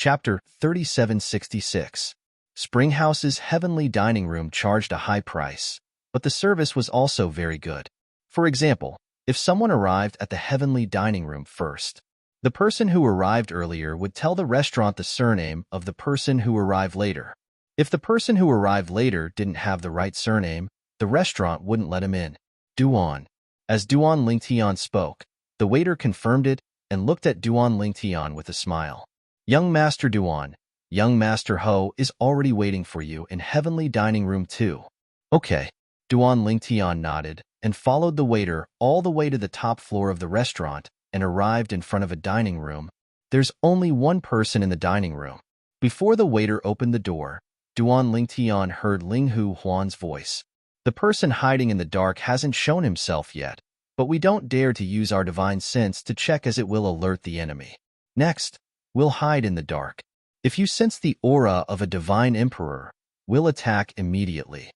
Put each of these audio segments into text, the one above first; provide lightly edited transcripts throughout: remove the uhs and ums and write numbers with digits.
Chapter 3766. Springhouse's heavenly dining room charged a high price, but the service was also very good. For example, if someone arrived at the heavenly dining room first, the person who arrived earlier would tell the restaurant the surname of the person who arrived later. If the person who arrived later didn't have the right surname, the restaurant wouldn't let him in. Duan. As Duan Lingtian spoke, the waiter confirmed it and looked at Duan Lingtian with a smile. Young Master Duan, young Master Ho is already waiting for you in heavenly dining room 2. Okay. Duan Lingtian nodded and followed the waiter all the way to the top floor of the restaurant and arrived in front of a dining room. There's only one person in the dining room. Before the waiter opened the door, Duan Lingtian heard Ling Hu Huan's voice. The person hiding in the dark hasn't shown himself yet, but we don't dare to use our divine sense to check as it will alert the enemy. Next, we'll hide in the dark. If you sense the aura of a divine emperor, we'll attack immediately.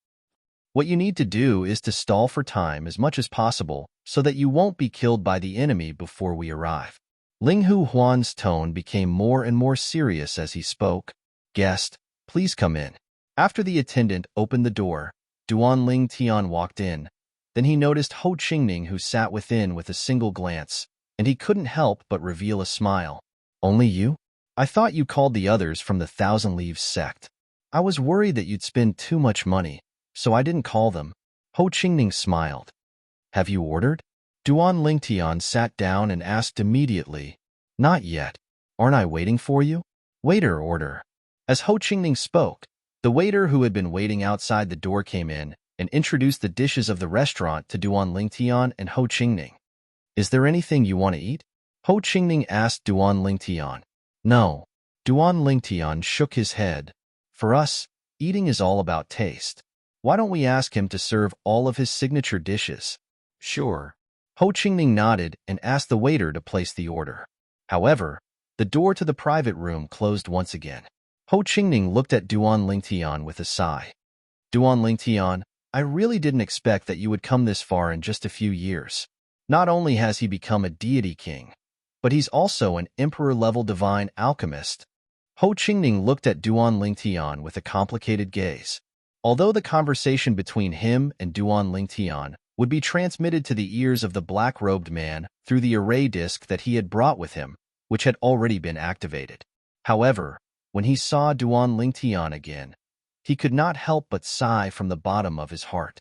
What you need to do is to stall for time as much as possible so that you won't be killed by the enemy before we arrive. Ling Hu Huan's tone became more and more serious as he spoke. Guest, please come in. After the attendant opened the door, Duan Lingtian walked in. Then he noticed Ho Qingning, who sat within with a single glance, and he couldn't help but reveal a smile. Only you? I thought you called the others from the Thousand Leaves sect. I was worried that you'd spend too much money, so I didn't call them. Ho Qingning smiled. Have you ordered? Duan Lingtian sat down and asked immediately. Not yet. Aren't I waiting for you? Waiter, order. As Ho Qingning spoke, the waiter who had been waiting outside the door came in and introduced the dishes of the restaurant to Duan Lingtian and Ho Qingning. Is there anything you want to eat? Ho Qingning asked Duan Lingtian. No. Duan Lingtian shook his head. For us, eating is all about taste. Why don't we ask him to serve all of his signature dishes? Sure. Ho Qingning nodded and asked the waiter to place the order. However, the door to the private room closed once again. Ho Qingning looked at Duan Lingtian with a sigh. Duan Lingtian, I really didn't expect that you would come this far in just a few years. Not only has he become a deity king, but he's also an emperor-level divine alchemist. Ho Qingning looked at Duan Lingtian with a complicated gaze. Although the conversation between him and Duan Lingtian would be transmitted to the ears of the black-robed man through the array disk that he had brought with him, which had already been activated. However, when he saw Duan Lingtian again, he could not help but sigh from the bottom of his heart.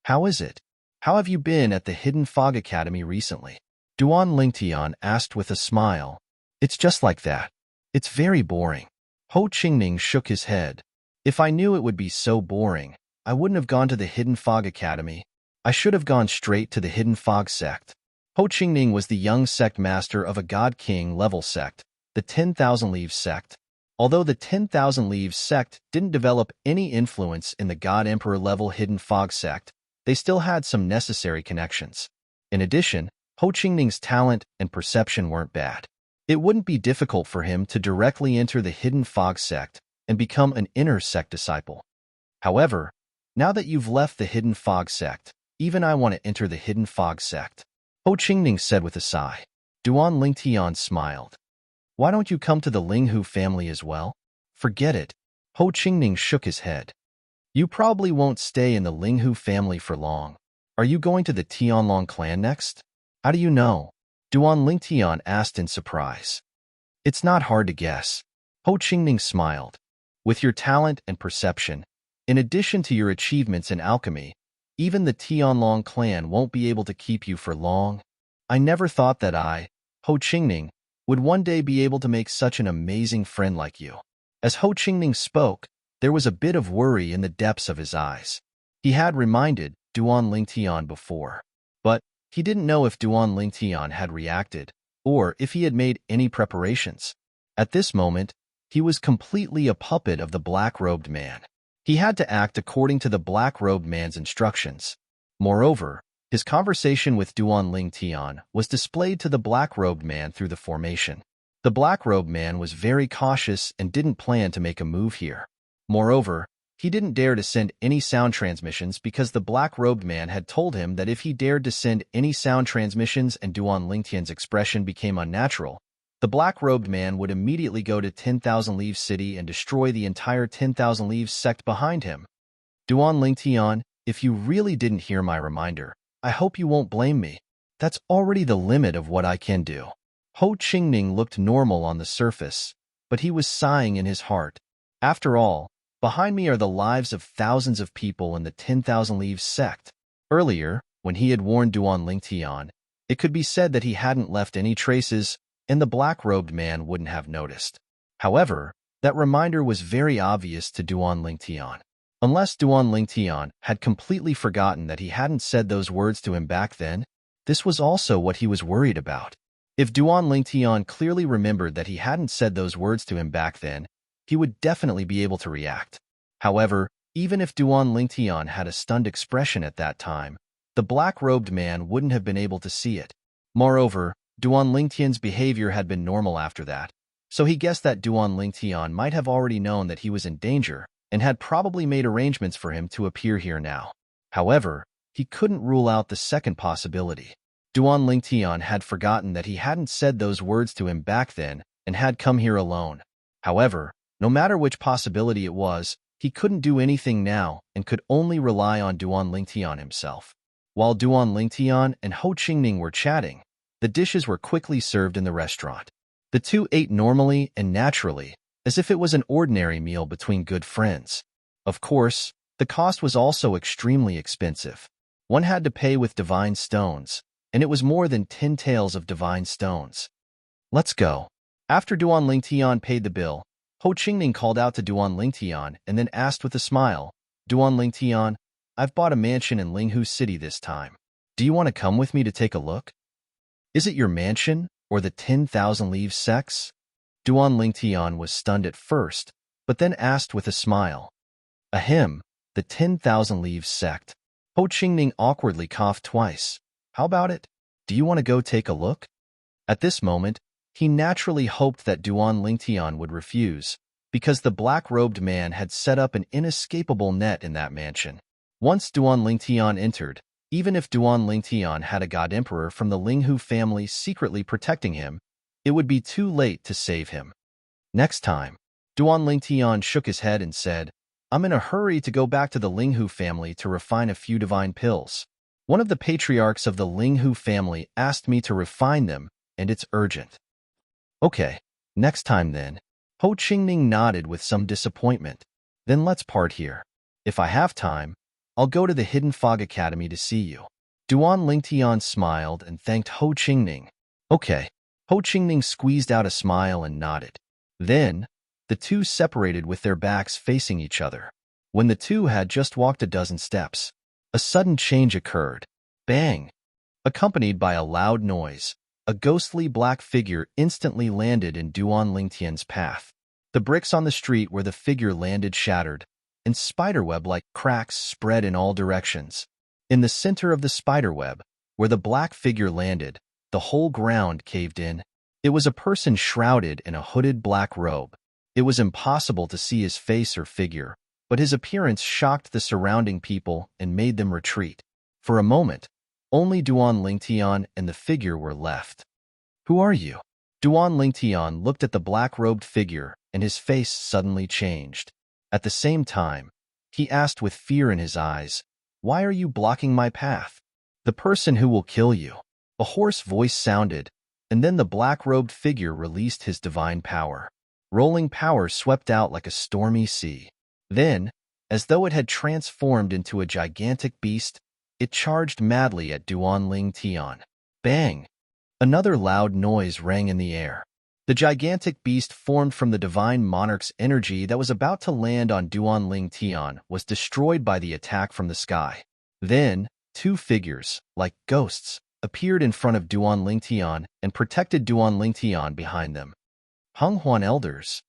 How is it? How have you been at the Hidden Fog Academy recently? Duan Lingtian asked with a smile. It's just like that. It's very boring. Ho Qingning shook his head. If I knew it would be so boring, I wouldn't have gone to the Hidden Fog Academy. I should have gone straight to the Hidden Fog sect. Ho Qingning was the young sect master of a God King level sect, the 10,000 Leaves sect. Although the 10,000 Leaves sect didn't develop any influence in the God Emperor level Hidden Fog sect, they still had some necessary connections. In addition, Ho Qingning's talent and perception weren't bad. It wouldn't be difficult for him to directly enter the Hidden Fog sect and become an inner sect disciple. However, now that you've left the Hidden Fog sect, even I want to enter the Hidden Fog sect, Ho Qingning said with a sigh. Duan Lingtian smiled. Why don't you come to the Ling Hu family as well? Forget it. Ho Qingning shook his head. You probably won't stay in the Ling Hu family for long. Are you going to the Tianlong clan next? How do you know? Duan Lingtian asked in surprise. It's not hard to guess. Ho Qingning smiled. With your talent and perception, in addition to your achievements in alchemy, even the Tianlong clan won't be able to keep you for long. I never thought that I, Ho Qingning, would one day be able to make such an amazing friend like you. As Ho Qingning spoke, there was a bit of worry in the depths of his eyes. He had reminded Duan Lingtian before, but he didn't know if Duan Lingtian had reacted or if he had made any preparations. At this moment, he was completely a puppet of the black-robed man. He had to act according to the black-robed man's instructions. Moreover, his conversation with Duan Lingtian was displayed to the black-robed man through the formation. The black-robed man was very cautious and didn't plan to make a move here. Moreover, he didn't dare to send any sound transmissions because the black-robed man had told him that if he dared to send any sound transmissions and Duan Lingtian's expression became unnatural, The black-robed man would immediately go to 10,000 Leaves City and destroy the entire 10,000 Leaves sect behind him. Duan Lingtian, if you really didn't hear my reminder, I hope you won't blame me. That's already the limit of what I can do. Ho Qingning looked normal on the surface, but he was sighing in his heart. After all, behind me are the lives of thousands of people in the 10,000 Leaves sect. Earlier, when he had warned Duan Lingtian, it could be said that he hadn't left any traces, and the black-robed man wouldn't have noticed. However, that reminder was very obvious to Duan Lingtian. Unless Duan Lingtian had completely forgotten that he hadn't said those words to him back then, this was also what he was worried about. If Duan Lingtian clearly remembered that he hadn't said those words to him back then, he would definitely be able to react. However, even if Duan Lingtian had a stunned expression at that time, the black-robed man wouldn't have been able to see it. Moreover, Duan Lingtian's behavior had been normal after that, so he guessed that Duan Lingtian might have already known that he was in danger and had probably made arrangements for him to appear here now. However, he couldn't rule out the second possibility. Duan Lingtian had forgotten that he hadn't said those words to him back then and had come here alone. However, no matter which possibility it was, he couldn't do anything now and could only rely on Duan Lingtian himself. While Duan Lingtian and Ho Qingning were chatting, the dishes were quickly served in the restaurant. The two ate normally and naturally, as if it was an ordinary meal between good friends. Of course, the cost was also extremely expensive. One had to pay with divine stones, and it was more than 10 taels of divine stones. Let's go. After Duan Lingtian paid the bill, Ho Qingning called out to Duan Lingtian and then asked with a smile, Duan Lingtian, I've bought a mansion in Linghu City this time. Do you want to come with me to take a look? Is it your mansion, or the 10,000 Leaves sect? Duan Lingtian was stunned at first, but then asked with a smile. Ahem, the 10,000 Leaves sect. Ho Qingning awkwardly coughed twice. How about it? Do you want to go take a look? At this moment, he naturally hoped that Duan Lingtian would refuse, because the black-robed man had set up an inescapable net in that mansion. Once Duan Lingtian entered, even if Duan Lingtian had a god emperor from the Linghu family secretly protecting him, it would be too late to save him. Next time, Duan Lingtian shook his head and said, I'm in a hurry to go back to the Linghu family to refine a few divine pills. One of the patriarchs of the Linghu family asked me to refine them, and it's urgent. Okay, next time then. Ho Qingning nodded with some disappointment. Then let's part here. If I have time, I'll go to the Hidden Fog Academy to see you. Duan Lingtian smiled and thanked Ho Qingning. Okay. Ho Qingning squeezed out a smile and nodded. Then, the two separated with their backs facing each other. When the two had just walked a dozen steps, a sudden change occurred. Bang! Accompanied by a loud noise, a ghostly black figure instantly landed in Duan Lingtian's path. The bricks on the street where the figure landed shattered, and spiderweb-like cracks spread in all directions. In the center of the spiderweb, where the black figure landed, the whole ground caved in. It was a person shrouded in a hooded black robe. It was impossible to see his face or figure, but his appearance shocked the surrounding people and made them retreat. For a moment, only Duan Lingtian and the figure were left. Who are you? Duan Lingtian looked at the black-robed figure, and his face suddenly changed. At the same time, he asked with fear in his eyes, Why are you blocking my path? The person who will kill you. A hoarse voice sounded, and then the black-robed figure released his divine power. Rolling power swept out like a stormy sea. Then, as though it had transformed into a gigantic beast, it charged madly at Duan Lingtian. Bang! Another loud noise rang in the air. The gigantic beast formed from the divine monarch's energy that was about to land on Duan Lingtian was destroyed by the attack from the sky. Then, two figures, like ghosts, appeared in front of Duan Lingtian and protected Duan Lingtian behind them. Honghuan elders.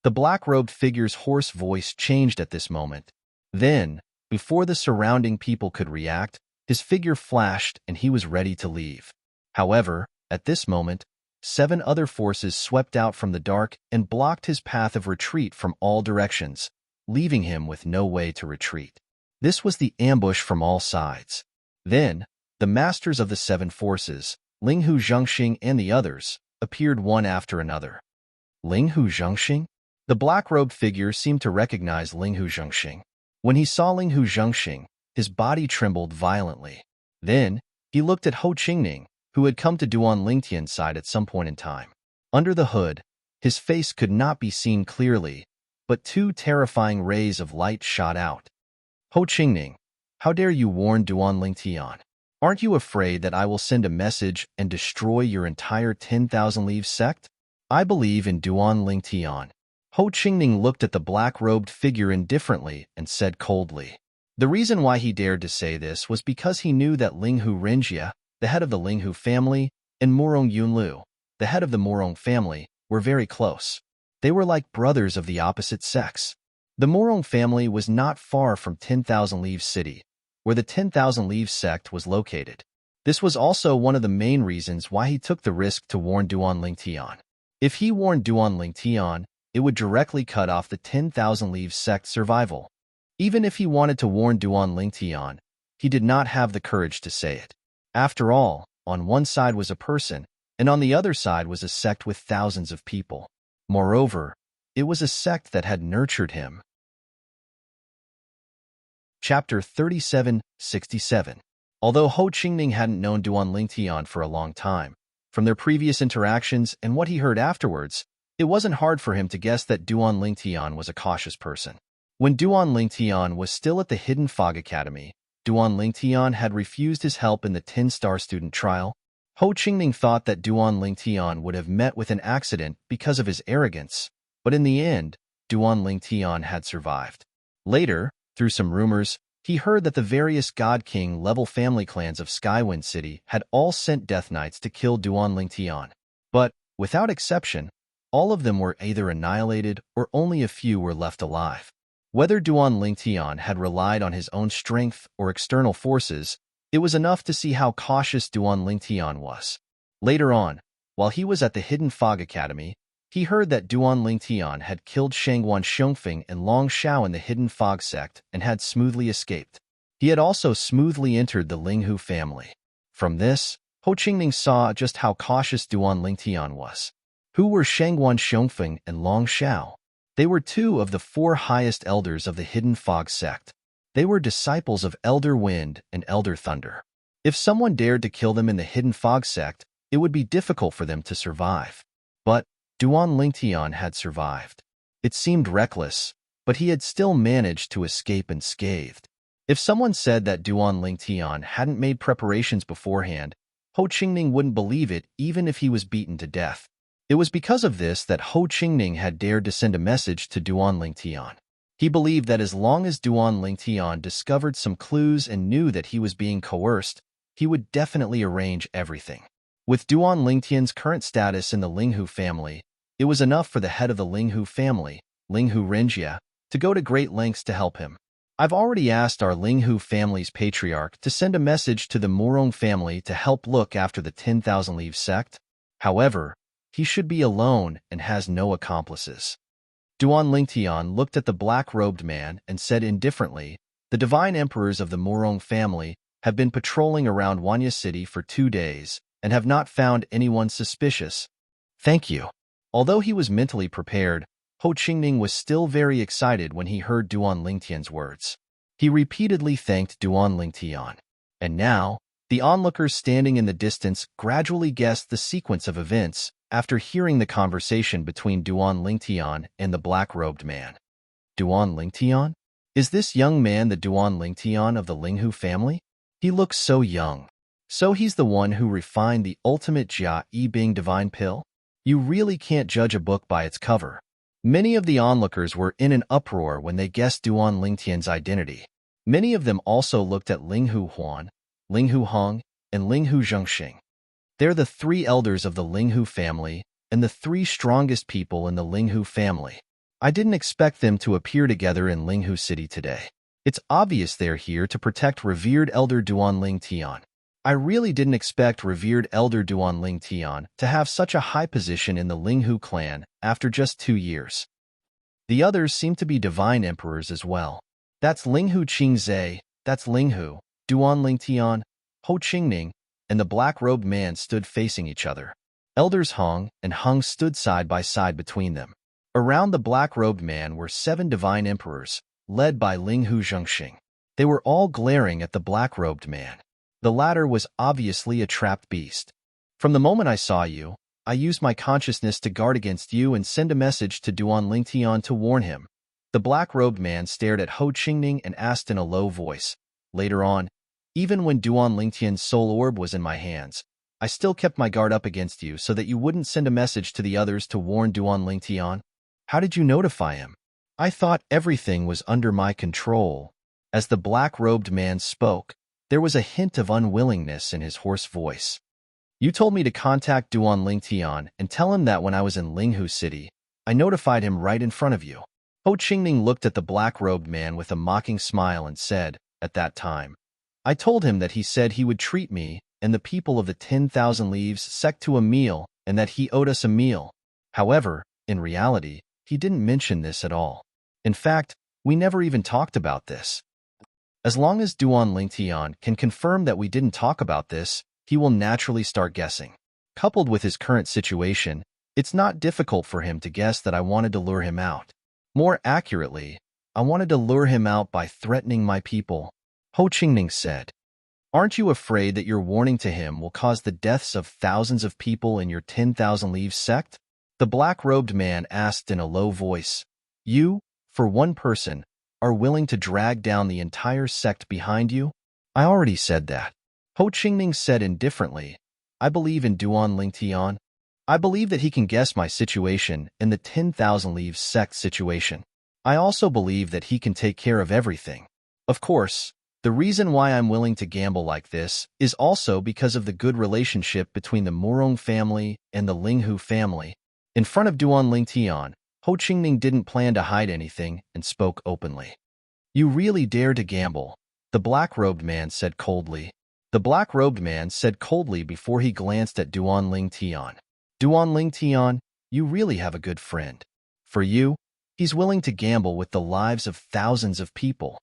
The black-robed figure's hoarse voice changed at this moment. Then, before the surrounding people could react, his figure flashed and he was ready to leave. However, at this moment, 7 other forces swept out from the dark and blocked his path of retreat from all directions, leaving him with no way to retreat. This was the ambush from all sides. Then, the masters of the 7 forces, Linghu Zhengxing and the others, appeared one after another. Linghu Zhengxing? The black-robed figure seemed to recognize Linghu Zhengxing. When he saw Linghu Zhengxing, his body trembled violently. Then, he looked at Ho Qingning, who had come to Duan Lingtian's side at some point in time. Under the hood, his face could not be seen clearly, but two terrifying rays of light shot out. Ho Qingning, how dare you warn Duan Lingtian? Aren't you afraid that I will send a message and destroy your entire 10,000 Leaves sect? I believe in Duan Lingtian. Ho Qingning looked at the black-robed figure indifferently and said coldly. The reason why he dared to say this was because he knew that Linghu Renjia, the head of the Linghu family, and Murong Yunlu, the head of the Murong family, were very close. They were like brothers of the opposite sex. The Murong family was not far from 10,000 Leaves City, where the 10,000 Leaves sect was located. This was also one of the main reasons why he took the risk to warn Duan Lingtian. If he warned Duan Lingtian, it would directly cut off the 10,000 Leaves sect survival. Even if he wanted to warn Duan Lingtian, he did not have the courage to say it. After all, on one side was a person, and on the other side was a sect with thousands of people. Moreover, it was a sect that had nurtured him. Chapter 3767. Although Ho Qingning hadn't known Duan Lingtian for a long time, from their previous interactions and what he heard afterwards, it wasn't hard for him to guess that Duan Lingtian was a cautious person. When Duan Lingtian was still at the Hidden Fog Academy, Duan Lingtian had refused his help in the 10-star student trial. Ho Qingning thought that Duan Lingtian would have met with an accident because of his arrogance, but in the end, Duan Lingtian had survived. Later, through some rumors, he heard that the various God King-level family clans of Skywind City had all sent Death Knights to kill Duan Lingtian. But, without exception, all of them were either annihilated or only a few were left alive. Whether Duan Lingtian had relied on his own strength or external forces, it was enough to see how cautious Duan Lingtian was. Later on, while he was at the Hidden Fog Academy, he heard that Duan Lingtian had killed Shangguan Xiongfeng and Long Shao in the Hidden Fog sect and had smoothly escaped. He had also smoothly entered the Linghu family. From this, Ho Qingning saw just how cautious Duan Lingtian was. Who were Shangguan Xiongfeng and Long Shao? They were two of the 4 highest elders of the Hidden Fog sect. They were disciples of Elder Wind and Elder Thunder. If someone dared to kill them in the Hidden Fog sect, it would be difficult for them to survive. But Duan Lingtian had survived. It seemed reckless, but he had still managed to escape unscathed. If someone said that Duan Lingtian hadn't made preparations beforehand, Ho Qingning wouldn't believe it even if he was beaten to death. It was because of this that Ho Qingning had dared to send a message to Duan Lingtian. He believed that as long as Duan Lingtian discovered some clues and knew that he was being coerced, he would definitely arrange everything. With Duan Lingtian's current status in the Linghu family, it was enough for the head of the Linghu family, Linghu Renjia, to go to great lengths to help him. I've already asked our Linghu family's patriarch to send a message to the Murong family to help look after the 10,000 Leaves sect. However, he should be alone and has no accomplices. Duan Lingtian looked at the black-robed man and said indifferently, the divine emperors of the Murong family have been patrolling around Wanya City for 2 days and have not found anyone suspicious. Thank you. Although he was mentally prepared, Ho Qingning was still very excited when he heard Duan Lingtian's words. He repeatedly thanked Duan Lingtian. And now, the onlookers standing in the distance gradually guessed the sequence of events after hearing the conversation between Duan Lingtian and the black-robed man. Duan Lingtian? Is this young man the Duan Lingtian of the Linghu family? He looks so young. So he's the one who refined the ultimate Jia Yi Bing divine pill? You really can't judge a book by its cover. Many of the onlookers were in an uproar when they guessed Duan Lingtian's identity. Many of them also looked at Linghu Huan, Linghu Hong, and Linghu Zhengxing. They're the 3 elders of the Linghu family and the 3 strongest people in the Linghu family. I didn't expect them to appear together in Linghu City today. It's obvious they're here to protect revered Elder Duan Lingtian. I really didn't expect revered Elder Duan Lingtian to have such a high position in the Linghu clan after just 2 years. The others seem to be divine emperors as well. That's Linghu Qingzhe, that's Linghu, Duan Lingtian, Ho Qingning, and the black-robed man stood facing each other. Elders Hong and Hung stood side by side between them. Around the black-robed man were 7 divine emperors, led by Linghu Zhengxing. They were all glaring at the black-robed man. The latter was obviously a trapped beast. From the moment I saw you, I used my consciousness to guard against you and send a message to Duan Lingtian to warn him. The black-robed man stared at Ho Qingning and asked in a low voice. Later on, even when Duan Lingtian's soul orb was in my hands, I still kept my guard up against you so that you wouldn't send a message to the others to warn Duan Lingtian. How did you notify him? I thought everything was under my control. As the black-robed man spoke, there was a hint of unwillingness in his hoarse voice. You told me to contact Duan Lingtian and tell him that when I was in Linghu City, I notified him right in front of you. Ho Qingning looked at the black-robed man with a mocking smile and said, at that time, I told him that he said he would treat me and the people of the 10,000 Leaves sect to a meal and that he owed us a meal. However, in reality, he didn't mention this at all. In fact, we never even talked about this. As long as Duan Lingtian can confirm that we didn't talk about this, he will naturally start guessing. Coupled with his current situation, it's not difficult for him to guess that I wanted to lure him out. More accurately, I wanted to lure him out by threatening my people. Ho Qingning said, Aren't you afraid that your warning to him will cause the deaths of thousands of people in your 10,000 Leaves sect? The black-robed man asked in a low voice. You, for one person, are willing to drag down the entire sect behind you? I already said that. Ho Qingning said indifferently, I believe in Duan Lingtian. I believe that he can guess my situation and the 10,000 Leaves sect situation. I also believe that he can take care of everything. Of course, the reason why I'm willing to gamble like this is also because of the good relationship between the Murong family and the Linghu family. In front of Duan Lingtian, Ho Qingning didn't plan to hide anything and spoke openly. You really dare to gamble, the black-robed man said coldly. The black-robed man said coldly before he glanced at Duan Lingtian. Duan Lingtian, you really have a good friend. For you, he's willing to gamble with the lives of thousands of people.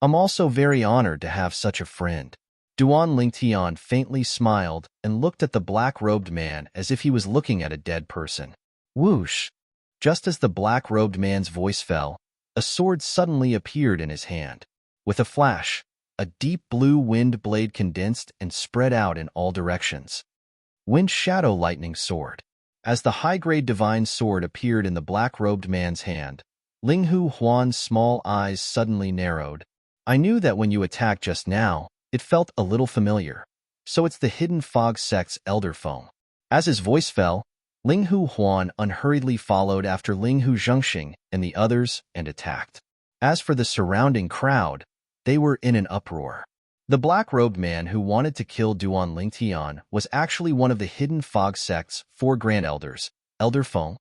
I'm also very honored to have such a friend. Duan Lingtian faintly smiled and looked at the black-robed man as if he was looking at a dead person. Whoosh! Just as the black-robed man's voice fell, a sword suddenly appeared in his hand. With a flash, a deep blue wind blade condensed and spread out in all directions. Wind Shadow Lightning Sword. As the high-grade divine sword appeared in the black-robed man's hand, Linghu Huan's small eyes suddenly narrowed. I knew that when you attacked just now, it felt a little familiar. So it's the Hidden Fog sect's Elder Feng. As his voice fell, Linghu Huan unhurriedly followed after Linghu Zhengxing and the others and attacked. As for the surrounding crowd, they were in an uproar. The black-robed man who wanted to kill Duan Lingtian was actually one of the Hidden Fog sect's 4 Grand Elders, Elder Feng.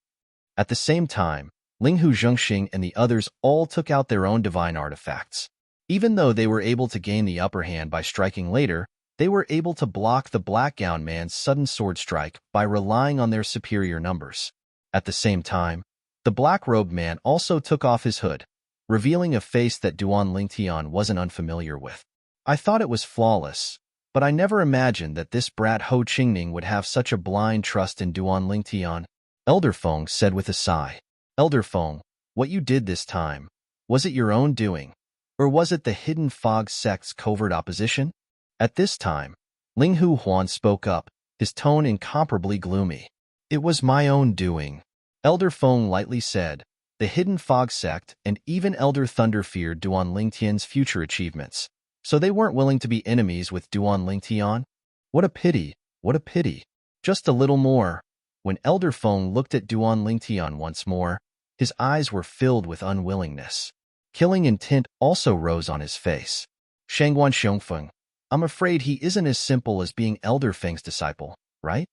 At the same time, Linghu Zhengxing and the others all took out their own divine artifacts. Even though they were able to gain the upper hand by striking later, they were able to block the black-gowned man's sudden sword strike by relying on their superior numbers. At the same time, the black-robed man also took off his hood, revealing a face that Duan Lingtian wasn't unfamiliar with. I thought it was flawless, but I never imagined that this brat Ho Qingning would have such a blind trust in Duan Lingtian. Elder Feng said with a sigh. Elder Feng, what you did this time, was it your own doing? Or was it the Hidden Fog sect's covert opposition? At this time, Linghu Huan spoke up, his tone incomparably gloomy. It was my own doing. Elder Feng lightly said. The Hidden Fog sect and even Elder Thunder feared Duan Lingtian's future achievements, so they weren't willing to be enemies with Duan Lingtian. What a pity, what a pity. Just a little more. When Elder Feng looked at Duan Lingtian once more, his eyes were filled with unwillingness. Killing intent also rose on his face. Shangguan Xiongfeng, I'm afraid he isn't as simple as being Elder Feng's disciple, right?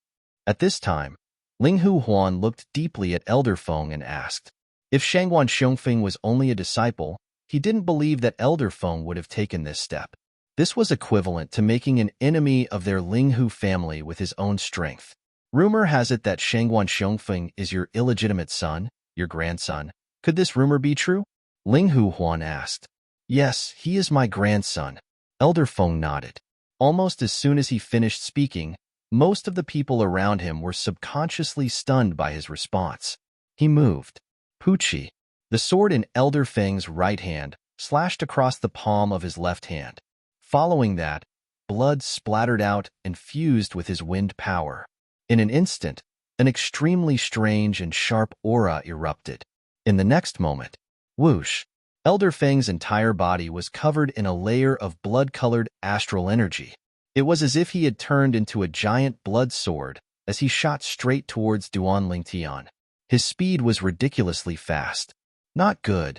At this time, Linghu Huan looked deeply at Elder Feng and asked. If Shangguan Xiongfeng was only a disciple, he didn't believe that Elder Feng would have taken this step. This was equivalent to making an enemy of their Linghu family with his own strength. Rumor has it that Shangguan Xiongfeng is your illegitimate son, your grandson. Could this rumor be true? Linghu Huan asked. Yes, he is my grandson. Elder Feng nodded. Almost as soon as he finished speaking, Most of the people around him were subconsciously stunned by his response. He moved. Pucci, the sword in Elder Feng's right hand, slashed across the palm of his left hand. Following that, blood splattered out and fused with his wind power. In an instant, an extremely strange and sharp aura erupted. In the next moment, whoosh, Elder Feng's entire body was covered in a layer of blood-colored astral energy. It was as if he had turned into a giant blood sword as he shot straight towards Duan Lingtian. His speed was ridiculously fast. Not good.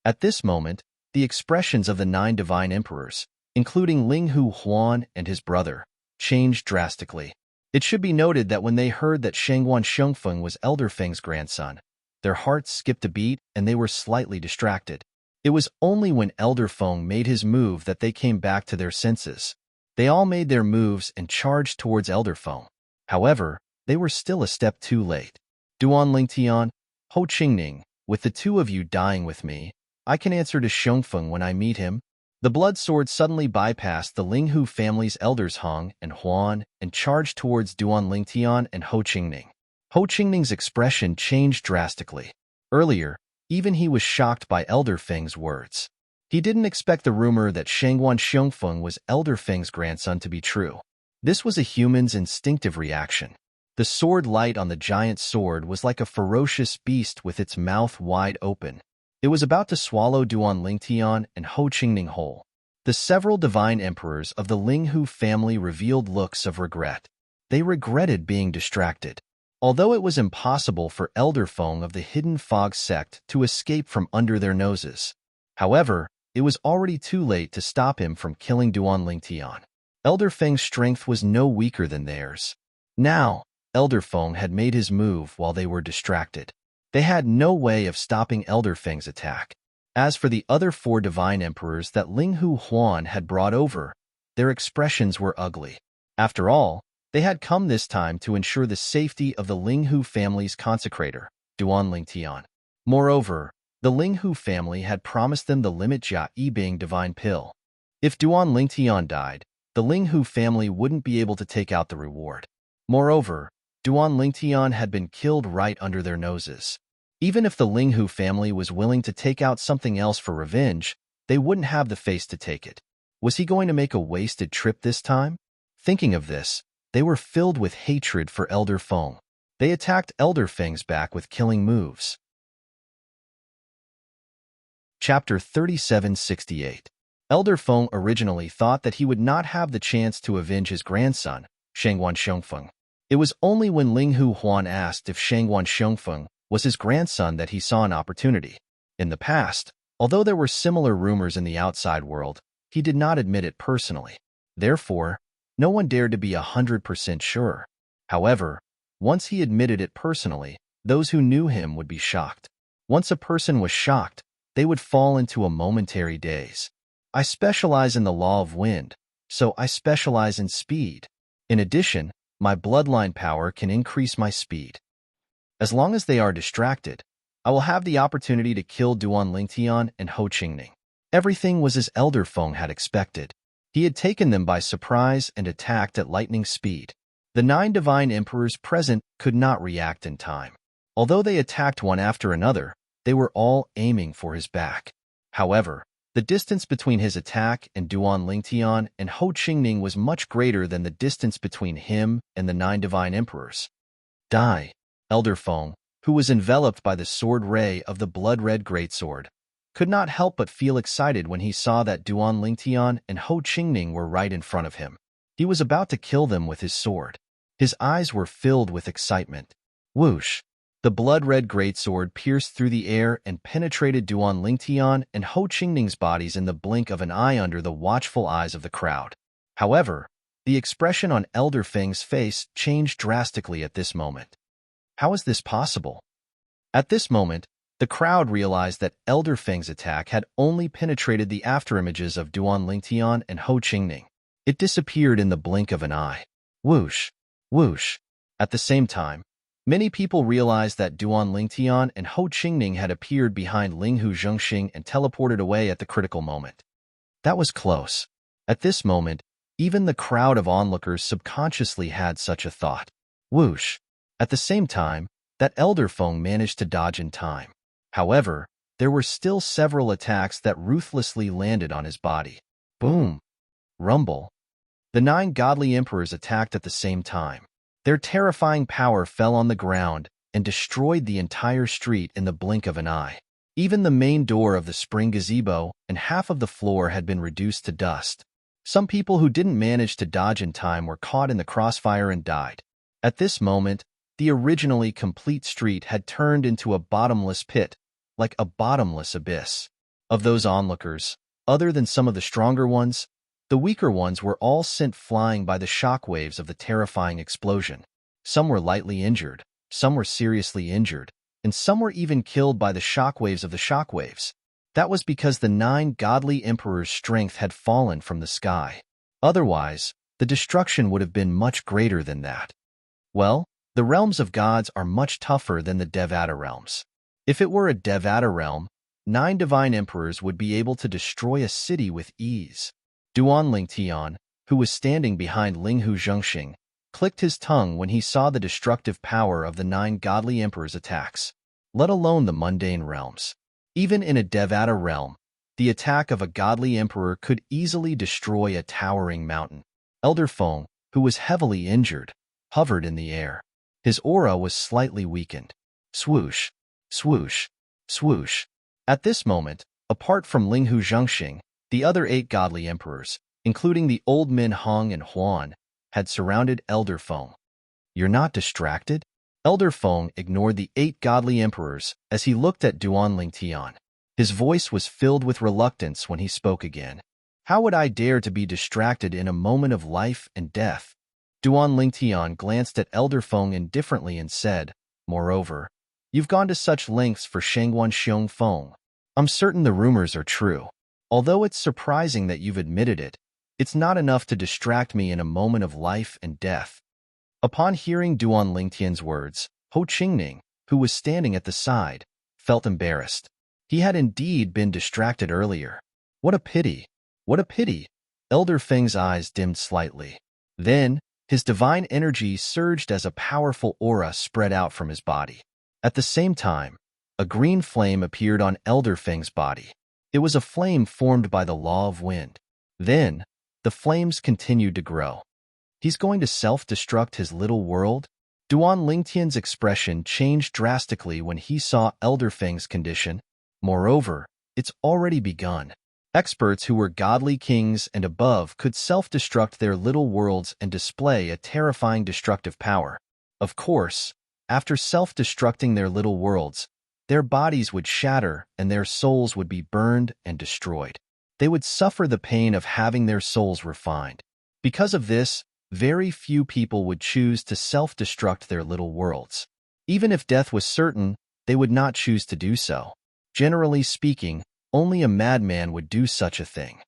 At this moment, the expressions of the 9 divine emperors, including Ling Hu Huan and his brother, changed drastically. It should be noted that when they heard that Shangguan Shengfeng was Elder Feng's grandson, their hearts skipped a beat and they were slightly distracted. It was only when Elder Feng made his move that they came back to their senses. They all made their moves and charged towards Elder Feng. However, they were still a step too late. Duan Lingtian, Ho Qingning, with the two of you dying with me, I can answer to Shengfeng when I meet him. The blood sword suddenly bypassed the Linghu family's elders Hong and Huan and charged towards Duan Lingtian and Ho Qingning. Ho Qingning's expression changed drastically. Earlier, even he was shocked by Elder Feng's words. He didn't expect the rumor that Shangguan Shengfeng was Elder Feng's grandson to be true. This was a human's instinctive reaction. The sword light on the giant sword was like a ferocious beast with its mouth wide open. It was about to swallow Duan Lingtian and Ho Qingning whole. The several divine emperors of the Linghu family revealed looks of regret. They regretted being distracted. Although it was impossible for Elder Feng of the Hidden Fog sect to escape from under their noses. However, it was already too late to stop him from killing Duan Lingtian. Elder Feng's strength was no weaker than theirs. Now, Elder Feng had made his move while they were distracted. They had no way of stopping Elder Feng's attack. As for the other 4 divine emperors that Linghu Huan had brought over, their expressions were ugly. After all, they had come this time to ensure the safety of the Linghu family's consecrator, Duan Lingtian. Moreover, the Linghu family had promised them the limit Jia Yibing divine pill. If Duan Lingtian died, the Linghu family wouldn't be able to take out the reward. Moreover, Duan Lingtian had been killed right under their noses. Even if the Linghu family was willing to take out something else for revenge, they wouldn't have the face to take it. Was he going to make a wasted trip this time? Thinking of this, they were filled with hatred for Elder Feng. They attacked Elder Feng's back with killing moves. Chapter 3768. Elder Feng originally thought that he would not have the chance to avenge his grandson, Shangguan Shengfeng. It was only when Linghu Huan asked if Shangguan Shengfeng was his grandson that he saw an opportunity. In the past, although there were similar rumors in the outside world, he did not admit it personally. Therefore, no one dared to be 100% sure. However, once he admitted it personally, those who knew him would be shocked. Once a person was shocked, they would fall into a momentary daze. I specialize in the law of wind, so I specialize in speed. In addition, my bloodline power can increase my speed. As long as they are distracted, I will have the opportunity to kill Duan Lingtian and Ho Qingning. Everything was as Elder Feng had expected. He had taken them by surprise and attacked at lightning speed. The 9 divine emperors present could not react in time. Although they attacked one after another, they were all aiming for his back. However, the distance between his attack and Duan Lingtian and Ho Qingning was much greater than the distance between him and the 9 divine emperors. Die! Elder Feng, who was enveloped by the sword ray of the blood-red greatsword, could not help but feel excited when he saw that Duan Lingtian and Ho Qingning were right in front of him. He was about to kill them with his sword. His eyes were filled with excitement. Whoosh! The blood-red greatsword pierced through the air and penetrated Duan Lingtian and Ho Qingning's bodies in the blink of an eye under the watchful eyes of the crowd. However, the expression on Elder Feng's face changed drastically at this moment. How is this possible? At this moment, the crowd realized that Elder Feng's attack had only penetrated the afterimages of Duan Lingtian and Ho Qingning. It disappeared in the blink of an eye. Whoosh! Whoosh! At the same time, many people realized that Duan Lingtian and Ho Qingning had appeared behind Linghu Zhengxing and teleported away at the critical moment. That was close. At this moment, Even the crowd of onlookers subconsciously had such a thought. Whoosh! At the same time, that elder Feng managed to dodge in time. However, there were still several attacks that ruthlessly landed on his body. Boom! Rumble! The 9 godly emperors attacked at the same time. Their terrifying power fell on the ground and destroyed the entire street in the blink of an eye. Even the main door of the spring gazebo and half of the floor had been reduced to dust. Some people who didn't manage to dodge in time were caught in the crossfire and died. At this moment, the originally complete street had turned into a bottomless pit, like a bottomless abyss. Of those onlookers, other than some of the stronger ones, the weaker ones were all sent flying by the shockwaves of the terrifying explosion. Some were lightly injured, some were seriously injured, and some were even killed by the shockwaves of the shockwaves. That was because the 9 godly emperors' strength had fallen from the sky. Otherwise, the destruction would have been much greater than that. Well, the realms of gods are much tougher than the Devata realms. If it were a Devata realm, 9 divine emperors would be able to destroy a city with ease. Duan Lingtian, who was standing behind Linghu Zhengxing, clicked his tongue when he saw the destructive power of the 9 godly emperors' attacks, let alone the mundane realms. Even in a Devata realm, the attack of a godly emperor could easily destroy a towering mountain. Elder Feng, who was heavily injured, hovered in the air. His aura was slightly weakened. Swoosh, swoosh, swoosh. At this moment, apart from Linghu Zhengxing, the other 8 godly emperors, including the old men Hong and Huan, had surrounded Elder Feng. You're not distracted? Elder Feng ignored the 8 godly emperors as he looked at Duan Lingtian. His voice was filled with reluctance when he spoke again. How would I dare to be distracted in a moment of life and death? Duan Lingtian glanced at Elder Feng indifferently and said, Moreover, you've gone to such lengths for Shangguan Xiong Feng. I'm certain the rumors are true. Although it's surprising that you've admitted it, it's not enough to distract me in a moment of life and death. Upon hearing Duan Lingtian's words, Ho Qingning, who was standing at the side, felt embarrassed. He had indeed been distracted earlier. What a pity! What a pity! Elder Feng's eyes dimmed slightly. Then, his divine energy surged as a powerful aura spread out from his body. At the same time, a green flame appeared on Elder Feng's body. It was a flame formed by the law of wind. Then, the flames continued to grow. He's going to self-destruct his little world? Duan Lingtian's expression changed drastically when he saw Elder Feng's condition. Moreover, it's already begun. Experts who were godly kings and above could self-destruct their little worlds and display a terrifying destructive power. Of course, after self-destructing their little worlds, their bodies would shatter and their souls would be burned and destroyed. They would suffer the pain of having their souls refined. Because of this, very few people would choose to self-destruct their little worlds. Even if death was certain, they would not choose to do so. Generally speaking, only a madman would do such a thing.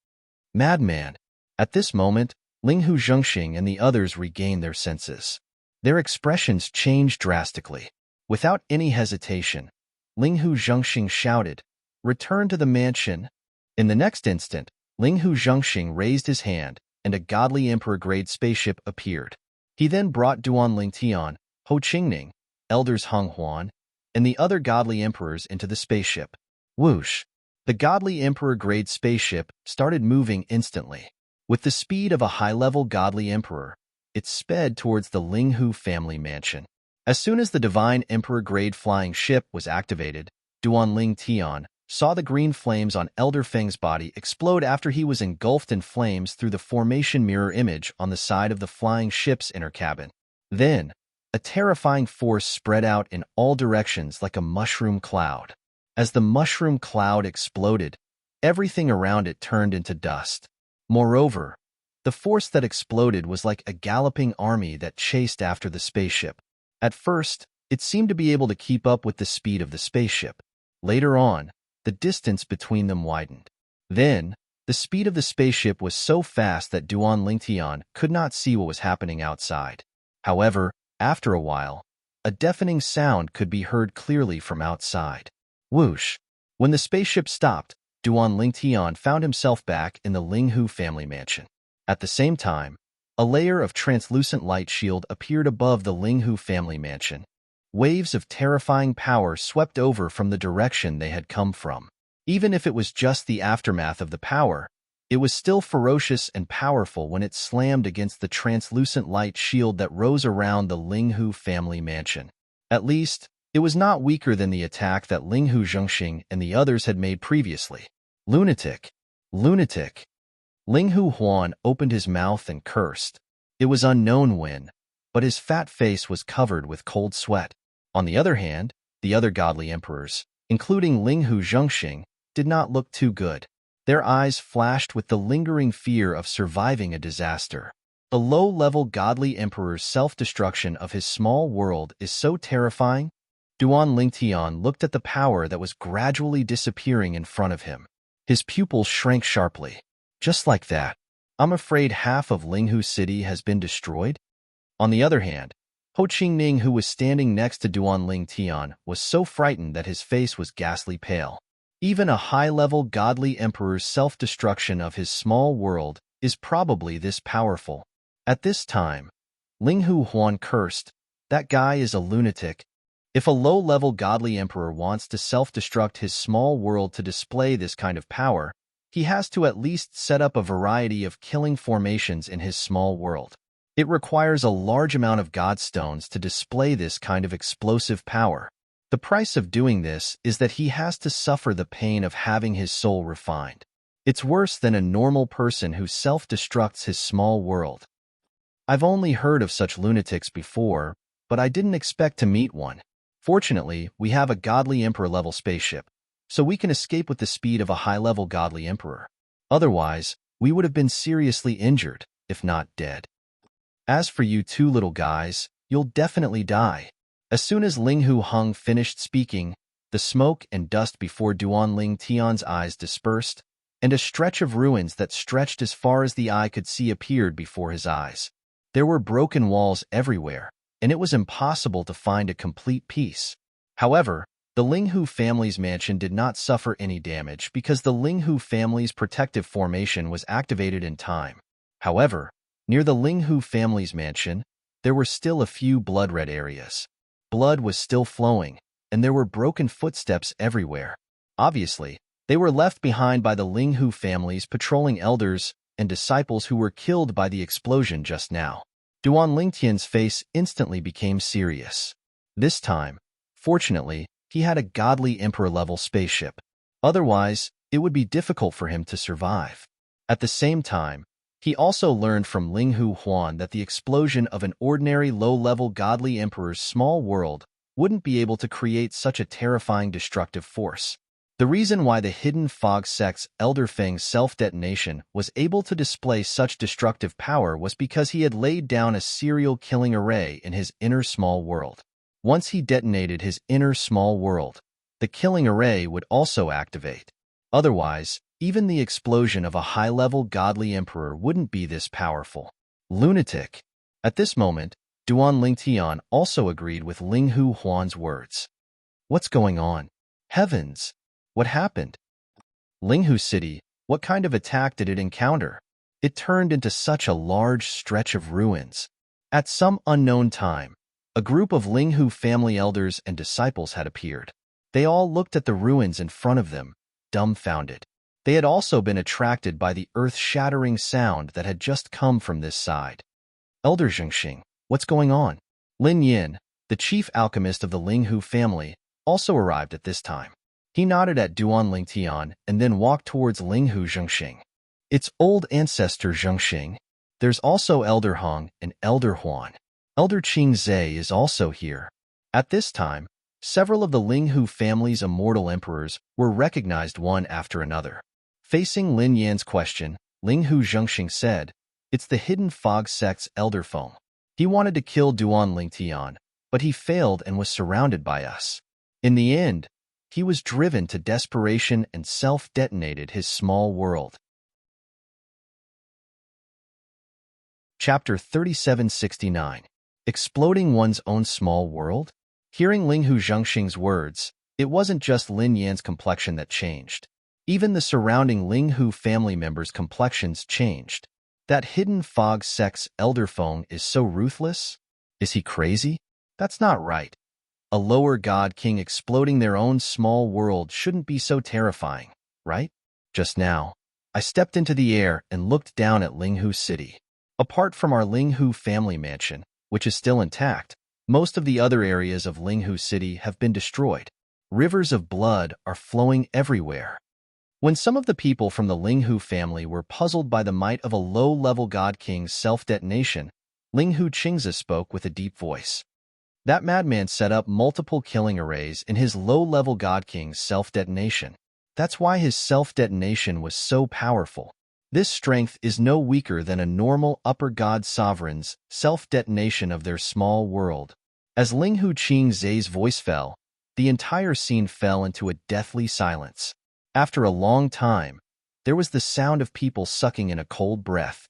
Madman. At this moment, Linghu Zhengxing and the others regained their senses. Their expressions changed drastically. Without any hesitation, Linghu Zhengxing shouted, "Return to the mansion." In the next instant, Linghu Zhengxing raised his hand, and a godly emperor-grade spaceship appeared. He then brought Duan Lingtian, Ho Qingning, elders Hong Huan, and the other godly emperors into the spaceship. Whoosh! The godly emperor-grade spaceship started moving instantly. With the speed of a high-level godly emperor, it sped towards the Linghu family mansion. As soon as the divine emperor-grade flying ship was activated, Duan Lingtian saw the green flames on Elder Feng's body explode after he was engulfed in flames through the formation mirror image on the side of the flying ship's inner cabin. Then, a terrifying force spread out in all directions like a mushroom cloud. As the mushroom cloud exploded, everything around it turned into dust. Moreover, the force that exploded was like a galloping army that chased after the spaceship. At first, it seemed to be able to keep up with the speed of the spaceship. Later on, the distance between them widened. Then, the speed of the spaceship was so fast that Duan Lingtian could not see what was happening outside. However, after a while, a deafening sound could be heard clearly from outside. Whoosh! When the spaceship stopped, Duan Lingtian found himself back in the Linghu family mansion. At the same time, a layer of translucent light shield appeared above the Linghu family mansion. Waves of terrifying power swept over from the direction they had come from. Even if it was just the aftermath of the power, it was still ferocious and powerful when it slammed against the translucent light shield that rose around the Linghu family mansion. At least, it was not weaker than the attack that Linghu Zhengxing and the others had made previously. Lunatic! Lunatic! Linghu Huan opened his mouth and cursed. It was unknown when, but his fat face was covered with cold sweat. On the other hand, the other godly emperors, including Linghu Zhengxing, did not look too good. Their eyes flashed with the lingering fear of surviving a disaster. The low-level godly emperor's self-destruction of his small world is so terrifying. Duan Lingtian looked at the power that was gradually disappearing in front of him. His pupils shrank sharply. Just like that, I'm afraid half of Linghu City has been destroyed? On the other hand, Ho Qingning, who was standing next to Duan Lingtian, was so frightened that his face was ghastly pale. Even a high-level godly emperor's self-destruction of his small world is probably this powerful. At this time, Linghu Huan cursed, "That guy is a lunatic." If a low-level godly emperor wants to self-destruct his small world to display this kind of power, he has to at least set up a variety of killing formations in his small world. It requires a large amount of godstones to display this kind of explosive power. The price of doing this is that he has to suffer the pain of having his soul refined. It's worse than a normal person who self-destructs his small world. I've only heard of such lunatics before, but I didn't expect to meet one. Fortunately, we have a godly emperor-level spaceship, so we can escape with the speed of a high-level godly emperor. Otherwise, we would have been seriously injured, if not dead. As for you two little guys, you'll definitely die. As soon as Linghu Hung finished speaking, the smoke and dust before Duan Lingtian's eyes dispersed, and a stretch of ruins that stretched as far as the eye could see appeared before his eyes. There were broken walls everywhere, and it was impossible to find a complete piece. However, the Linghu family's mansion did not suffer any damage because the Linghu family's protective formation was activated in time. However, near the Linghu family's mansion, there were still a few blood-red areas. Blood was still flowing, and there were broken footsteps everywhere. Obviously, they were left behind by the Linghu family's patrolling elders and disciples who were killed by the explosion just now. Duan Lingtian's face instantly became serious. This time, fortunately, he had a godly emperor-level spaceship. Otherwise, it would be difficult for him to survive. At the same time, he also learned from Linghu Huan that the explosion of an ordinary low-level godly emperor's small world wouldn't be able to create such a terrifying destructive force. The reason why the hidden fog sect's Elder Feng's self-detonation was able to display such destructive power was because he had laid down a serial killing array in his inner small world. Once he detonated his inner small world, the killing array would also activate. Otherwise, even the explosion of a high-level godly emperor wouldn't be this powerful. Lunatic. At this moment, Duan Lingtian also agreed with Linghu Huan's words. What's going on? Heavens! What happened? Linghu City, what kind of attack did it encounter? It turned into such a large stretch of ruins. At some unknown time, a group of Linghu family elders and disciples had appeared. They all looked at the ruins in front of them, dumbfounded. They had also been attracted by the earth-shattering sound that had just come from this side. Elder Zhengxing, what's going on? Lin Yin, the chief alchemist of the Linghu family, also arrived at this time. He nodded at Duan Lingtian and then walked towards Linghu Zhengxing. It's old ancestor Zhengxing. There's also Elder Hong and Elder Huan. Elder Qing Zhe is also here. At this time, several of the Linghu family's immortal emperors were recognized one after another. Facing Lin Yan's question, Linghu Zhengxing said, "It's the hidden fog sect's Elder Feng. He wanted to kill Duan Lingtian, but he failed and was surrounded by us. In the end, he was driven to desperation and self-detonated his small world." Chapter 3769. Exploding One's Own Small World? Hearing Linghu Zhengxing's words, it wasn't just Lin Yan's complexion that changed. Even the surrounding Linghu family members' complexions changed. That hidden fog sect's elder Feng is so ruthless? Is he crazy? That's not right. A lower god king exploding their own small world shouldn't be so terrifying, right? Just now, I stepped into the air and looked down at Linghu City. Apart from our Linghu family mansion, which is still intact, most of the other areas of Linghu City have been destroyed. Rivers of blood are flowing everywhere. When some of the people from the Linghu family were puzzled by the might of a low-level god king's self-detonation, Linghu Qingzi spoke with a deep voice. That madman set up multiple killing arrays in his low-level god king's self-detonation. That's why his self-detonation was so powerful. This strength is no weaker than a normal upper god sovereign's self-detonation of their small world. As Linghu Qingzi's voice fell, the entire scene fell into a deathly silence. After a long time, there was the sound of people sucking in a cold breath.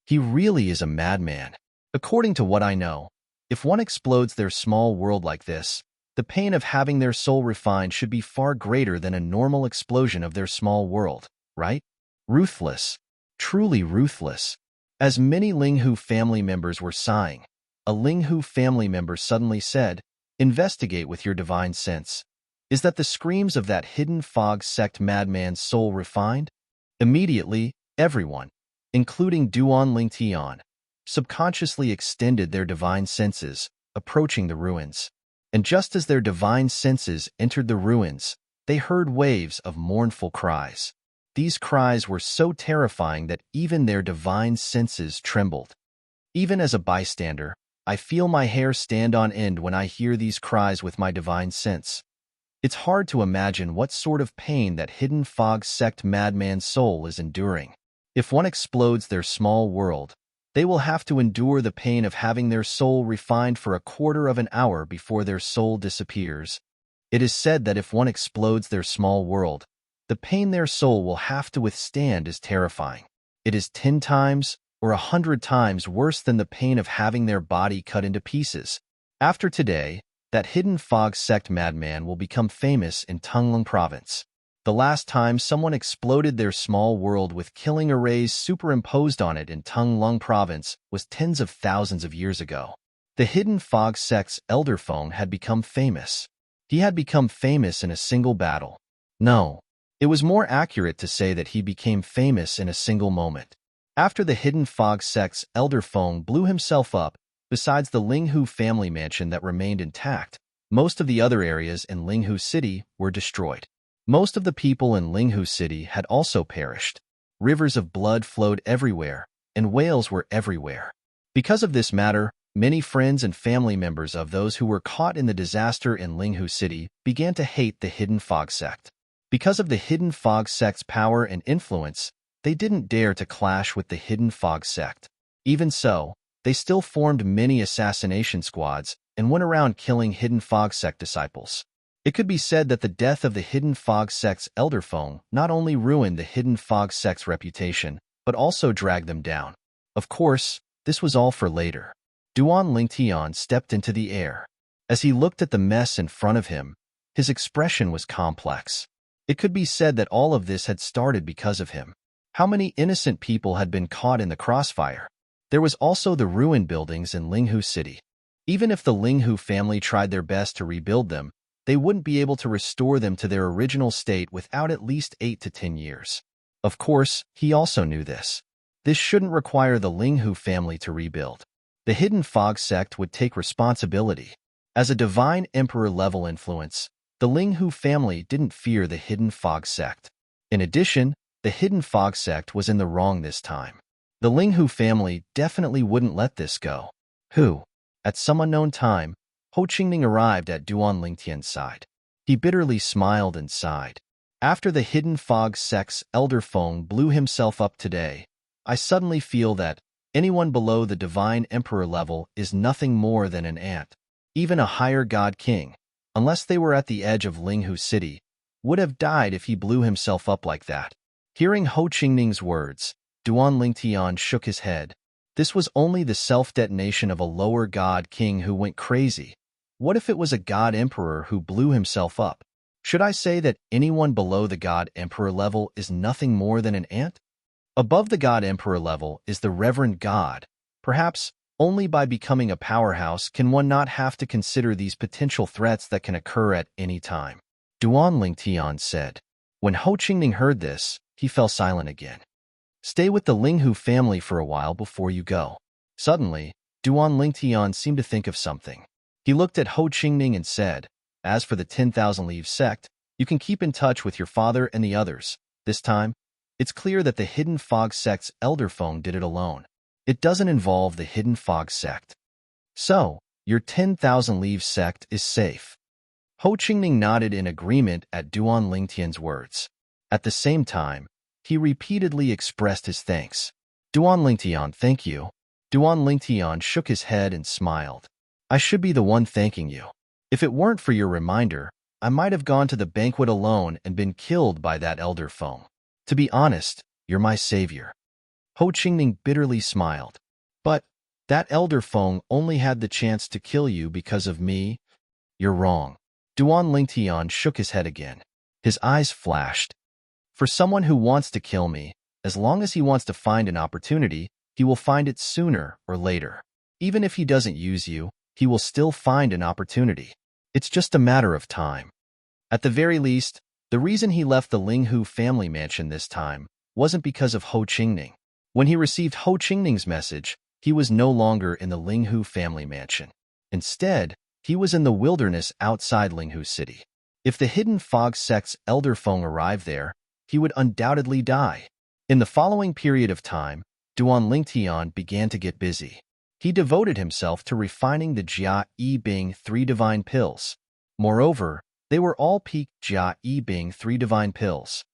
He really is a madman. According to what I know, if one explodes their small world like this, the pain of having their soul refined should be far greater than a normal explosion of their small world, right? Ruthless. Truly ruthless. As many Linghu family members were sighing, a Linghu family member suddenly said, "Investigate with your divine sense. Is that the screams of that hidden fog sect madman's soul refined?" Immediately, everyone, including Duan Lingtian, subconsciously extended their divine senses, approaching the ruins. And just as their divine senses entered the ruins, they heard waves of mournful cries. These cries were so terrifying that even their divine senses trembled. Even as a bystander, I feel my hair stand on end when I hear these cries with my divine sense. It's hard to imagine what sort of pain that hidden fog sect madman's soul is enduring. If one explodes their small world, they will have to endure the pain of having their soul refined for a quarter of an hour before their soul disappears. It is said that if one explodes their small world, the pain their soul will have to withstand is terrifying. It is 10 times or 100 times worse than the pain of having their body cut into pieces. After today, that hidden fog sect madman will become famous in Tunglung province. The last time someone exploded their small world with killing arrays superimposed on it in Tunglung province was tens of thousands of years ago. The hidden fog sect's elder Feng had become famous. He had become famous in a single battle. No, it was more accurate to say that he became famous in a single moment. After the hidden fog sect's elder Feng blew himself up, besides the Linghu family mansion that remained intact, most of the other areas in Linghu City were destroyed. Most of the people in Linghu City had also perished. Rivers of blood flowed everywhere, and whales were everywhere. Because of this matter, many friends and family members of those who were caught in the disaster in Linghu City began to hate the hidden fog sect. Because of the hidden fog sect's power and influence, they didn't dare to clash with the hidden fog sect. Even so, they still formed many assassination squads and went around killing hidden fog sect disciples. It could be said that the death of the hidden fog sect's elder Feng not only ruined the hidden fog sect's reputation, but also dragged them down. Of course, this was all for later. Duan Lingtian stepped into the air. As he looked at the mess in front of him, his expression was complex. It could be said that all of this had started because of him. How many innocent people had been caught in the crossfire? There was also the ruined buildings in Linghu City. Even if the Linghu family tried their best to rebuild them, they wouldn't be able to restore them to their original state without at least 8 to 10 years. Of course, he also knew this. This shouldn't require the Linghu family to rebuild. The hidden fog sect would take responsibility. As a divine emperor-level influence, the Linghu family didn't fear the hidden fog sect. In addition, the hidden fog sect was in the wrong this time. The Linghu family definitely wouldn't let this go. At some unknown time, Ho Qingning arrived at Duan Lingtian's side. He bitterly smiled and sighed. After the hidden fog sect's elder Feng blew himself up today, I suddenly feel that anyone below the divine emperor level is nothing more than an ant. Even a higher god king, unless they were at the edge of Linghu City, would have died if he blew himself up like that. Hearing Ho Qingning's words, Duan Lingtian shook his head. This was only the self-detonation of a lower god king who went crazy. What if it was a god emperor who blew himself up? Should I say that anyone below the god emperor level is nothing more than an ant? Above the God Emperor level is the Reverend God. Perhaps only by becoming a powerhouse can one not have to consider these potential threats that can occur at any time. Duan Lingtian said. When Ho Qingning heard this, he fell silent again. Stay with the Linghu family for a while before you go. Suddenly, Duan Lingtian seemed to think of something. He looked at Ho Qingning and said, as for the 10,000 Leaves sect, you can keep in touch with your father and the others. This time, it's clear that the Hidden Fog sect's elder Feng did it alone. It doesn't involve the Hidden Fog sect. So, your 10,000 Leaves sect is safe. Ho Qingning nodded in agreement at Duan Lingtian's words. At the same time, he repeatedly expressed his thanks. Duan Lingtian, thank you. Duan Lingtian shook his head and smiled. I should be the one thanking you. If it weren't for your reminder, I might have gone to the banquet alone and been killed by that elder Feng. To be honest, you're my savior. Ho Qingning bitterly smiled. But that elder Feng only had the chance to kill you because of me? You're wrong. Duan Lingtian shook his head again. His eyes flashed. For someone who wants to kill me, as long as he wants to find an opportunity, he will find it sooner or later. Even if he doesn't use you, he will still find an opportunity. It's just a matter of time. At the very least, the reason he left the Linghu family mansion this time wasn't because of Ho Qingning. When he received Ho Qingning's message, he was no longer in the Linghu family mansion. Instead, he was in the wilderness outside Linghu City. If the Hidden Fog sect's elder Feng arrived there, he would undoubtedly die. In the following period of time, Duan Lingtian began to get busy. He devoted himself to refining the Jia Yi Bing 3 divine pills. Moreover, they were all peak Jia Yi Bing 3 divine pills.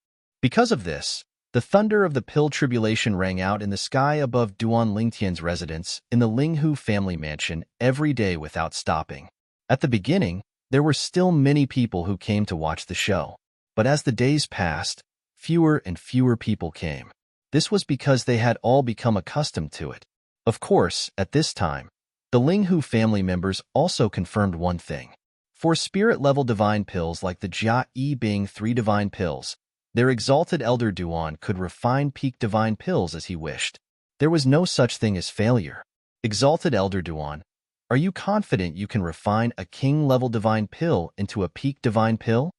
Because of this, the thunder of the pill tribulation rang out in the sky above Duan Lingtian's residence in the Linghu family mansion every day without stopping. At the beginning, there were still many people who came to watch the show. But as the days passed, fewer and fewer people came. This was because they had all become accustomed to it. Of course, at this time, the Linghu family members also confirmed one thing. For spirit-level divine pills like the Jia Yi Bing 3 divine pills, their exalted elder Duan could refine peak divine pills as he wished. There was no such thing as failure. Exalted elder Duan, are you confident you can refine a king-level divine pill into a peak divine pill?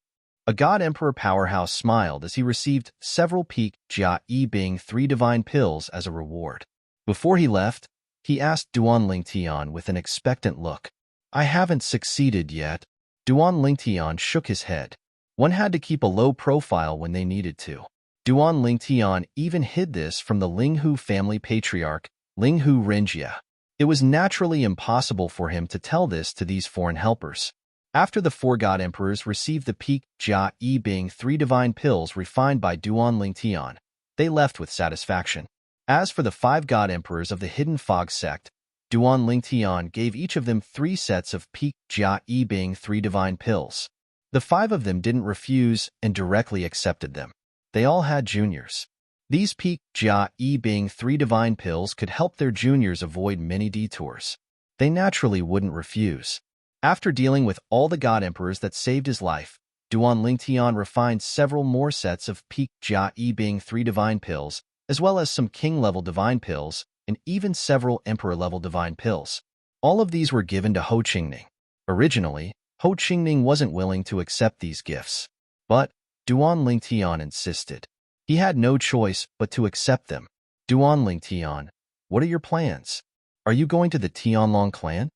A God Emperor powerhouse smiled as he received several peak Jia Yi Bing 3 divine pills as a reward. Before he left, he asked Duan Lingtian with an expectant look. I haven't succeeded yet. Duan Lingtian shook his head. One had to keep a low profile when they needed to. Duan Lingtian even hid this from the Linghu family patriarch, Linghu Renjia. It was naturally impossible for him to tell this to these foreign helpers. After the 4 God Emperors received the peak Jia Yi Bing 3 divine pills refined by Duan Lingtian, they left with satisfaction. As for the 5 God Emperors of the Hidden Fog sect, Duan Lingtian gave each of them 3 sets of peak Jia Yi Bing 3 divine pills. The 5 of them didn't refuse and directly accepted them. They all had juniors. These peak Jia Yi Bing 3 divine pills could help their juniors avoid many detours. They naturally wouldn't refuse. After dealing with all the God Emperors that saved his life, Duan Lingtian refined several more sets of peak Jia Yi Bing 3 divine pills, as well as some king-level divine pills, and even several emperor-level divine pills. All of these were given to Ho Qingning. Originally, Ho Qingning wasn't willing to accept these gifts. But Duan Lingtian insisted. He had no choice but to accept them. Duan Lingtian, what are your plans? Are you going to the Tianlong clan?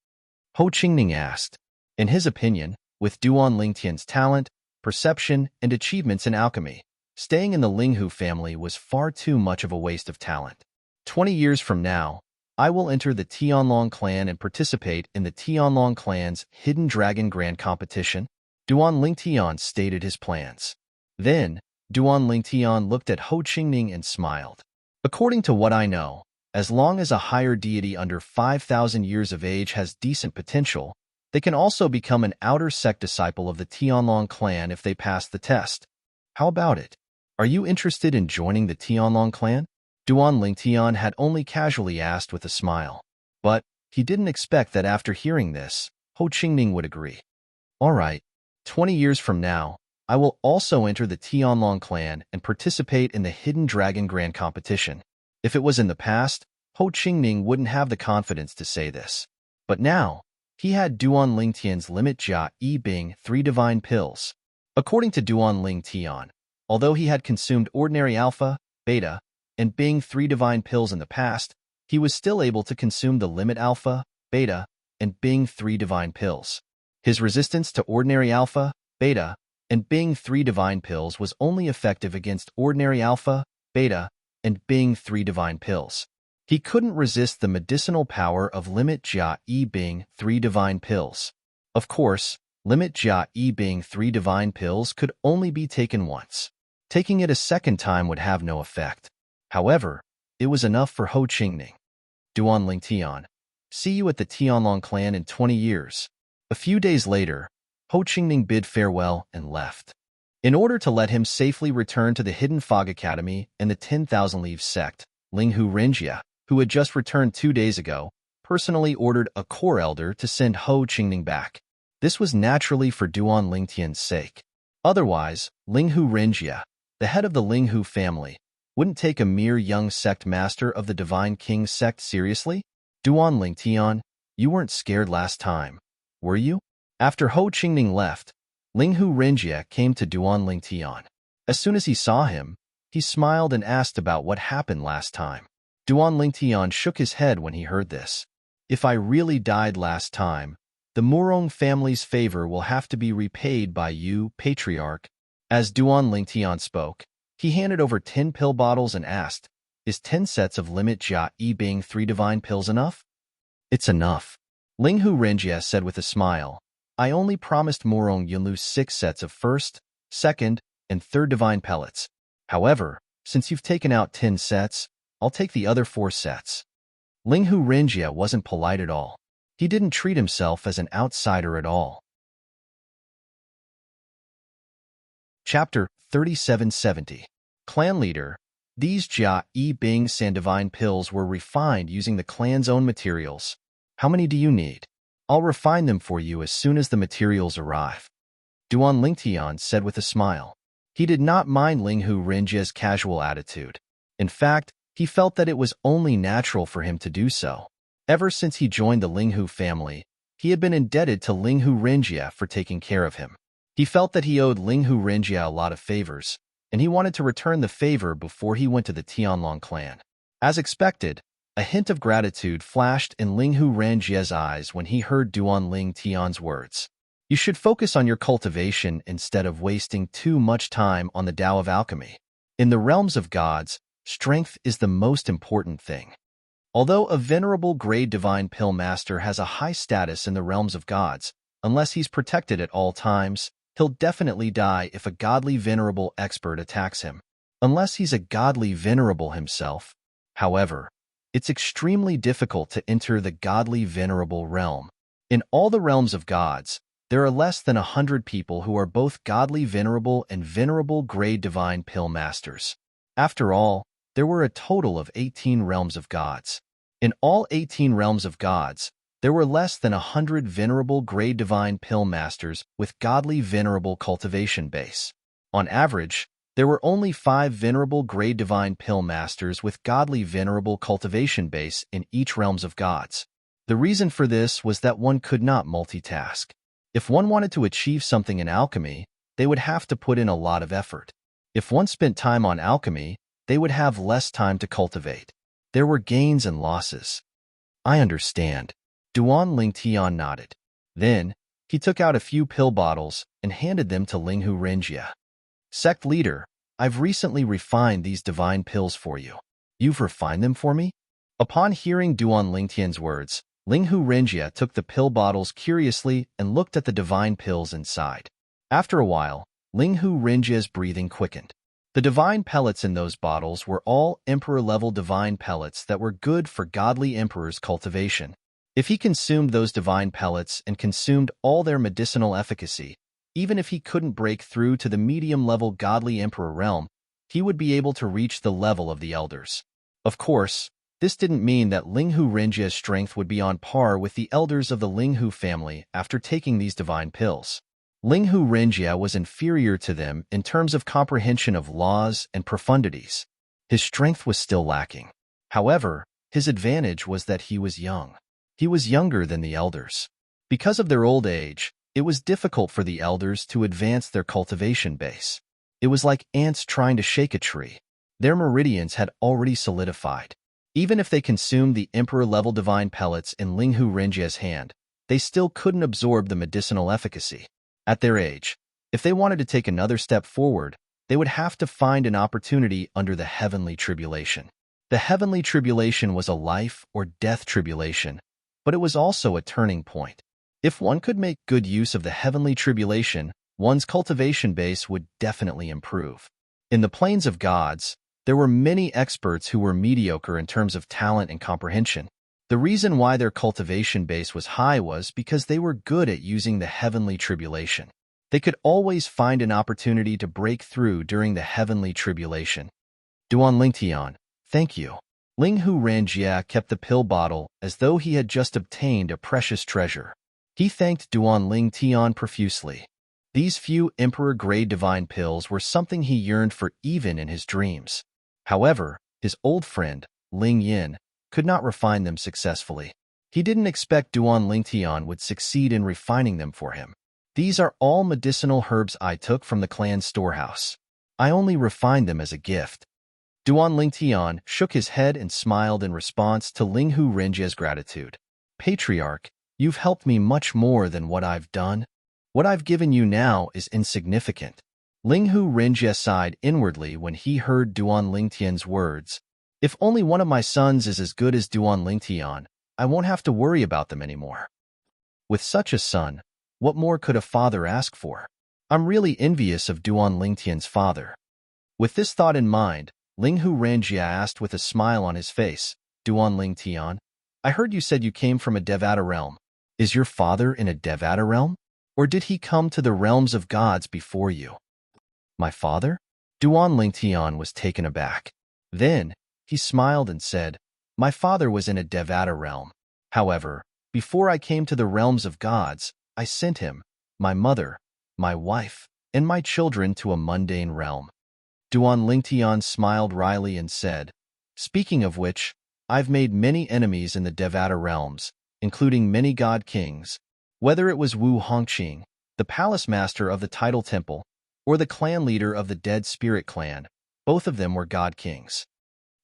Ho Qingning asked. In his opinion, with Duan Lingtian's talent, perception, and achievements in alchemy, staying in the Linghu family was far too much of a waste of talent. 20 years from now, I will enter the Tianlong clan and participate in the Tianlong clan's Hidden Dragon Grand Competition. Duan Lingtian stated his plans. Then, Duan Lingtian looked at Ho Qingning and smiled. According to what I know, as long as a higher deity under 5,000 years of age has decent potential, they can also become an outer sect disciple of the Tianlong clan if they pass the test. How about it? Are you interested in joining the Tianlong clan? Duan Lingtian had only casually asked with a smile. But he didn't expect that after hearing this, Ho Qingning would agree. All right, 20 years from now, I will also enter the Tianlong clan and participate in the Hidden Dragon Grand Competition. If it was in the past, Ho Qingning wouldn't have the confidence to say this. But now, he had Duan Lingtian's limit Jia Yi Bing 3 divine pills. According to Duan Lingtian, although he had consumed ordinary alpha, beta, and Bing 3 divine pills in the past, he was still able to consume the limit alpha, beta, and Bing 3 divine pills. His resistance to ordinary alpha, beta, and Bing 3 divine pills was only effective against ordinary alpha, beta, and Bing 3 divine pills. He couldn't resist the medicinal power of limit Jia Yi Bing 3 divine pills. Of course, limit Jia Yi Bing 3 divine pills could only be taken once. Taking it a second time would have no effect. However, it was enough for Ho Qingning. Duan Lingtian, see you at the Tianlong clan in 20 years. A few days later, Ho Qingning bid farewell and left. In order to let him safely return to the Hidden Fog Academy and the 10,000 Leaves sect, Linghu Renjia, who had just returned 2 days ago, personally ordered a core elder to send Ho Qingning back. This was naturally for Duan Lingtian's sake. Otherwise, Linghu Renjia, the head of the Linghu family, wouldn't take a mere young sect master of the Divine King sect seriously? Duan Lingtian, you weren't scared last time, were you? After Ho Qingning left, Linghu Renjia came to Duan Lingtian. As soon as he saw him, he smiled and asked about what happened last time. Duan Lingtian shook his head when he heard this. If I really died last time, the Murong family's favor will have to be repaid by you, Patriarch. As Duan Lingtian spoke, he handed over 10 pill bottles and asked, is 10 sets of limit Jia Yi Bing 3 divine pills enough? It's enough. Linghu Renjia said with a smile, I only promised Murong Yunlu 6 sets of first, second, and third divine pellets. However, since you've taken out 10 sets, I'll take the other 4 sets. Linghu Renjia wasn't polite at all. He didn't treat himself as an outsider at all. Chapter 3770. Clan Leader. These Jia Yi Bing San divine pills were refined using the clan's own materials. How many do you need? I'll refine them for you as soon as the materials arrive. Duan Lingtian said with a smile. He did not mind Linghu Renjia's casual attitude. In fact, he felt that it was only natural for him to do so. Ever since he joined the Linghu family, he had been indebted to Linghu Renjia for taking care of him. He felt that he owed Linghu Renjia a lot of favors, and he wanted to return the favor before he went to the Tianlong clan. As expected, a hint of gratitude flashed in Linghu Renjia's eyes when he heard Duan Lingtian's words. You should focus on your cultivation instead of wasting too much time on the Tao of alchemy. In the realms of gods, strength is the most important thing. Although a venerable grade divine pill master has a high status in the realms of gods, unless he's protected at all times, he'll definitely die if a godly venerable expert attacks him. Unless he's a godly venerable himself. However, it's extremely difficult to enter the godly venerable realm. In all the realms of gods, there are less than 100 people who are both godly venerable and venerable grade divine pill masters. After all, there were a total of 18 realms of gods. In all 18 realms of gods, there were less than 100 venerable grade divine pill masters with godly venerable cultivation base. On average, there were only 5 venerable grade divine pill masters with godly venerable cultivation base in each realms of gods. The reason for this was that one could not multitask. If one wanted to achieve something in alchemy, they would have to put in a lot of effort. If one spent time on alchemy, they would have less time to cultivate. There were gains and losses. I understand. Duan Lingtian nodded. Then, he took out a few pill bottles and handed them to Linghu Renjia. Sect leader, I've recently refined these divine pills for you. You've refined them for me? Upon hearing Duan Lingtian's words, Linghu Renjia took the pill bottles curiously and looked at the divine pills inside. After a while, Linghu Renjia's breathing quickened. The divine pellets in those bottles were all emperor-level divine pellets that were good for godly emperor's cultivation. If he consumed those divine pellets and consumed all their medicinal efficacy, even if he couldn't break through to the medium-level godly emperor realm, he would be able to reach the level of the elders. Of course, this didn't mean that Linghu Renjia's strength would be on par with the elders of the Linghu family after taking these divine pills. Linghu Renjia was inferior to them in terms of comprehension of laws and profundities. His strength was still lacking. However, his advantage was that he was young. He was younger than the elders. Because of their old age, it was difficult for the elders to advance their cultivation base. It was like ants trying to shake a tree. Their meridians had already solidified. Even if they consumed the emperor-level divine pellets in Linghu Renjia's hand, they still couldn't absorb the medicinal efficacy. At their age, if they wanted to take another step forward, they would have to find an opportunity under the heavenly tribulation. The heavenly tribulation was a life or death tribulation, but it was also a turning point. If one could make good use of the heavenly tribulation, one's cultivation base would definitely improve. In the plains of gods, there were many experts who were mediocre in terms of talent and comprehension. The reason why their cultivation base was high was because they were good at using the heavenly tribulation. They could always find an opportunity to break through during the heavenly tribulation. Duan Lingtian, thank you. Linghu Renjia kept the pill bottle as though he had just obtained a precious treasure. He thanked Duan Lingtian profusely. These few emperor-grade divine pills were something he yearned for even in his dreams. However, his old friend, Ling Yin, could not refine them successfully. He didn't expect Duan Lingtian would succeed in refining them for him. These are all medicinal herbs I took from the clan's storehouse. I only refined them as a gift. Duan Lingtian shook his head and smiled in response to Linghu Renjia's gratitude. Patriarch, you've helped me much more than what I've done. What I've given you now is insignificant. Linghu Renjia sighed inwardly when he heard Duan Lingtian's words. If only one of my sons is as good as Duan Lingtian, I won't have to worry about them anymore. With such a son, what more could a father ask for? I'm really envious of Duan Lingtian's father. With this thought in mind, Linghu Renjia asked with a smile on his face, Duan Lingtian, I heard you said you came from a Devata realm. Is your father in a Devata realm? Or did he come to the realms of gods before you? My father? Duan Lingtian was taken aback. Then, he smiled and said, my father was in a Devata realm. However, before I came to the realms of gods, I sent him, my mother, my wife, and my children to a mundane realm. Duan Lingtian smiled wryly and said, speaking of which, I've made many enemies in the Devata realms, including many god kings. Whether it was Wu Hongqing, the palace master of the Tidal Temple, or the clan leader of the Dead Spirit clan, both of them were god kings.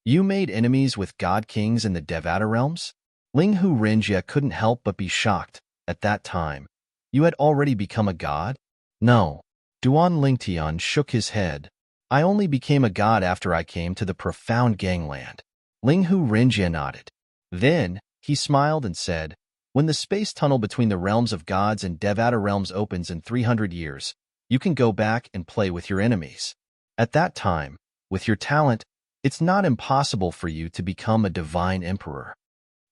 You made enemies with god kings in the Devata realms? Linghu Renjia couldn't help but be shocked. At that time, you had already become a god? No. Duan Lingtian shook his head. I only became a god after I came to the profound gangland. Linghu Renjia nodded. Then, he smiled and said, when the space tunnel between the realms of gods and Devata realms opens in 300 years, you can go back and play with your enemies. At that time, with your talent, it's not impossible for you to become a divine emperor.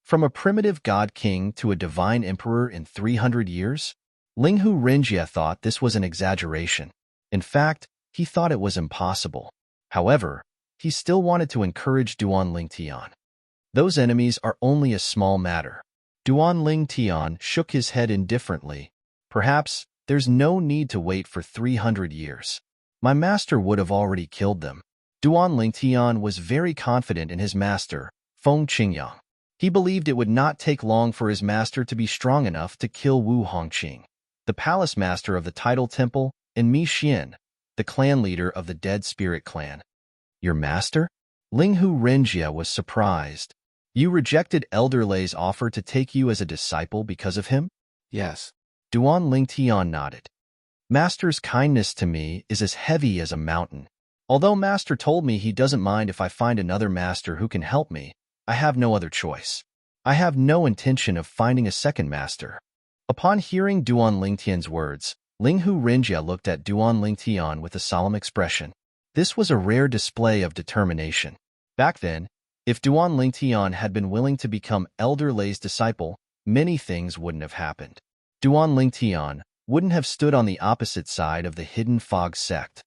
From a primitive god king to a divine emperor in 300 years? Linghu Renjia thought this was an exaggeration. In fact, he thought it was impossible. However, he still wanted to encourage Duan Lingtian. Those enemies are only a small matter. Duan Lingtian shook his head indifferently. Perhaps there's no need to wait for 300 years. My master would have already killed them. Duan Lingtian was very confident in his master, Feng Qingyang. He believed it would not take long for his master to be strong enough to kill Wu Hongqing, the palace master of the Tidal Temple, and Mi Xian, the clan leader of the Dead Spirit clan. Your master? Linghu Renjia was surprised. You rejected Elder Lei's offer to take you as a disciple because of him? Yes. Duan Lingtian nodded. Master's kindness to me is as heavy as a mountain. Although Master told me he doesn't mind if I find another master who can help me, I have no other choice. I have no intention of finding a second master. Upon hearing Duan Lingtian's words, Linghu Renjia looked at Duan Lingtian with a solemn expression. This was a rare display of determination. Back then, if Duan Lingtian had been willing to become Elder Lei's disciple, many things wouldn't have happened. Duan Lingtian wouldn't have stood on the opposite side of the Hidden Fog sect.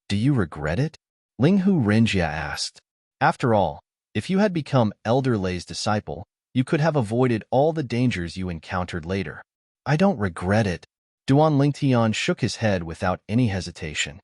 Do you regret it? Linghu Renjia asked. After all, if you had become Elder Lei's disciple, you could have avoided all the dangers you encountered later. I don't regret it. Duan Lingtian shook his head without any hesitation.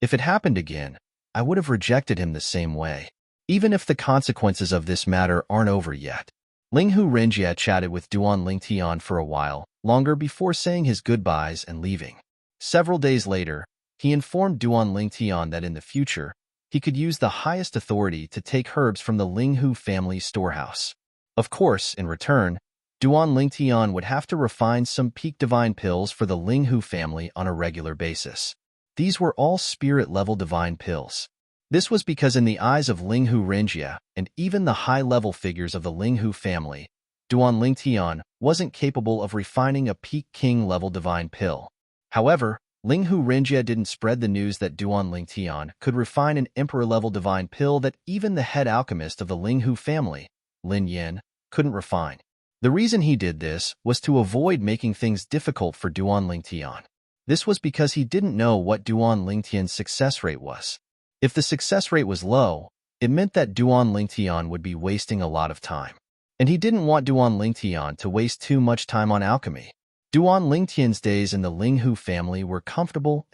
If it happened again, I would have rejected him the same way, even if the consequences of this matter aren't over yet. Linghu Renjie chatted with Duan Lingtian for a while longer before saying his goodbyes and leaving. Several days later, he informed Duan Lingtian that in the future, he could use the highest authority to take herbs from the Linghu family's storehouse. Of course, in return, Duan Lingtian would have to refine some peak divine pills for the Linghu family on a regular basis. These were all spirit-level divine pills. This was because in the eyes of Linghu Renjie and even the high-level figures of the Linghu family, Duan Lingtian wasn't capable of refining a peak king-level divine pill. However, Linghu Renjie didn't spread the news that Duan Lingtian could refine an emperor-level divine pill that even the head alchemist of the Linghu family, Lin Yin, couldn't refine. The reason he did this was to avoid making things difficult for Duan Lingtian. This was because he didn't know what Duan Lingtian's success rate was. If the success rate was low, it meant that Duan Lingtian would be wasting a lot of time. And he didn't want Duan Lingtian to waste too much time on alchemy. Duan Lingtian's days in the Linghu family were comfortable.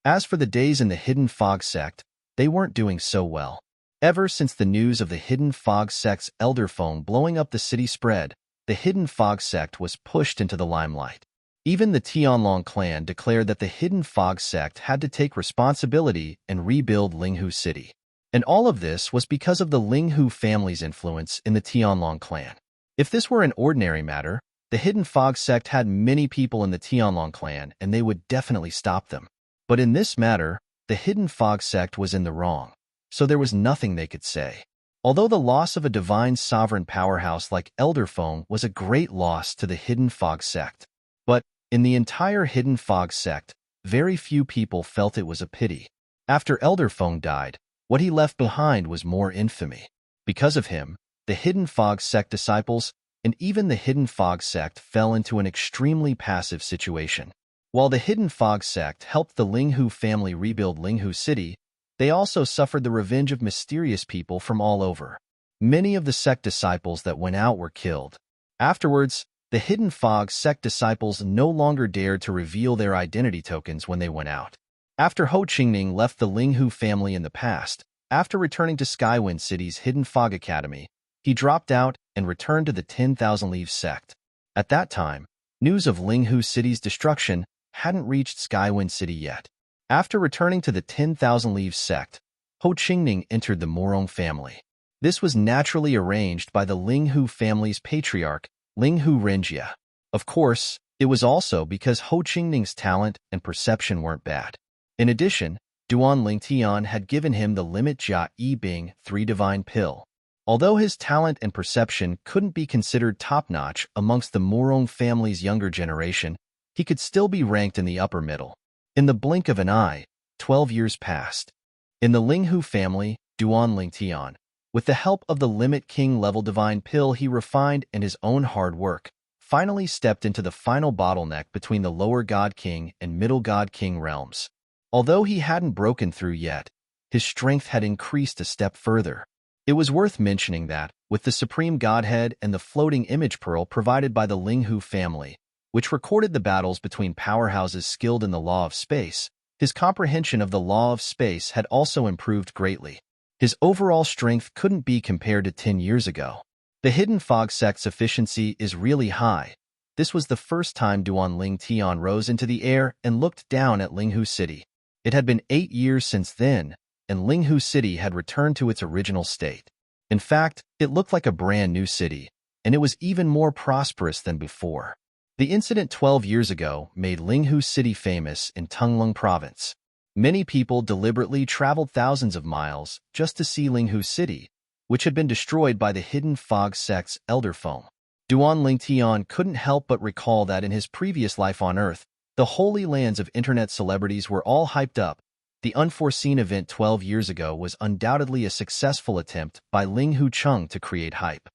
As for the days in the Hidden Fog sect, they weren't doing so well. Ever since the news of the Hidden Fog sect's elder phone blowing up the city spread, the Hidden Fog sect was pushed into the limelight. Even the Tianlong clan declared that the Hidden Fog sect had to take responsibility and rebuild Linghu City. And all of this was because of the Linghu family's influence in the Tianlong clan. If this were an ordinary matter, the Hidden Fog sect had many people in the Tianlong clan and they would definitely stop them. But in this matter, the Hidden Fog sect was in the wrong, so there was nothing they could say. Although the loss of a divine sovereign powerhouse like Elderphone was a great loss to the Hidden Fog sect. But in the entire Hidden Fog sect, very few people felt it was a pity. After Elderphone died, what he left behind was more infamy. Because of him, the Hidden Fog sect disciples and even the Hidden Fog sect fell into an extremely passive situation. While the Hidden Fog sect helped the Linghu family rebuild Linghu City, they also suffered the revenge of mysterious people from all over. Many of the sect disciples that went out were killed. Afterwards, the Hidden Fog sect disciples no longer dared to reveal their identity tokens when they went out. After Ho Qingning left the Linghu family in the past, after returning to Skywind City's Hidden Fog Academy, he dropped out and returned to the 10,000 Leaves sect. At that time, news of Linghu City's destruction hadn't reached Skywind City yet. After returning to the 10,000 Leaves sect, Ho Qingning entered the Morong family. This was naturally arranged by the Linghu family's patriarch, Linghu Renjie. Of course, it was also because Ho Qingning's talent and perception weren't bad. In addition, Duan Lingtian had given him the Limit Jia Yi Bing 3 Divine Pill. Although his talent and perception couldn't be considered top-notch amongst the Morong family's younger generation, he could still be ranked in the upper middle. In the blink of an eye, 12 years passed. In the Linghu family, Duan Lingtian, with the help of the Limit King-level Divine Pill he refined and his own hard work, finally stepped into the final bottleneck between the Lower God King and Middle God King realms. Although he hadn't broken through yet, his strength had increased a step further. It was worth mentioning that, with the Supreme Godhead and the floating image pearl provided by the Linghu family, which recorded the battles between powerhouses skilled in the law of space, his comprehension of the law of space had also improved greatly. His overall strength couldn't be compared to 10 years ago. The Hidden Fog sect's efficiency is really high. This was the first time Duan Lingtian rose into the air and looked down at Linghu City. It had been 8 years since then, and Linghu City had returned to its original state. In fact, it looked like a brand new city, and it was even more prosperous than before. The incident 12 years ago made Linghu City famous in Tunglung Province. Many people deliberately traveled thousands of miles just to see Linghu City, which had been destroyed by the Hidden Fog sect's Elder Foam. Duan Lingtian couldn't help but recall that in his previous life on Earth, the holy lands of internet celebrities were all hyped up. The unforeseen event 12 years ago was undoubtedly a successful attempt by Linghu Chung to create hype.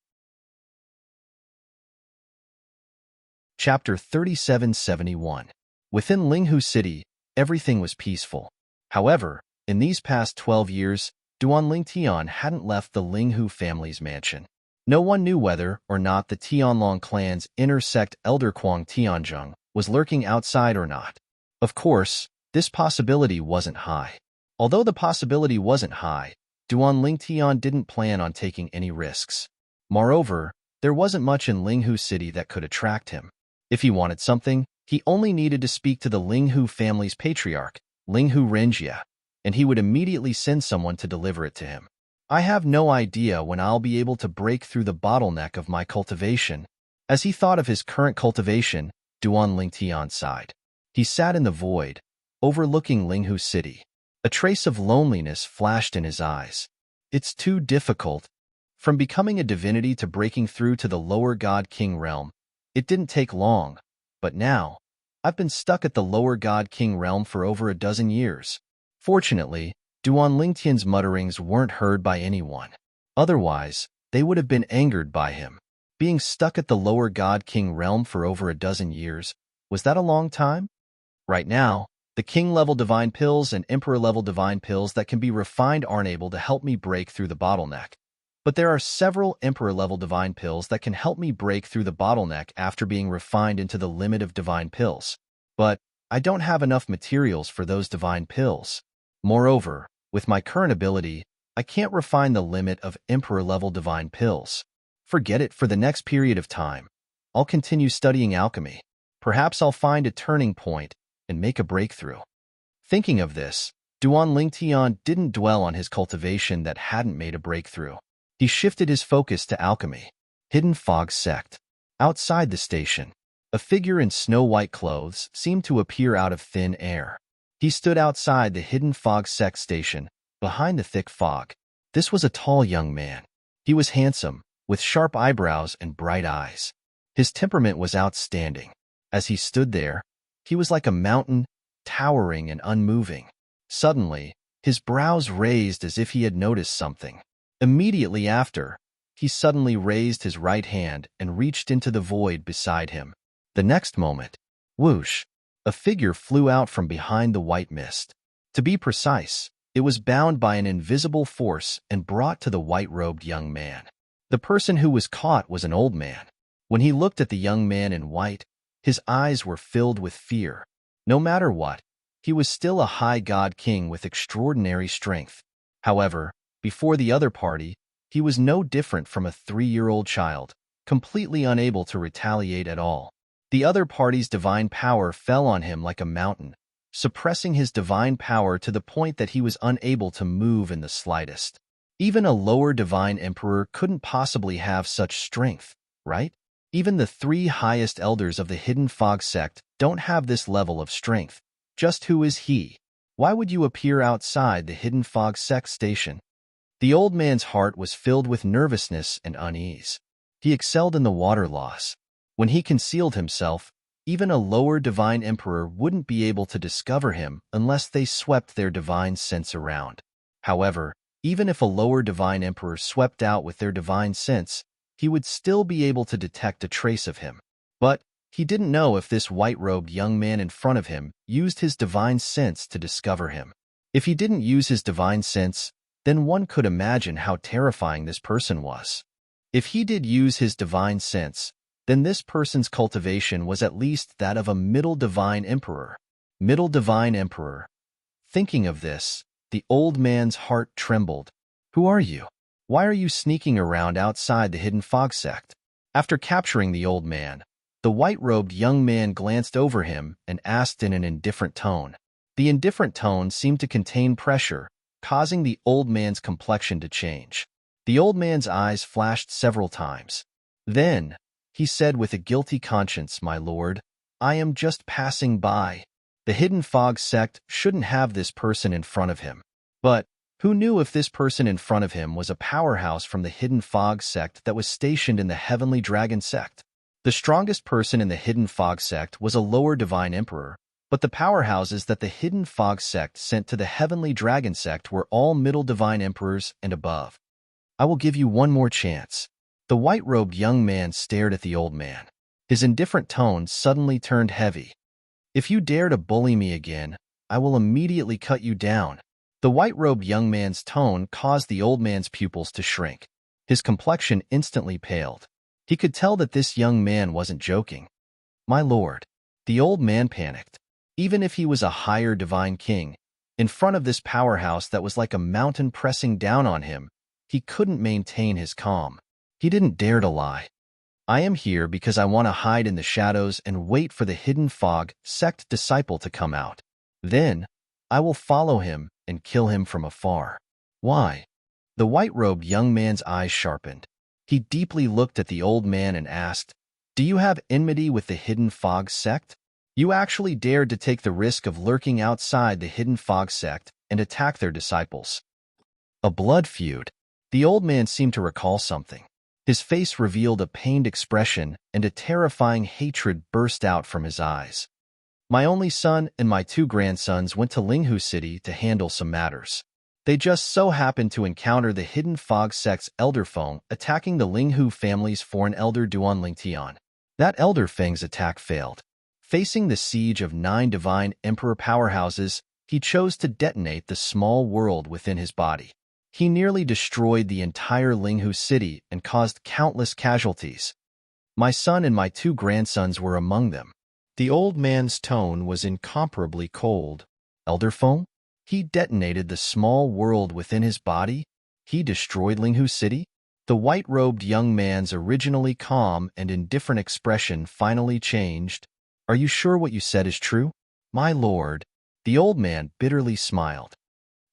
Chapter 3771. Within Linghu City, everything was peaceful. However, in these past 12 years, Duan Lingtian hadn't left the Linghu family's mansion. No one knew whether or not the Tianlong clan's inner sect Elder Kuang Tianzheng was lurking outside or not. Of course, this possibility wasn't high. Although the possibility wasn't high, Duan Lingtian didn't plan on taking any risks. Moreover, there wasn't much in Linghu City that could attract him. If he wanted something, he only needed to speak to the Linghu family's patriarch, Linghu Renjia, and he would immediately send someone to deliver it to him. I have no idea when I'll be able to break through the bottleneck of my cultivation. As he thought of his current cultivation, Duan Lingtian sighed. He sat in the void, overlooking Linghu City. A trace of loneliness flashed in his eyes. It's too difficult. From becoming a divinity to breaking through to the lower God-King realm, it didn't take long, but now, I've been stuck at the lower God-King realm for over a dozen years. Fortunately, Duan Lingtian's mutterings weren't heard by anyone. Otherwise, they would have been angered by him. Being stuck at the lower God-King realm for over a dozen years, was that a long time? Right now, the King-level divine pills and Emperor-level divine pills that can be refined aren't able to help me break through the bottleneck. But there are several Emperor-level divine pills that can help me break through the bottleneck after being refined into the limit of divine pills. But I don't have enough materials for those divine pills. Moreover, with my current ability, I can't refine the limit of Emperor-level divine pills. Forget it for the next period of time. I'll continue studying alchemy. Perhaps I'll find a turning point and make a breakthrough. Thinking of this, Duan Lingtian didn't dwell on his cultivation that hadn't made a breakthrough. He shifted his focus to alchemy. Hidden Fog Sect. Outside the station, a figure in snow-white clothes seemed to appear out of thin air. He stood outside the Hidden Fog Sect station, behind the thick fog. This was a tall young man. He was handsome, with sharp eyebrows and bright eyes. His temperament was outstanding. As he stood there, he was like a mountain, towering and unmoving. Suddenly, his brows raised as if he had noticed something. Immediately after, he suddenly raised his right hand and reached into the void beside him. The next moment, whoosh, a figure flew out from behind the white mist. To be precise, it was bound by an invisible force and brought to the white-robed young man. The person who was caught was an old man. When he looked at the young man in white, his eyes were filled with fear. No matter what, he was still a high god king with extraordinary strength. However, before the other party, he was no different from a 3-year-old child, completely unable to retaliate at all. The other party's divine power fell on him like a mountain, suppressing his divine power to the point that he was unable to move in the slightest. Even a lower divine emperor couldn't possibly have such strength, right? Even the 3 highest elders of the Hidden Fog Sect don't have this level of strength. Just who is he? Why would you appear outside the Hidden Fog Sect station? The old man's heart was filled with nervousness and unease. He excelled in the water laws. When he concealed himself, even a lower divine emperor wouldn't be able to discover him unless they swept their divine sense around. However, even if a lower divine emperor swept out with their divine sense, he would still be able to detect a trace of him. But he didn't know if this white-robed young man in front of him used his divine sense to discover him. If he didn't use his divine sense, then one could imagine how terrifying this person was. If he did use his divine sense, then this person's cultivation was at least that of a middle divine emperor. Middle divine emperor. Thinking of this, the old man's heart trembled. Who are you? Why are you sneaking around outside the Hidden Fog Sect? After capturing the old man, the white-robed young man glanced over him and asked in an indifferent tone. The indifferent tone seemed to contain pressure, causing the old man's complexion to change. The old man's eyes flashed several times. Then, he said with a guilty conscience, "My lord, I am just passing by." The Hidden Fog Sect shouldn't have this person in front of him. But who knew if this person in front of him was a powerhouse from the Hidden Fog Sect that was stationed in the Heavenly Dragon Sect? The strongest person in the Hidden Fog Sect was a lower divine emperor, but the powerhouses that the Hidden Fog Sect sent to the Heavenly Dragon Sect were all middle divine emperors and above. I will give you one more chance. The white-robed young man stared at the old man. His indifferent tone suddenly turned heavy. If you dare to bully me again, I will immediately cut you down. The white-robed young man's tone caused the old man's pupils to shrink. His complexion instantly paled. He could tell that this young man wasn't joking. "My lord, The old man panicked. Even if he was a higher divine king, in front of this powerhouse that was like a mountain pressing down on him, he couldn't maintain his calm. He didn't dare to lie. I am here because I want to hide in the shadows and wait for the hidden fog sect disciple to come out. Then, I will follow him and kill him from afar. Why? The white-robed young man's eyes sharpened. He deeply looked at the old man and asked, "Do you have enmity with the hidden fog sect? You actually dared to take the risk of lurking outside the hidden fog sect and attack their disciples." A blood feud. The old man seemed to recall something. His face revealed a pained expression, and a terrifying hatred burst out from his eyes. My only son and my 2 grandsons went to Linghu City to handle some matters. They just so happened to encounter the hidden fog sect's elder Feng attacking the Linghu family's foreign elder Duan Lingtian. That elder Feng's attack failed. Facing the siege of 9 divine emperor powerhouses, he chose to detonate the small world within his body. He nearly destroyed the entire Linghu city and caused countless casualties. My son and my 2 grandsons were among them. The old man's tone was incomparably cold. Elder Feng? He detonated the small world within his body? He destroyed Linghu city? The white-robed young man's originally calm and indifferent expression finally changed. "Are you sure what you said is true?" "My lord," the old man bitterly smiled.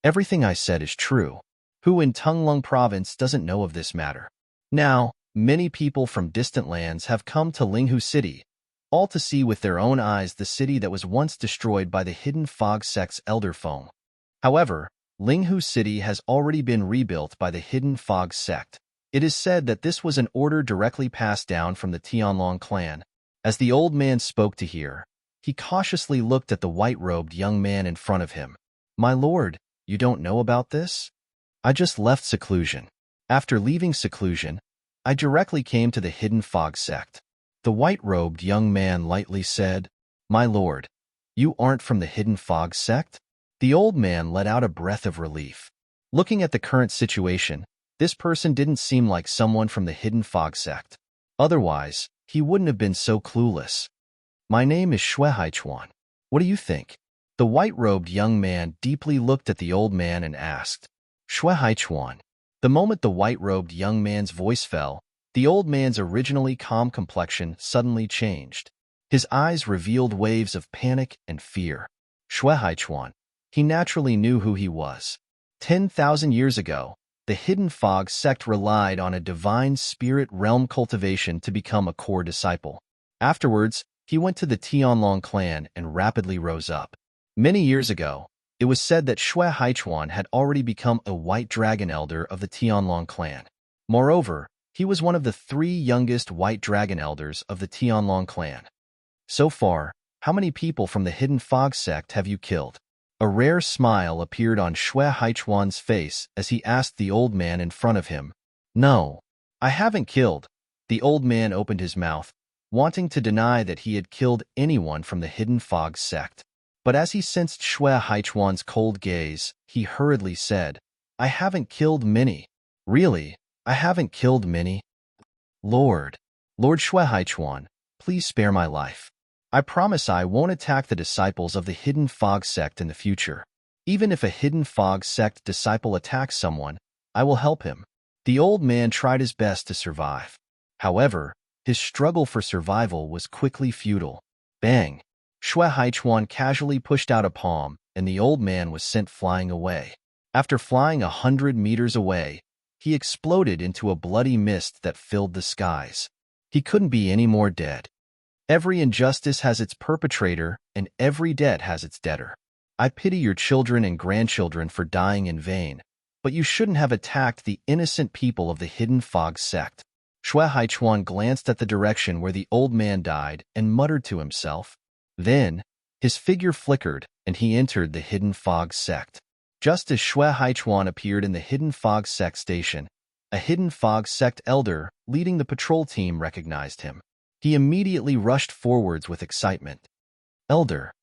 "Everything I said is true. Who in Tunglung province doesn't know of this matter? Now, many people from distant lands have come to Linghu city, all to see with their own eyes the city that was once destroyed by the hidden fog sect's elder Feng. However, Linghu city has already been rebuilt by the hidden fog sect. It is said that this was an order directly passed down from the Tianlong clan." As the old man spoke to hear, he cautiously looked at the white-robed young man in front of him. "My lord, you don't know about this? I just left seclusion. After leaving seclusion, I directly came to the hidden fog sect." The white-robed young man lightly said, "My lord, you aren't from the hidden fog sect?" The old man let out a breath of relief. Looking at the current situation, this person didn't seem like someone from the hidden fog sect. Otherwise, he wouldn't have been so clueless. "My name is Shui Haichuan. What do you think?" The white-robed young man deeply looked at the old man and asked, "Shui Haichuan." The moment the white-robed young man's voice fell, the old man's originally calm complexion suddenly changed. His eyes revealed waves of panic and fear. Shui Haichuan. He naturally knew who he was. 10,000 years ago, the hidden fog sect relied on a divine spirit realm cultivation to become a core disciple. Afterwards, he went to the Tianlong clan and rapidly rose up. Many years ago, it was said that Shui Haichuan had already become a white dragon elder of the Tianlong clan. Moreover, he was one of the 3 youngest white dragon elders of the Tianlong clan. "So far, how many people from the hidden fog sect have you killed?" A rare smile appeared on Shui Haichuan's face as he asked the old man in front of him. "No, I haven't killed." The old man opened his mouth, wanting to deny that he had killed anyone from the hidden fog sect. But as he sensed Shui Haichuan's cold gaze, he hurriedly said, "I haven't killed many." "Really? I haven't killed many?" Lord Shui Haichuan, please spare my life. I promise I won't attack the disciples of the hidden fog sect in the future. Even if a hidden fog sect disciple attacks someone, I will help him." The old man tried his best to survive. However, his struggle for survival was quickly futile. Bang! Shui Haichuan casually pushed out a palm, and the old man was sent flying away. After flying 100 meters away, he exploded into a bloody mist that filled the skies. He couldn't be any more dead. Every injustice has its perpetrator, and every debt has its debtor. I pity your children and grandchildren for dying in vain, but you shouldn't have attacked the innocent people of the hidden fog sect. Shui Haichuan glanced at the direction where the old man died and muttered to himself. Then, his figure flickered, and he entered the hidden fog sect. Just as Shui Haichuan appeared in the hidden fog sect station, a hidden fog sect elder leading the patrol team recognized him. He immediately rushed forwards with excitement. Elder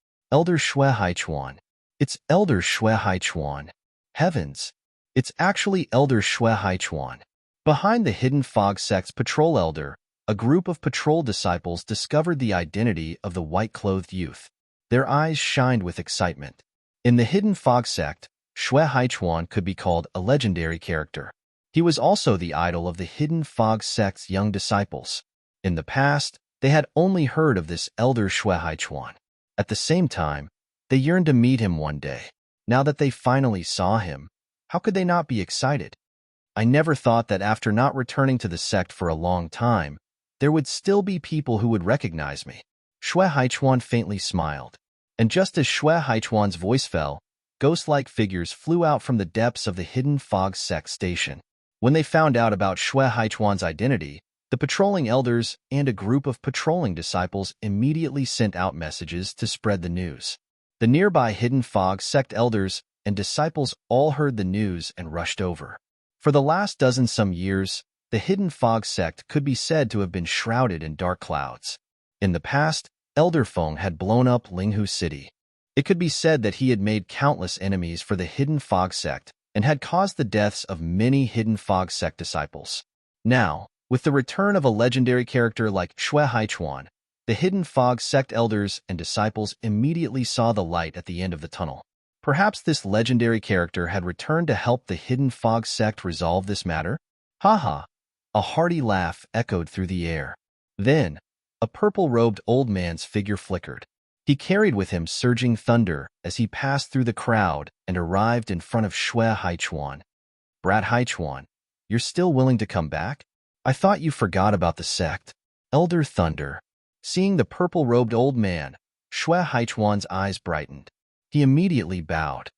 Shui Haichuan. It's Elder Shui Haichuan. Heavens! It's actually Elder Shui Haichuan. Behind the hidden fog sect's patrol elder, a group of patrol disciples discovered the identity of the white-clothed youth. Their eyes shined with excitement. In the Hidden Fog sect, Xue Haichuan could be called a legendary character. He was also the idol of the Hidden Fog sect's young disciples. In the past, they had only heard of this elder Xue Haichuan. At the same time, they yearned to meet him one day. Now that they finally saw him, how could they not be excited? I never thought that after not returning to the sect for a long time, there would still be people who would recognize me. Xue Haichuan faintly smiled. And just as Xue Haichuan's voice fell, ghost-like figures flew out from the depths of the Hidden Fog sect station. When they found out about Xue Haichuan's identity, the patrolling elders and a group of patrolling disciples immediately sent out messages to spread the news. The nearby Hidden Fog sect elders and disciples all heard the news and rushed over. For the last dozen-some years, the Hidden Fog sect could be said to have been shrouded in dark clouds. In the past, Elder Feng had blown up Linghu City. It could be said that he had made countless enemies for the Hidden Fog sect and had caused the deaths of many Hidden Fog sect disciples. Now, with the return of a legendary character like Xue Haichuan, the Hidden Fog sect elders and disciples immediately saw the light at the end of the tunnel. Perhaps this legendary character had returned to help the Hidden Fog sect resolve this matter? Ha! A hearty laugh echoed through the air. Then, a purple-robed old man's figure flickered. He carried with him surging thunder as he passed through the crowd and arrived in front of Xue Haichuan. Brat Haichuan, you're still willing to come back? I thought you forgot about the sect. Elder Thunder. Seeing the purple-robed old man, Xue Haichuan's eyes brightened. He immediately bowed.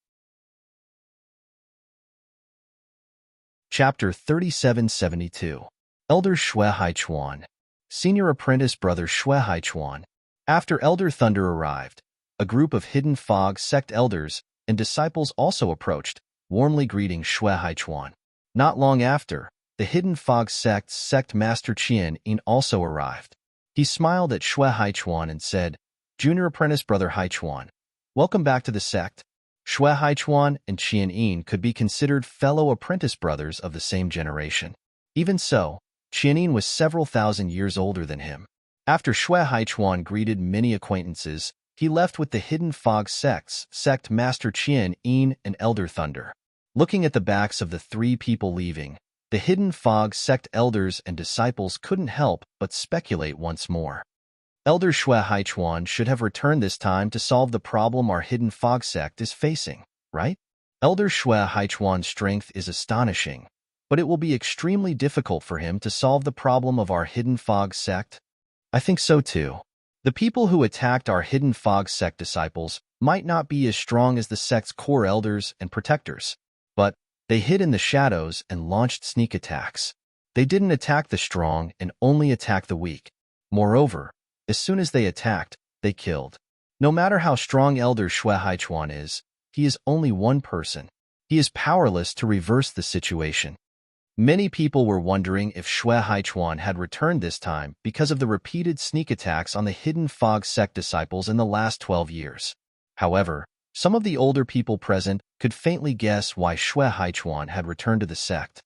Chapter 3772. Elder Xue Haichuan. Senior Apprentice Brother Xue Haichuan. After Elder Thunder arrived, a group of Hidden Fog sect elders and disciples also approached, warmly greeting Xue Haichuan. Not long after, the Hidden Fog sect's sect master Qian Yin also arrived. He smiled at Xue Haichuan and said, Junior Apprentice Brother Haichuan, welcome back to the sect. Xue Haichuan and Qian Yin could be considered fellow apprentice brothers of the same generation. Even so, Qian Yin was several thousand years older than him. After Xue Haichuan greeted many acquaintances, he left with the Hidden Fog sect's sect master Qian Yin and Elder Thunder. Looking at the backs of the three people leaving, the Hidden Fog sect elders and disciples couldn't help but speculate once more. Elder Xue Haichuan should have returned this time to solve the problem our Hidden Fog sect is facing, right? Elder Xue Haichuan's strength is astonishing, but it will be extremely difficult for him to solve the problem of our Hidden Fog sect. I think so too. The people who attacked our Hidden Fog sect disciples might not be as strong as the sect's core elders and protectors, but they hid in the shadows and launched sneak attacks. They didn't attack the strong and only attacked the weak. Moreover, as soon as they attacked, they killed. No matter how strong Elder Xue Haichuan is, he is only one person. He is powerless to reverse the situation. Many people were wondering if Xue Haichuan had returned this time because of the repeated sneak attacks on the Hidden Fog sect disciples in the last 12 years. However, some of the older people present could faintly guess why Xue Haichuan had returned to the sect.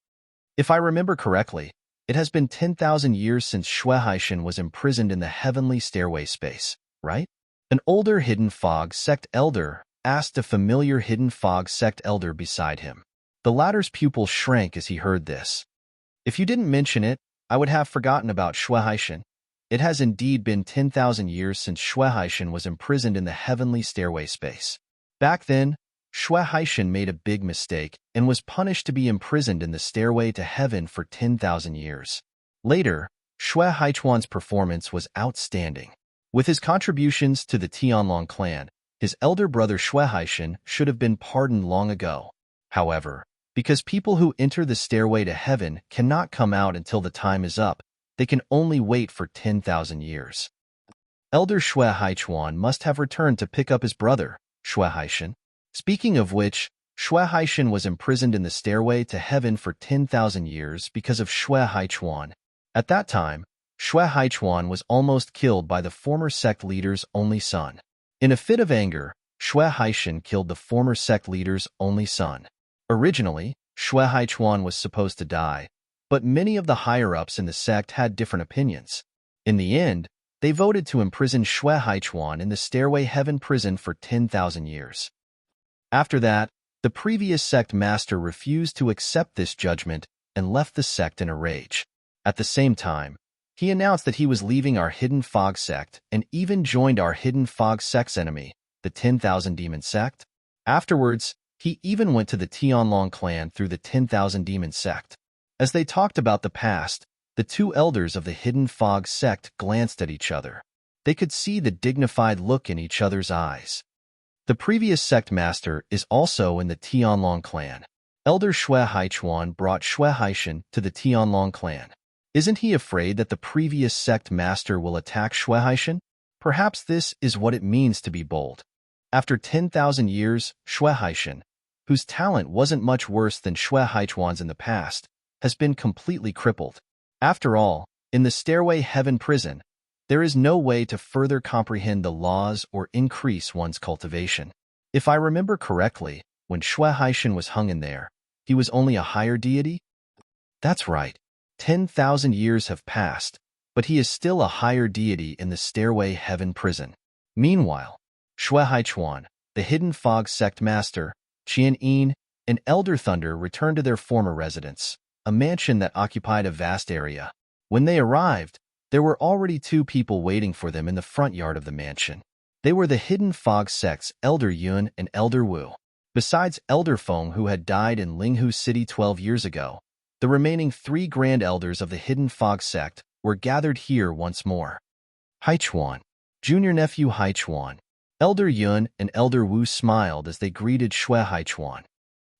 If I remember correctly, it has been 10,000 years since Xue Haishan was imprisoned in the heavenly stairway space, right? An older Hidden Fog sect elder asked a familiar Hidden Fog sect elder beside him. The latter's pupil shrank as he heard this. If you didn't mention it, I would have forgotten about Xue Haishan. It has indeed been 10,000 years since Xue Haishan was imprisoned in the heavenly stairway space. Back then, Xue Haishan made a big mistake and was punished to be imprisoned in the stairway to heaven for 10,000 years. Later, Xue Haichuan's performance was outstanding. With his contributions to the Tianlong clan, his elder brother Xue Haishan should have been pardoned long ago. However, because people who enter the stairway to heaven cannot come out until the time is up, they can only wait for 10,000 years. Elder Xue Haichuan must have returned to pick up his brother, Xue Haishan. Speaking of which, Xue Haishan was imprisoned in the stairway to heaven for 10,000 years because of Xue Haichuan. At that time, Xue Haichuan was almost killed by the former sect leader's only son. In a fit of anger, Xue Haishan killed the former sect leader's only son. Originally, Xue Haichuan was supposed to die, but many of the higher-ups in the sect had different opinions. In the end, they voted to imprison Shui Haichuan in the Stairway Heaven prison for 10,000 years. After that, the previous sect master refused to accept this judgment and left the sect in a rage. At the same time, he announced that he was leaving our Hidden Fog sect and even joined our Hidden Fog sect's enemy, the 10,000 Demon sect. Afterwards, he even went to the Tianlong clan through the 10,000 Demon sect. As they talked about the past, the two elders of the Hidden Fog sect glanced at each other. They could see the dignified look in each other's eyes. The previous sect master is also in the Tianlong clan. Elder Shui Haichuan brought Shui Haishan to the Tianlong clan. Isn't he afraid that the previous sect master will attack Shui Haishan? Perhaps this is what it means to be bold. After 10,000 years, Shui Haishan, whose talent wasn't much worse than Shui Haichuan's in the past, has been completely crippled. After all, in the Stairway Heaven prison, there is no way to further comprehend the laws or increase one's cultivation. If I remember correctly, when Shui Haishan was hung in there, he was only a higher deity? That's right. 10,000 years have passed, but he is still a higher deity in the Stairway Heaven prison. Meanwhile, Shui Haichuan, the Hidden Fog sect master, Qian Yin, and Elder Thunder returned to their former residence, a mansion that occupied a vast area. When they arrived, there were already two people waiting for them in the front yard of the mansion. They were the Hidden Fog sect's Elder Yun and Elder Wu. Besides Elder Feng, who had died in Linghu City 12 years ago, the remaining 3 grand elders of the Hidden Fog sect were gathered here once more. Haichuan, junior nephew Haichuan, Elder Yun and Elder Wu smiled as they greeted Shui Haichuan.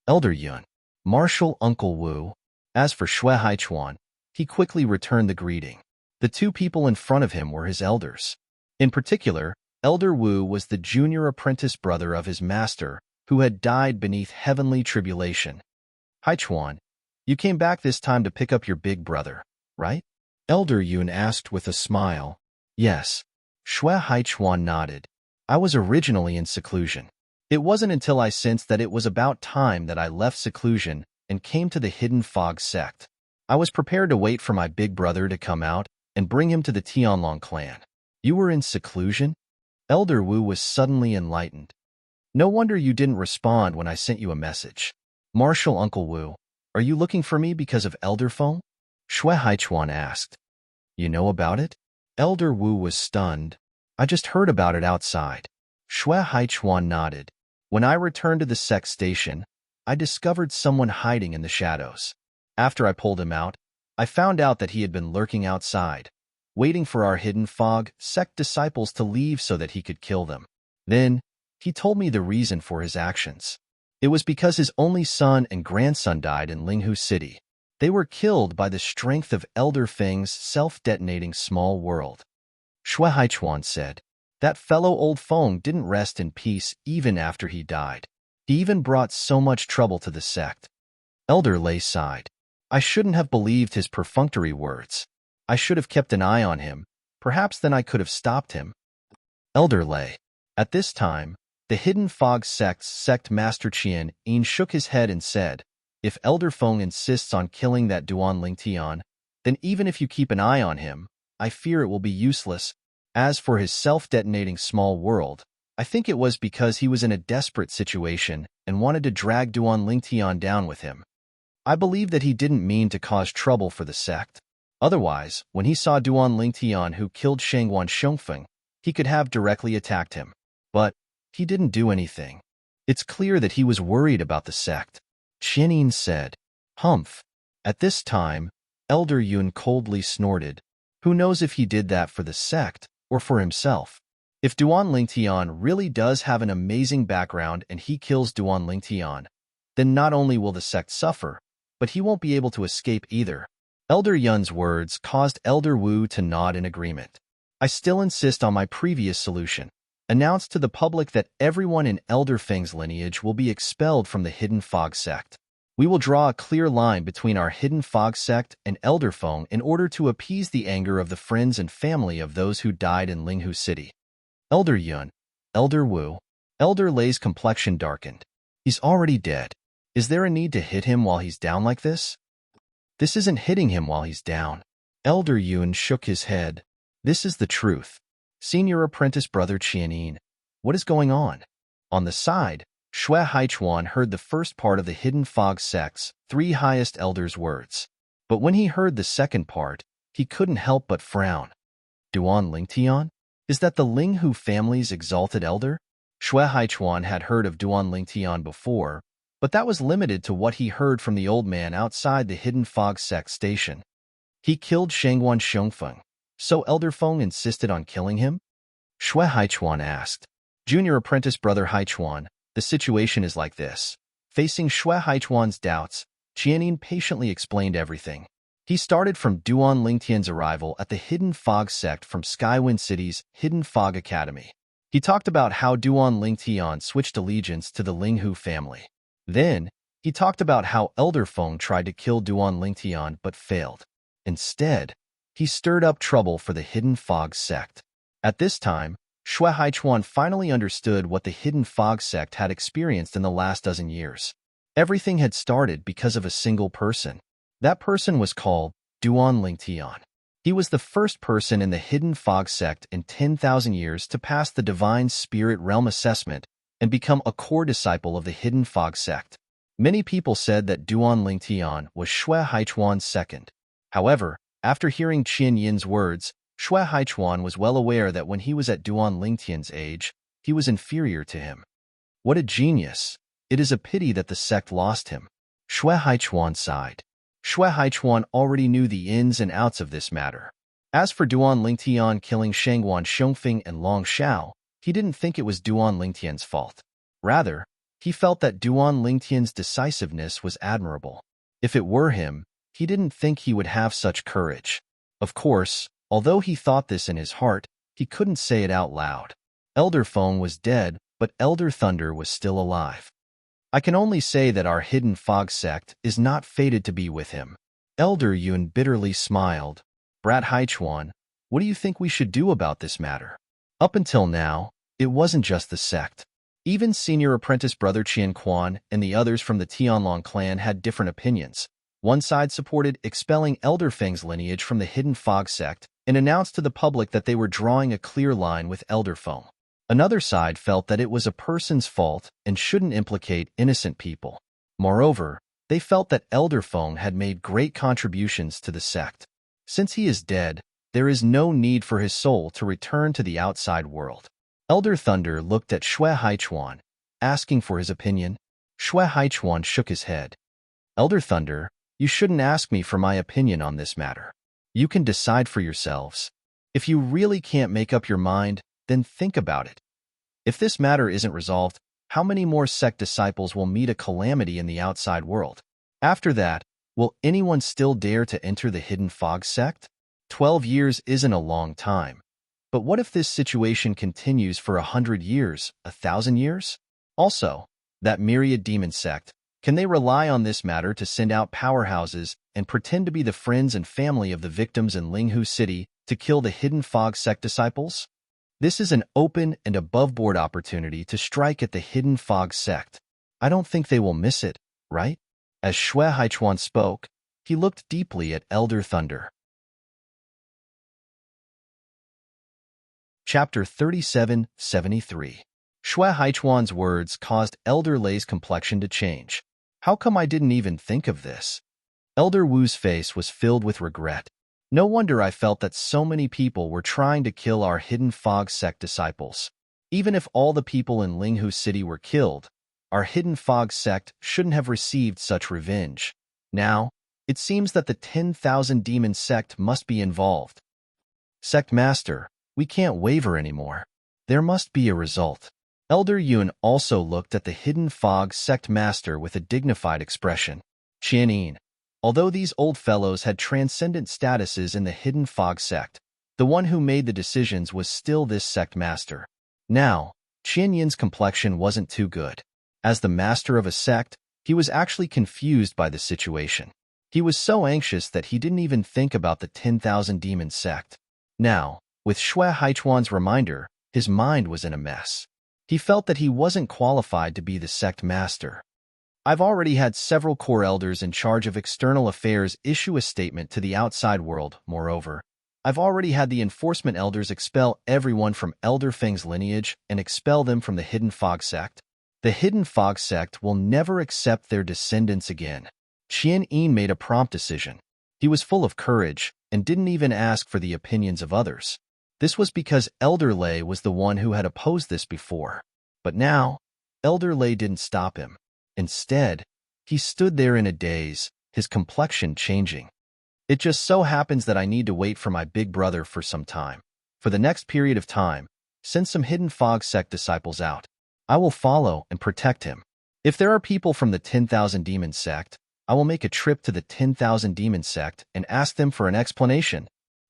Elder Yun, Martial Uncle Wu. As for Shui Haichuan, he quickly returned the greeting. The two people in front of him were his elders. In particular, Elder Wu was the junior apprentice brother of his master, who had died beneath heavenly tribulation. Haichuan, you came back this time to pick up your big brother, right? Elder Yun asked with a smile. Yes. Shui Haichuan nodded. I was originally in seclusion. It wasn't until I sensed that it was about time that I left seclusion and came to the Hidden Fog sect. I was prepared to wait for my big brother to come out and bring him to the Tianlong clan. You were in seclusion? Elder Wu was suddenly enlightened. No wonder you didn't respond when I sent you a message. Martial Uncle Wu, are you looking for me because of Elder Feng? Shui Haichuan asked. You know about it? Elder Wu was stunned. I just heard about it outside. Shui Haichuan nodded. When I returned to the sect station, I discovered someone hiding in the shadows. After I pulled him out, I found out that he had been lurking outside, waiting for our Hidden Fog sect disciples to leave so that he could kill them. Then, he told me the reason for his actions. It was because his only son and grandson died in Linghu City. They were killed by the strength of Elder Feng's self-detonating small world. Shui Haichuan said, that fellow old Feng didn't rest in peace even after he died. He even brought so much trouble to the sect. Elder Lei sighed. I shouldn't have believed his perfunctory words. I should have kept an eye on him. Perhaps then I could have stopped him. Elder Lei. At this time, the Hidden Fog sect's sect master Qian Yin shook his head and said, if Elder Feng insists on killing that Duan Lingtian, then even if you keep an eye on him, I fear it will be useless. As for his self-detonating small world, I think it was because he was in a desperate situation and wanted to drag Duan Lingtian down with him. I believe that he didn't mean to cause trouble for the sect. Otherwise, when he saw Duan Lingtian who killed Shangguan Shengfeng, he could have directly attacked him. But he didn't do anything. It's clear that he was worried about the sect. Qian said, Humph. At this time, Elder Yun coldly snorted. Who knows if he did that for the sect or for himself? If Duan Lingtian really does have an amazing background and he kills Duan Lingtian, then not only will the sect suffer, but he won't be able to escape either. Elder Yun's words caused Elder Wu to nod in agreement. I still insist on my previous solution. Announced to the public that everyone in Elder Feng's lineage will be expelled from the Hidden Fog sect. We will draw a clear line between our Hidden Fog sect and Elder Feng in order to appease the anger of the friends and family of those who died in Linghu City. Elder Yun, Elder Wu, Elder Lei's complexion darkened. He's already dead. Is there a need to hit him while he's down like this? This isn't hitting him while he's down. Elder Yun shook his head. This is the truth. Senior apprentice brother Qianin, what is going on? On the side, Shui Haichuan heard the first part of the Hidden Fog sect's 3 highest elders' words. But when he heard the second part, he couldn't help but frown. Duan Lingtian? Is that the Linghu family's exalted elder? Shui Haichuan had heard of Duan Lingtian before, but that was limited to what he heard from the old man outside the Hidden Fog sect station. He killed Shangguan Xiongfeng, so Elder Feng insisted on killing him? Shui Haichuan asked. Junior apprentice brother Haichuan, the situation is like this. Facing Shui Haichuan's doubts, Qianin patiently explained everything. He started from Duan Lingtian's arrival at the Hidden Fog sect from Skywind City's Hidden Fog Academy. He talked about how Duan Lingtian switched allegiance to the Linghu family. Then, he talked about how Elder Feng tried to kill Duan Lingtian but failed. Instead, he stirred up trouble for the Hidden Fog sect. At this time, Shui Haichuan finally understood what the Hidden Fog sect had experienced in the last dozen years. Everything had started because of a single person. That person was called Duan Lingtian. He was the first person in the Hidden Fog sect in 10,000 years to pass the Divine Spirit Realm assessment and become a core disciple of the Hidden Fog sect. Many people said that Duan Lingtian was Shui Haichuan's second. However, after hearing Qian Yin's words, Shui Haichuan was well aware that when he was at Duan Lingtian's age, he was inferior to him. What a genius! It is a pity that the sect lost him. Shui Haichuan sighed. Shui Haichuan already knew the ins and outs of this matter. As for Duan Lingtian killing Shangguan Xiongfeng and Long Xiao, he didn't think it was Duan Lingtian's fault. Rather, he felt that Duan Lingtian's decisiveness was admirable. If it were him, he didn't think he would have such courage. Of course, although he thought this in his heart, he couldn't say it out loud. Elder Feng was dead, but Elder Thunder was still alive. I can only say that our Hidden Fog sect is not fated to be with him. Elder Yun bitterly smiled. Brat Haichuan, what do you think we should do about this matter? Up until now, it wasn't just the sect. Even senior apprentice brother Qian Quan and the others from the Tianlong clan had different opinions. One side supported expelling Elder Feng's lineage from the Hidden Fog sect and announced to the public that they were drawing a clear line with Elder Feng. Another side felt that it was a person's fault and shouldn't implicate innocent people. Moreover, they felt that Elder Feng had made great contributions to the sect. Since he is dead, there is no need for his soul to return to the outside world. Elder Thunder looked at Shui Haichuan, asking for his opinion. Shui Haichuan shook his head. Elder Thunder, you shouldn't ask me for my opinion on this matter. You can decide for yourselves. If you really can't make up your mind, then think about it. If this matter isn't resolved, how many more sect disciples will meet a calamity in the outside world? After that, will anyone still dare to enter the Hidden Fog sect? 12 years isn't a long time. But what if this situation continues for 100 years, 1,000 years? Also, that myriad demon sect, can they rely on this matter to send out powerhouses and pretend to be the friends and family of the victims in Linghu City to kill the Hidden Fog sect disciples? This is an open and above-board opportunity to strike at the Hidden Fog sect. I don't think they will miss it, right? As Shui Haichuan spoke, he looked deeply at Elder Thunder. Chapter 3773. Shui Haichuan's words caused Elder Lei's complexion to change. How come I didn't even think of this? Elder Wu's face was filled with regret. No wonder I felt that so many people were trying to kill our Hidden Fog sect disciples. Even if all the people in Linghu City were killed, our Hidden Fog sect shouldn't have received such revenge. Now, it seems that the 10,000 demon sect must be involved. Sect Master, we can't waver anymore. There must be a result. Elder Yun also looked at the Hidden Fog sect master with a dignified expression. Qianin. Although these old fellows had transcendent statuses in the Hidden Fog sect, the one who made the decisions was still this sect master. Now, Qian Yin's complexion wasn't too good. As the master of a sect, he was actually confused by the situation. He was so anxious that he didn't even think about the 10,000 demon sect. Now, with Shui Haichuan's reminder, his mind was in a mess. He felt that he wasn't qualified to be the sect master. I've already had several core elders in charge of external affairs issue a statement to the outside world. Moreover, I've already had the enforcement elders expel everyone from Elder Feng's lineage and expel them from the Hidden Fog sect. The Hidden Fog sect will never accept their descendants again. Qian Yin made a prompt decision. He was full of courage and didn't even ask for the opinions of others. This was because Elder Lei was the one who had opposed this before. But now, Elder Lei didn't stop him. Instead, he stood there in a daze, his complexion changing. It just so happens that I need to wait for my big brother for some time. For the next period of time, send some Hidden Fog sect disciples out. I will follow and protect him. If there are people from the 10,000 Demon sect, I will make a trip to the 10,000 Demon sect and ask them for an explanation,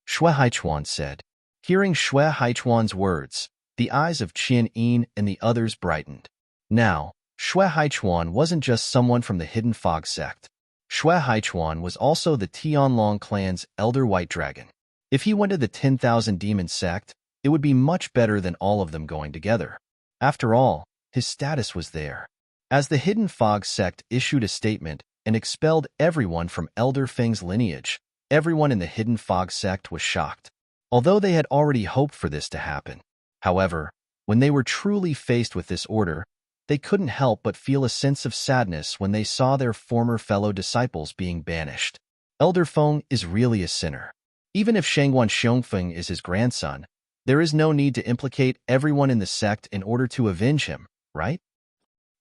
Xue Haichuan said. Hearing Xue Haichuan's words, the eyes of Qian Yin and the others brightened. Now, Xue Haichuan wasn't just someone from the Hidden Fog sect. Xue Haichuan was also the Tianlong clan's Elder White Dragon. If he went to the 10,000 Demon sect, it would be much better than all of them going together. After all, his status was there. As the Hidden Fog sect issued a statement and expelled everyone from Elder Feng's lineage, everyone in the Hidden Fog sect was shocked. Although they had already hoped for this to happen. However, when they were truly faced with this order, they couldn't help but feel a sense of sadness when they saw their former fellow disciples being banished. Elder Feng is really a sinner. Even if Shangguan Xiongfeng is his grandson, there is no need to implicate everyone in the sect in order to avenge him, right?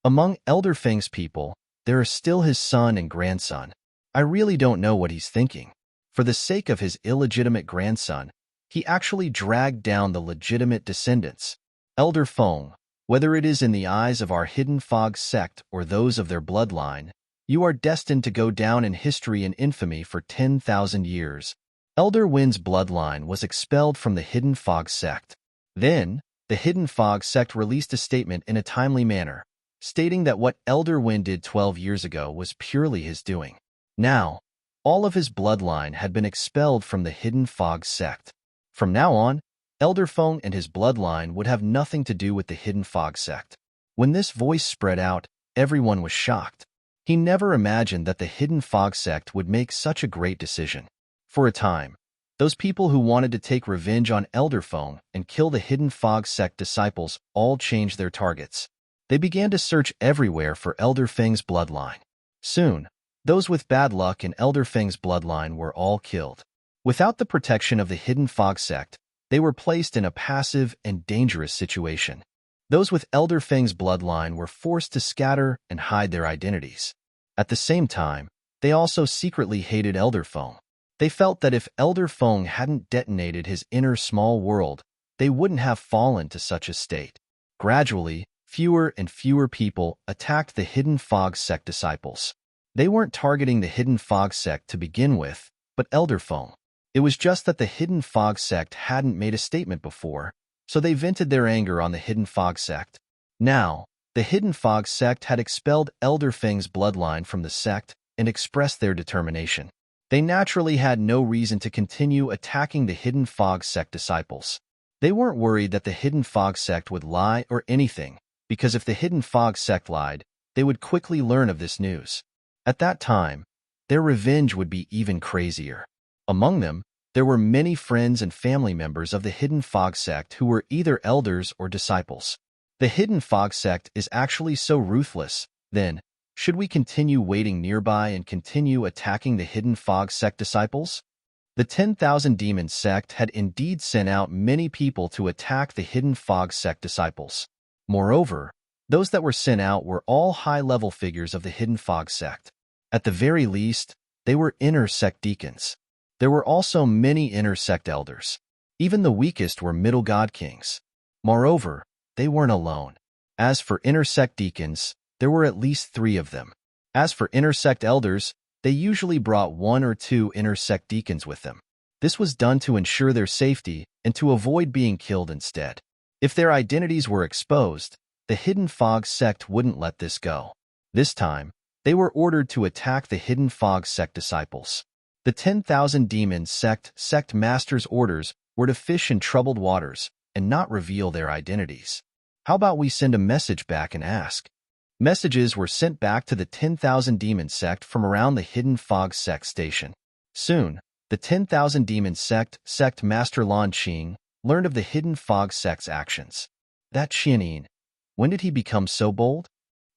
Among Elder Feng's people, there are still his son and grandson. I really don't know what he's thinking. For the sake of his illegitimate grandson, he actually dragged down the legitimate descendants. Elder Feng, whether it is in the eyes of our Hidden Fog sect or those of their bloodline, you are destined to go down in history and infamy for 10,000 years. Elder Win's bloodline was expelled from the Hidden Fog sect. Then, the Hidden Fog sect released a statement in a timely manner, stating that what Elder Win did 12 years ago was purely his doing. Now, all of his bloodline had been expelled from the Hidden Fog sect. From now on, Elder Feng and his bloodline would have nothing to do with the Hidden Fog sect. When this voice spread out, everyone was shocked. He never imagined that the Hidden Fog sect would make such a great decision. For a time, those people who wanted to take revenge on Elder Feng and kill the Hidden Fog sect disciples all changed their targets. They began to search everywhere for Elder Feng's bloodline. Soon, those with bad luck in Elder Feng's bloodline were all killed. Without the protection of the Hidden Fog sect, they were placed in a passive and dangerous situation. Those with Elder Feng's bloodline were forced to scatter and hide their identities. At the same time, they also secretly hated Elder Feng. They felt that if Elder Feng hadn't detonated his inner small world, they wouldn't have fallen to such a state. Gradually, fewer and fewer people attacked the Hidden Fog sect disciples. They weren't targeting the Hidden Fog sect to begin with, but Elder Feng. It was just that the Hidden Fog sect hadn't made a statement before, so they vented their anger on the Hidden Fog sect. Now, the Hidden Fog sect had expelled Elder Feng's bloodline from the sect and expressed their determination. They naturally had no reason to continue attacking the Hidden Fog sect disciples. They weren't worried that the Hidden Fog sect would lie or anything, because if the Hidden Fog sect lied, they would quickly learn of this news. At that time, their revenge would be even crazier. Among them, there were many friends and family members of the Hidden Fog sect who were either elders or disciples. The Hidden Fog sect is actually so ruthless, then, should we continue waiting nearby and continue attacking the Hidden Fog sect disciples? The 10,000 Demon sect had indeed sent out many people to attack the Hidden Fog sect disciples. Moreover, those that were sent out were all high-level figures of the Hidden Fog sect. At the very least, they were inner sect deacons. There were also many inner sect elders. Even the weakest were middle god kings. Moreover, they weren't alone. As for inner sect deacons, there were at least 3 of them. As for inner sect elders, they usually brought 1 or 2 inner sect deacons with them. This was done to ensure their safety and to avoid being killed instead. If their identities were exposed, the Hidden Fog sect wouldn't let this go. This time, they were ordered to attack the Hidden Fog sect disciples. The 10,000 Demon sect masters' orders were to fish in troubled waters and not reveal their identities. How about we send a message back and ask, Messages were sent back to the 10,000 Demon sect from around the Hidden Fog sect station. Soon, the 10,000 Demon sect master Lan Qing learned of the Hidden Fog sect's actions. That Qianin, when did he become so bold?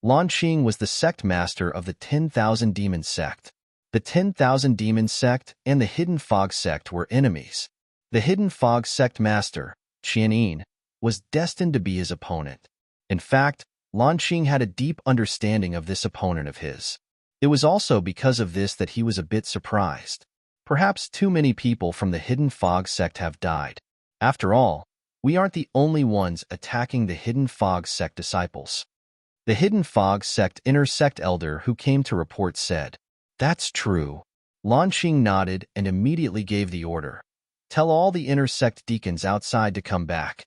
Lan Qing was the sect master of the 10,000 Demon sect. The 10,000 Demon sect and the Hidden Fog sect were enemies. The Hidden Fog sect master, Qianin, was destined to be his opponent. In fact, Lan Qing had a deep understanding of this opponent of his. It was also because of this that he was a bit surprised. Perhaps too many people from the Hidden Fog sect have died. After all, we aren't the only ones attacking the Hidden Fog sect disciples. The Hidden Fog sect inner sect elder who came to report said, "That's true." Lan Qing nodded and immediately gave the order. "Tell all the inner sect deacons outside to come back.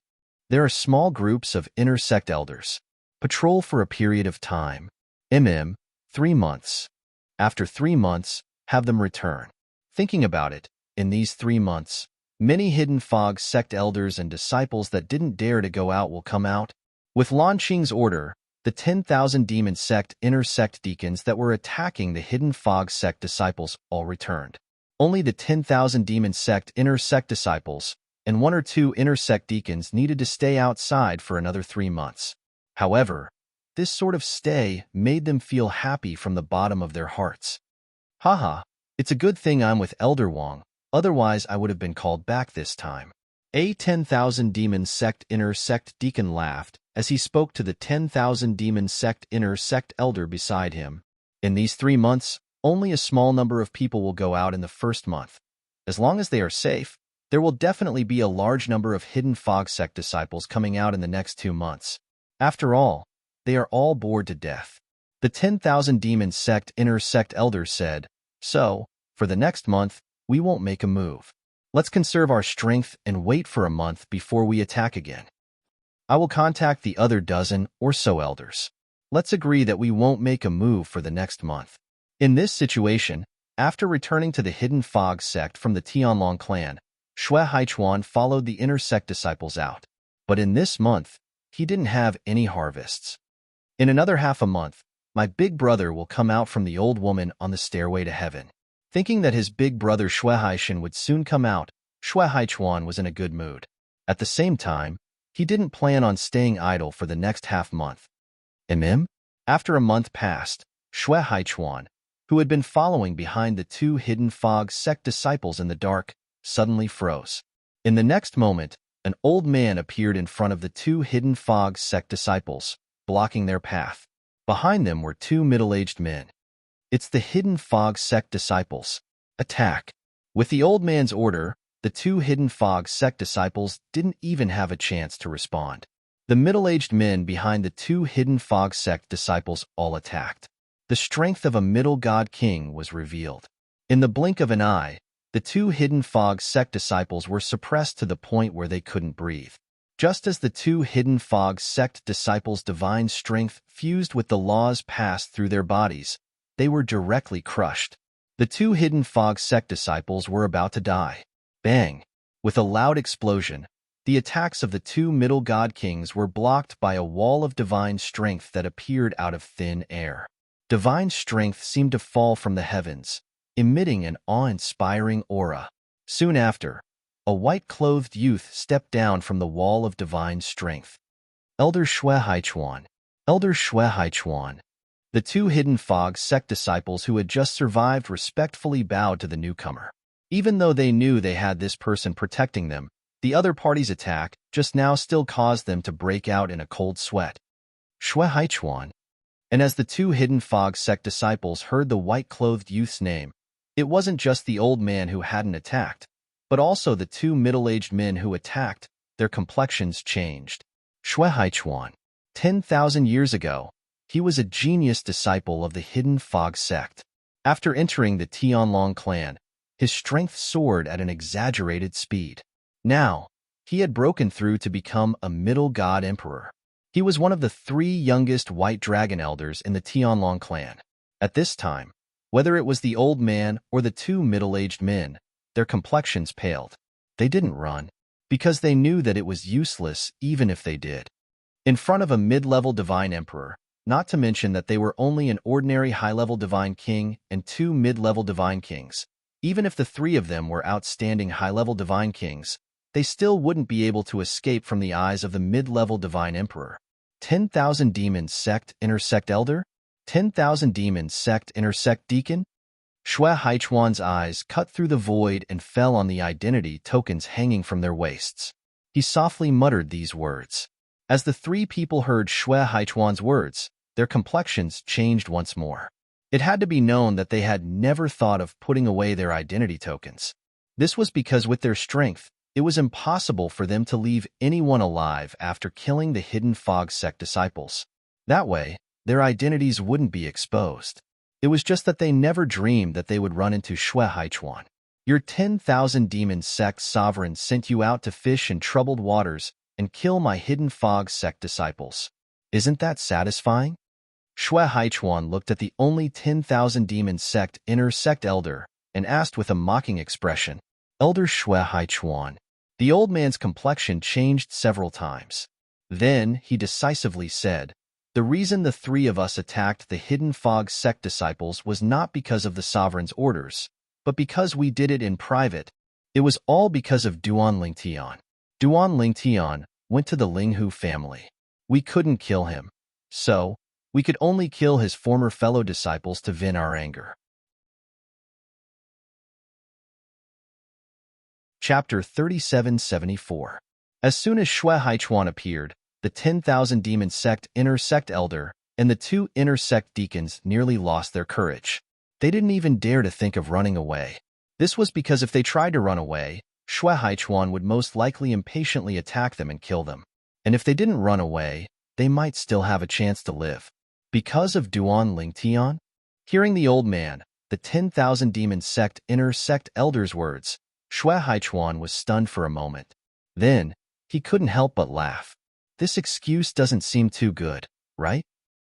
There are small groups of inner sect elders. Patrol for a period of time. 3 months. After 3 months, have them return." Thinking about it, in these 3 months, many Hidden Fog sect elders and disciples that didn't dare to go out will come out. With Lan Qing's order, the 10,000 Demon sect inner sect deacons that were attacking the Hidden Fog sect disciples all returned. Only the 10,000 Demon sect inner sect disciples and 1 or 2 inner sect deacons needed to stay outside for another 3 months. However, this sort of stay made them feel happy from the bottom of their hearts. Haha, it's a good thing I'm with Elder Wang, otherwise I would have been called back this time. A 10,000 Demon sect inner sect deacon laughed as he spoke to the 10,000 Demon sect inner sect elder beside him. In these 3 months, only a small number of people will go out in the first month. As long as they are safe, there will definitely be a large number of Hidden Fog sect disciples coming out in the next 2 months. After all, they are all bored to death. The 10,000 Demon sect inner sect elder said, "So, for the next month, we won't make a move. Let's conserve our strength and wait for a month before we attack again. I will contact the other dozen or so elders. Let's agree that we won't make a move for the next month." In this situation, after returning to the Hidden Fog sect from the Tianlong clan, Shui Haichuan followed the inner sect disciples out. But in this month, he didn't have any harvests. "In another half a month, my big brother will come out from the old woman on the stairway to heaven." Thinking that his big brother Shui Haishan would soon come out, Shui Haichuan was in a good mood. At the same time, he didn't plan on staying idle for the next half month. After a month passed, Shui Haichuan, who had been following behind the 2 Hidden Fog sect disciples in the dark, suddenly froze. In the next moment, an old man appeared in front of the 2 Hidden Fog sect disciples, blocking their path. Behind them were 2 middle-aged men. "It's the Hidden Fog sect disciples. Attack." With the old man's order, the 2 Hidden Fog sect disciples didn't even have a chance to respond. The middle-aged men behind the 2 Hidden Fog sect disciples all attacked. The strength of a middle god king was revealed. In the blink of an eye, the 2 Hidden Fog sect disciples were suppressed to the point where they couldn't breathe. Just as the 2 Hidden Fog sect disciples' divine strength fused with the laws passed through their bodies, they were directly crushed. The 2 Hidden Fog sect disciples were about to die. Bang! With a loud explosion, the attacks of the 2 middle god kings were blocked by a wall of divine strength that appeared out of thin air. Divine strength seemed to fall from the heavens, emitting an awe-inspiring aura. Soon after, a white-clothed youth stepped down from the wall of divine strength. Elder Shui Haichuan. Elder Shui Haichuan. The 2 Hidden Fog sect disciples who had just survived respectfully bowed to the newcomer. Even though they knew they had this person protecting them, the other party's attack just now still caused them to break out in a cold sweat. Shui Haichuan. And as the 2 Hidden Fog sect disciples heard the white-clothed youth's name, it wasn't just the old man who hadn't attacked, but also the 2 middle-aged men who attacked. Their complexions changed. Shui Haichuan. 10,000 years ago, he was a genius disciple of the Hidden Fog sect. After entering the Tianlong clan, his strength soared at an exaggerated speed. Now, he had broken through to become a middle god emperor. He was one of the 3 youngest white dragon elders in the Tianlong clan. At this time, whether it was the old man or the 2 middle-aged men, their complexions paled. They didn't run, because they knew that it was useless even if they did. In front of a mid-level divine emperor, not to mention that they were only an ordinary high-level divine king and two mid-level divine kings. Even if the three of them were outstanding high-level divine kings, they still wouldn't be able to escape from the eyes of the mid-level divine emperor. 10,000 demons sect intersect elder? 10,000 demons sect intersect deacon? Shui Haichuan's eyes cut through the void and fell on the identity tokens hanging from their waists. He softly muttered these words. As the three people heard Shui Haichuan's words, their complexions changed once more. It had to be known that they had never thought of putting away their identity tokens. This was because with their strength, it was impossible for them to leave anyone alive after killing the hidden fog sect disciples. That way, their identities wouldn't be exposed. It was just that they never dreamed that they would run into Shui Haichuan. Your 10,000 demon sect sovereign sent you out to fish in troubled waters and kill my hidden fog sect disciples. Isn't that satisfying? Shui Haichuan looked at the only 10,000 demon sect inner sect elder and asked with a mocking expression, Elder Shui Haichuan. The old man's complexion changed several times. Then he decisively said, the reason the three of us attacked the hidden fog sect disciples was not because of the sovereign's orders, but because we did it in private. It was all because of Duan Lingtian. Duan Lingtian went to the Linghu family. We couldn't kill him, so we could only kill his former fellow disciples to vent our anger. Chapter 3774. As soon as Shui Haichuan appeared, the 10,000 demon sect inner sect elder and the two inner sect deacons nearly lost their courage. They didn't even dare to think of running away. This was because if they tried to run away, Shui Haichuan would most likely impatiently attack them and kill them. And if they didn't run away, they might still have a chance to live. Because of Duan Lingtian? Hearing the old man, the 10,000 demon sect inner sect elder's words, Shui Haichuan was stunned for a moment. Then, he couldn't help but laugh. This excuse doesn't seem too good, right?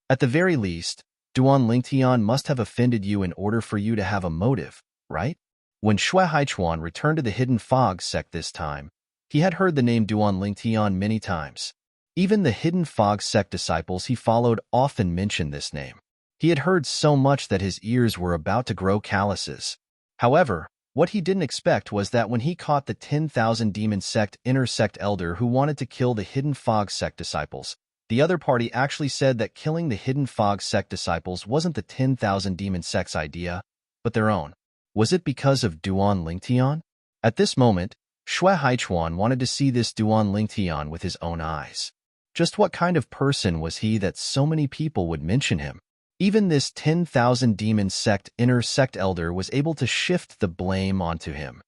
At the very least, Duan Lingtian must have offended you in order for you to have a motive, right? When Shui Haichuan returned to the hidden fog sect this time, he had heard the name Duan Lingtian many times. Even the hidden fog sect disciples he followed often mentioned this name. He had heard so much that his ears were about to grow calluses. However, what he didn't expect was that when he caught the 10,000 demon sect inner sect elder who wanted to kill the hidden fog sect disciples, the other party actually said that killing the hidden fog sect disciples wasn't the 10,000 demon sect's idea, but their own. Was it because of Duan Lingtian? At this moment, Shui Haichuan wanted to see this Duan Lingtian with his own eyes. Just what kind of person was he that so many people would mention him? Even this 10,000 demon sect inner sect elder was able to shift the blame onto him.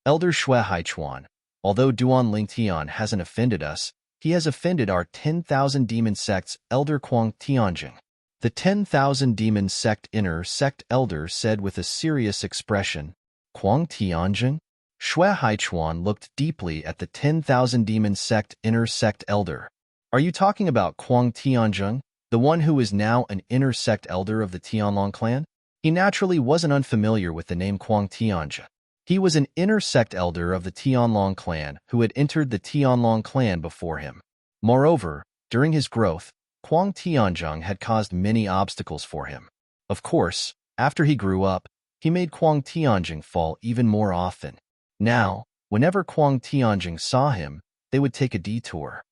Elder Shui Haichuan, although Duan Lingtian hasn't offended us, he has offended our 10,000 demon sect's elder Kuang Tianjing. The 10,000 demon sect inner sect elder said with a serious expression, Kuang Tianjing? Shui Haichuan looked deeply at the 10,000 demon sect inner sect elder. Are you talking about Kuang Tianjing? The one who is now an inner sect elder of the Tianlong clan? He naturally wasn't unfamiliar with the name Kuang Tianjia. He was an inner sect elder of the Tianlong clan who had entered the Tianlong clan before him. Moreover, during his growth, Kuang Tianjing had caused many obstacles for him. Of course, after he grew up, he made Kuang Tianjing fall even more often. Now, whenever Kuang Tianjing saw him, they would take a detour.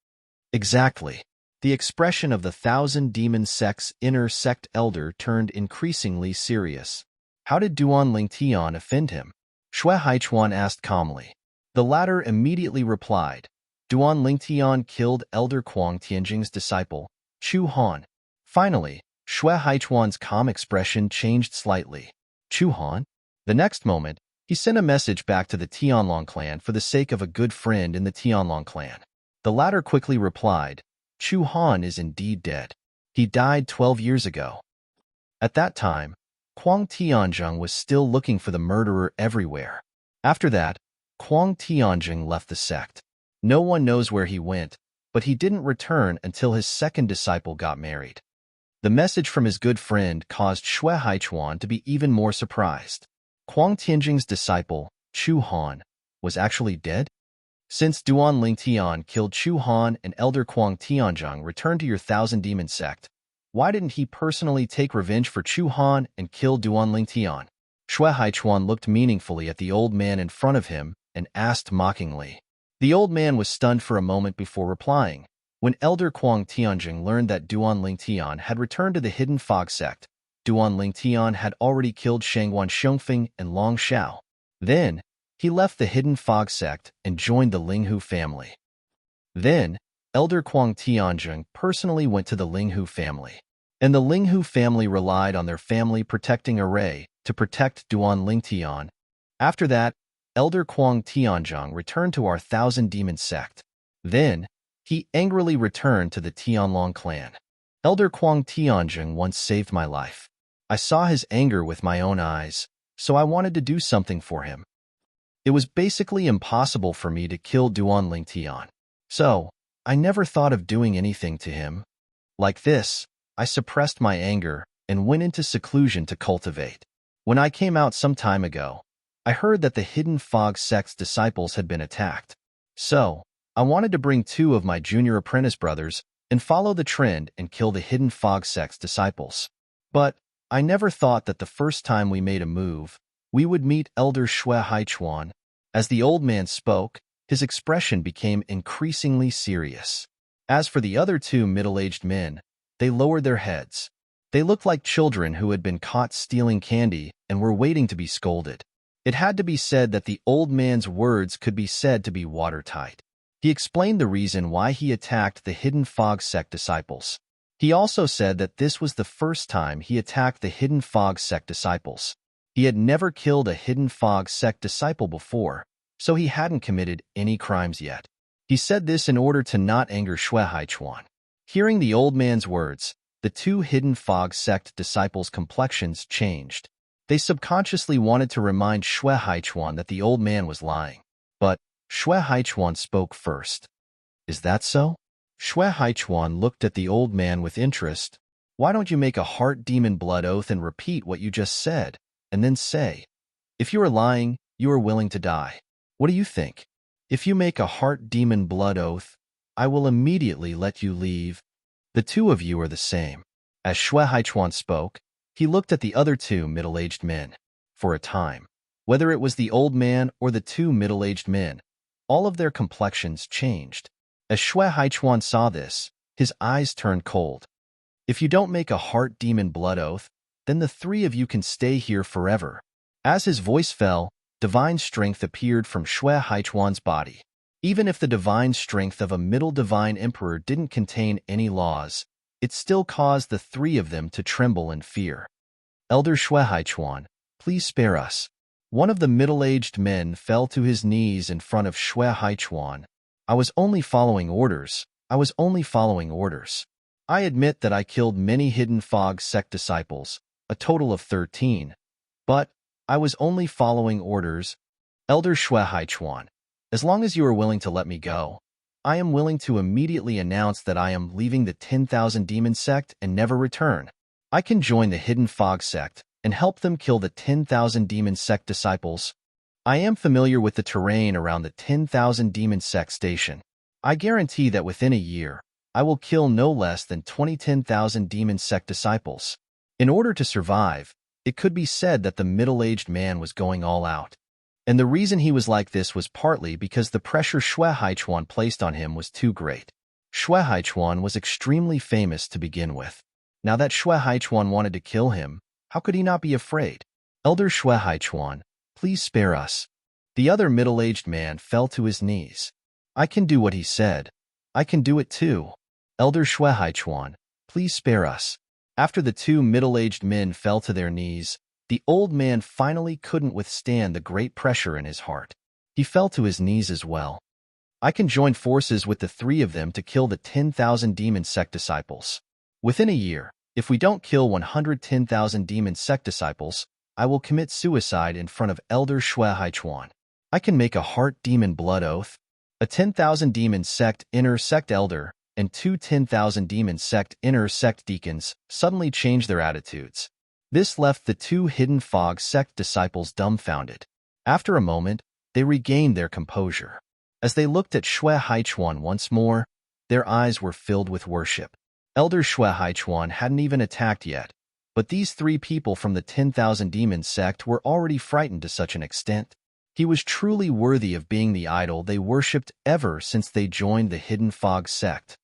Exactly. The expression of the 1,000 demon sect's inner sect elder turned increasingly serious. How did Duan Lingtian offend him? Shui Haichuan asked calmly. The latter immediately replied, Duan Lingtian killed Elder Kuang Tianjing's disciple, Chu Han. Finally, Shui Haichuan's calm expression changed slightly. Chu Han? The next moment, he sent a message back to the Tianlong clan for the sake of a good friend in the Tianlong clan. The latter quickly replied, Chu Han is indeed dead. He died 12 years ago. At that time, Kuang Tianjing was still looking for the murderer everywhere. After that, Kuang Tianjing left the sect. No one knows where he went, but he didn't return until his second disciple got married. The message from his good friend caused Shui Haichuan to be even more surprised. Kuang Tianjing's disciple, Chu Han, was actually dead? Since Duan Lingtian killed Chu Han and Elder Kuang Tianjing returned to your 1,000 demon sect, Why didn't he personally take revenge for Chu Han and kill Duan Tian? Shui Haichuan looked meaningfully at the old man in front of him and asked mockingly. The old man was stunned for a moment before replying. When Elder Kuang Tianjing learned that Duan Tian had returned to the Hidden Fog sect, Duan Tian had already killed Shangguan Xiongfeng and Long Xiao. Then, he left the Hidden Fog sect and joined the Linghu family. Then, Elder Kuang Tianjing personally went to the Linghu family. And the Linghu family relied on their family protecting array to protect Duan Tian. After that, Elder Kuang Tianzhang returned to our Thousand Demon sect. Then, he angrily returned to the Tianlong clan. Elder Kuang Tianjing once saved my life. I saw his anger with my own eyes, so I wanted to do something for him. It was basically impossible for me to kill Duan Tian. So, I never thought of doing anything to him. Like this, I suppressed my anger and went into seclusion to cultivate. When I came out some time ago, I heard that the Hidden Fog sect's disciples had been attacked. So, I wanted to bring 2 of my junior apprentice brothers and follow the trend and kill the Hidden Fog sect's disciples. But I never thought that the first time we made a move, we would meet Elder Shui Haichuan. As the old man spoke, his expression became increasingly serious. As for the other 2 middle-aged men, they lowered their heads. They looked like children who had been caught stealing candy and were waiting to be scolded. It had to be said that the old man's words could be said to be watertight. He explained the reason why he attacked the Hidden Fog sect disciples. He also said that this was the first time he attacked the Hidden Fog sect disciples. He had never killed a Hidden Fog sect disciple before, so he hadn't committed any crimes yet. He said this in order to not anger Shui Haichuan. Hearing the old man's words, the 2 Hidden Fog sect disciples' complexions changed. They subconsciously wanted to remind Shui Haichuan that the old man was lying. But Shui Haichuan spoke first. Is that so? Shui Haichuan looked at the old man with interest. Why don't you make a heart demon blood oath and repeat what you just said, and then say, if you are lying, you are willing to die. What do you think? If you make a heart demon blood oath, I will immediately let you leave. The 2 of you are the same. As Shui Haichuan spoke, he looked at the other 2 middle-aged men. For a time, whether it was the old man or the 2 middle-aged men, all of their complexions changed. As Shui Haichuan saw this, his eyes turned cold. If you don't make a heart demon blood oath, then the 3 of you can stay here forever. As his voice fell, divine strength appeared from Shui Haichuan's body. Even if the divine strength of a middle divine emperor didn't contain any laws, it still caused the 3 of them to tremble in fear. Elder Shui Haichuan, please spare us. One of the middle-aged men fell to his knees in front of Shui Haichuan. I was only following orders. I was only following orders. I admit that I killed many Hidden Fog sect disciples, a total of 13. But I was only following orders. Elder Shui Haichuan, as long as you are willing to let me go, I am willing to immediately announce that I am leaving the 10,000 Demon sect and never return. I can join the Hidden Fog sect and help them kill the 10,000 Demon sect disciples. I am familiar with the terrain around the 10,000 Demon sect station. I guarantee that within a year, I will kill no less than 10,000 Demon sect disciples. In order to survive, it could be said that the middle-aged man was going all out. And the reason he was like this was partly because the pressure Shui Haichuan placed on him was too great. Shui Haichuan was extremely famous to begin with. Now that Shui Haichuan wanted to kill him, how could he not be afraid? Elder Shui Haichuan, please spare us. The other middle-aged man fell to his knees. I can do what he said. I can do it too. Elder Shui Haichuan, please spare us. After the 2 middle-aged men fell to their knees, the old man finally couldn't withstand the great pressure in his heart. He fell to his knees as well. I can join forces with the 3 of them to kill the 10,000 Demon sect disciples. Within a year, if we don't kill 110,000 Demon sect disciples, I will commit suicide in front of Elder Shui Haichuan. I can make a heart demon blood oath. A 10,000 Demon sect inner sect elder and 2 10,000 Demon sect inner sect deacons suddenly changed their attitudes. This left the 2 Hidden Fog sect disciples dumbfounded. After a moment, they regained their composure. As they looked at Shui Haichuan once more, their eyes were filled with worship. Elder Shui Haichuan hadn't even attacked yet, but these 3 people from the 10,000 Demons sect were already frightened to such an extent. He was truly worthy of being the idol they worshipped ever since they joined the Hidden Fog sect.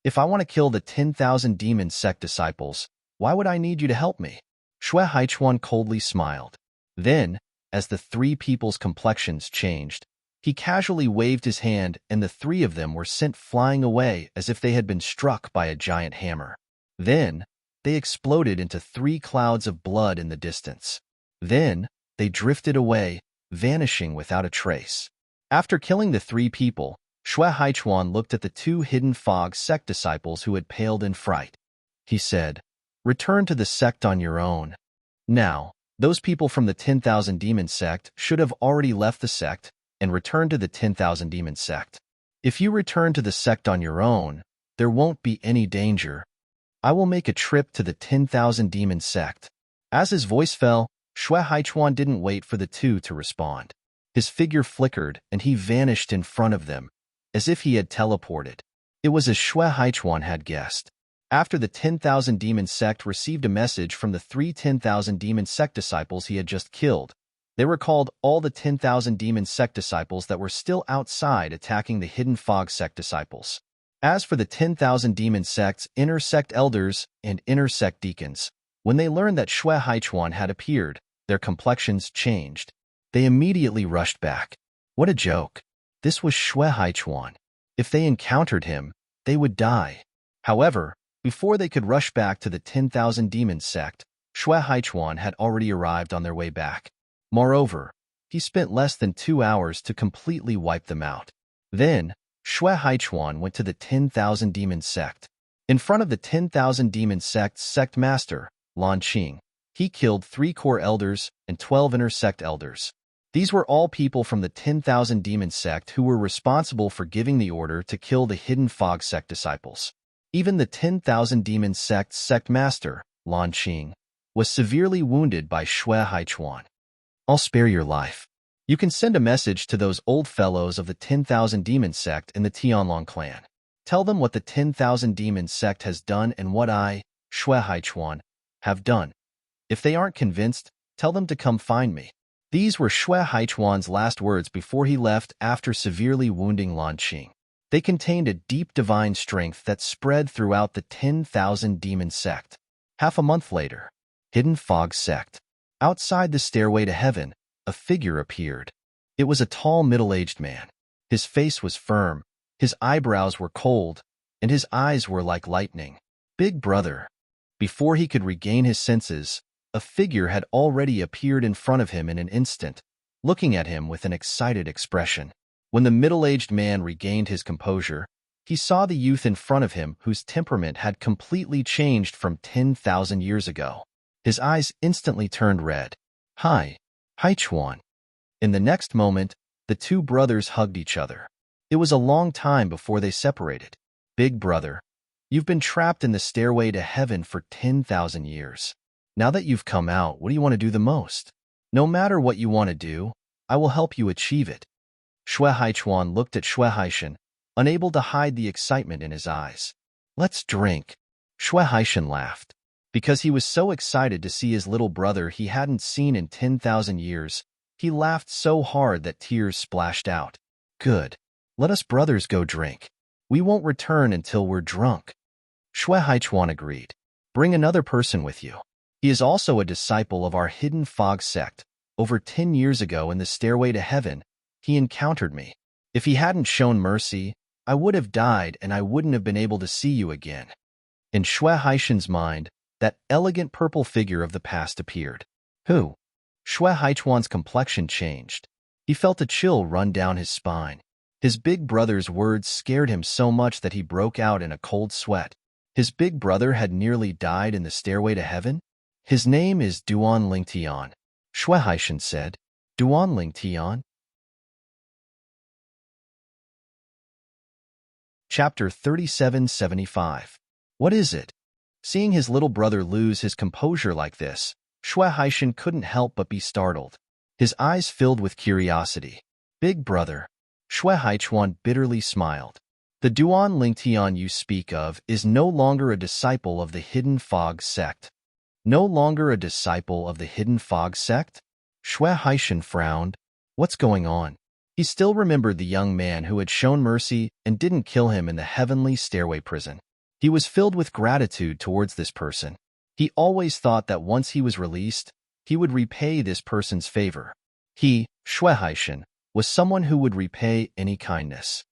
If I want to kill the 10,000 Demons sect disciples, why would I need you to help me? Shui Haichuan coldly smiled. Then, as the 3 people's complexions changed, he casually waved his hand and the 3 of them were sent flying away as if they had been struck by a giant hammer. Then, they exploded into 3 clouds of blood in the distance. Then, they drifted away, vanishing without a trace. After killing the 3 people, Shui Haichuan looked at the 2 Hidden Fog sect disciples who had paled in fright. He said, "Return to the sect on your own." Now, those people from the 10,000 Demons sect should have already left the sect and returned to the 10,000 Demons sect. If you return to the sect on your own, there won't be any danger. I will make a trip to the 10,000 Demons sect. As his voice fell, Shui Haichuan didn't wait for the 2 to respond. His figure flickered and he vanished in front of them, as if he had teleported. It was as Shui Haichuan had guessed. After the 10,000 Demons sect received a message from the 3 10,000 Demons sect disciples he had just killed, they recalled all the 10,000 Demons sect disciples that were still outside attacking the Hidden Fog sect disciples. As for the 10,000 Demons sect's inner sect elders and inner sect deacons, when they learned that Shui Haichuan had appeared, their complexions changed. They immediately rushed back. What a joke. This was Shui Haichuan. If they encountered him, they would die. However, before they could rush back to the 10,000 Demons sect, Shui Haichuan had already arrived on their way back. Moreover, he spent less than 2 hours to completely wipe them out. Then, Shui Haichuan went to the 10,000 Demons sect. In front of the 10,000 Demons sect's sect master, Lan Qing, he killed 3 core elders and 12 inner sect elders. These were all people from the 10,000 Demons sect who were responsible for giving the order to kill the Hidden Fog sect disciples. Even the 10,000 Demons sect's sect master, Lan Qing, was severely wounded by Shui Haichuan. I'll spare your life. You can send a message to those old fellows of the 10,000 Demons sect in the Tianlong clan. Tell them what the 10,000 Demons sect has done and what I, Shui Haichuan, have done. If they aren't convinced, tell them to come find me. These were Shui Haichuan's last words before he left after severely wounding Lan Qing. They contained a deep divine strength that spread throughout the 10,000 Demons sect. Half a month later, Hidden Fog sect. Outside the stairway to heaven, a figure appeared. It was a tall middle-aged man. His face was firm, his eyebrows were cold, and his eyes were like lightning. Big brother. Before he could regain his senses, a figure had already appeared in front of him in an instant, looking at him with an excited expression. When the middle-aged man regained his composure, he saw the youth in front of him whose temperament had completely changed from 10,000 years ago. His eyes instantly turned red. "Hi, Haichuan." In the next moment, the 2 brothers hugged each other. It was a long time before they separated. "Big brother, you've been trapped in the stairway to heaven for 10,000 years. Now that you've come out, what do you want to do the most? No matter what you want to do, I will help you achieve it." Shui Haichuan looked at Shui Haishan, unable to hide the excitement in his eyes. "Let's drink." Shui Haishan laughed. Because he was so excited to see his little brother he hadn't seen in 10,000 years, he laughed so hard that tears splashed out. "Good. Let us brothers go drink. We won't return until we're drunk." Shui Haichuan agreed. "Bring another person with you. He is also a disciple of our Hidden Fog sect. Over 10 years ago in the stairway to heaven, he encountered me. If he hadn't shown mercy, I would have died and I wouldn't have been able to see you again." In Shui Haishan's mind, that elegant purple figure of the past appeared. Who? Shui Haichuan's complexion changed. He felt a chill run down his spine. His big brother's words scared him so much that he broke out in a cold sweat. His big brother had nearly died in the stairway to heaven? "His name is Duan Lingtian," Shui Haishan said. "Duan Lingtian?" Chapter 3775. What is it? Seeing his little brother lose his composure like this, Shui Haishan couldn't help but be startled. His eyes filled with curiosity. "Big brother." Shui Haichuan bitterly smiled. The Duan Lingtian you speak of is no longer a disciple of the Hidden Fog sect. No longer a disciple of the Hidden Fog sect? Xue Haishan frowned. What's going on? He still remembered the young man who had shown mercy and didn't kill him in the heavenly stairway prison. He was filled with gratitude towards this person. He always thought that once he was released, he would repay this person's favor. He, Xue Haishan, was someone who would repay any kindness.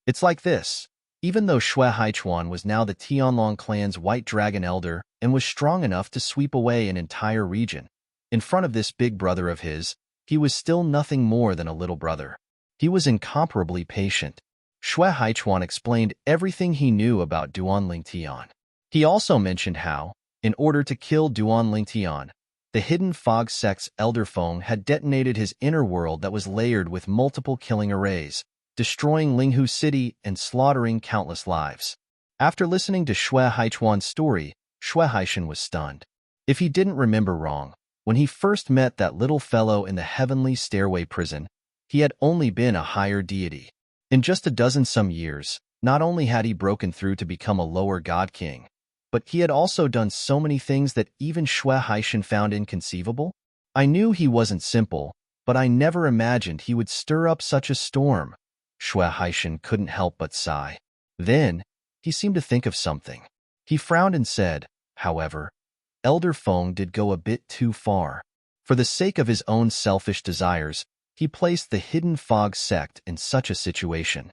It's like this. Even though Xue Haichuan was now the Tianlong clan's White Dragon Elder and was strong enough to sweep away an entire region, in front of this big brother of his, he was still nothing more than a little brother. He was incomparably patient. Xue Haichuan explained everything he knew about Duan Lingtian. He also mentioned how, in order to kill Duan Lingtian, the Hidden Fog sect's Elder Feng had detonated his inner world that was layered with multiple killing arrays, destroying Linghu City and slaughtering countless lives. After listening to Xue Haichuan's story, Xue Haishan was stunned. If he didn't remember wrong, when he first met that little fellow in the heavenly stairway prison, he had only been a higher deity. In just a dozen some years, not only had he broken through to become a lower god king, but he had also done so many things that even Xue Haishan found inconceivable. I knew he wasn't simple, but I never imagined he would stir up such a storm. Xue Haishan couldn't help but sigh. Then, he seemed to think of something. He frowned and said, however, Elder Feng did go a bit too far. For the sake of his own selfish desires, he placed the Hidden Fog sect in such a situation.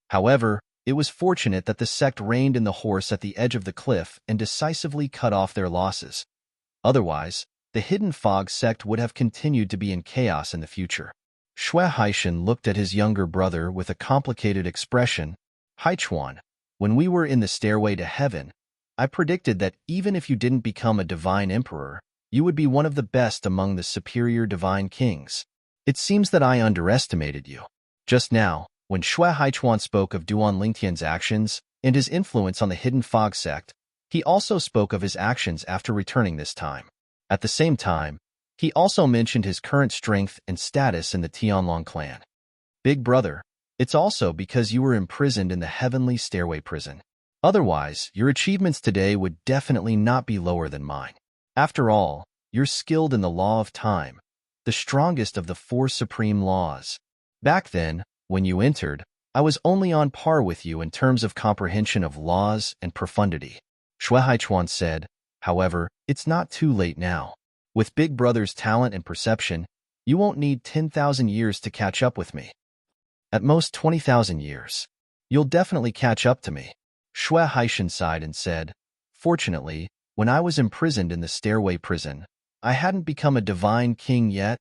However, it was fortunate that the sect reined in the horse at the edge of the cliff and decisively cut off their losses. Otherwise, the Hidden Fog sect would have continued to be in chaos in the future. Xue Haishan looked at his younger brother with a complicated expression. Haichuan, when we were in the stairway to heaven, I predicted that even if you didn't become a divine emperor, you would be one of the best among the superior divine kings. It seems that I underestimated you. Just now, when Xue Haichuan spoke of Duan Lingtian's actions and his influence on the Hidden Fog sect, he also spoke of his actions after returning this time. At the same time, he also mentioned his current strength and status in the Tianlong clan. Big brother, it's also because you were imprisoned in the heavenly stairway prison. Otherwise, your achievements today would definitely not be lower than mine. After all, you're skilled in the law of time, the strongest of the 4 supreme laws. Back then, when you entered, I was only on par with you in terms of comprehension of laws and profundity. Xue Haichuan said, however, it's not too late now. With Big Brother's talent and perception, you won't need 10,000 years to catch up with me. At most 20,000 years. You'll definitely catch up to me. Xue Haishan sighed and said, fortunately, when I was imprisoned in the stairway prison, I hadn't become a divine king yet.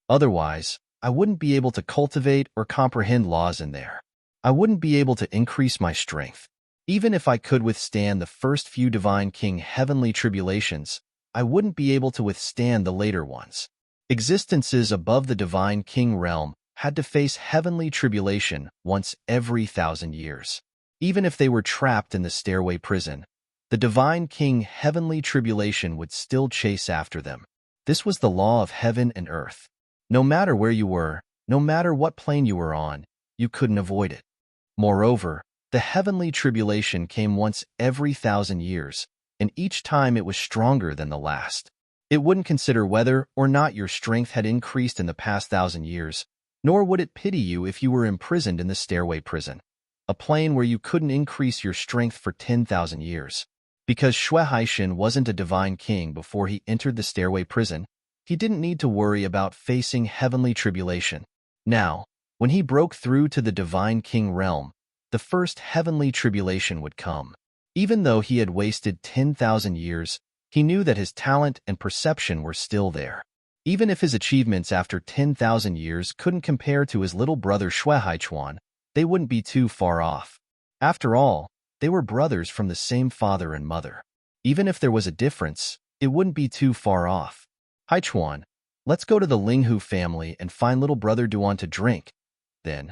Otherwise, I wouldn't be able to cultivate or comprehend laws in there. I wouldn't be able to increase my strength. Even if I could withstand the first few divine king heavenly tribulations, I wouldn't be able to withstand the later ones. Existences above the divine king realm had to face heavenly tribulation once every 1,000 years. Even if they were trapped in the stairway prison, the divine king heavenly tribulation would still chase after them. This was the law of heaven and earth. No matter where you were, no matter what plane you were on, you couldn't avoid it. Moreover, the heavenly tribulation came once every 1,000 years, and each time it was stronger than the last. It wouldn't consider whether or not your strength had increased in the past 1,000 years, nor would it pity you if you were imprisoned in the stairway prison, a plane where you couldn't increase your strength for 10,000 years. Because Xue Haishan wasn't a divine king before he entered the stairway prison, he didn't need to worry about facing heavenly tribulation. Now, when he broke through to the divine king realm, the first heavenly tribulation would come. Even though he had wasted 10,000 years, he knew that his talent and perception were still there. Even if his achievements after 10,000 years couldn't compare to his little brother Xue Haichuan, they wouldn't be too far off. After all, they were brothers from the same father and mother. Even if there was a difference, it wouldn't be too far off. Haichuan, let's go to the Linghu family and find little brother Duan to drink. Then,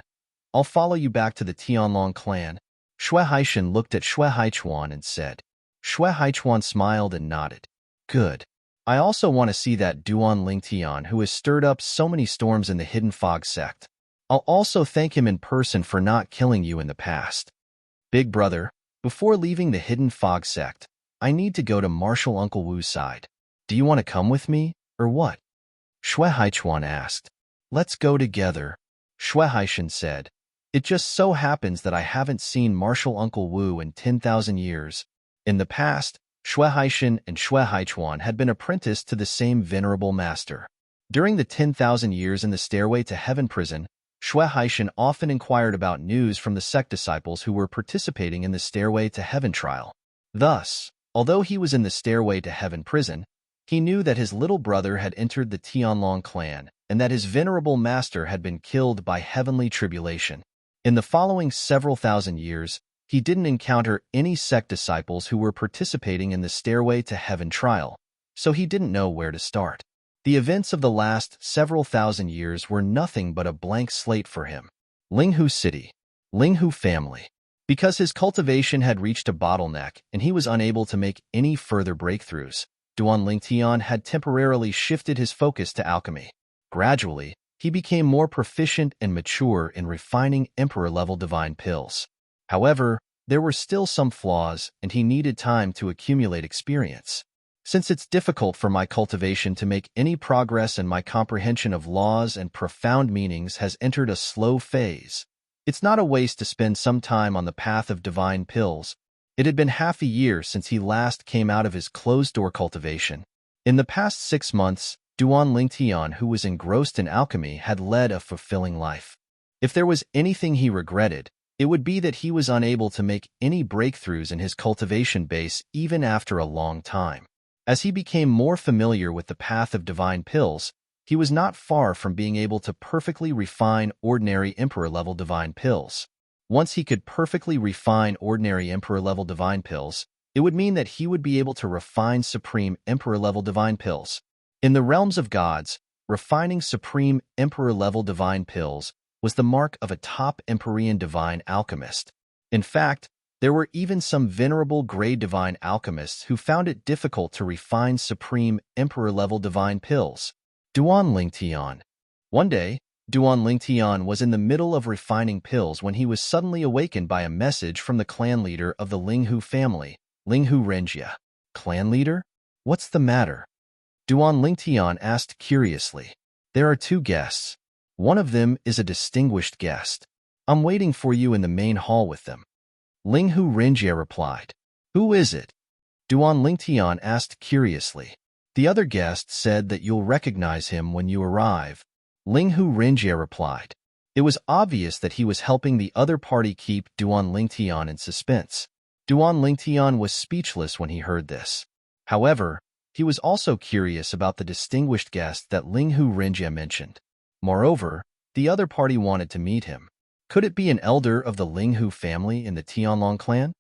I'll follow you back to the Tianlong clan. Xue Haishan looked at Xue Haichuan and said. Xue Haichuan smiled and nodded. Good. I also want to see that Duan Lingtian who has stirred up so many storms in the Hidden Fog sect. I'll also thank him in person for not killing you in the past. Big brother, before leaving the hidden fog sect, I need to go to Marshal Uncle Wu's side. Do you want to come with me, or what? Shui Haichuan asked. Let's go together, Shui Haishan said. It just so happens that I haven't seen Marshal Uncle Wu in 10,000 years. In the past, Shui Haishan and Shui Haichuan had been apprenticed to the same venerable master. During the 10,000 years in the Stairway to Heaven prison, Shui Haishan often inquired about news from the sect disciples who were participating in the Stairway to Heaven trial. Thus, although he was in the Stairway to Heaven prison, he knew that his little brother had entered the Tianlong clan and that his venerable master had been killed by heavenly tribulation. In the following several thousand years, he didn't encounter any sect disciples who were participating in the Stairway to Heaven trial, so he didn't know where to start. The events of the last several thousand years were nothing but a blank slate for him. Linghu City, Linghu family. Because his cultivation had reached a bottleneck and he was unable to make any further breakthroughs, Duan Lingtian had temporarily shifted his focus to alchemy. Gradually, he became more proficient and mature in refining emperor-level divine pills. However, there were still some flaws, and he needed time to accumulate experience. Since it's difficult for my cultivation to make any progress and my comprehension of laws and profound meanings has entered a slow phase, it's not a waste to spend some time on the path of divine pills. It had been half a year since he last came out of his closed-door cultivation. In the past 6 months, Duan Lingtian, who was engrossed in alchemy, had led a fulfilling life. If there was anything he regretted, it would be that he was unable to make any breakthroughs in his cultivation base even after a long time. As he became more familiar with the path of divine pills, he was not far from being able to perfectly refine ordinary emperor-level divine pills. Once he could perfectly refine ordinary emperor-level divine pills, it would mean that he would be able to refine supreme emperor-level divine pills. In the realms of gods, refining supreme emperor-level divine pills was the mark of a top Empyrean divine alchemist. In fact, there were even some venerable grade divine alchemists who found it difficult to refine supreme emperor-level divine pills. Duan Lingtian. One day, Duan Lingtian was in the middle of refining pills when he was suddenly awakened by a message from the clan leader of the Linghu family, Linghu Renjia. Clan leader? What's the matter? Duan Lingtian asked curiously. There are 2 guests. One of them is a distinguished guest. I'm waiting for you in the main hall with them. Linghu Renjia replied. Who is it? Duan Lingtian asked curiously. The other guest said that you'll recognize him when you arrive. Linghu Renjia replied. It was obvious that he was helping the other party keep Duan Lingtian in suspense. Duan Lingtian was speechless when he heard this. However, he was also curious about the distinguished guest that Linghu Renjia mentioned. Moreover, the other party wanted to meet him. Could it be an elder of the Linghu family in the Tianlong clan?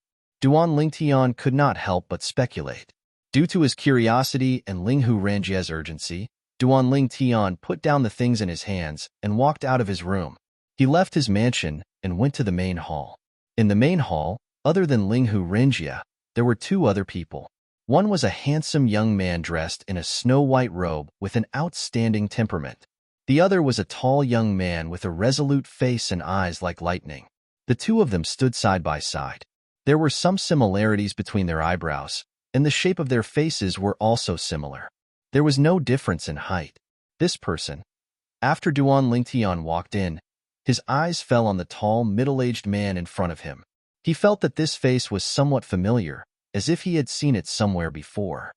Duan Lingtian could not help but speculate. Due to his curiosity and Linghu Renjia's urgency, Duan Lingtian put down the things in his hands and walked out of his room. He left his mansion and went to the main hall. In the main hall, other than Linghu Renjia, there were 2 other people. One was a handsome young man dressed in a snow-white robe with an outstanding temperament. The other was a tall young man with a resolute face and eyes like lightning. The 2 of them stood side by side. There were some similarities between their eyebrows, and the shape of their faces were also similar. There was no difference in height. This person, after Duan Lingtian walked in, his eyes fell on the tall, middle-aged man in front of him. He felt that this face was somewhat familiar, as if he had seen it somewhere before.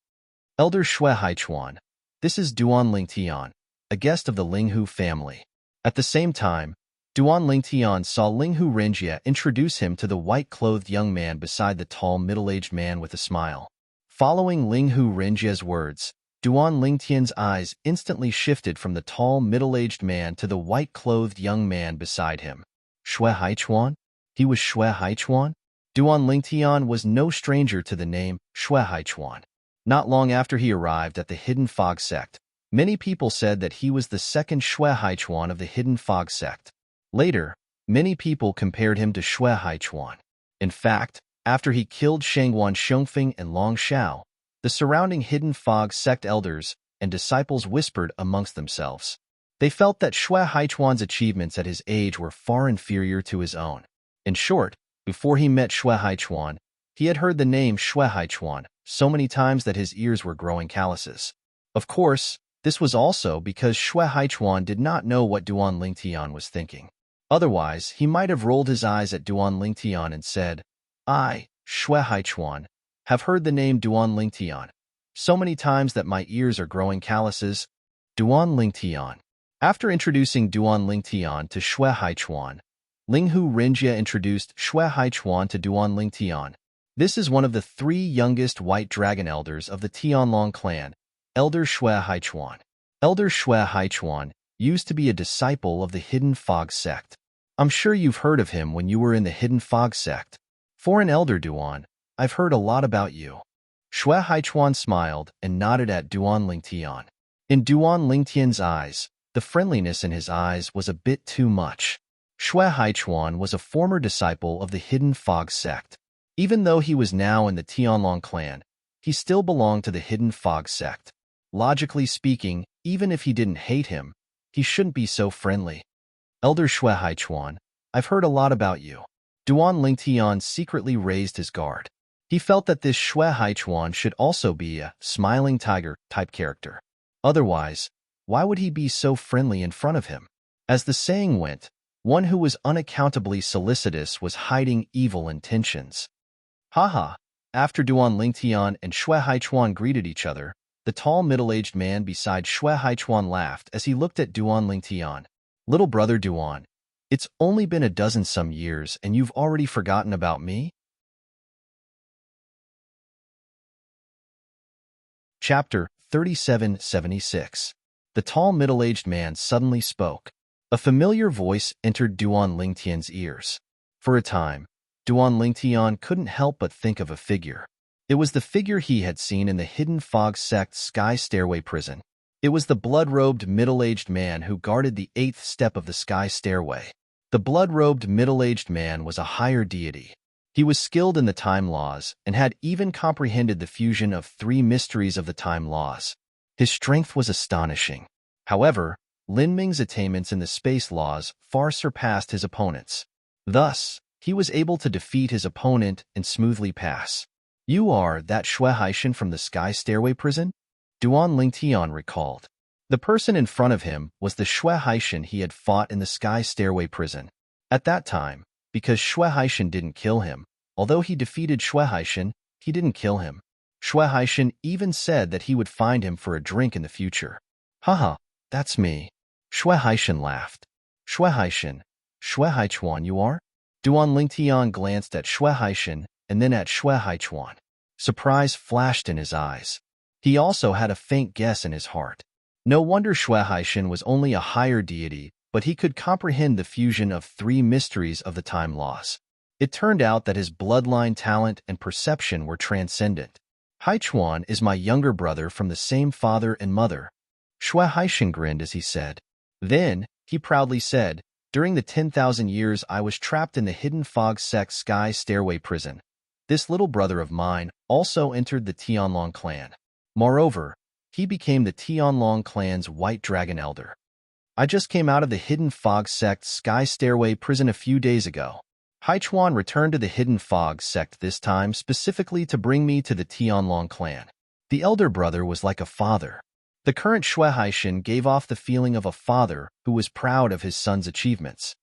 Elder Shui Haichuan, this is Duan Lingtian, a guest of the Linghu family. At the same time, Duan Lingtian saw Linghu Renjia introduce him to the white-clothed young man beside the tall, middle-aged man with a smile. Following Linghu Renjia's words, Duan Lingtian's eyes instantly shifted from the tall, middle-aged man to the white-clothed young man beside him. Shui Haichuan? He was Shui Haichuan? Duan Lingtian was no stranger to the name Shui Haichuan. Not long after he arrived at the Hidden Fog sect, many people said that he was the second Shui Haichuan of the Hidden Fog sect. Later, many people compared him to Shui Haichuan. In fact, after he killed Shangguan Xiongfeng and Long Xiao, the surrounding Hidden Fog sect elders and disciples whispered amongst themselves. They felt that Shui Haichuan's achievements at his age were far inferior to his own. In short, Before he met Xue Haichuan, he had heard the name Xue Haichuan so many times that his ears were growing calluses. Of course, this was also because Xue Haichuan did not know what Duan Lingtian was thinking. Otherwise, he might have rolled his eyes at Duan Lingtian and said, I, Xue Haichuan, have heard the name Duan Lingtian so many times that my ears are growing calluses. Duan Lingtian. After introducing Duan Lingtian to Xue Haichuan, Linghu Rinjia introduced Xue Haichuan to Duan Lingtian. This is one of the 3 youngest white dragon elders of the Tianlong clan, Elder Xue Haichuan. Elder Xue Haichuan used to be a disciple of the Hidden Fog sect. I'm sure you've heard of him when you were in the Hidden Fog sect. For an elder Duan, I've heard a lot about you. Xue Haichuan smiled and nodded at Duan Lingtian. In Duan Lingtian's eyes, the friendliness in his eyes was a bit too much. Xue Haichuan was a former disciple of the Hidden Fog sect. Even though he was now in the Tianlong clan, he still belonged to the Hidden Fog sect. Logically speaking, even if he didn't hate him, he shouldn't be so friendly. Elder Xue Haichuan, I've heard a lot about you. Duan Lingtian secretly raised his guard. He felt that this Xue Haichuan should also be a smiling tiger type character. Otherwise, why would he be so friendly in front of him? As the saying went, one who was unaccountably solicitous was hiding evil intentions. Haha. After Duan Lingtian and Xue Haichuan greeted each other, the tall middle-aged man beside Xue Haichuan laughed as he looked at Duan Lingtian. Little brother Duan, it's only been a dozen some years and you've already forgotten about me? Chapter 3776. The tall middle-aged man suddenly spoke. A familiar voice entered Duan Lingtian's ears. For a time, Duan Lingtian couldn't help but think of a figure. It was the figure he had seen in the Hidden Fog sect's Sky Stairway prison. It was the blood-robed middle-aged man who guarded the 8th step of the Sky Stairway. The blood-robed middle-aged man was a higher deity. He was skilled in the time laws and had even comprehended the fusion of 3 mysteries of the time laws. His strength was astonishing. However, Lin Ming's attainments in the space laws far surpassed his opponent's. Thus, he was able to defeat his opponent and smoothly pass. You are that Xue Haishan from the Sky Stairway prison? Duan Lingtian recalled. The person in front of him was the Xue Haishan he had fought in the Sky Stairway prison. At that time, because Xue Haishan didn't kill him, although he defeated Xue Haishan, he didn't kill him. Xue Haishan even said that he would find him for a drink in the future. Haha, that's me. Xue Haishan laughed. Xue Haishan, Xue Haichuan you are? Duan Lingtian glanced at Xue Haishan and then at Xue Haichuan. Surprise flashed in his eyes. He also had a faint guess in his heart. No wonder Xue Haishan was only a higher deity, but he could comprehend the fusion of 3 mysteries of the time laws. It turned out that his bloodline talent and perception were transcendent. Haichuan is my younger brother from the same father and mother. Xue Haishan grinned as he said. Then, he proudly said, during the 10,000 years I was trapped in the Hidden Fog sect's Sky Stairway prison. This little brother of mine also entered the Tianlong clan. Moreover, he became the Tianlong clan's White Dragon Elder. I just came out of the Hidden Fog sect's Sky Stairway prison a few days ago. Haichuan returned to the Hidden Fog sect this time specifically to bring me to the Tianlong clan. The elder brother was like a father. The current Xue Haishan gave off the feeling of a father who was proud of his son's achievements.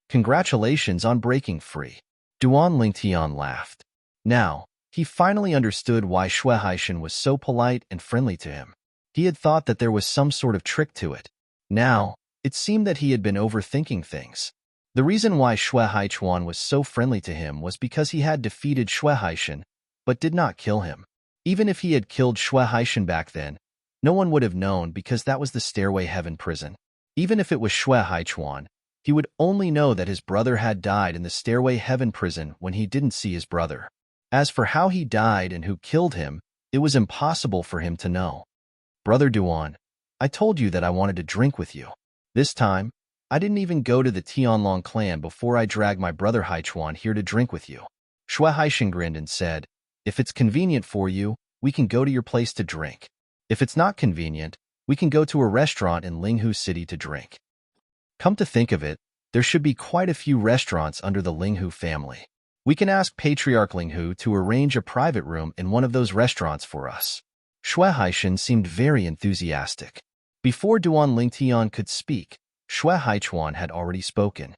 Congratulations on breaking free. Duan Lingtian laughed. Now, he finally understood why Xue Haishan was so polite and friendly to him. He had thought that there was some sort of trick to it. Now, it seemed that he had been overthinking things. The reason why Xue Haichuan was so friendly to him was because he had defeated Xue Haishan, but did not kill him. Even if he had killed Xue Haishan back then, no one would have known because that was the Stairway Heaven prison. Even if it was Xue Haichuan, he would only know that his brother had died in the Stairway Heaven prison when he didn't see his brother. As for how he died and who killed him, it was impossible for him to know. Brother Duan, I told you that I wanted to drink with you. This time, I didn't even go to the Tianlong clan before I dragged my brother Haichuan here to drink with you. Xue Haishan grinned and said, if it's convenient for you, we can go to your place to drink. If it's not convenient, we can go to a restaurant in Linghu City to drink. Come to think of it, there should be quite a few restaurants under the Linghu family. We can ask Patriarch Linghu to arrange a private room in one of those restaurants for us. Shui Haishan seemed very enthusiastic. Before Duan Lingtian could speak, Shui Haichuan had already spoken.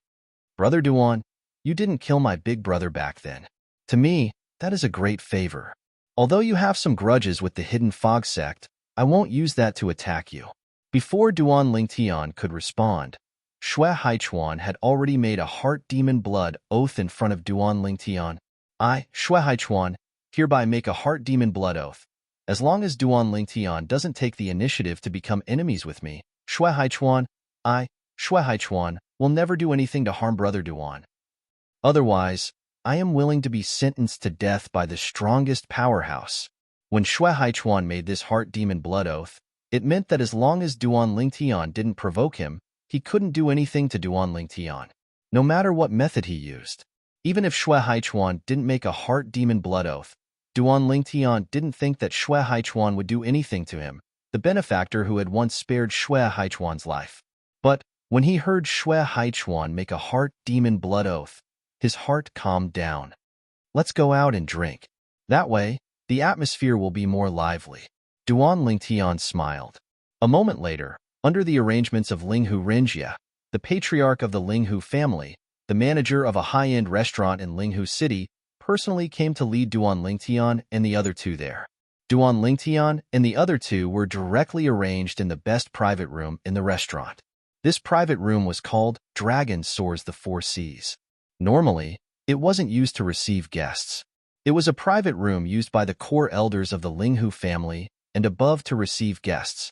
Brother Duan, you didn't kill my big brother back then. To me, that is a great favor. Although you have some grudges with the Hidden Fog sect, I won't use that to attack you. Before Duan Lingtian could respond, Shui Haichuan had already made a heart demon blood oath in front of Duan Lingtian. I, Shui Haichuan, hereby make a heart demon blood oath. As long as Duan Lingtian doesn't take the initiative to become enemies with me, Shui Haichuan, I, Shui Haichuan, will never do anything to harm Brother Duan. Otherwise, I am willing to be sentenced to death by the strongest powerhouse. When Shui Haichuan made this heart demon blood oath, it meant that as long as Duan Lingtian didn't provoke him, he couldn't do anything to Duan Lingtian, no matter what method he used. Even if Shui Haichuan didn't make a heart demon blood oath, Duan Lingtian didn't think that Shui Haichuan would do anything to him, the benefactor who had once spared Shui Haichuan's life. But when he heard Shui Haichuan make a heart demon blood oath, his heart calmed down. Let's go out and drink. That way, the atmosphere will be more lively. Duan Lingtian smiled. A moment later, under the arrangements of Linghu Renjia, the patriarch of the Linghu family, the manager of a high-end restaurant in Linghu City, personally came to lead Duan Lingtian and the other two there. Duan Lingtian and the other two were directly arranged in the best private room in the restaurant. This private room was called Dragon Soars the Four Seas. Normally, it wasn't used to receive guests. It was a private room used by the core elders of the Linghu family and above to receive guests.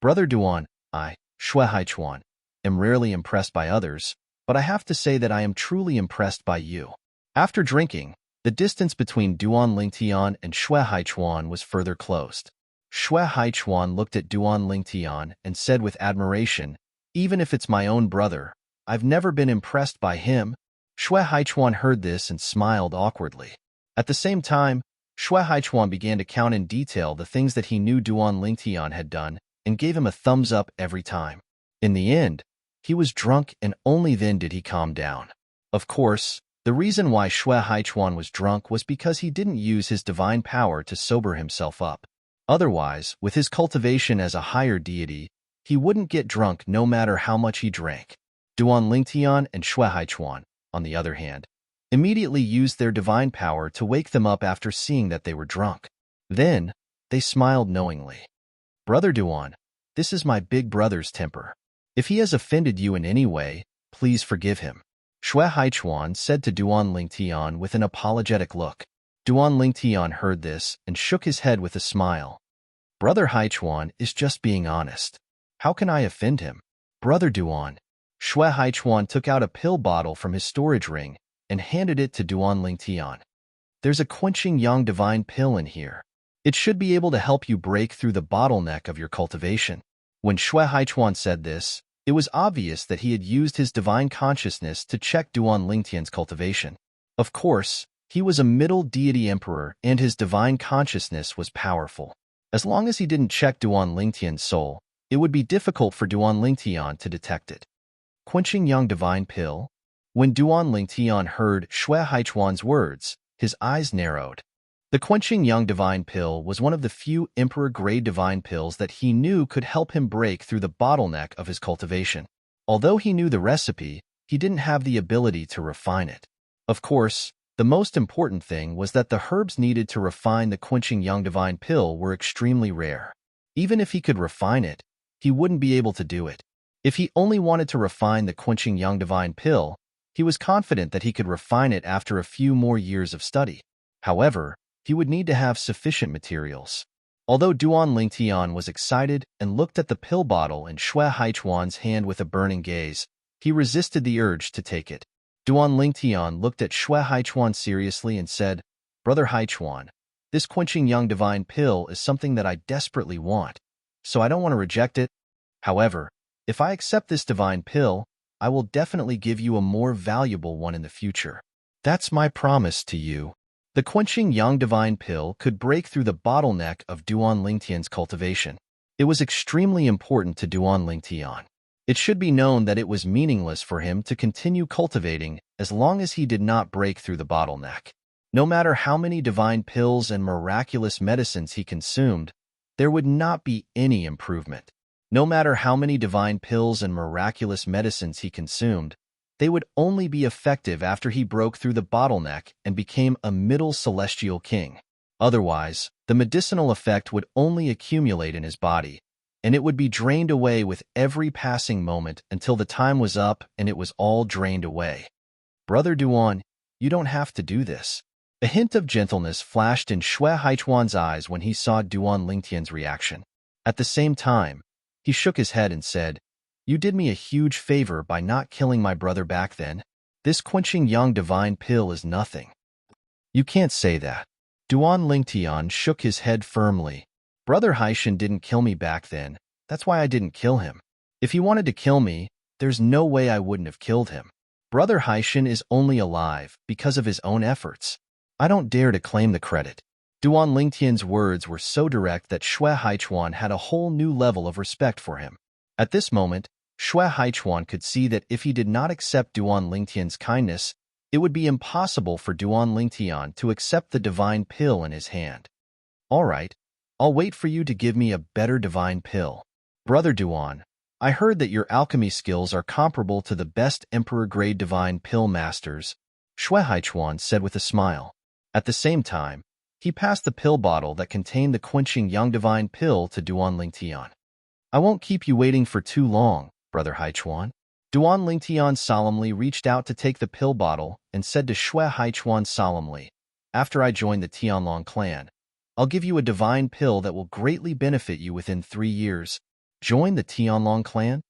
Brother Duan, I, Shui Haichuan, am rarely impressed by others, but I have to say that I am truly impressed by you. After drinking, the distance between Duan Lingtian and Shui Haichuan was further closed. Shui Haichuan looked at Duan Lingtian and said with admiration, even if it's my own brother, I've never been impressed by him. Shui Haichuan heard this and smiled awkwardly. At the same time, Shui Haichuan began to count in detail the things that he knew Duan Lingtian had done and gave him a thumbs up every time. In the end, he was drunk and only then did he calm down. Of course, the reason why Shui Haichuan was drunk was because he didn't use his divine power to sober himself up. Otherwise, with his cultivation as a higher deity, he wouldn't get drunk no matter how much he drank. Duan Lingtian and Shui Haichuan, on the other hand, immediately used their divine power to wake them up after seeing that they were drunk. Then, they smiled knowingly. Brother Duan, this is my big brother's temper. If he has offended you in any way, please forgive him. Shui Haichuan said to Duan Lingtian with an apologetic look. Duan Lingtian heard this and shook his head with a smile. Brother Haichuan is just being honest. How can I offend him? Brother Duan. Shui Haichuan took out a pill bottle from his storage ring and handed it to Duan Lingtian. There's a quenching yang divine pill in here. It should be able to help you break through the bottleneck of your cultivation. When Shui Haichuan said this, it was obvious that he had used his divine consciousness to check Duan Lingtian's cultivation. Of course, he was a middle deity emperor and his divine consciousness was powerful. As long as he didn't check Duan Lingtian's soul, it would be difficult for Duan Lingtian to detect it. Quenching Yang Divine Pill? When Duan Lingtian heard Shui Haichuan's words, his eyes narrowed. The Quenching Yang Divine Pill was one of the few Emperor-grade divine pills that he knew could help him break through the bottleneck of his cultivation. Although he knew the recipe, he didn't have the ability to refine it. Of course, the most important thing was that the herbs needed to refine the Quenching Yang Divine Pill were extremely rare. Even if he could refine it, he wouldn't be able to do it. If he only wanted to refine the Quenching Yang Divine Pill, he was confident that he could refine it after a few more years of study. However, he would need to have sufficient materials. Although Duan Lingtian was excited and looked at the pill bottle in Shui Haichuan's hand with a burning gaze, he resisted the urge to take it. Duan Lingtian looked at Shui Haichuan seriously and said, Brother Haichuan, this Quenching Yang Divine Pill is something that I desperately want, so I don't want to reject it. However, if I accept this divine pill, I will definitely give you a more valuable one in the future. That's my promise to you. The Quenching Yang Divine Pill could break through the bottleneck of Duan Lingtian's cultivation. It was extremely important to Duan Lingtian. It should be known that it was meaningless for him to continue cultivating as long as he did not break through the bottleneck. No matter how many divine pills and miraculous medicines he consumed, there would not be any improvement. No matter how many divine pills and miraculous medicines he consumed, they would only be effective after he broke through the bottleneck and became a middle celestial king. Otherwise, the medicinal effect would only accumulate in his body, and it would be drained away with every passing moment until the time was up and it was all drained away. Brother Duan, you don't have to do this. A hint of gentleness flashed in Xue Haichuan's eyes when he saw Duan Lingtian's reaction. At the same time, he shook his head and said, "You did me a huge favor by not killing my brother back then. This quenching young divine pill is nothing." "You can't say that." Duan Lingtian shook his head firmly. "Brother Haishan didn't kill me back then. That's why I didn't kill him. If he wanted to kill me, there's no way I wouldn't have killed him. Brother Haishan is only alive because of his own efforts. I don't dare to claim the credit." Duan Lingtian's words were so direct that Xue Haichuan had a whole new level of respect for him. At this moment, Xue Haichuan could see that if he did not accept Duan Lingtian's kindness, it would be impossible for Duan Lingtian to accept the divine pill in his hand. "All right, I'll wait for you to give me a better divine pill. Brother Duan, I heard that your alchemy skills are comparable to the best emperor-grade divine pill masters," Xue Haichuan said with a smile. At the same time, he passed the pill bottle that contained the quenching young divine pill to Duan Lingtian. "I won't keep you waiting for too long, Brother Haichuan." Duan Lingtian solemnly reached out to take the pill bottle and said to Xue Haichuan solemnly, "After I join the Tianlong clan, I'll give you a divine pill that will greatly benefit you within 3 years. Join the Tianlong clan?"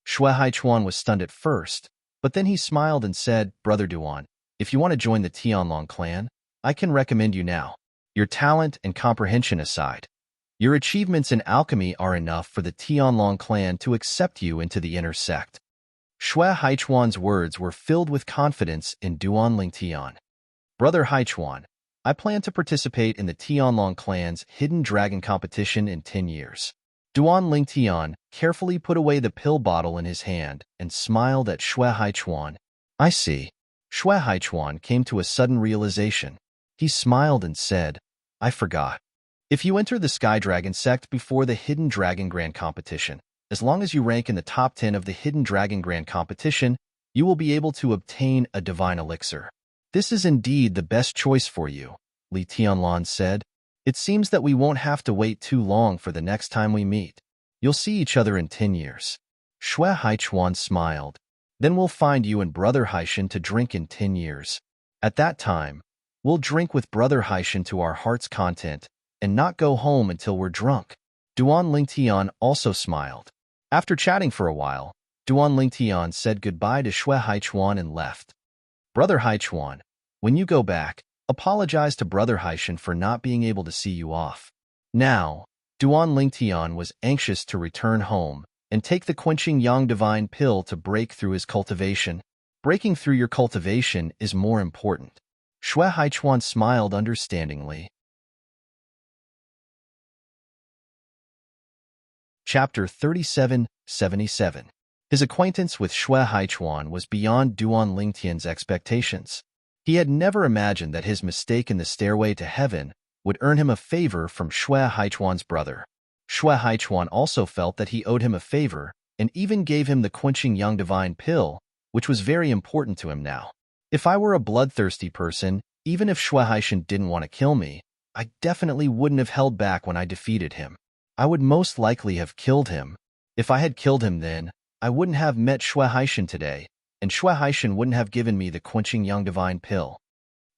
Xue Haichuan was stunned at first, but then he smiled and said, "Brother Duan, if you want to join the Tianlong clan, I can recommend you now. Your talent and comprehension aside, your achievements in alchemy are enough for the Tianlong clan to accept you into the inner sect." Xue Haichuan's words were filled with confidence in Duan Lingtian. "Brother Haichuan, I plan to participate in the Tianlong clan's Hidden Dragon competition in 10 years. Duan Lingtian carefully put away the pill bottle in his hand and smiled at Xue Haichuan. "I see." Xue Haichuan came to a sudden realization. He smiled and said, "I forgot. If you enter the Sky Dragon sect before the Hidden Dragon Grand competition, as long as you rank in the top 10 of the Hidden Dragon Grand competition, you will be able to obtain a divine elixir. This is indeed the best choice for you," Li Tianlan said. "It seems that we won't have to wait too long for the next time we meet. You'll see each other in 10 years. Xue Haichuan smiled. "Then we'll find you and Brother Haishan to drink in 10 years. At that time, we'll drink with Brother Haishan to our heart's content and not go home until we're drunk." Duan Lingtian also smiled. After chatting for a while, Duan Lingtian said goodbye to Xue Haichuan and left. "Brother Haichuan, when you go back, apologize to Brother Haishan for not being able to see you off." Now, Duan Lingtian was anxious to return home and take the quenching yang divine pill to break through his cultivation. Breaking through your cultivation is more important. Xue Haichuan smiled understandingly. Chapter 3777. His acquaintance with Xue Haichuan was beyond Duan Lingtian's expectations. He had never imagined that his mistake in the stairway to heaven would earn him a favor from Xue Haichuan's brother. Xue Haichuan also felt that he owed him a favor and even gave him the quenching young divine pill, which was very important to him now. "If I were a bloodthirsty person, even if Xue Haishan didn't want to kill me, I definitely wouldn't have held back when I defeated him. I would most likely have killed him. If I had killed him then, I wouldn't have met Xue Haishan today, and Xue Haishan wouldn't have given me the quenching young divine pill."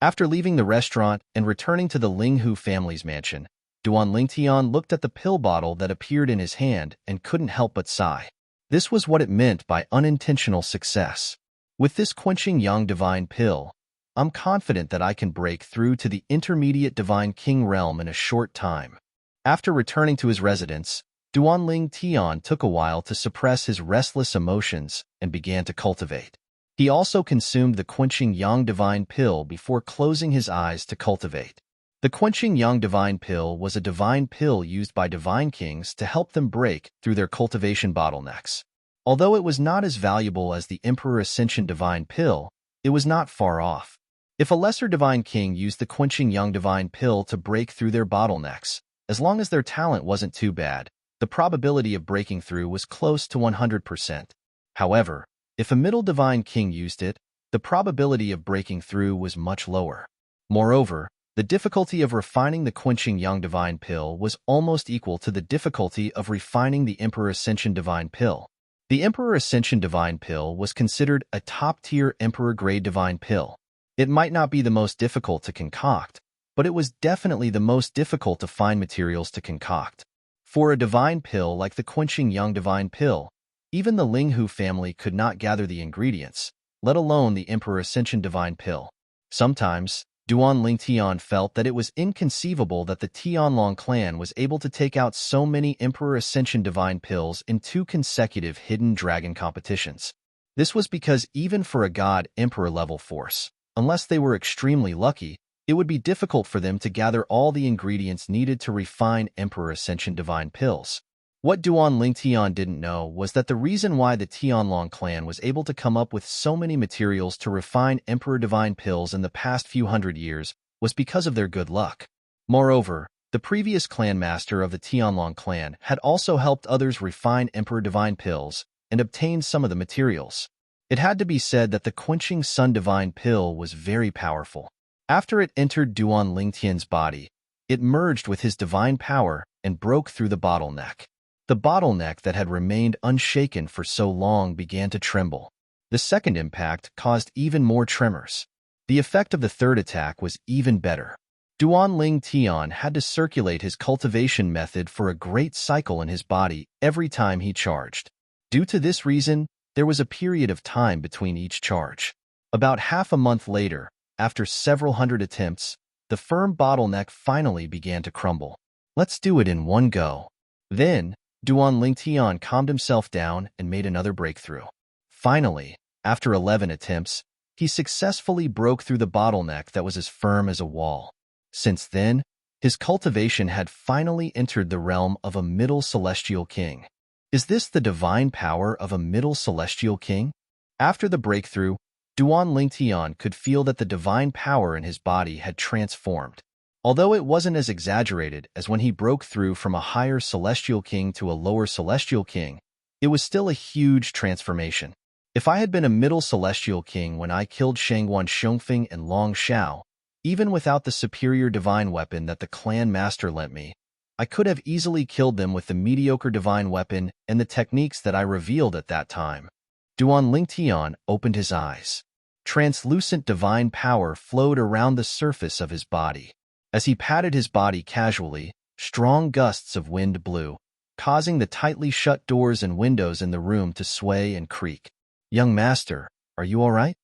After leaving the restaurant and returning to the Linghu family's mansion, Duan Lingtian looked at the pill bottle that appeared in his hand and couldn't help but sigh. This was what it meant by unintentional success. "With this quenching young divine pill, I'm confident that I can break through to the intermediate divine king realm in a short time." After returning to his residence, Duan Lingtian took a while to suppress his restless emotions and began to cultivate. He also consumed the quenching yang divine pill before closing his eyes to cultivate. The quenching yang divine pill was a divine pill used by divine kings to help them break through their cultivation bottlenecks. Although it was not as valuable as the Emperor Ascension Divine Pill, it was not far off. If a lesser Divine King used the quenching young Divine Pill to break through their bottlenecks, as long as their talent wasn't too bad, the probability of breaking through was close to 100%. However, if a middle Divine King used it, the probability of breaking through was much lower. Moreover, the difficulty of refining the quenching young Divine Pill was almost equal to the difficulty of refining the Emperor Ascension Divine Pill. The Emperor Ascension Divine Pill was considered a top-tier Emperor-grade Divine Pill. It might not be the most difficult to concoct, but it was definitely the most difficult to find materials to concoct. For a Divine Pill like the quenching young Divine Pill, even the Linghu family could not gather the ingredients, let alone the Emperor Ascension Divine Pill. Sometimes, Duan Lingtian felt that it was inconceivable that the Tianlong clan was able to take out so many Emperor Ascension Divine Pills in 2 consecutive Hidden Dragon competitions. This was because even for a God Emperor level force, unless they were extremely lucky, it would be difficult for them to gather all the ingredients needed to refine Emperor Ascension Divine Pills. What Duan Lingtian didn't know was that the reason why the Tianlong clan was able to come up with so many materials to refine Emperor Divine Pills in the past few hundred years was because of their good luck. Moreover, the previous clan master of the Tianlong clan had also helped others refine Emperor Divine Pills and obtained some of the materials. It had to be said that the Quenching Sun Divine Pill was very powerful. After it entered Duan Lingtian's body, it merged with his divine power and broke through the bottleneck. The bottleneck that had remained unshaken for so long began to tremble. The second impact caused even more tremors. The effect of the third attack was even better. Duan Lingtian had to circulate his cultivation method for a great cycle in his body every time he charged. Due to this reason, there was a period of time between each charge. About half a month later, after several hundred attempts, the firm bottleneck finally began to crumble. Let's do it in one go. Then, Duan Lingtian calmed himself down and made another breakthrough. Finally, after 11 attempts, he successfully broke through the bottleneck that was as firm as a wall. Since then, his cultivation had finally entered the realm of a middle celestial king. Is this the divine power of a middle celestial king? After the breakthrough, Duan Lingtian could feel that the divine power in his body had transformed. Although it wasn't as exaggerated as when he broke through from a higher celestial king to a lower celestial king, it was still a huge transformation. If I had been a middle celestial king when I killed Shangguan Xiongfeng and Long Xiao, even without the superior divine weapon that the clan master lent me, I could have easily killed them with the mediocre divine weapon and the techniques that I revealed at that time. Duan Lingtian opened his eyes. Translucent divine power flowed around the surface of his body. As he patted his body casually, strong gusts of wind blew, causing the tightly shut doors and windows in the room to sway and creak. "Young master, are you all right?"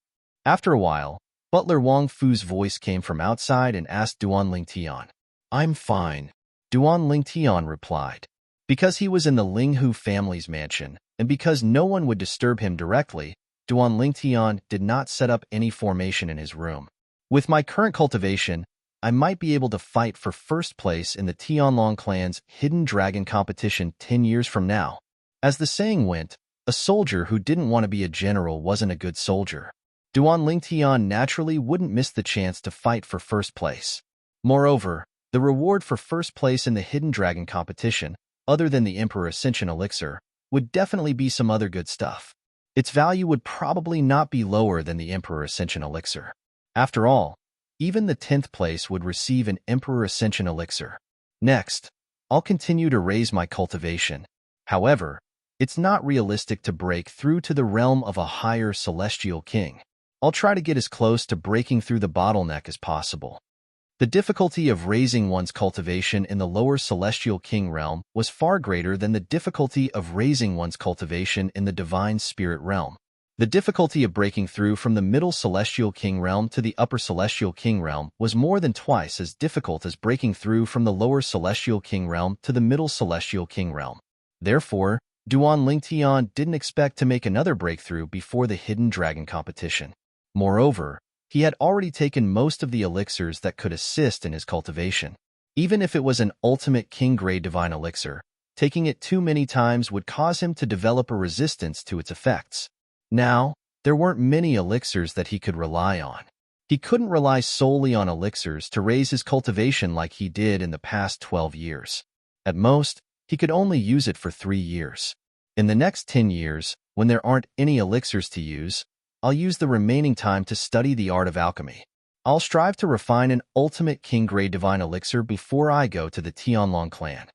After a while, Butler Wang Fu's voice came from outside and asked Duan Lingtian. "I'm fine," Duan Lingtian replied. Because he was in the Linghu family's mansion, and because no one would disturb him directly, Duan Lingtian did not set up any formation in his room. "With my current cultivation, I might be able to fight for first place in the Tianlong clan's Hidden Dragon competition 10 years from now." As the saying went, a soldier who didn't want to be a general wasn't a good soldier. Duan Lingtian naturally wouldn't miss the chance to fight for first place. Moreover, the reward for first place in the Hidden Dragon competition, other than the Emperor Ascension Elixir, would definitely be some other good stuff. Its value would probably not be lower than the Emperor Ascension Elixir. After all, even the 10th place would receive an Emperor Ascension Elixir. Next, I'll continue to raise my cultivation. However, it's not realistic to break through to the realm of a higher celestial king. I'll try to get as close to breaking through the bottleneck as possible. The difficulty of raising one's cultivation in the lower celestial king realm was far greater than the difficulty of raising one's cultivation in the divine spirit realm. The difficulty of breaking through from the middle celestial king realm to the upper celestial king realm was more than twice as difficult as breaking through from the lower celestial king realm to the middle celestial king realm. Therefore, Duan Lingtian didn't expect to make another breakthrough before the Hidden Dragon competition. Moreover, he had already taken most of the elixirs that could assist in his cultivation. Even if it was an ultimate king-grade divine elixir, Taking it too many times would cause him to develop a resistance to its effects. Now, there weren't many elixirs that he could rely on. He couldn't rely solely on elixirs to raise his cultivation like he did in the past 12 years. At most, he could only use it for 3 years. In the next 10 years, when there aren't any elixirs to use, I'll use the remaining time to study the art of alchemy. I'll strive to refine an ultimate king-grade divine elixir before I go to the Tianlong clan.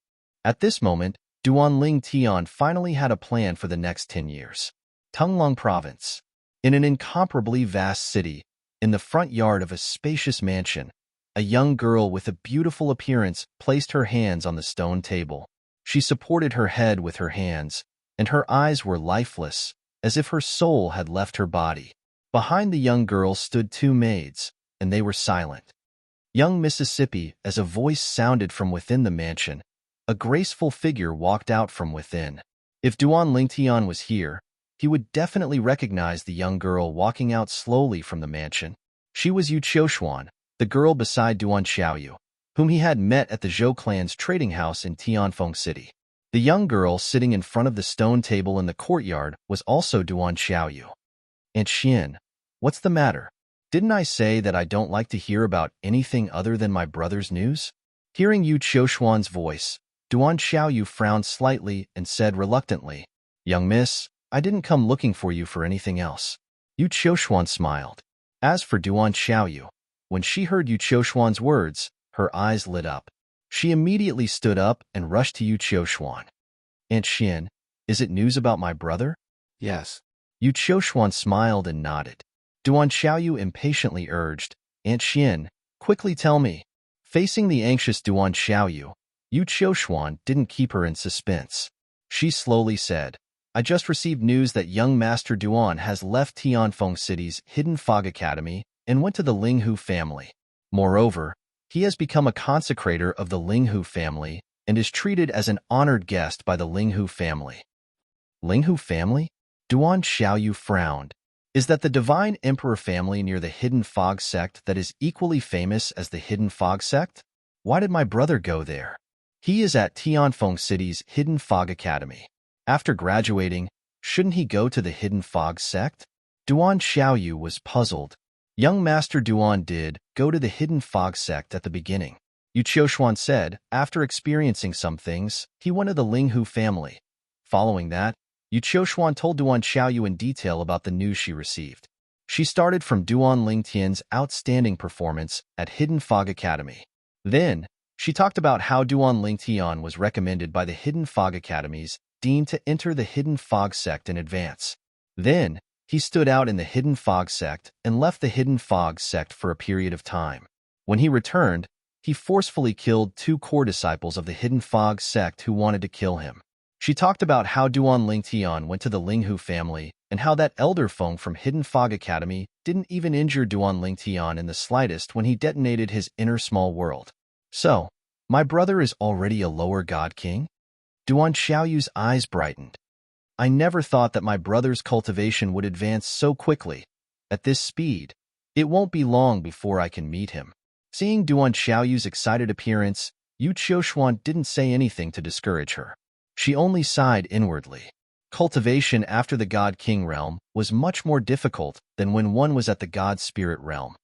At this moment, Duanling Tian finally had a plan for the next 10 years. Tunglong Province. In an incomparably vast city, in the front yard of a spacious mansion, a young girl with a beautiful appearance placed her hands on the stone table. She supported her head with her hands, and her eyes were lifeless, as if her soul had left her body. Behind the young girl stood 2 maids, and they were silent. Young Mississippi, as a voice sounded from within the mansion, a graceful figure walked out from within. If Duan Lingtian was here, he would definitely recognize the young girl walking out slowly from the mansion. She was Yu Qiushuan, the girl beside Duan Xiaoyu, whom he had met at the Zhou clan's trading house in Tianfeng City. The young girl sitting in front of the stone table in the courtyard was also Duan Xiaoyu. "Aunt Xian, what's the matter? Didn't I say that I don't like to hear about anything other than my brother's news?" Hearing Yu Qiushuan's voice, Duan Xiaoyu frowned slightly and said reluctantly, "Young miss, I didn't come looking for you for anything else." Yu Qiushuan smiled. As for Duan Xiaoyu, when she heard Yu Qiushuan's words, her eyes lit up. She immediately stood up and rushed to Yu Qiushuan. "Aunt Xian, is it news about my brother?" Yes. Yu Qiushuan smiled and nodded. Duan Xiaoyu impatiently urged, "Aunt Xian, quickly tell me." Facing the anxious Duan Xiaoyu, Yu Qiushuan didn't keep her in suspense. She slowly said, "I just received news that young Master Duan has left Tianfeng City's Hidden Fog Academy and went to the Linghu family. Moreover, he has become a consecrator of the Linghu family and is treated as an honored guest by the Linghu family." Linghu family? Duan Xiaoyu frowned. Is that the Divine Emperor family near the Hidden Fog sect that is equally famous as the Hidden Fog sect? Why did my brother go there? He is at Tianfeng City's Hidden Fog Academy. After graduating, shouldn't he go to the Hidden Fog sect? Duan Xiaoyu was puzzled. Young Master Duan did go to the Hidden Fog sect at the beginning. Yu Qiushuan said, after experiencing some things, he went to the Linghu family. Following that, Yu Qiushuan told Duan Xiaoyu in detail about the news she received. She started from Duan Lingtian's outstanding performance at Hidden Fog Academy. Then, she talked about how Duan Lingtian was recommended by the Hidden Fog Academies dean to enter the Hidden Fog sect in advance. Then, he stood out in the Hidden Fog sect and left the Hidden Fog sect for a period of time. When he returned, he forcefully killed 2 core disciples of the Hidden Fog sect who wanted to kill him. She talked about how Duan Lingtian went to the Linghu family and how that elder Feng from Hidden Fog Academy didn't even injure Duan Lingtian in the slightest when he detonated his inner small world. "So, my brother is already a lower god king?" Duan Xiaoyu's eyes brightened. "I never thought that my brother's cultivation would advance so quickly. At this speed, it won't be long before I can meet him." Seeing Duan Xiaoyu's excited appearance, Yu Qiushuan didn't say anything to discourage her. She only sighed inwardly. Cultivation after the God King realm was much more difficult than when one was at the God Spirit realm.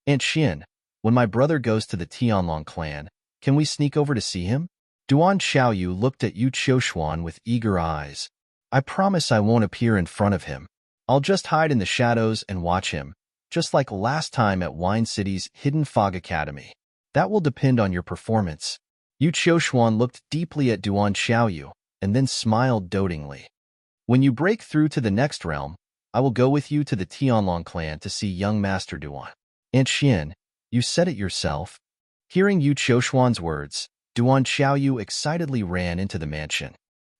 "Aunt Xian, when my brother goes to the Tianlong clan, can we sneak over to see him?" Duan Xiaoyu looked at Yu Qiushuan with eager eyes. "I promise I won't appear in front of him. I'll just hide in the shadows and watch him, just like last time at Wine City's Hidden Fog Academy. That will depend on your performance." Yu Qiushuan looked deeply at Duan Xiaoyu and then smiled dotingly. "When you break through to the next realm, I will go with you to the Tianlong clan to see young Master Duan." "Aunt Xian, you said it yourself." Hearing Yu Qiushuan's words, Duan Xiaoyu excitedly ran into the mansion.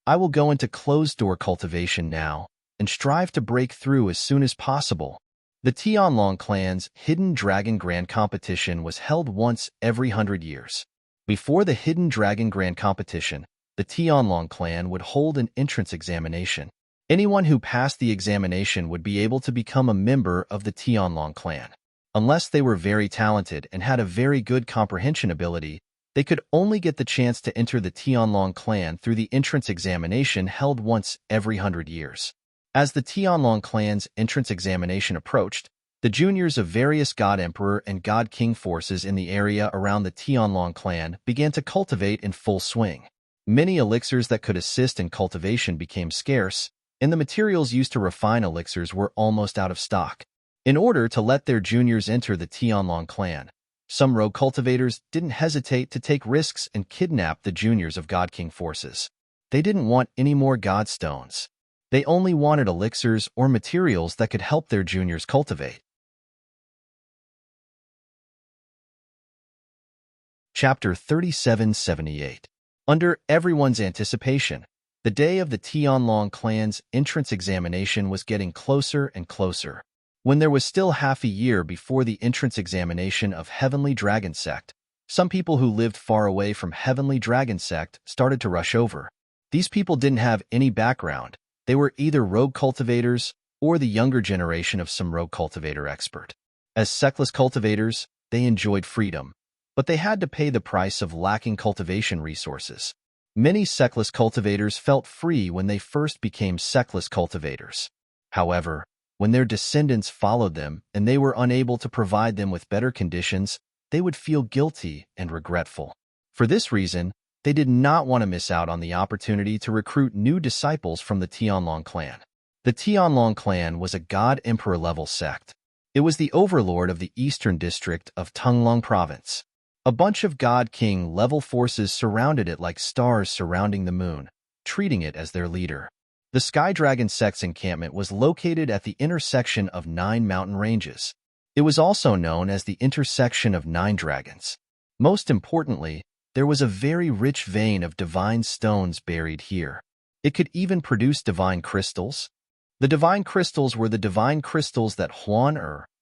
"I will go into closed-door cultivation now and strive to break through as soon as possible." The Tianlong clan's Hidden Dragon Grand Competition was held once every 100 years. Before the Hidden Dragon Grand Competition, the Tianlong clan would hold an entrance examination. Anyone who passed the examination would be able to become a member of the Tianlong clan. Unless they were very talented and had a very good comprehension ability, They could only get the chance to enter the Tianlong clan through the entrance examination held once every 100 years. As the Tianlong clan's entrance examination approached, the juniors of various God Emperor and God King forces in the area around the Tianlong clan began to cultivate in full swing. Many elixirs that could assist in cultivation became scarce, and the materials used to refine elixirs were almost out of stock. In order to let their juniors enter the Tianlong clan, some rogue cultivators didn't hesitate to take risks and kidnap the juniors of God King forces. They didn't want any more God stones. They only wanted elixirs or materials that could help their juniors cultivate. Chapter 3778. Under everyone's anticipation, the day of the Tianlong clan's entrance examination was getting closer and closer. When there was still half a year before the entrance examination of Heavenly Dragon Sect, some people who lived far away from Heavenly Dragon Sect started to rush over. These people didn't have any background. They were either rogue cultivators or the younger generation of some rogue cultivator expert. As sectless cultivators, they enjoyed freedom, but they had to pay the price of lacking cultivation resources. Many sectless cultivators felt free when they first became sectless cultivators. However, when their descendants followed them and they were unable to provide them with better conditions, they would feel guilty and regretful. For this reason, they did not want to miss out on the opportunity to recruit new disciples from the Tianlong clan. The Tianlong clan was a God Emperor level sect. It was the overlord of the eastern district of Tunglong province. A bunch of God King level forces surrounded it like stars surrounding the moon, treating it as their leader. The Sky Dragon sect's encampment was located at the intersection of 9 mountain ranges. It was also known as the intersection of 9 dragons. Most importantly, there was a very rich vein of divine stones buried here. It could even produce divine crystals. The divine crystals were the divine crystals that Huan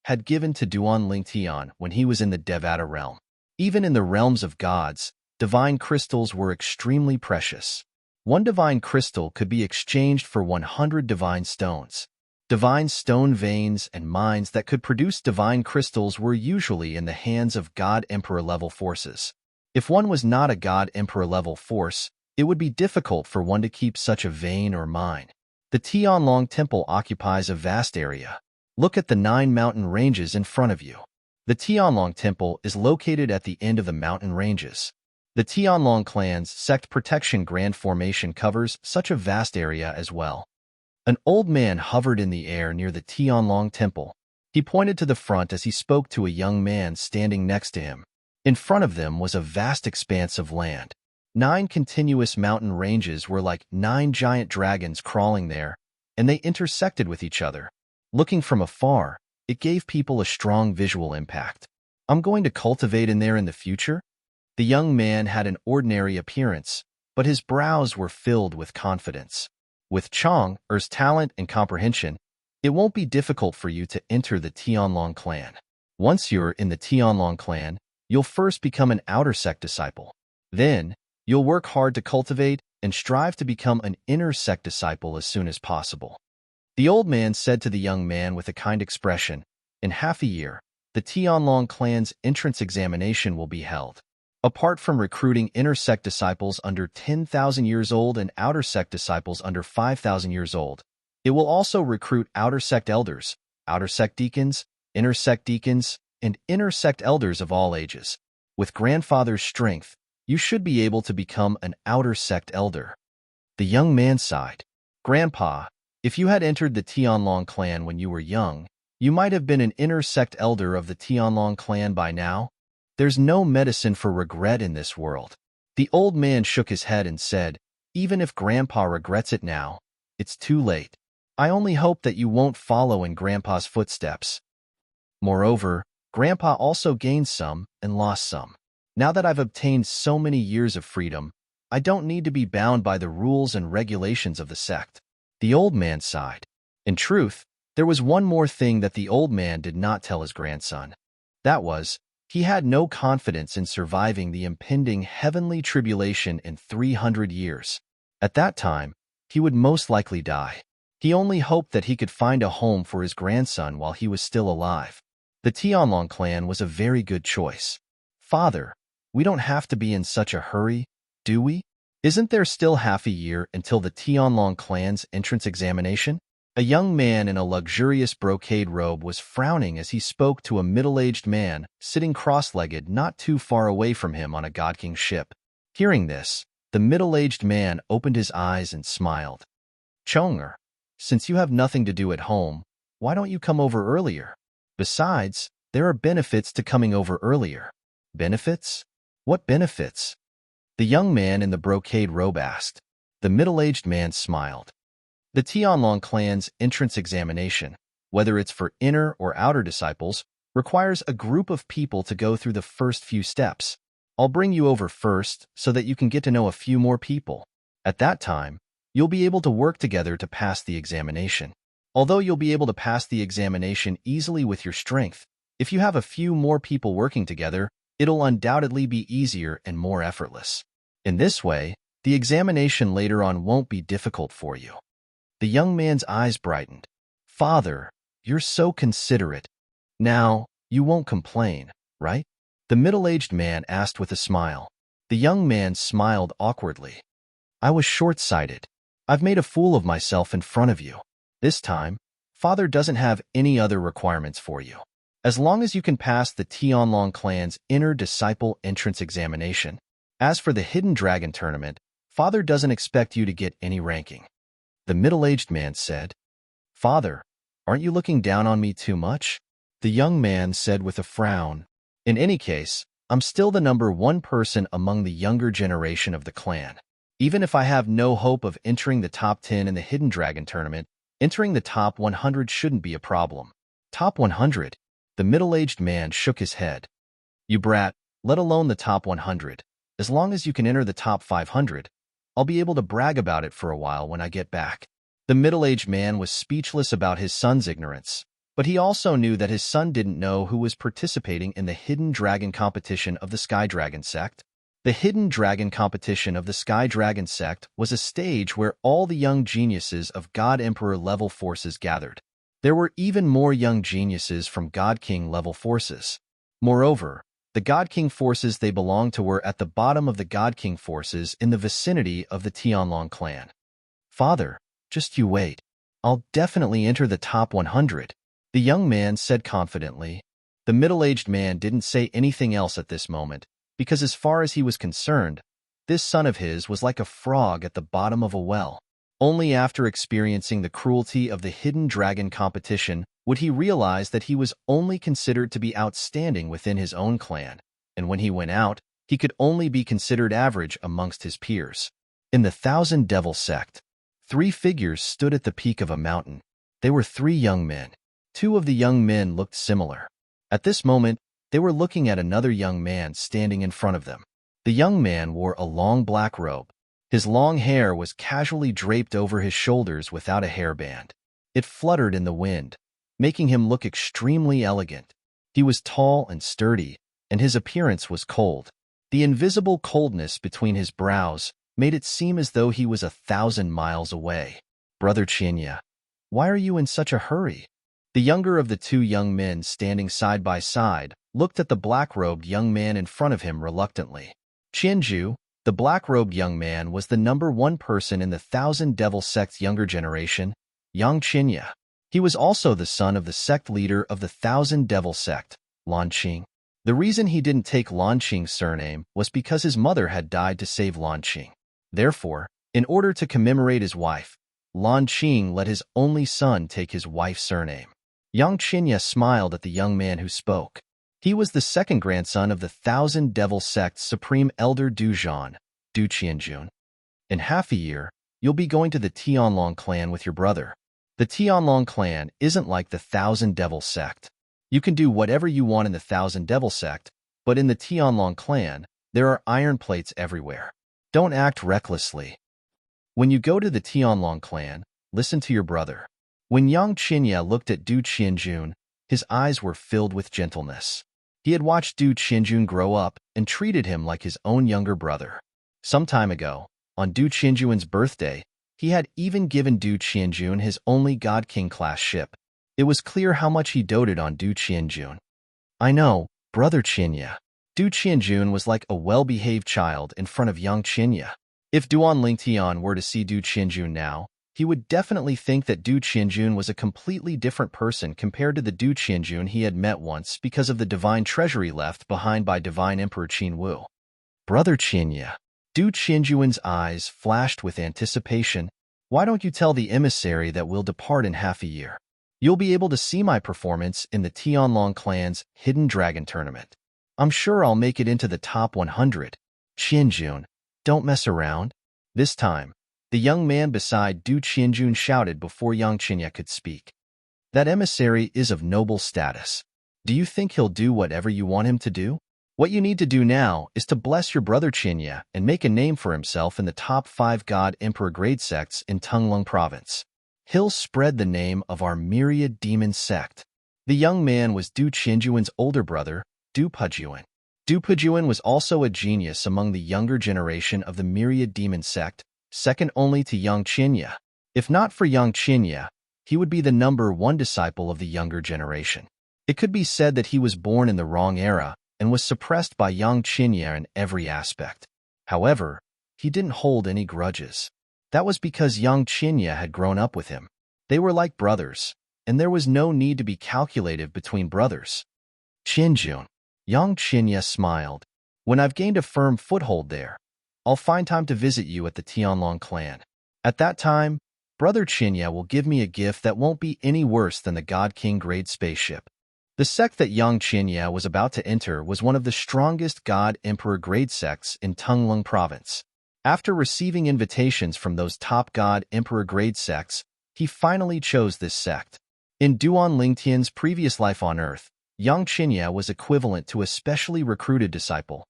had given to Duan Lingtian when he was in the Devata realm. Even in the realms of gods, divine crystals were extremely precious. One divine crystal could be exchanged for 100 divine stones. Divine stone veins and mines that could produce divine crystals were usually in the hands of God Emperor level forces. If one was not a God Emperor level force, it would be difficult for one to keep such a vein or mine. The Tianlong Temple occupies a vast area. Look at the 9 mountain ranges in front of you. The Tianlong Temple is located at the end of the mountain ranges. The Tianlong clan's sect protection grand formation covers such a vast area as well. An old man hovered in the air near the Tianlong Temple. He pointed to the front as he spoke to a young man standing next to him. In front of them was a vast expanse of land. 9 continuous mountain ranges were like 9 giant dragons crawling there, and they intersected with each other. Looking from afar, it gave people a strong visual impact. I'm going to cultivate in there in the future? The young man had an ordinary appearance, but his brows were filled with confidence. With Chang'er's talent and comprehension, it won't be difficult for you to enter the Tianlong clan. Once you're in the Tianlong clan, you'll first become an outer sect disciple. Then, you'll work hard to cultivate and strive to become an inner sect disciple as soon as possible. The old man said to the young man with a kind expression, in half a year, the Tianlong clan's entrance examination will be held. Apart from recruiting inner sect disciples under 10,000 years old and outer sect disciples under 5,000 years old, it will also recruit outer sect elders, outer sect deacons, and inner sect elders of all ages. With grandfather's strength, you should be able to become an outer sect elder. The young man sighed. Grandpa, if you had entered the Tianlong clan when you were young, you might have been an inner sect elder of the Tianlong clan by now. There's no medicine for regret in this world. The old man shook his head and said, even if Grandpa regrets it now, it's too late. I only hope that you won't follow in Grandpa's footsteps. Moreover, Grandpa also gained some and lost some. Now that I've obtained so many years of freedom, I don't need to be bound by the rules and regulations of the sect. The old man sighed. In truth, there was one more thing that the old man did not tell his grandson. That was, he had no confidence in surviving the impending heavenly tribulation in 300 years. At that time, he would most likely die. He only hoped that he could find a home for his grandson while he was still alive. The Tianlong clan was a very good choice. Father, We don't have to be in such a hurry, do we? Isn't there still half a year until the Tianlong clan's entrance examination? A young man in a luxurious brocade robe was frowning as he spoke to a middle-aged man sitting cross-legged not too far away from him on a God King ship. Hearing this, the middle-aged man opened his eyes and smiled. Chonger, since you have nothing to do at home, why don't you come over earlier? Besides, there are benefits to coming over earlier. Benefits? What benefits? The young man in the brocade robe asked. The middle-aged man smiled. The Tianlong clan's entrance examination, whether it's for inner or outer disciples, requires a group of people to go through the first few steps. I'll bring you over first so that you can get to know a few more people. At that time, you'll be able to work together to pass the examination. Although you'll be able to pass the examination easily with your strength, if you have a few more people working together, it'll undoubtedly be easier and more effortless. In this way, the examination later on won't be difficult for you. The young man's eyes brightened. Father, you're so considerate. Now, you won't complain, right? The middle-aged man asked with a smile. The young man smiled awkwardly. I was short-sighted. I've made a fool of myself in front of you. This time, Father doesn't have any other requirements for you. As long as you can pass the Tianlong clan's inner disciple entrance examination. As for the Hidden Dragon tournament, Father doesn't expect you to get any ranking. The middle-aged man said, Father, aren't you looking down on me too much? The young man said with a frown. In any case, I'm still the number one person among the younger generation of the clan. Even if I have no hope of entering the top 10 in the Hidden Dragon tournament, entering the top 100 shouldn't be a problem. Top 100? The middle-aged man shook his head. You brat, let alone the top 100. As long as you can enter the top 500, I'll be able to brag about it for a while when I get back. The middle-aged man was speechless about his son's ignorance, but he also knew that his son didn't know who was participating in the Hidden Dragon competition of the Sky Dragon sect. The Hidden Dragon competition of the Sky Dragon sect was a stage where all the young geniuses of God Emperor level forces gathered. There were even more young geniuses from God King level forces. Moreover, the God King forces they belonged to were at the bottom of the God King forces in the vicinity of the Tianlong clan. Father, just you wait. I'll definitely enter the top 100, the young man said confidently. The middle-aged man didn't say anything else at this moment, because as far as he was concerned, this son of his was like a frog at the bottom of a well. Only after experiencing the cruelty of the Hidden Dragon competition would he realize that he was only considered to be outstanding within his own clan, and when he went out, he could only be considered average amongst his peers. In the Thousand Devil sect, 3 figures stood at the peak of a mountain. They were 3 young men. 2 of the young men looked similar. At this moment, they were looking at another young man standing in front of them. The young man wore a long black robe. His long hair was casually draped over his shoulders without a hairband. It fluttered in the wind, making him look extremely elegant. He was tall and sturdy, and his appearance was cold. The invisible coldness between his brows made it seem as though he was 1,000 miles away. Brother Qianya, why are you in such a hurry? The younger of the 2 young men standing side by side looked at the black-robed young man in front of him reluctantly. Qianju, the black-robed young man, was the number 1 person in the Thousand Devil sect's younger generation, Yang Qianya. He was also the son of the sect leader of the Thousand Devil sect, Lan Qing. The reason he didn't take Lan Qing's surname was because his mother had died to save Lan Qing. Therefore, in order to commemorate his wife, Lan Qing let his only son take his wife's surname. Yang Qianya smiled at the young man who spoke. He was the second grandson of the Thousand Devil sect's supreme elder Du Zhan, Du Qianjun. In half a year, you'll be going to the Tianlong clan with your brother. The Tianlong clan isn't like the Thousand Devil sect. You can do whatever you want in the Thousand Devil sect, but in the Tianlong clan, there are iron plates everywhere. Don't act recklessly. When you go to the Tianlong clan, listen to your brother. When Yang Qianya looked at Du Qianjun, his eyes were filled with gentleness. He had watched Du Qianjun grow up and treated him like his own younger brother. Some time ago, on Du Qianjun's birthday, he had even given Du Qianjun his only God King class ship. It was clear how much he doted on Du Qianjun. I know, Brother Qianya. Du Qianjun was like a well-behaved child in front of young Qinya. If Duan Lingtian were to see Du Qianjun now, he would definitely think that Du Qianjun was a completely different person compared to the Du Qianjun he had met once because of the divine treasury left behind by divine Emperor Qin Wu. Brother Qinya. Du Qianjun's eyes flashed with anticipation. Why don't you tell the emissary that we'll depart in half a year? You'll be able to see my performance in the Tianlong clan's Hidden Dragon Tournament. I'm sure I'll make it into the top 100. Qianjun, don't mess around. This time, the young man beside Du Qianjun shouted before young Qinya could speak. That emissary is of noble status. Do you think he'll do whatever you want him to do? What you need to do now is to bless your brother Qinya and make a name for himself in the top 5 God-Emperor grade sects in Tunglung Province. He'll spread the name of our myriad demon sect. The young man was Du Qianjuan's older brother, Du Pujuan. Du Pujuan was also a genius among the younger generation of the myriad demon sect, second only to young Qinya. If not for young Qinya, he would be the number 1 disciple of the younger generation. It could be said that he was born in the wrong era and was suppressed by young Qinya in every aspect. However, he didn't hold any grudges. That was because young Qinya had grown up with him. They were like brothers, and there was no need to be calculative between brothers. Qianjun. Young Qinya smiled. When I've gained a firm foothold there, I'll find time to visit you at the Tianlong clan. At that time, Brother Qinya will give me a gift that won't be any worse than the God King grade spaceship. The sect that young Qinya was about to enter was one of the strongest God Emperor grade sects in Tunglung Province. After receiving invitations from those top God Emperor grade sects, he finally chose this sect. In Duan Lingtian's previous life on Earth, young Qinya was equivalent to a specially recruited disciple.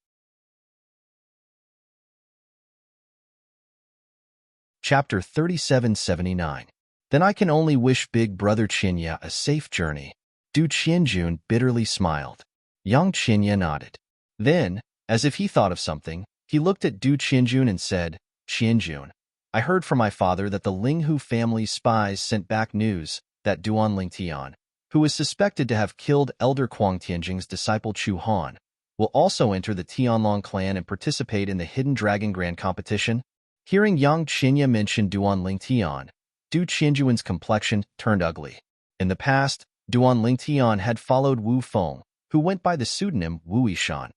Chapter 3779. Then I can only wish big brother Qinya a safe journey. Du Qianjun bitterly smiled. Young Qinya nodded. Then, as if he thought of something, he looked at Du Qianjun and said, Qianjun, I heard from my father that the Linghu family's spies sent back news that Duan Lingtian, who is suspected to have killed Elder Kuang Tianjing's disciple Chu Han, will also enter the Tianlong clan and participate in the Hidden Dragon Grand Competition. Hearing young Qinya mention Duan Lingtian, Du Qianjuan's complexion turned ugly. In the past, Duan Lingtian had followed Wu Feng, who went by the pseudonym Wu Yishan,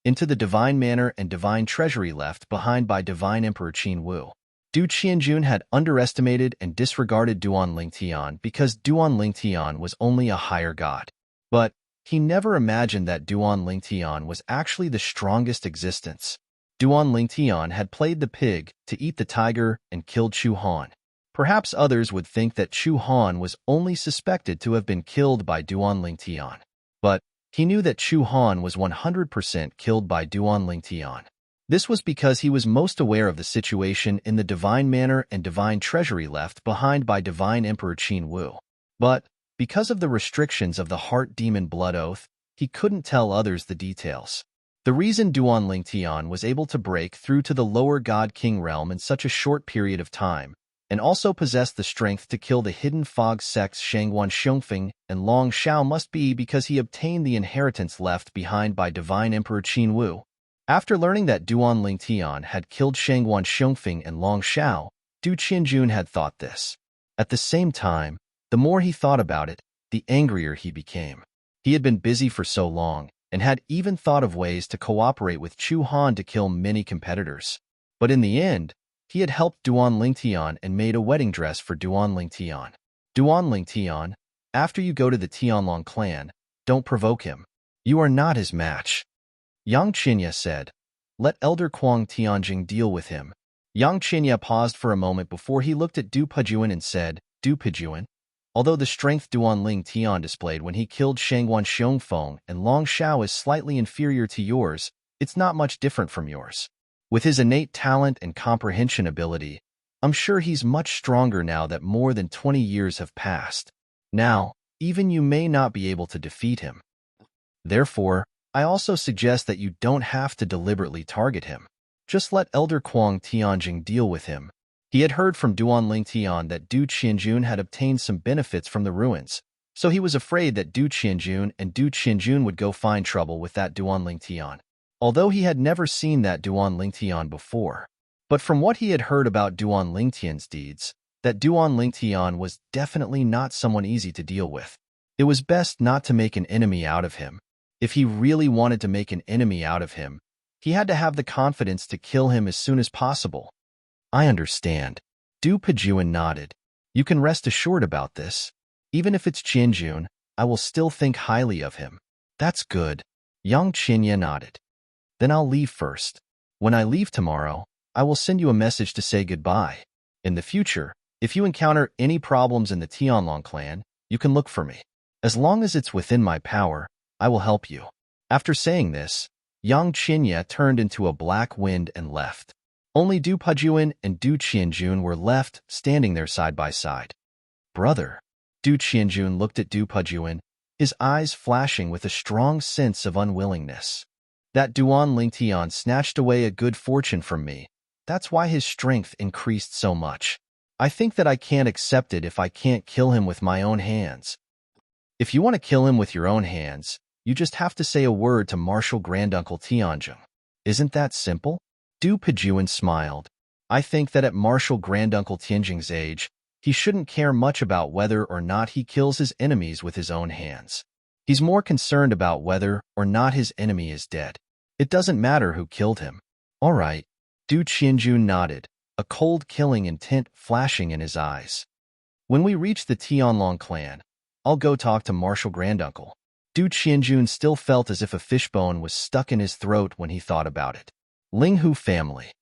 into the divine manor and divine treasury left behind by divine Emperor Qin Wu. Du Qianjun had underestimated and disregarded Duan Lingtian because Duan Lingtian was only a higher god. But he never imagined that Duan Lingtian was actually the strongest existence. Duan Lingtian had played the pig to eat the tiger and killed Chu Han. Perhaps others would think that Chu Han was only suspected to have been killed by Duan Lingtian. But he knew that Chu Han was 100% killed by Duan Lingtian. This was because he was most aware of the situation in the divine manor and divine treasury left behind by divine Emperor Qin Wu. But because of the restrictions of the heart demon blood oath, he couldn't tell others the details. The reason Duan Lingtian was able to break through to the lower God King realm in such a short period of time, and also possessed the strength to kill the hidden fog sects Shangguan Xiongfeng and Long Shao must be because he obtained the inheritance left behind by divine Emperor Qin Wu. After learning that Duan Lingtian had killed Shangguan Xiongfeng and Long Shao, Du Qianjun had thought this. At the same time, the more he thought about it, the angrier he became. He had been busy for so long, and had even thought of ways to cooperate with Chu Han to kill many competitors. But in the end, he had helped Duan Lingtian and made a wedding dress for Duan Lingtian. Duan Lingtian, after you go to the Tianlong clan, don't provoke him. You are not his match. Yang Qinya said, let Elder Kuang Tianjing deal with him. Yang Qinya paused for a moment before he looked at Du Pujuan and said, Du Pujuan, although the strength Duan Lingtian displayed when he killed Shangguan Xiongfeng and Long Shao is slightly inferior to yours, it's not much different from yours. With his innate talent and comprehension ability, I'm sure he's much stronger now that more than 20 years have passed. Now, even you may not be able to defeat him. Therefore, I also suggest that you don't have to deliberately target him. Just let Elder Kuang Tianjing deal with him. He had heard from Duan Lingtian that Du Qianjun had obtained some benefits from the ruins, so he was afraid that Du Qianjun would go find trouble with that Duan Lingtian. although he had never seen that Duan Lingtian before. But from what he had heard about Duan Lingtian's deeds, that Duan Lingtian was definitely not someone easy to deal with. It was best not to make an enemy out of him. If he really wanted to make an enemy out of him, he had to have the confidence to kill him as soon as possible. I understand. Du Pejuan nodded. You can rest assured about this. Even if it's Qianjun, I will still think highly of him. That's good. Yang Qinya nodded. Then I'll leave first. When I leave tomorrow, I will send you a message to say goodbye. In the future, if you encounter any problems in the Tianlong clan, you can look for me. As long as it's within my power, I will help you. After saying this, Yang Qinya turned into a black wind and left. Only Du Pejuan and Du Qianjun were left, standing there side by side. Brother. Du Qianjun looked at Du Pejuan, his eyes flashing with a strong sense of unwillingness. That Duan Lingtian snatched away a good fortune from me. That's why his strength increased so much. I think that I can't accept it if I can't kill him with my own hands. If you want to kill him with your own hands, you just have to say a word to Martial Granduncle Tianjung. Isn't that simple? Du Pejuan smiled. I think that at Martial Granduncle Tianjung's age, he shouldn't care much about whether or not he kills his enemies with his own hands. He's more concerned about whether or not his enemy is dead. It doesn't matter who killed him. All right. Du Qianjun nodded, a cold killing intent flashing in his eyes. When we reach the Tianlong clan, I'll go talk to Martial Granduncle. Du Qianjun still felt as if a fishbone was stuck in his throat when he thought about it. Linghu family.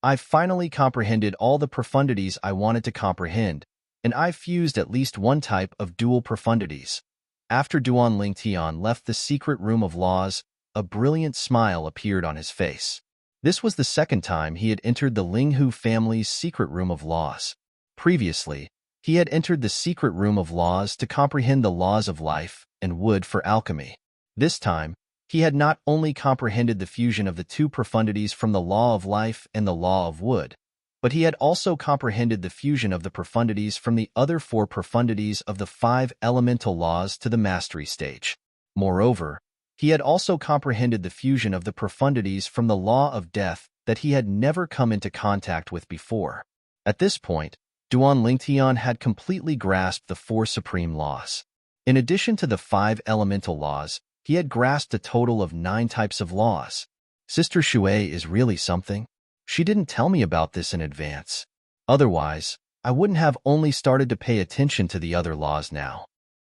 I've finally comprehended all the profundities I wanted to comprehend, and I've fused at least one type of dual profundities. After Duan Lingtian left the secret room of laws, a brilliant smile appeared on his face. This was the second time he had entered the Linghu family's secret room of laws. Previously, he had entered the secret room of laws to comprehend the laws of life and wood for alchemy. This time, he had not only comprehended the fusion of the two profundities from the law of life and the law of wood, but he had also comprehended the fusion of the profundities from the other four profundities of the 5 elemental laws to the mastery stage. Moreover, he had also comprehended the fusion of the profundities from the law of death that he had never come into contact with before. At this point, Duan Lingtian had completely grasped the 4 supreme laws. In addition to the 5 elemental laws, he had grasped a total of 9 types of laws. Sister Shui is really something. She didn't tell me about this in advance. Otherwise, I wouldn't have only started to pay attention to the other laws now.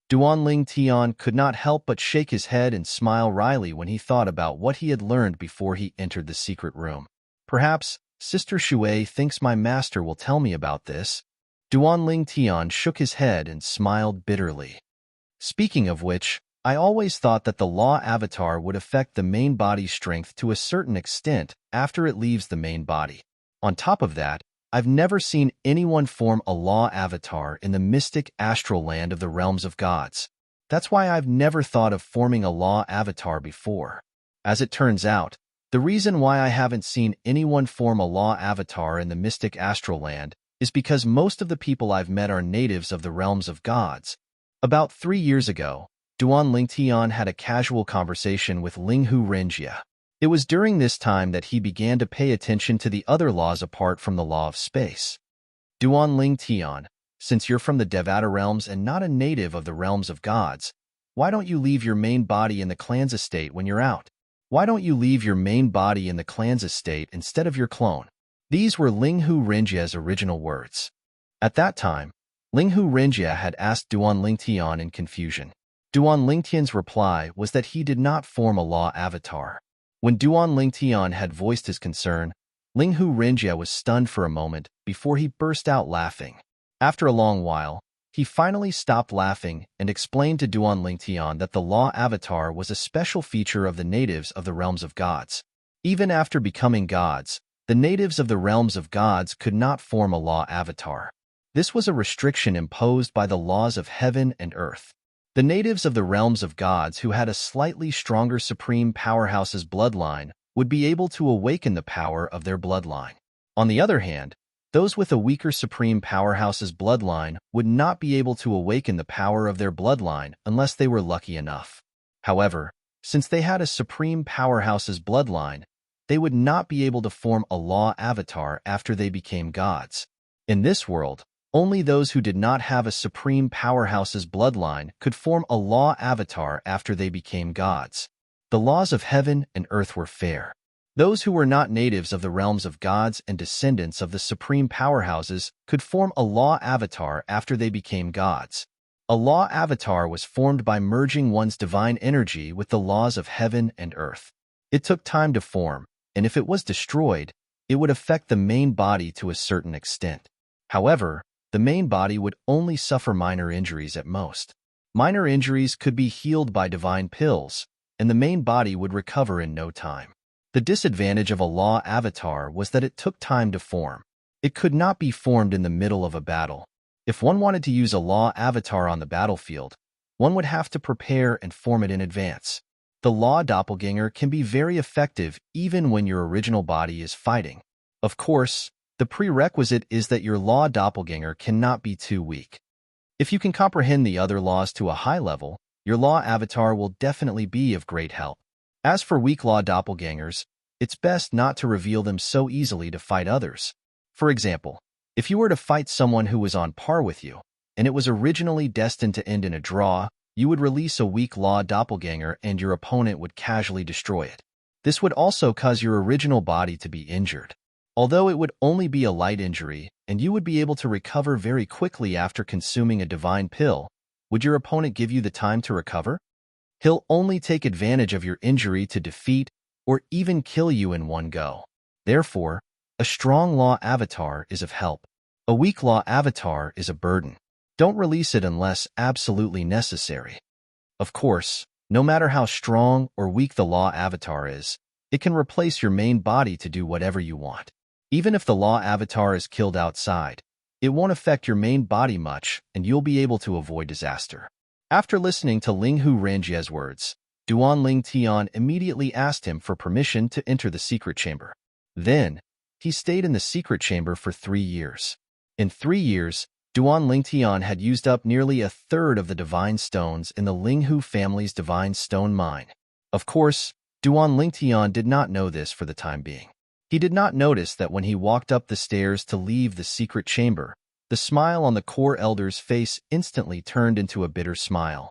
Duan Lingtian could not help but shake his head and smile wryly when he thought about what he had learned before he entered the secret room. Perhaps Sister Shui thinks my master will tell me about this. Duan Lingtian shook his head and smiled bitterly. Speaking of which, I always thought that the law avatar would affect the main body's strength to a certain extent after it leaves the main body. On top of that, I've never seen anyone form a law avatar in the mystic astral land of the realms of gods. That's why I've never thought of forming a law avatar before. As it turns out, the reason why I haven't seen anyone form a law avatar in the mystic astral land is because most of the people I've met are natives of the realms of gods. About 3 years ago, Duan Lingtian had a casual conversation with Linghu Renjia. It was during this time that he began to pay attention to the other laws apart from the law of space. Duan Lingtian, since you're from the Devata realms and not a native of the realms of gods, why don't you leave your main body in the clan's estate when you're out? Why don't you leave your main body in the clan's estate instead of your clone? These were Linghu Renjia's original words. At that time, Linghu Renjia had asked Duan Lingtian in confusion. Duan Lingtian's reply was that he did not form a law avatar. When Duan Lingtian had voiced his concern, Linghu Renjia was stunned for a moment before he burst out laughing. After a long while, he finally stopped laughing and explained to Duan Lingtian that the law avatar was a special feature of the natives of the realms of gods. Even after becoming gods, the natives of the realms of gods could not form a law avatar. This was a restriction imposed by the laws of heaven and earth. The natives of the realms of gods who had a slightly stronger supreme powerhouse's bloodline would be able to awaken the power of their bloodline. On the other hand, those with a weaker supreme powerhouse's bloodline would not be able to awaken the power of their bloodline unless they were lucky enough. However, Since they had a supreme powerhouse's bloodline, they would not be able to form a law avatar after they became gods. In this world, only those who did not have a supreme powerhouse's bloodline could form a law avatar after they became gods. The laws of heaven and earth were fair. Those who were not natives of the realms of gods and descendants of the supreme powerhouses could form a law avatar after they became gods. A law avatar was formed by merging one's divine energy with the laws of heaven and earth. It took time to form, and if it was destroyed, it would affect the main body to a certain extent. However, the main body would only suffer minor injuries at most. Minor injuries could be healed by divine pills, and the main body would recover in no time. The disadvantage of a law avatar was that it took time to form. It could not be formed in the middle of a battle. If one wanted to use a law avatar on the battlefield, one would have to prepare and form it in advance. The law doppelganger can be very effective even when your original body is fighting. Of course, the prerequisite is that your law doppelganger cannot be too weak. If you can comprehend the other laws to a high level, your law avatar will definitely be of great help. As for weak law doppelgangers, it's best not to reveal them so easily to fight others. For example, if you were to fight someone who was on par with you, and it was originally destined to end in a draw, you would release a weak law doppelganger and your opponent would casually destroy it. This would also cause your original body to be injured. Although it would only be a light injury, and you would be able to recover very quickly after consuming a divine pill, would your opponent give you the time to recover? He'll only take advantage of your injury to defeat or even kill you in one go. Therefore, a strong law avatar is of help. A weak law avatar is a burden. Don't release it unless absolutely necessary. Of course, no matter how strong or weak the law avatar is, it can replace your main body to do whatever you want. Even if the law avatar is killed outside, it won't affect your main body much and you'll be able to avoid disaster. After listening to Linghu Ranjie's words, Duan Ling Tian immediately asked him for permission to enter the secret chamber. Then, he stayed in the secret chamber for 3 years. In 3 years, Duan Ling Tian had used up nearly a third of the divine stones in the Linghu family's divine stone mine. Of course, Duan Ling Tian did not know this for the time being. He did not notice that when he walked up the stairs to leave the secret chamber, the smile on the core elder's face instantly turned into a bitter smile.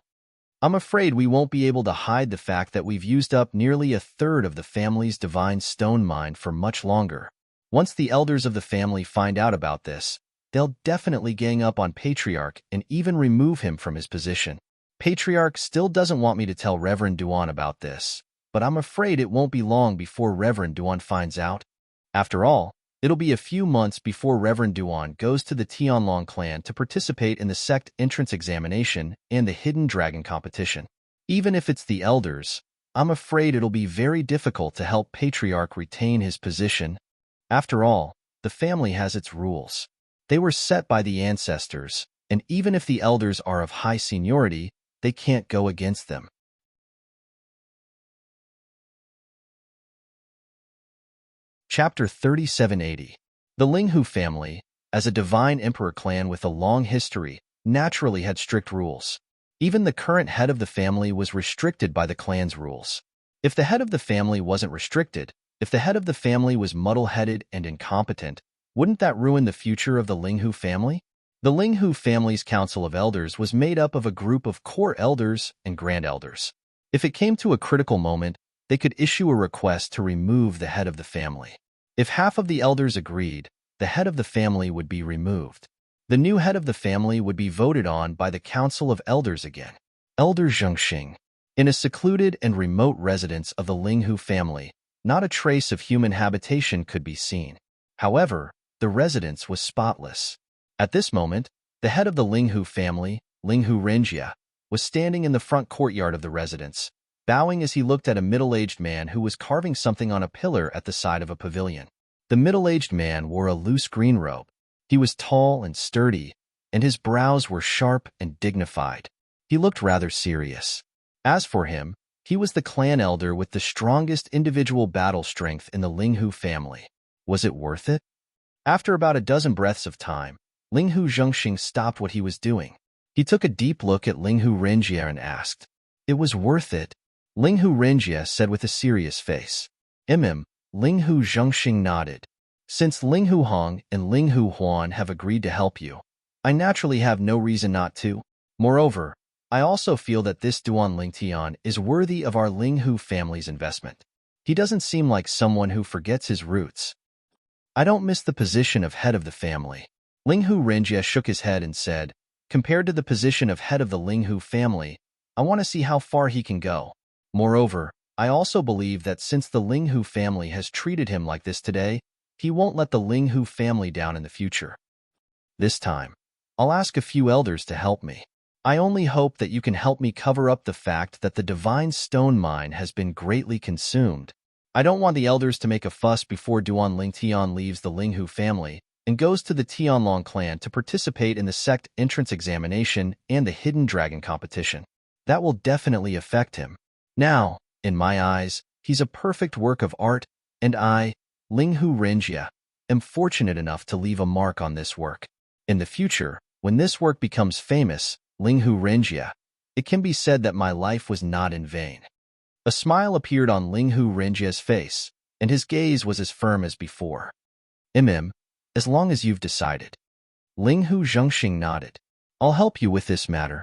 I'm afraid we won't be able to hide the fact that we've used up nearly a third of the family's divine stone mine for much longer. Once the elders of the family find out about this, they'll definitely gang up on Patriarch and even remove him from his position. Patriarch still doesn't want me to tell Reverend Duan about this, but I'm afraid it won't be long before Reverend Duan finds out. After all, it'll be a few months before Reverend Duan goes to the Tianlong clan to participate in the sect entrance examination and the Hidden Dragon competition. Even if it's the elders, I'm afraid it'll be very difficult to help Patriarch retain his position. After all, the family has its rules. They were set by the ancestors, and even if the elders are of high seniority, they can't go against them. Chapter 3780. The Linghu family, as a divine emperor clan with a long history, naturally had strict rules. Even the current head of the family was restricted by the clan's rules. If the head of the family wasn't restricted, if the head of the family was muddle-headed and incompetent, wouldn't that ruin the future of the Linghu family? The Linghu family's council of elders was made up of a group of core elders and grand elders. If it came to a critical moment, they could issue a request to remove the head of the family. If half of the elders agreed, the head of the family would be removed. The new head of the family would be voted on by the council of elders again. Elder Zhengxing. In a secluded and remote residence of the Linghu family, not a trace of human habitation could be seen. However, the residence was spotless. At this moment, the head of the Linghu family, Linghu Renjia, was standing in the front courtyard of the residence, bowing as he looked at a middle-aged man who was carving something on a pillar at the side of a pavilion. The middle-aged man wore a loose green robe. He was tall and sturdy, and his brows were sharp and dignified. He looked rather serious. As for him, he was the clan elder with the strongest individual battle strength in the Linghu family. Was it worth it? After about a dozen breaths of time, Linghu Zhengxing stopped what he was doing. He took a deep look at Linghu Renjia and asked, "It was worth it?" Ling Hu Renjie said with a serious face. Ling Hu Zhengxing nodded. Since Ling Hu Hong and Ling Hu Huan have agreed to help you, I naturally have no reason not to. Moreover, I also feel that this Duan Lingtian is worthy of our Ling Hu family's investment. He doesn't seem like someone who forgets his roots. I don't miss the position of head of the family. Ling Hu Renjie shook his head and said, compared to the position of head of the Ling Hu family, I want to see how far he can go. Moreover, I also believe that since the Ling Hu family has treated him like this today, he won't let the Ling Hu family down in the future. This time, I'll ask a few elders to help me. I only hope that you can help me cover up the fact that the divine stone mine has been greatly consumed. I don't want the elders to make a fuss before Duan Lingtian leaves the Ling Hu family and goes to the Tianlong clan to participate in the sect entrance examination and the hidden dragon competition. That will definitely affect him. Now, in my eyes, he's a perfect work of art, and I, Ling Hu Renjie, am fortunate enough to leave a mark on this work. In the future, when this work becomes famous, Ling Hu Renjie, it can be said that my life was not in vain. A smile appeared on Ling Hu Renjie's face, and his gaze was as firm as before. As long as you've decided. Ling Hu Zhengxing nodded. I'll help you with this matter.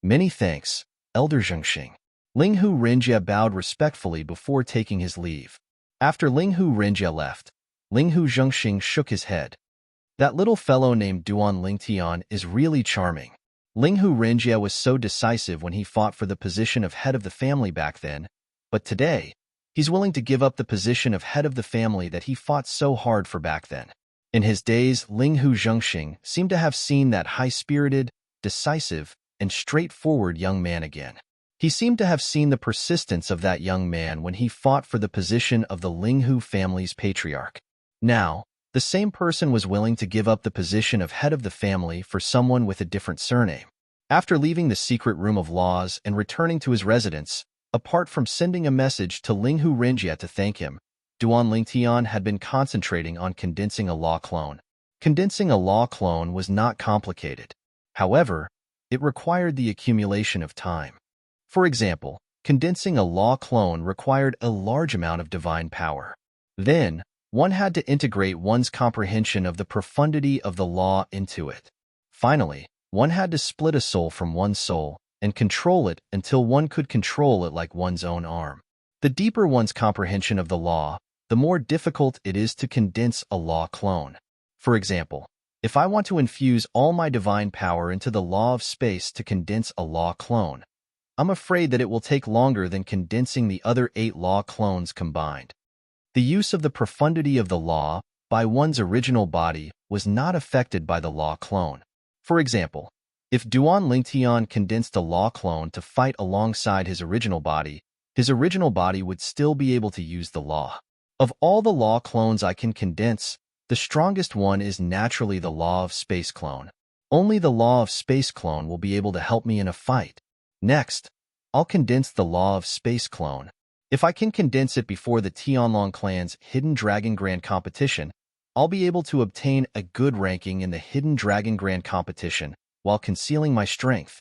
Many thanks, Elder Zhengxing. Ling Hu Renjie bowed respectfully before taking his leave. After Ling Hu Renjie left, Ling Hu Zhengxing shook his head. That little fellow named Duan Lingtian is really charming. Ling Hu Renjie was so decisive when he fought for the position of head of the family back then, but today, he's willing to give up the position of head of the family that he fought so hard for back then. In his days, Ling Hu Zhengxing seemed to have seen that high-spirited, decisive, and straightforward young man again. He seemed to have seen the persistence of that young man when he fought for the position of the Ling Hu family's patriarch. Now, the same person was willing to give up the position of head of the family for someone with a different surname. After leaving the secret room of laws and returning to his residence, apart from sending a message to Ling Hu Renjie to thank him, Duan Lingtian had been concentrating on condensing a law clone. Condensing a law clone was not complicated. However, it required the accumulation of time. For example, condensing a law clone required a large amount of divine power. Then, one had to integrate one's comprehension of the profundity of the law into it. Finally, one had to split a soul from one's soul and control it until one could control it like one's own arm. The deeper one's comprehension of the law, the more difficult it is to condense a law clone. For example, if I want to infuse all my divine power into the law of space to condense a law clone, I'm afraid that it will take longer than condensing the other 8 law clones combined. The use of the profundity of the law by one's original body was not affected by the law clone. For example, if Duan Lingtian condensed a law clone to fight alongside his original body would still be able to use the law. Of all the law clones I can condense, the strongest one is naturally the law of space clone. Only the law of space clone will be able to help me in a fight. Next, I'll condense the law of space clone. If I can condense it before the Tianlong clan's Hidden Dragon Grand Competition, I'll be able to obtain a good ranking in the Hidden Dragon Grand Competition while concealing my strength.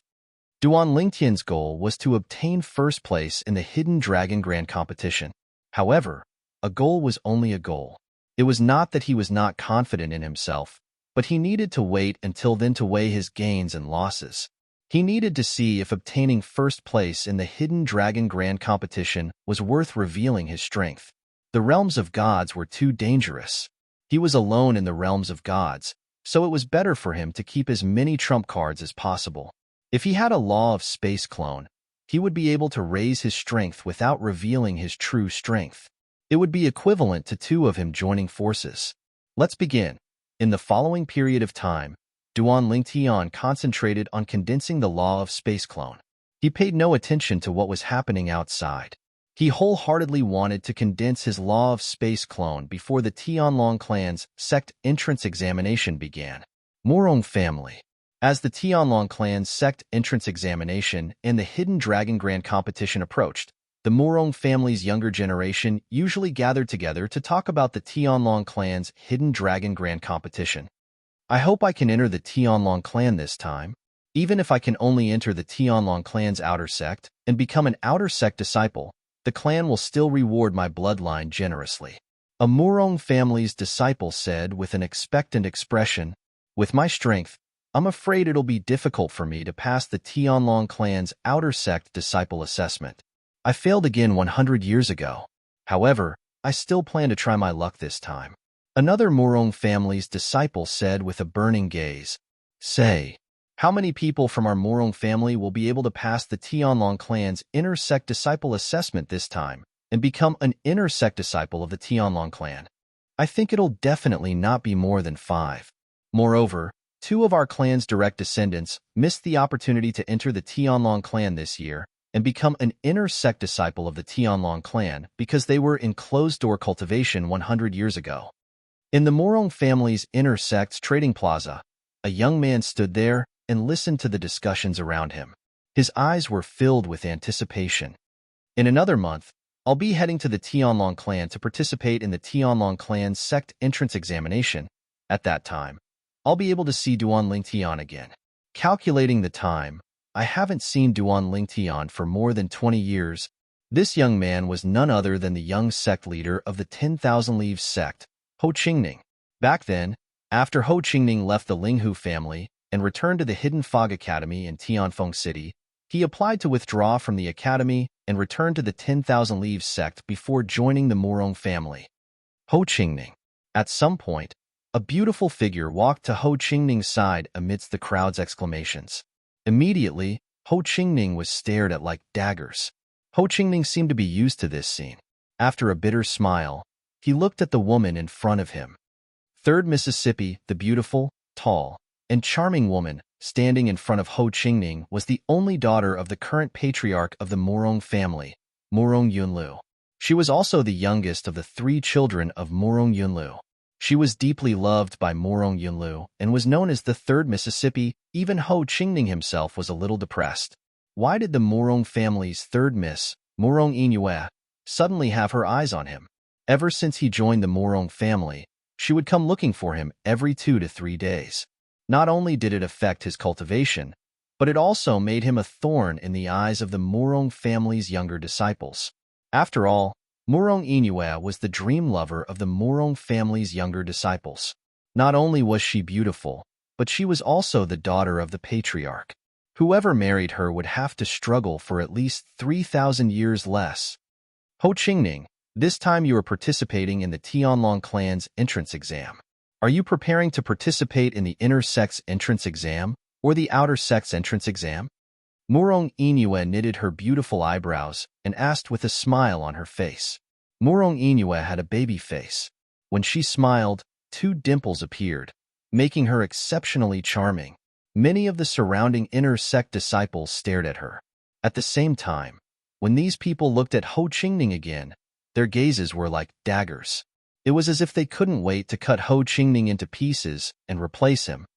Duan Lingtian's goal was to obtain first place in the Hidden Dragon Grand Competition. However, a goal was only a goal. It was not that he was not confident in himself, but he needed to wait until then to weigh his gains and losses. He needed to see if obtaining first place in the Hidden Dragon Grand Competition was worth revealing his strength. The realms of gods were too dangerous. He was alone in the realms of gods, so it was better for him to keep as many trump cards as possible. If he had a law of space clone, he would be able to raise his strength without revealing his true strength. It would be equivalent to 2 of him joining forces. Let's begin. In the following period of time, Duan Lingtian concentrated on condensing the law of space clone. He paid no attention to what was happening outside. He wholeheartedly wanted to condense his law of space clone before the Tianlong clan's sect entrance examination began. Murong family. As the Tianlong clan's sect entrance examination and the Hidden Dragon Grand Competition approached, the Murong family's younger generation usually gathered together to talk about the Tianlong clan's Hidden Dragon Grand Competition. I hope I can enter the Tianlong clan this time. Even if I can only enter the Tianlong clan's outer sect and become an outer sect disciple, the clan will still reward my bloodline generously. A Murong family's disciple said with an expectant expression, "With my strength, I'm afraid it'll be difficult for me to pass the Tianlong clan's outer sect disciple assessment. I failed again 100 years ago. However, I still plan to try my luck this time." Another Murong family's disciple said with a burning gaze, "Say, how many people from our Murong family will be able to pass the Tianlong clan's inner sect disciple assessment this time and become an inner sect disciple of the Tianlong clan? I think it'll definitely not be more than 5. Moreover, 2 of our clan's direct descendants missed the opportunity to enter the Tianlong clan this year and become an inner sect disciple of the Tianlong clan because they were in closed-door cultivation 100 years ago." In the Murong family's inner sect's trading plaza, a young man stood there and listened to the discussions around him. His eyes were filled with anticipation. "In another month, I'll be heading to the Tianlong clan to participate in the Tianlong clan's sect entrance examination. At that time, I'll be able to see Duan Lingtian again." Calculating the time, I haven't seen Duan Lingtian for more than 20 years. This young man was none other than the young sect leader of the 10,000 Leaves sect, Ho Qingning. Back then, after Ho Qingning left the Linghu family and returned to the Hidden Fog Academy in Tianfeng City, he applied to withdraw from the academy and return to the 10,000 Leaves sect before joining the Murong family. Ho Qingning. At some point, a beautiful figure walked to Ho Qingning's side amidst the crowd's exclamations. Immediately, Ho Qingning was stared at like daggers. Ho Qingning seemed to be used to this scene. After a bitter smile, he looked at the woman in front of him. Third Mississippi, the beautiful, tall, and charming woman standing in front of Ho Qingning was the only daughter of the current patriarch of the Murong family, Murong Yunlu. She was also the youngest of the 3 children of Murong Yunlu. She was deeply loved by Murong Yunlu and was known as the Third Mississippi. Even Ho Qingning himself was a little depressed. Why did the Murong family's third miss, Murong Yingyue, suddenly have her eyes on him? Ever since he joined the Murong family, she would come looking for him every 2 to 3 days. Not only did it affect his cultivation, but it also made him a thorn in the eyes of the Murong family's younger disciples. After all, Murong Yingyue was the dream lover of the Murong family's younger disciples. Not only was she beautiful, but she was also the daughter of the patriarch. Whoever married her would have to struggle for at least 3,000 years less. Ho Qingning, this time you are participating in the Tianlong clan's entrance exam. Are you preparing to participate in the inner sect's entrance exam or the outer sect's entrance exam? Murong Yingyue knitted her beautiful eyebrows and asked with a smile on her face. Murong Yingyue had a baby face. When she smiled, 2 dimples appeared, making her exceptionally charming. Many of the surrounding inner sect disciples stared at her. At the same time, when these people looked at Ho Qingning again, their gazes were like daggers. It was as if they couldn't wait to cut Ho Qingning into pieces and replace him.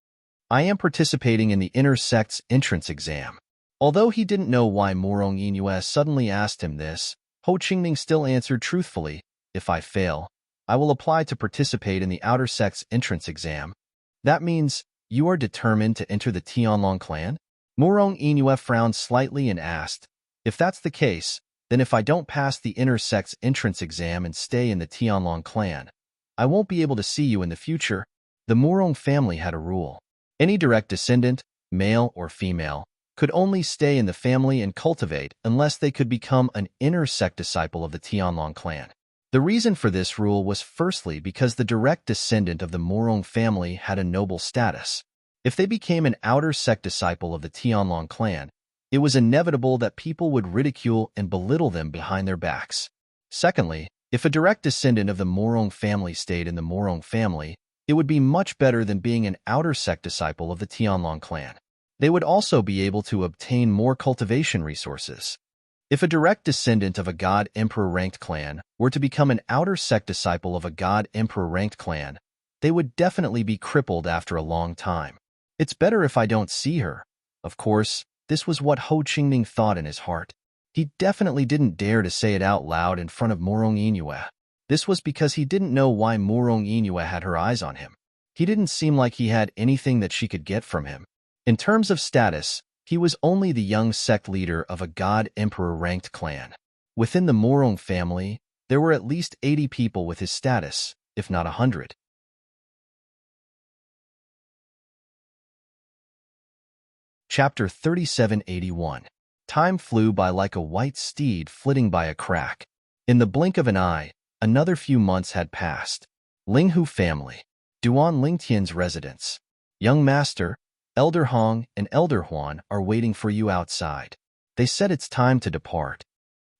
"I am participating in the inner sect's entrance exam." Although he didn't know why Murong Yingyue suddenly asked him this, Ho Qingning still answered truthfully, "If I fail, I will apply to participate in the outer sect's entrance exam." "That means you are determined to enter the Tianlong clan?" Murong Yingyue frowned slightly and asked, "If that's the case, then if I don't pass the inner sect's entrance exam and stay in the Tianlong clan, I won't be able to see you in the future." The Murong family had a rule. Any direct descendant, male or female, could only stay in the family and cultivate unless they could become an inner sect disciple of the Tianlong clan. The reason for this rule was firstly because the direct descendant of the Murong family had a noble status. If they became an outer sect disciple of the Tianlong clan, it was inevitable that people would ridicule and belittle them behind their backs. Secondly, if a direct descendant of the Murong family stayed in the Murong family, it would be much better than being an outer sect disciple of the Tianlong clan. They would also be able to obtain more cultivation resources. If a direct descendant of a God Emperor ranked clan were to become an outer sect disciple of a God Emperor ranked clan, they would definitely be crippled after a long time. "It's better if I don't see her." Of course, this was what Ho Qingning thought in his heart. He definitely didn't dare to say it out loud in front of Murong Yingyue. This was because he didn't know why Murong Yingyue had her eyes on him. He didn't seem like he had anything that she could get from him. In terms of status, he was only the young sect leader of a god-emperor-ranked clan. Within the Morong family, there were at least 80 people with his status, if not 100. Chapter 3781. Time flew by like a white steed flitting by a crack. In the blink of an eye, another few months had passed. Linghu family. Duan Lingtian's residence. Young master, Elder Hong and Elder Huan are waiting for you outside. They said it's time to depart.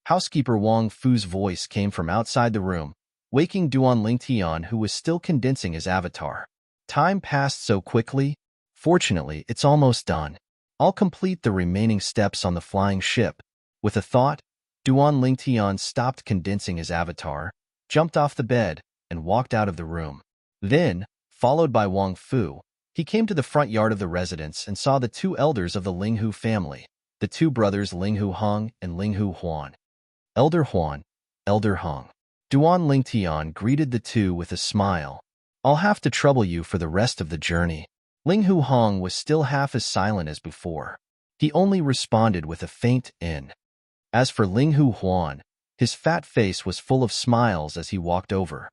Housekeeper Wang Fu's voice came from outside the room, waking Duan Lingtian, who was still condensing his avatar. Time passed so quickly. Fortunately, it's almost done. I'll complete the remaining steps on the flying ship. With a thought, Duan Lingtian stopped condensing his avatar, jumped off the bed, and walked out of the room. Then, followed by Wang Fu, he came to the front yard of the residence and saw the two elders of the Linghu family, the two brothers Linghu Hong and Linghu Huan. Elder Huan, Elder Hong. Duan Lingtian greeted the two with a smile. I'll have to trouble you for the rest of the journey. Linghu Hong was still half as silent as before. He only responded with a faint "in." As for Linghu Huan, his fat face was full of smiles as he walked over.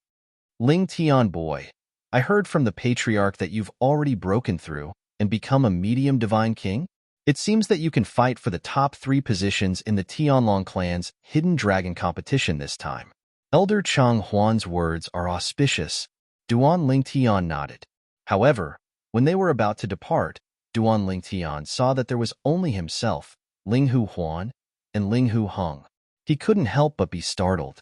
Ling Tian boy, I heard from the patriarch that you've already broken through and become a medium divine king? It seems that you can fight for the top 3 positions in the Tianlong clan's hidden dragon competition this time. Elder Chang Huan's words are auspicious. Duan Lingtian nodded. However, when they were about to depart, Duan Lingtian saw that there was only himself, Linghu Huan, and Linghu Hong. He couldn't help but be startled.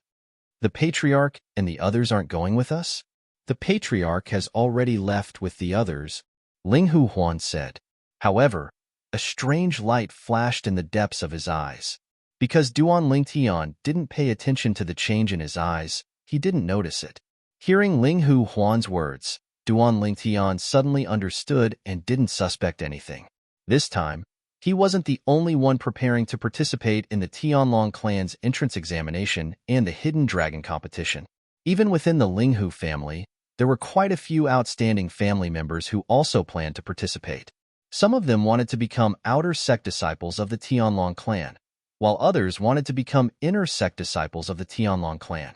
The patriarch and the others aren't going with us? The patriarch has already left with the others, Linghu Huan said. However, a strange light flashed in the depths of his eyes. Because Duan Lingtian didn't pay attention to the change in his eyes, he didn't notice it. Hearing Linghu Huan's words, Duan Lingtian suddenly understood and didn't suspect anything. This time, he wasn't the only one preparing to participate in the Tianlong clan's entrance examination and the hidden dragon competition. Even within the Linghu family, there were quite a few outstanding family members who also planned to participate. Some of them wanted to become outer sect disciples of the Tianlong clan, while others wanted to become inner sect disciples of the Tianlong clan.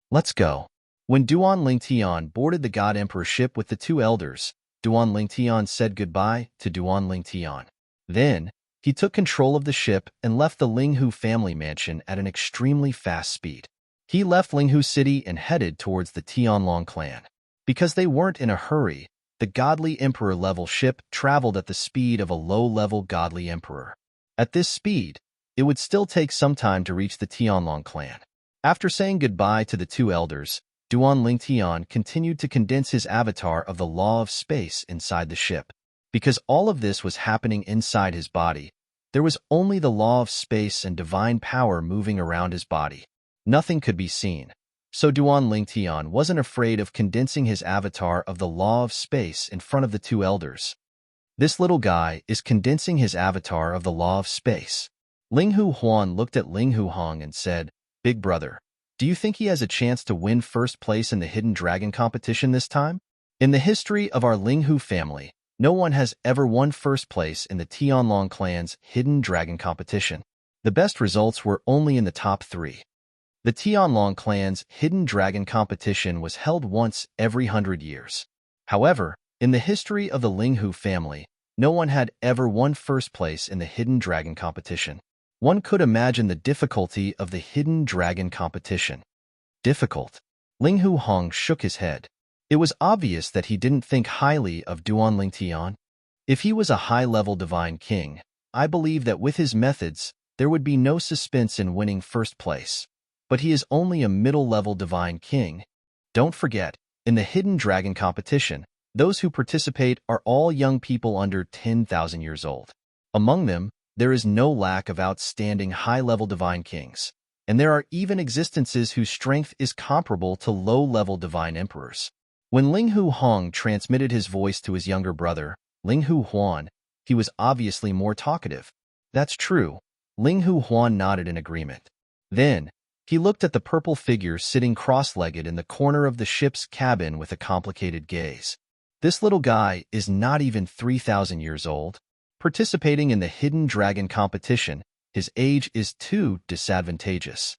Let's go. When Duan Lingtian boarded the God Emperor ship with the two elders, Duan Lingtian said goodbye to Duan Lingtian. Then, he took control of the ship and left the Linghu family mansion at an extremely fast speed. He left Linghu City and headed towards the Tianlong clan. Because they weren't in a hurry, the godly emperor-level ship traveled at the speed of a low-level godly emperor. At this speed, it would still take some time to reach the Tianlong clan. After saying goodbye to the two elders, Duan Lingtian continued to condense his avatar of the law of space inside the ship. Because all of this was happening inside his body, there was only the law of space and divine power moving around his body. Nothing could be seen. So Duan Lingtian wasn't afraid of condensing his avatar of the law of space in front of the two elders. This little guy is condensing his avatar of the law of space. Linghu Huan looked at Linghu Hong and said, Big brother, do you think he has a chance to win first place in the hidden dragon competition this time? In the history of our Linghu family, no one has ever won first place in the Tianlong clan's hidden dragon competition. The best results were only in the top 3. The Tianlong clan's hidden dragon competition was held once every 100 years. However, in the history of the Linghu family, no one had ever won first place in the hidden dragon competition. One could imagine the difficulty of the hidden dragon competition. Difficult. Linghu Hong shook his head. It was obvious that he didn't think highly of Duan Lingtian. If he was a high-level divine king, I believe that with his methods, there would be no suspense in winning first place. But he is only a middle-level divine king. Don't forget, in the hidden dragon competition, those who participate are all young people under 10,000 years old. Among them, there is no lack of outstanding high-level divine kings, and there are even existences whose strength is comparable to low-level divine emperors. When Linghu Hong transmitted his voice to his younger brother, Linghu Huan, he was obviously more talkative. That's true. Linghu Huan nodded in agreement. Then, he looked at the purple figure sitting cross-legged in the corner of the ship's cabin with a complicated gaze. This little guy is not even 3,000 years old. participating in the hidden dragon competition. His age is too disadvantageous.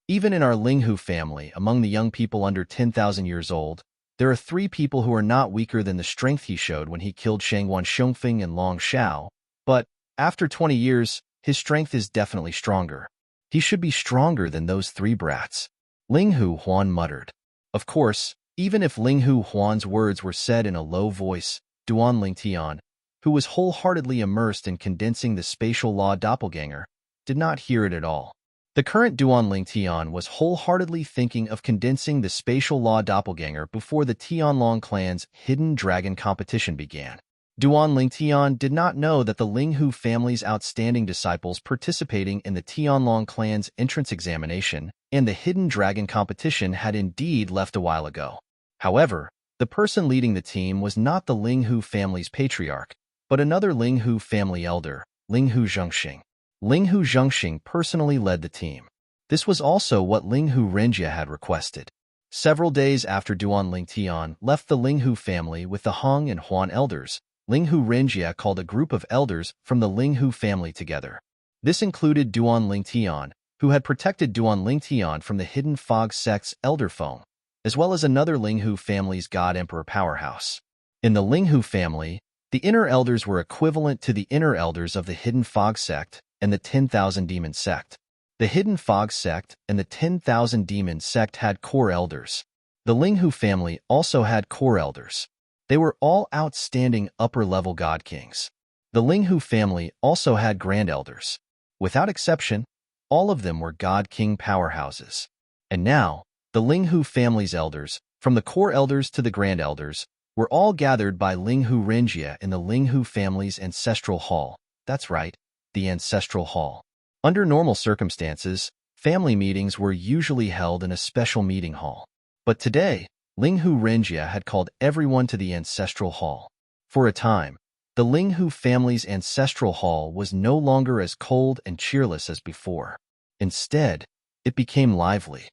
Even in our Linghu family, among the young people under 10,000 years old, there are 3 people who are not weaker than the strength he showed when he killed Shangwan Xiongfeng and Long Xiao, but after 20 years, his strength is definitely stronger. He should be stronger than those 3 brats. Linghu Huan muttered. Of course, even if Linghu Huan's words were said in a low voice, Duan Lingtian, who was wholeheartedly immersed in condensing the spatial law doppelganger, did not hear it at all. The current Duan Lingtian was wholeheartedly thinking of condensing the spatial law doppelganger before the Tianlong clan's hidden dragon competition began. Duan Lingtian did not know that the Linghu family's outstanding disciples participating in the Tianlong clan's entrance examination and the hidden dragon competition had indeed left a while ago. However, the person leading the team was not the Linghu family's patriarch, but another Linghu family elder, Linghu Zhengxing. Linghu Zhengxing personally led the team. This was also what Linghu Renjia had requested. Several days after Duan Lingtian left the Linghu family with the Hong and Huan elders, Linghu Renjia called a group of elders from the Linghu family together. This included Duan Lingtian, who had protected Duan Lingtian from the hidden fog sect's elder Feng, as well as another Linghu family's God Emperor powerhouse. In the Linghu family, the inner elders were equivalent to the inner elders of the hidden fog sect and the 10,000 demon sect. The hidden fog sect and the 10,000 demon sect had core elders. The Linghu family also had core elders. They were all outstanding upper-level god kings. The Linghu family also had grand elders. Without exception, all of them were god king powerhouses. And now, the Linghu family's elders, from the core elders to the grand elders, were all gathered by Linghu Renjia in the Linghu family's ancestral hall. That's right, the ancestral hall. Under normal circumstances, family meetings were usually held in a special meeting hall. But today, Linghu Renjia had called everyone to the ancestral hall. For a time, the Linghu family's ancestral hall was no longer as cold and cheerless as before. Instead, it became lively.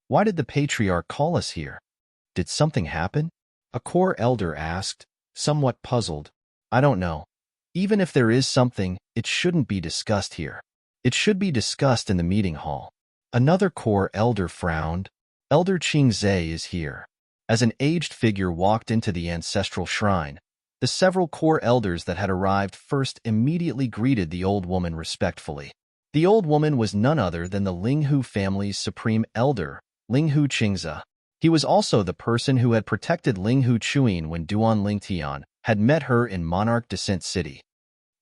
Why did the patriarch call us here? Did something happen? A core elder asked, somewhat puzzled. I don't know. Even if there is something, it shouldn't be discussed here. It should be discussed in the meeting hall. Another core elder frowned. Elder Qingzhe is here. As an aged figure walked into the ancestral shrine, the several core elders that had arrived first immediately greeted the old woman respectfully. The old woman was none other than the Linghu family's supreme elder, Linghu Qingze. He was also the person who had protected Linghu Chuyin when Duan Lingtian had met her in Monarch Descent City.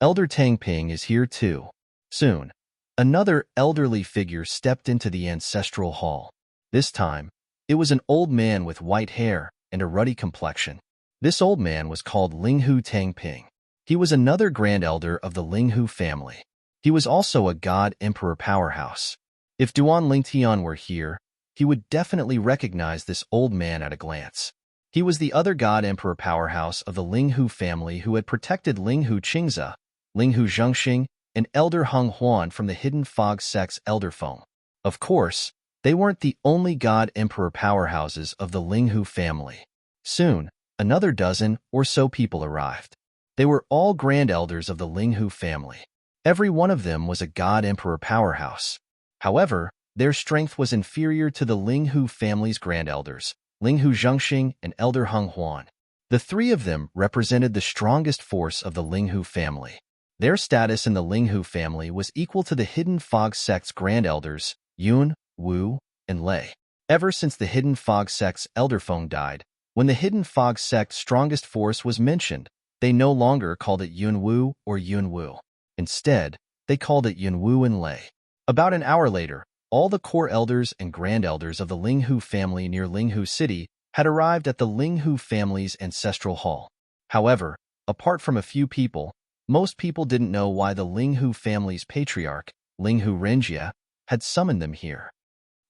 Elder Tangping is here too. Soon, another elderly figure stepped into the ancestral hall. This time, it was an old man with white hair and a ruddy complexion. This old man was called Linghu Tangping. He was another grand elder of the Linghu family. He was also a god emperor powerhouse. If Duan Lingtian were here, he would definitely recognize this old man at a glance. He was the other god emperor powerhouse of the Linghu family who had protected Linghu Qingze, Linghu Zhengxing, and Elder Heng Huan from the hidden fog sect's elder Feng. Of course, they weren't the only god emperor powerhouses of the Linghu family. Soon, another dozen or so people arrived. They were all grand elders of the Linghu family. Every one of them was a god emperor powerhouse. However, their strength was inferior to the Linghu family's grand elders, Linghu Zhengxing and Elder Heng Huan. The 3 of them represented the strongest force of the Linghu family. Their status in the Linghu family was equal to the hidden fog sect's grand elders, Yun, Wu, and Lei. Ever since the hidden fog sect's elder Feng died, when the hidden fog sect's strongest force was mentioned, they no longer called it Yun Wu or Yun Wu. Instead, they called it Yun Wu and Lei. About an hour later, all the core elders and grand elders of the Linghu family near Linghu City had arrived at the Linghu family's ancestral hall. However, apart from a few people, most people didn't know why the Linghu family's patriarch, Linghu Renjia, had summoned them here.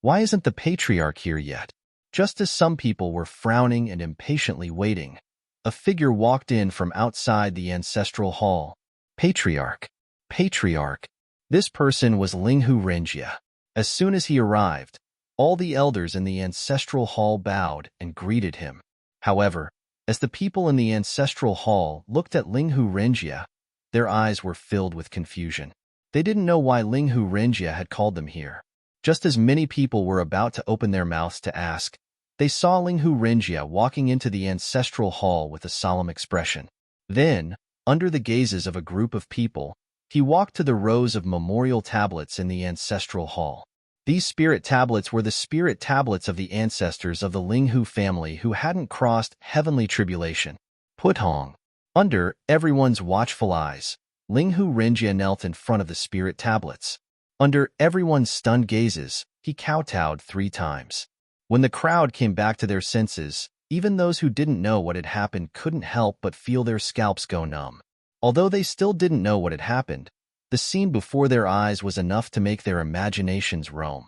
Why isn't the patriarch here yet? Just as some people were frowning and impatiently waiting, a figure walked in from outside the ancestral hall. Patriarch. Patriarch. This person was Linghu Renjia. As soon as he arrived, all the elders in the ancestral hall bowed and greeted him. However, as the people in the ancestral hall looked at Linghu Renjia, Their eyes were filled with confusion. They didn't know why Linghu Renjia had called them here. Just as many people were about to open their mouths to ask, they saw Linghu Renjia walking into the ancestral hall with a solemn expression. Then, under the gazes of a group of people, he walked to the rows of memorial tablets in the ancestral hall. These spirit tablets were the spirit tablets of the ancestors of the Linghu family who hadn't crossed heavenly tribulation. Putong. Under everyone's watchful eyes, Linghu Renjia knelt in front of the spirit tablets. Under everyone's stunned gazes, he kowtowed 3 times. When the crowd came back to their senses, even those who didn't know what had happened couldn't help but feel their scalps go numb. Although they still didn't know what had happened, the scene before their eyes was enough to make their imaginations roam.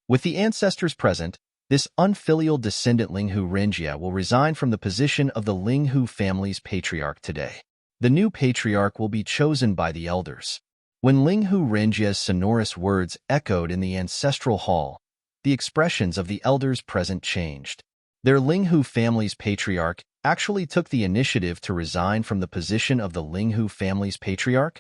With the ancestors present, this unfilial descendant Linghu Renjia will resign from the position of the Linghu family's patriarch today. The new patriarch will be chosen by the elders. When Linghu Renjia's sonorous words echoed in the ancestral hall, the expressions of the elders present changed. Their Linghu family's patriarch actually took the initiative to resign from the position of the Linghu family's patriarch?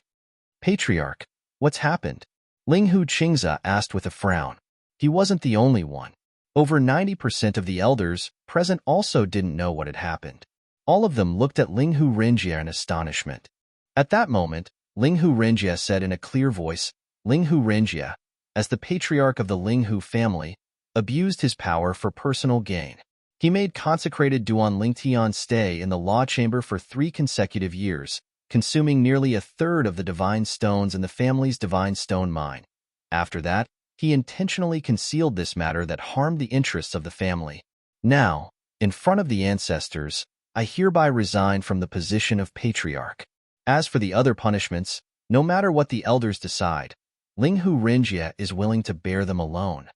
Patriarch, what's happened? Linghu Qingza asked with a frown. He wasn't the only one. Over 90% of the elders present also didn't know what had happened. All of them looked at Linghu Renjia in astonishment. At that moment, Linghu Renjia said in a clear voice, Linghu Renjia, as the patriarch of the Linghu family, abused his power for personal gain. He made consecrated Duan Lingtian stay in the law chamber for 3 consecutive years, consuming nearly 1/3 of the divine stones in the family's divine stone mine. After that, he intentionally concealed this matter that harmed the interests of the family. Now, in front of the ancestors, I hereby resign from the position of patriarch. As for the other punishments, no matter what the elders decide, Linghu Renjia is willing to bear them alone.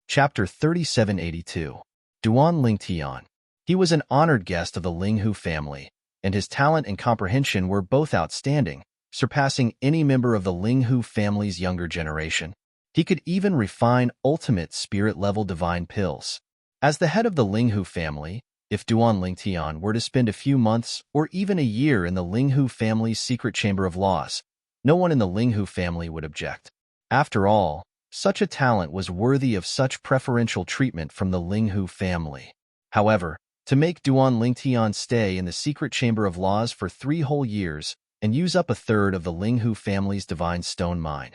Chapter 3782. Duan Lingtian. He was an honored guest of the Linghu family, and his talent and comprehension were both outstanding, surpassing any member of the Linghu family's younger generation. He could even refine ultimate spirit-level divine pills. As the head of the Linghu family, if Duan Lingtian were to spend a few months or even a year in the Linghu family's secret chamber of laws, no one in the Linghu family would object. After all, such a talent was worthy of such preferential treatment from the Linghu family. However, to make Duan Lingtian stay in the secret chamber of laws for 3 whole years and use up 1/3 of the Linghu family's divine stone mine.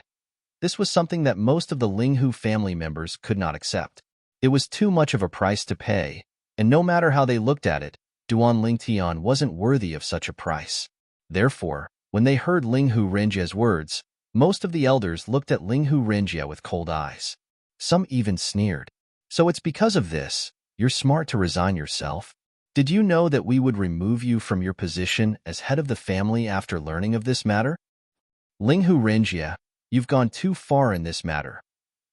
This was something that most of the Linghu family members could not accept. It was too much of a price to pay, and no matter how they looked at it, Duan Lingtian wasn't worthy of such a price. Therefore, when they heard Linghu Renjia's words, most of the elders looked at Linghu Renjia with cold eyes. Some even sneered. So it's because of this, you're smart to resign yourself? Did you know that we would remove you from your position as head of the family after learning of this matter? Linghu Renjia, you've gone too far in this matter.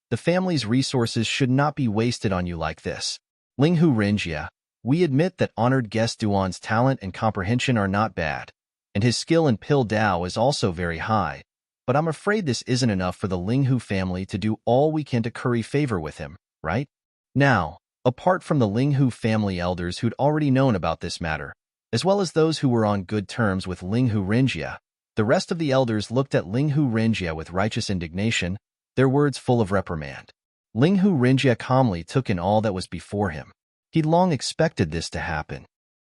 The family's resources should not be wasted on you like this. Linghu Renjia, we admit that honored guest Duan's talent and comprehension are not bad, and his skill in Pill Dao is also very high, but I'm afraid this isn't enough for the Linghu family to do all we can to curry favor with him, right? Now, apart from the Linghu family elders who'd already known about this matter, as well as those who were on good terms with Linghu Renjia, the rest of the elders looked at Linghu Renjia with righteous indignation, their words full of reprimand. Linghu Renjia calmly took in all that was before him. He'd long expected this to happen.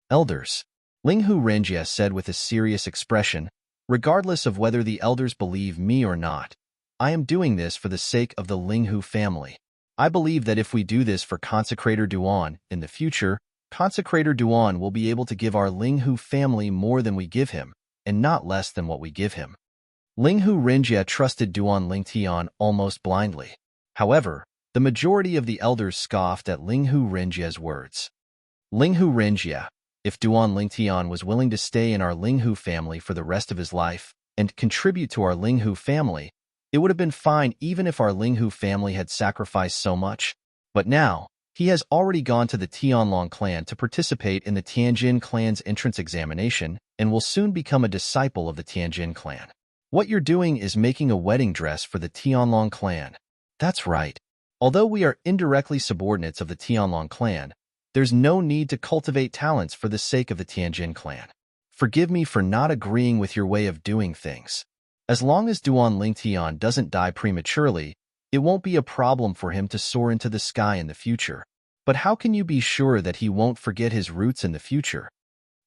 Elders, Linghu Renjia said with a serious expression, regardless of whether the elders believe me or not, I am doing this for the sake of the Linghu family. I believe that if we do this for Consecrator Duan in the future, Consecrator Duan will be able to give our Linghu family more than we give him, and not less than what we give him. Linghu Renjia trusted Duan Lingtian almost blindly. However, the majority of the elders scoffed at Linghu Renjia's words. Linghu Renjia, if Duan Lingtian was willing to stay in our Linghu family for the rest of his life and contribute to our Linghu family, it would have been fine even if our Linghu family had sacrificed so much. But now, he has already gone to the Tianlong clan to participate in the Tianjin clan's entrance examination and will soon become a disciple of the Tianjin clan. What you're doing is making a wedding dress for the Tianlong clan. That's right. Although we are indirectly subordinates of the Tianlong clan, There's no need to cultivate talents for the sake of the Tianjin clan. Forgive me for not agreeing with your way of doing things. As long as Duan Lingtian doesn't die prematurely, it won't be a problem for him to soar into the sky in the future. But how can you be sure that he won't forget his roots in the future?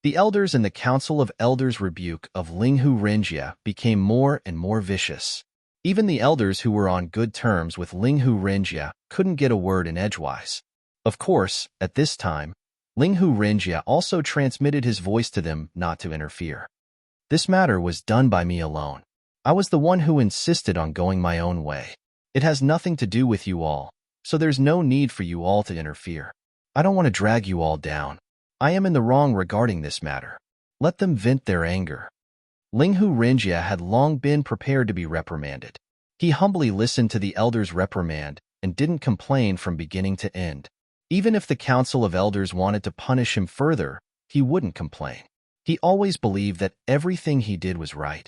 The elders in the Council of Elders' rebuke of Linghu Renjia became more and more vicious. Even the elders who were on good terms with Linghu Renjia couldn't get a word in edgewise. Of course, at this time, Linghu Renjia also transmitted his voice to them not to interfere. This matter was done by me alone. I was the one who insisted on going my own way. It has nothing to do with you all, so there's no need for you all to interfere. I don't want to drag you all down. I am in the wrong regarding this matter. Let them vent their anger. Linghu Renjia had long been prepared to be reprimanded. He humbly listened to the elders' reprimand and didn't complain from beginning to end. Even if the Council of Elders wanted to punish him further, he wouldn't complain. He always believed that everything he did was right.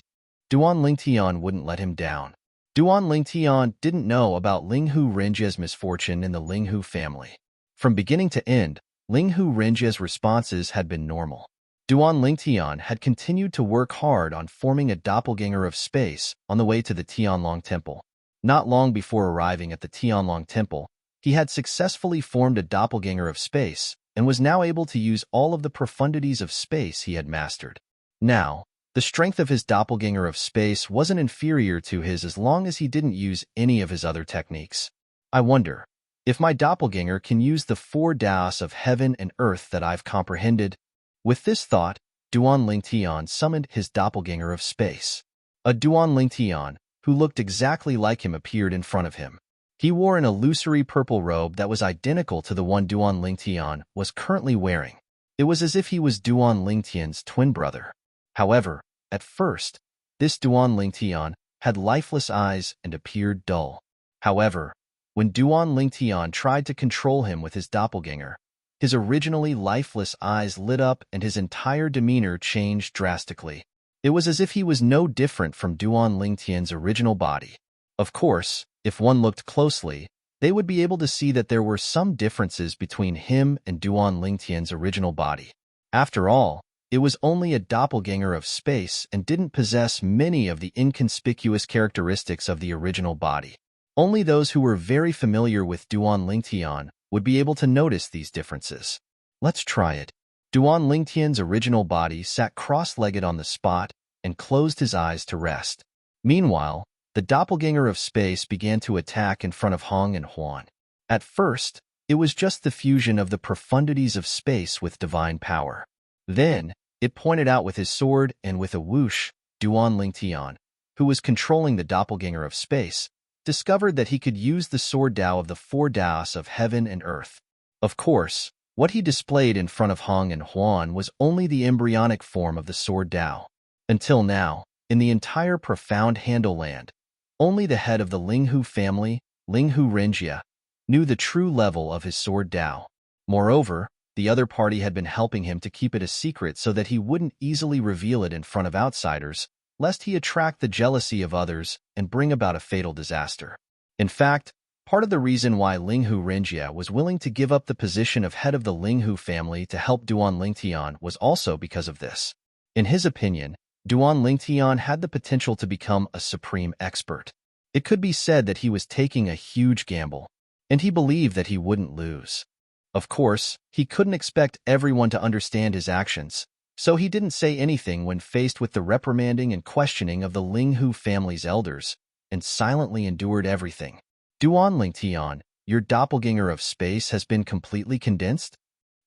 Duan Lingtian wouldn't let him down. Duan Lingtian didn't know about Linghu Renjia's misfortune in the Linghu family. From beginning to end, Linghu Renjia's responses had been normal. Duan Lingtian had continued to work hard on forming a doppelganger of space on the way to the Tianlong Temple. Not long before arriving at the Tianlong Temple, he had successfully formed a doppelganger of space and was now able to use all of the profundities of space he had mastered. Now, the strength of his doppelganger of space wasn't inferior to his as long as he didn't use any of his other techniques. I wonder, if my doppelganger can use the 4 Daos of heaven and earth that I've comprehended. With this thought, Duan Lingtian summoned his doppelganger of space. A Duan Lingtian, who looked exactly like him, appeared in front of him. He wore an illusory purple robe that was identical to the one Duan Lingtian was currently wearing. It was as if he was Duan Lingtian's twin brother. However, at first, this Duan Lingtian had lifeless eyes and appeared dull. However, when Duan Lingtian tried to control him with his doppelganger, his originally lifeless eyes lit up and his entire demeanor changed drastically. It was as if he was no different from Duan Lingtian's original body. Of course, if one looked closely, they would be able to see that there were some differences between him and Duan Lingtian's original body. After all, it was only a doppelganger of space and didn't possess many of the inconspicuous characteristics of the original body. Only those who were very familiar with Duan Lingtian would be able to notice these differences. Let's try it. Duan Lingtian's original body sat cross-legged on the spot and closed his eyes to rest. Meanwhile, the doppelganger of space began to attack in front of Hong and Huan. At first, it was just the fusion of the profundities of space with divine power. Then, it pointed out with his sword and with a whoosh, Duan Lingtian, who was controlling the doppelganger of space, discovered that he could use the sword Dao of the 4 Daos of heaven and earth. Of course, what he displayed in front of Hong and Huan was only the embryonic form of the sword Dao. Until now, in the entire profound Handle land, only the head of the Linghu family, Linghu Renjia, knew the true level of his sword Dao. Moreover, the other party had been helping him to keep it a secret so that he wouldn't easily reveal it in front of outsiders, lest he attract the jealousy of others and bring about a fatal disaster. In fact, part of the reason why Linghu Renjia was willing to give up the position of head of the Linghu family to help Duan Lingtian was also because of this. In his opinion, Duan Lingtian had the potential to become a supreme expert. It could be said that he was taking a huge gamble, and he believed that he wouldn't lose. Of course, he couldn't expect everyone to understand his actions, so he didn't say anything when faced with the reprimanding and questioning of the Linghu family's elders, and silently endured everything. Duan Lingtian, your doppelganger of space has been completely condensed?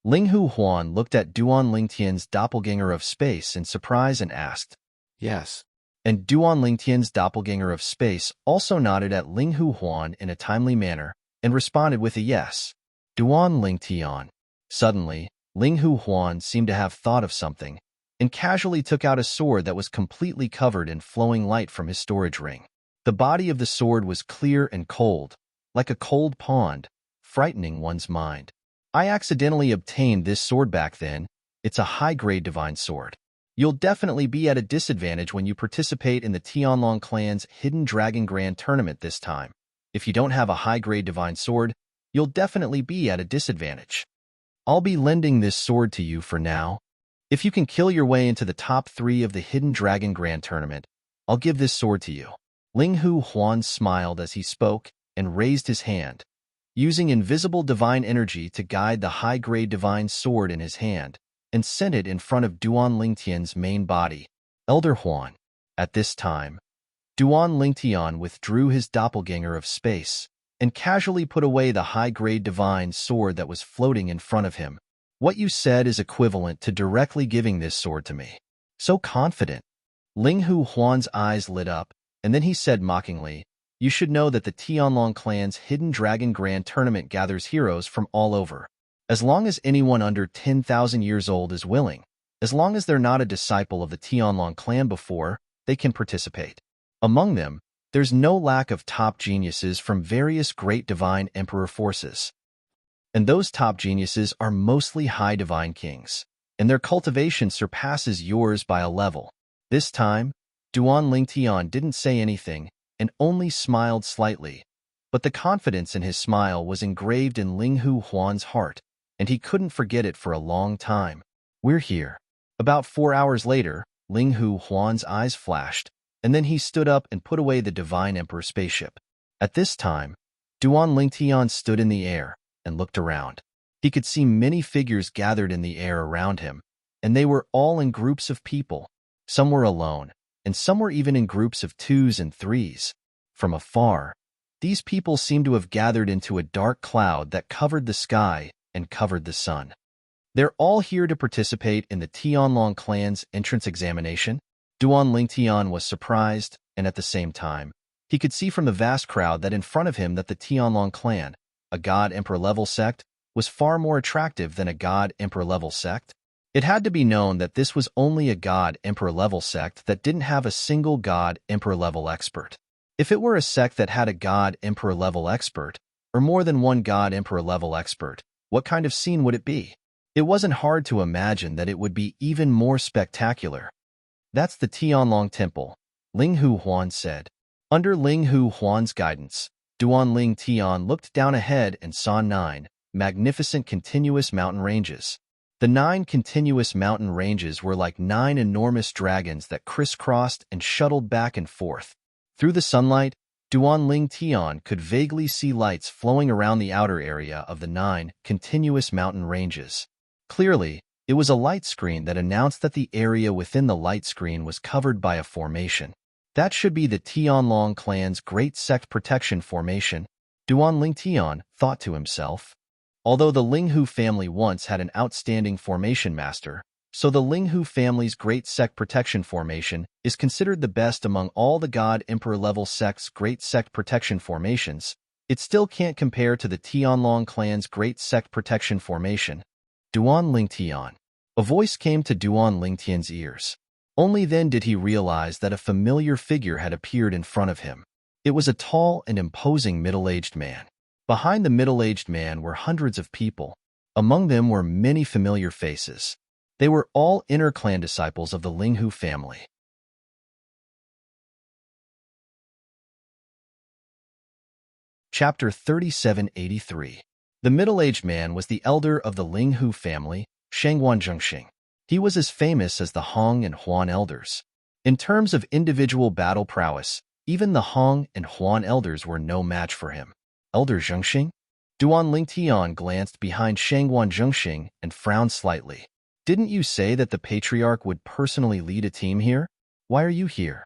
Linghu Huan looked at Duan Lingtian's doppelganger of space in surprise and asked, Yes. And Duan Lingtian's doppelganger of space also nodded at Linghu Huan in a timely manner and responded with a yes. Duan Lingtian. Suddenly, Linghu Huan seemed to have thought of something and casually took out a sword that was completely covered in flowing light from his storage ring. The body of the sword was clear and cold, like a cold pond, frightening one's mind. I accidentally obtained this sword back then. It's a high-grade divine sword. You'll definitely be at a disadvantage when you participate in the Tianlong clan's Hidden Dragon Grand Tournament this time. If you don't have a high-grade divine sword, you'll definitely be at a disadvantage. I'll be lending this sword to you for now. If you can kill your way into the top 3 of the Hidden Dragon Grand Tournament, I'll give this sword to you." Ling Hu Huan smiled as he spoke and raised his hand, using invisible divine energy to guide the high-grade divine sword in his hand, and sent it in front of Duan Lingtian's main body. Elder Huan. At this time, Duan Lingtian withdrew his doppelganger of space and casually put away the high-grade divine sword that was floating in front of him. "What you said is equivalent to directly giving this sword to me." So confident. Ling Hu Huan's eyes lit up, and then he said mockingly, "You should know that the Tianlong clan's Hidden Dragon Grand Tournament gathers heroes from all over. As long as anyone under 10,000 years old is willing, as long as they're not a disciple of the Tianlong clan before, they can participate. Among them, there's no lack of top geniuses from various great divine emperor forces. And those top geniuses are mostly high divine kings, and their cultivation surpasses yours by a level." This time, Duan Lingtian didn't say anything and only smiled slightly, but the confidence in his smile was engraved in Ling Hu Huan's heart, and he couldn't forget it for a long time. "We're here." About 4 hours later, Ling Hu Huan's eyes flashed, and then he stood up and put away the Divine Emperor spaceship. At this time, Duan Lingtian stood in the air and looked around. He could see many figures gathered in the air around him, and they were all in groups of people. Some were alone, and some were even in groups of 2s and 3s. From afar, these people seemed to have gathered into a dark cloud that covered the sky and covered the sun. "They're all here to participate in the Tianlong clan's entrance examination?" Duan Lingtian was surprised, and at the same time, he could see from the vast crowd that in front of him that the Tianlong clan, a god-emperor-level sect, was far more attractive than a god-emperor-level sect. It had to be known that this was only a god-emperor-level sect that didn't have a single god-emperor-level expert. If it were a sect that had a god-emperor-level expert, or more than one god-emperor-level expert, what kind of scene would it be? It wasn't hard to imagine that it would be even more spectacular. "That's the Tianlong Temple," Ling Hu Huan said. Under Ling Hu Huan's guidance, Duan Lingtian looked down ahead and saw 9 magnificent continuous mountain ranges. The 9 continuous mountain ranges were like 9 enormous dragons that crisscrossed and shuttled back and forth. Through the sunlight, Duan Lingtian could vaguely see lights flowing around the outer area of the 9 continuous mountain ranges. Clearly, it was a light screen that announced that the area within the light screen was covered by a formation. That should be the Tianlong clan's Great Sect Protection Formation, Duan Lingtian thought to himself. Although the Ling Hu family once had an outstanding formation master, so the Ling Hu family's Great Sect Protection Formation is considered the best among all the God-Emperor-level sects' Great Sect Protection Formations, it still can't compare to the Tianlong clan's Great Sect Protection Formation. Duan Lingtian. A voice came to Duan Lingtian's ears. Only then did he realize that a familiar figure had appeared in front of him. It was a tall and imposing middle-aged man. Behind the middle-aged man were hundreds of people. Among them were many familiar faces. They were all inner clan disciples of the Ling Hu family. Chapter 3783. The middle-aged man was the elder of the Ling Hu family, Shangguan Zhengxing. He was as famous as the Hong and Huan elders. In terms of individual battle prowess, even the Hong and Huan elders were no match for him. Elder Zhengxing? Duan Lingtian glanced behind Shangguan Zhengxing and frowned slightly. Didn't you say that the patriarch would personally lead a team here? Why are you here?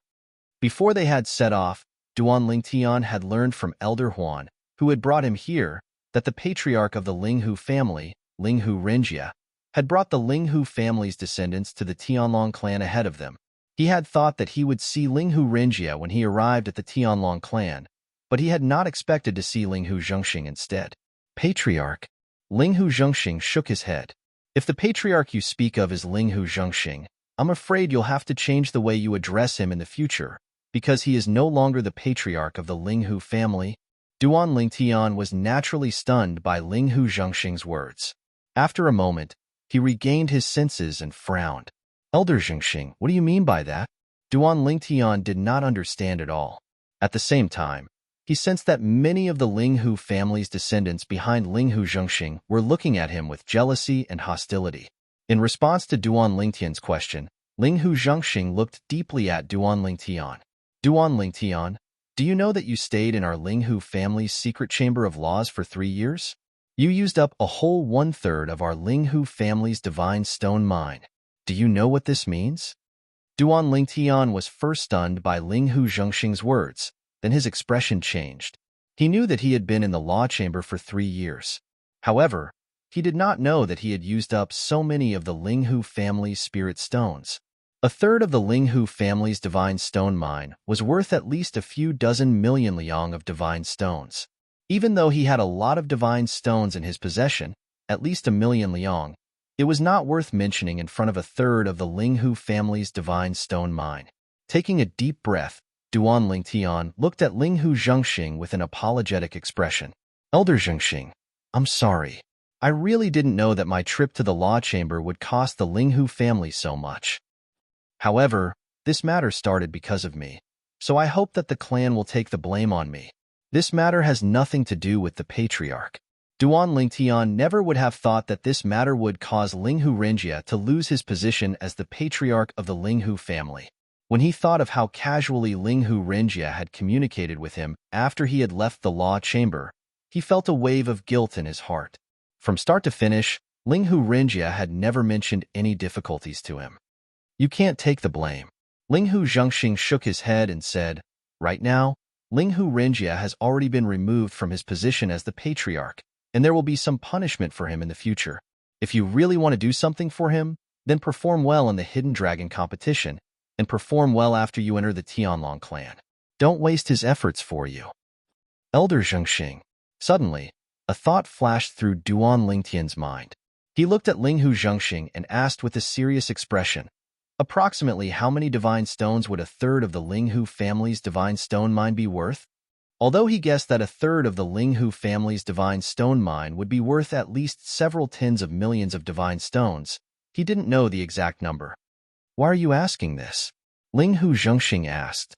Before they had set off, Duan Lingtian had learned from Elder Huan, who had brought him here, that the patriarch of the Ling Hu family, Ling Hu Renjia, had brought the Ling Hu family's descendants to the Tianlong clan ahead of them. He had thought that he would see Ling Hu Renjia when he arrived at the Tianlong clan, but he had not expected to see Ling Hu Zhengxing instead. Patriarch? Ling Hu Zhengxing shook his head. If the patriarch you speak of is Ling Hu Zhengxing, I'm afraid you'll have to change the way you address him in the future, because he is no longer the patriarch of the Ling Hu family. Duan Lingtian was naturally stunned by Ling Hu Zhengxing's words. After a moment, he regained his senses and frowned. Elder Zhengxing, what do you mean by that? Duan Lingtian did not understand at all. At the same time, He sensed that many of the Linghu family's descendants behind Linghu Zhengxing were looking at him with jealousy and hostility. In response to Duan Lingtian's question, Linghu Zhengxing looked deeply at Duan Lingtian. Duan Lingtian, do you know that you stayed in our Linghu family's secret chamber of laws for 3 years? You used up a whole 1/3 of our Linghu family's divine stone mine. Do you know what this means? Duan Lingtian was first stunned by Linghu Zhengxing's words, then his expression changed. He knew that he had been in the law chamber for 3 years. However, he did not know that he had used up so many of the Linghu family's spirit stones. 1/3 of the Linghu family's divine stone mine was worth at least a few dozen million liang of divine stones. Even though he had a lot of divine stones in his possession, at least 1,000,000 liang, it was not worth mentioning in front of 1/3 of the Linghu family's divine stone mine. Taking a deep breath, Duan Lingtian looked at Linghu Zhengxing with an apologetic expression. Elder Zhengxing, I'm sorry. I really didn't know that my trip to the law chamber would cost the Linghu family so much. However, this matter started because of me, so I hope that the clan will take the blame on me. This matter has nothing to do with the patriarch. Duan Lingtian never would have thought that this matter would cause Linghu Renjia to lose his position as the patriarch of the Linghu family. When he thought of how casually Linghu Renjia had communicated with him after he had left the law chamber, he felt a wave of guilt in his heart. From start to finish, Linghu Renjia had never mentioned any difficulties to him. You can't take the blame. Linghu Zhengxing shook his head and said, right now, Linghu Renjia has already been removed from his position as the patriarch, and there will be some punishment for him in the future. If you really want to do something for him, then perform well in the Hidden Dragon competition, and perform well after you enter the Tianlong clan. Don't waste his efforts for you. Elder Zhengxing. Suddenly, a thought flashed through Duan Lingtian's mind. He looked at Linghu Zhengxing and asked with a serious expression, approximately how many divine stones would 1/3 of the Linghu family's divine stone mine be worth? Although he guessed that 1/3 of the Linghu family's divine stone mine would be worth at least several tens of millions of divine stones, he didn't know the exact number. Why are you asking this? Linghu Zhengxing asked.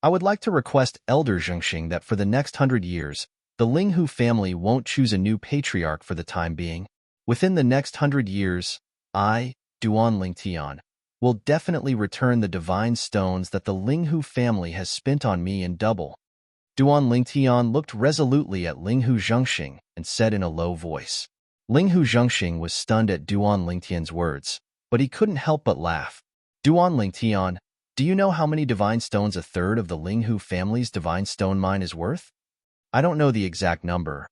I would like to request Elder Zhengxing that for the next 100 years, the Linghu family won't choose a new patriarch for the time being. Within the next 100 years, I, Duan Lingtian, will definitely return the divine stones that the Linghu family has spent on me in double. Duan Lingtian looked resolutely at Linghu Zhengxing and said in a low voice. Linghu Zhengxing was stunned at Duan Lingtian's words, but he couldn't help but laugh. Duan Lingtian, do you know how many divine stones 1/3 of the Linghu family's divine stone mine is worth? I don't know the exact number,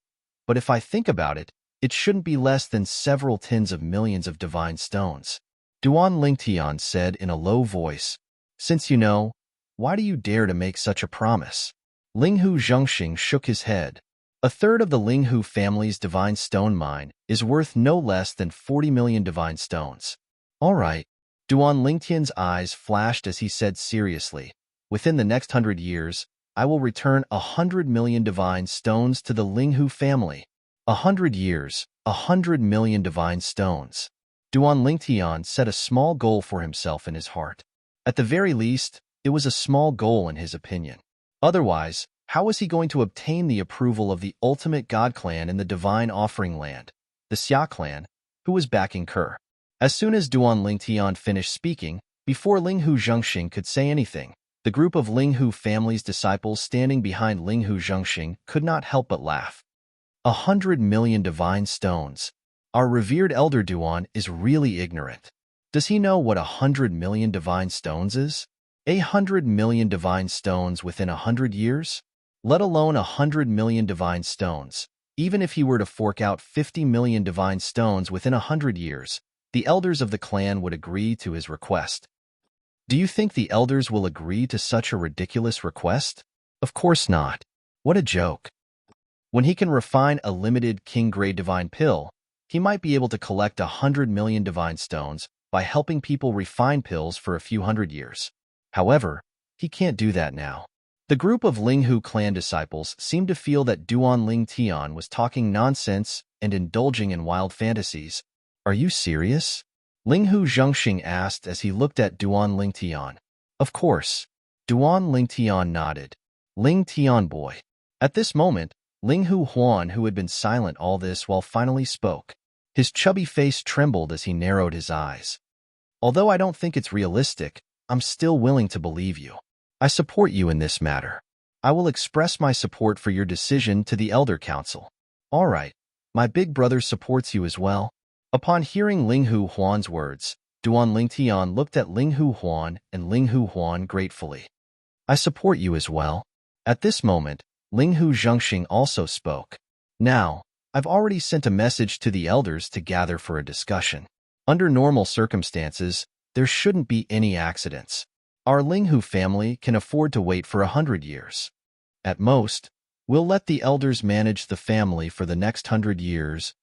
but if I think about it, it shouldn't be less than several tens of millions of divine stones. Duan Lingtian said in a low voice, since you know, why do you dare to make such a promise? Linghu Zhengxing shook his head. 1/3 of the Linghu family's divine stone mine is worth no less than 40 million divine stones. All right. Duan Lingtian's eyes flashed as he said seriously, within the next 100 years, I will return 100 million divine stones to the Linghu family. 100 years, 100 million divine stones. Duan Lingtian set a small goal for himself in his heart. At the very least, it was a small goal in his opinion. Otherwise, how was he going to obtain the approval of the ultimate god clan in the divine offering land, the Xia clan, who was backing Kerr? As soon as Duan Lingtian finished speaking, before Linghu Zhengxing could say anything, the group of Linghu family's disciples standing behind Linghu Zhengxing could not help but laugh. 100 million divine stones. Our revered elder Duan is really ignorant. Does he know what 100 million divine stones is? 100 million divine stones within 100 years? Let alone 100 million divine stones. Even if he were to fork out 50 million divine stones within 100 years, the elders of the clan would agree to his request. Do you think the elders will agree to such a ridiculous request? Of course not. What a joke. When he can refine a limited king-grade divine pill, he might be able to collect 100 million divine stones by helping people refine pills for a few hundred years. However, he can't do that now. The group of Linghu clan disciples seemed to feel that Duan Lingtian was talking nonsense and indulging in wild fantasies. Are you serious? Linghu Zhengxing asked as he looked at Duan Lingtian. Of course. Duan Lingtian nodded. Lingtian boy. At this moment, Ling Hu Huan, who had been silent all this while, finally spoke. His chubby face trembled as he narrowed his eyes. Although I don't think it's realistic, I'm still willing to believe you. I support you in this matter. I will express my support for your decision to the Elder Council. All right, my big brother supports you as well. Upon hearing Ling Hu Huan's words, Duan Lingtian looked at Ling Hu Huan and Ling Hu Huan gratefully. I support you as well. At this moment, Ling Hu Zhengxing also spoke. Now, I've already sent a message to the elders to gather for a discussion. Under normal circumstances, there shouldn't be any accidents. Our Ling Hu family can afford to wait for 100 years. At most, we'll let the elders manage the family for the next 100 years.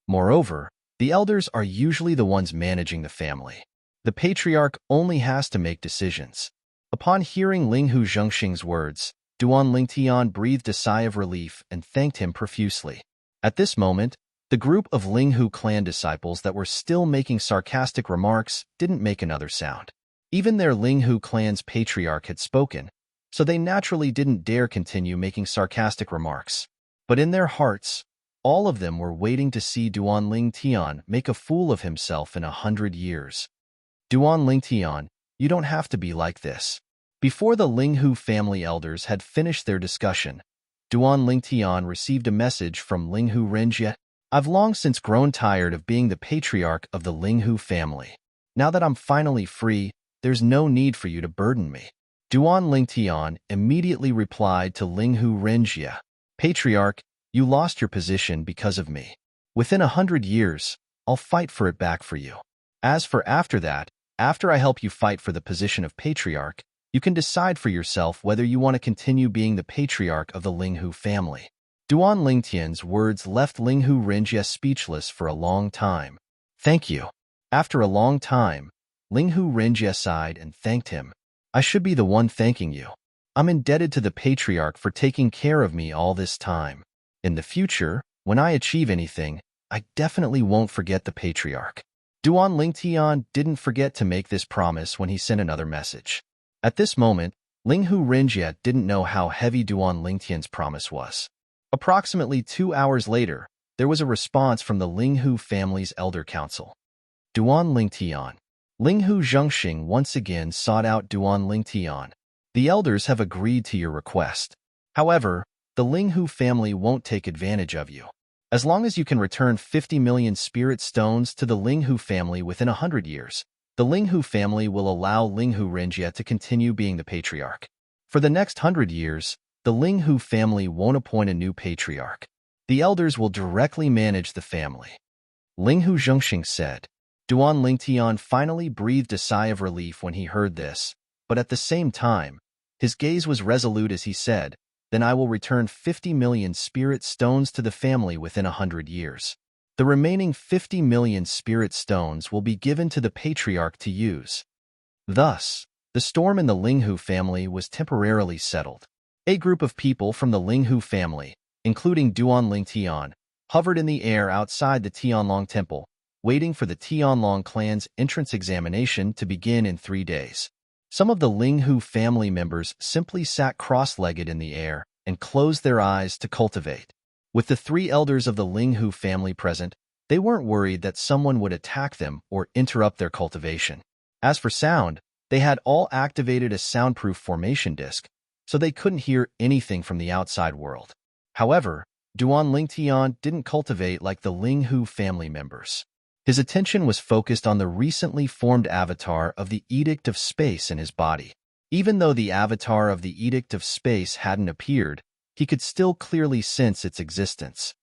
Moreover, the elders are usually the ones managing the family. The patriarch only has to make decisions. Upon hearing Ling Hu Zhengxing's words, Duan Lingtian breathed a sigh of relief and thanked him profusely. At this moment, the group of Ling Hu clan disciples that were still making sarcastic remarks didn't make another sound. Even their Ling Hu clan's patriarch had spoken, so they naturally didn't dare continue making sarcastic remarks. But in their hearts, all of them were waiting to see Duan Lingtian make a fool of himself in 100 years. Duan Lingtian, you don't have to be like this. Before the Ling Hu family elders had finished their discussion, Duan Lingtian received a message from Ling Hu Renjie. I've long since grown tired of being the patriarch of the Ling Hu family. Now that I'm finally free, there's no need for you to burden me. Duan Lingtian immediately replied to Ling Hu Renjie. Patriarch, you lost your position because of me. Within 100 years, I'll fight for it back for you. As for after that, after I help you fight for the position of patriarch, you can decide for yourself whether you want to continue being the patriarch of the Ling Hu family. Duan Lingtian's words left Ling Hu Renjie speechless for a long time. Thank you. After a long time, Ling Hu Renjie sighed and thanked him. I should be the one thanking you. I'm indebted to the patriarch for taking care of me all this time. In the future, when I achieve anything, I definitely won't forget the patriarch. Duan Lingtian didn't forget to make this promise when he sent another message. At this moment, Ling Hu Renjie didn't know how heavy Duan Lingtian's promise was. Approximately 2 hours later, there was a response from the Ling Hu family's elder council. Duan Lingtian. Ling Hu Zhengxing once again sought out Duan Lingtian. The elders have agreed to your request. However, the Ling Hu family won't take advantage of you. As long as you can return 50 million spirit stones to the Ling Hu family within 100 years, the Ling Hu family will allow Ling Hu Renjie to continue being the patriarch. For the next 100 years, the Ling Hu family won't appoint a new patriarch. The elders will directly manage the family. Ling Hu Zhengxing said. Duan Lingtian finally breathed a sigh of relief when he heard this, but at the same time, his gaze was resolute as he said, then I will return 50 million spirit stones to the family within 100 years. The remaining 50 million spirit stones will be given to the patriarch to use. Thus, the storm in the Ling Hu family was temporarily settled. A group of people from the Ling Hu family, including Duan Lingtian, hovered in the air outside the Tianlong temple, waiting for the Tianlong clan's entrance examination to begin in 3 days. Some of the Ling Hu family members simply sat cross-legged in the air and closed their eyes to cultivate. With the 3 elders of the Ling Hu family present, they weren't worried that someone would attack them or interrupt their cultivation. As for sound, they had all activated a soundproof formation disc, so they couldn't hear anything from the outside world. However, Duan Lingtian didn't cultivate like the Ling Hu family members. His attention was focused on the recently formed avatar of the Edict of Space in his body. Even though the avatar of the Edict of Space hadn't appeared, he could still clearly sense its existence.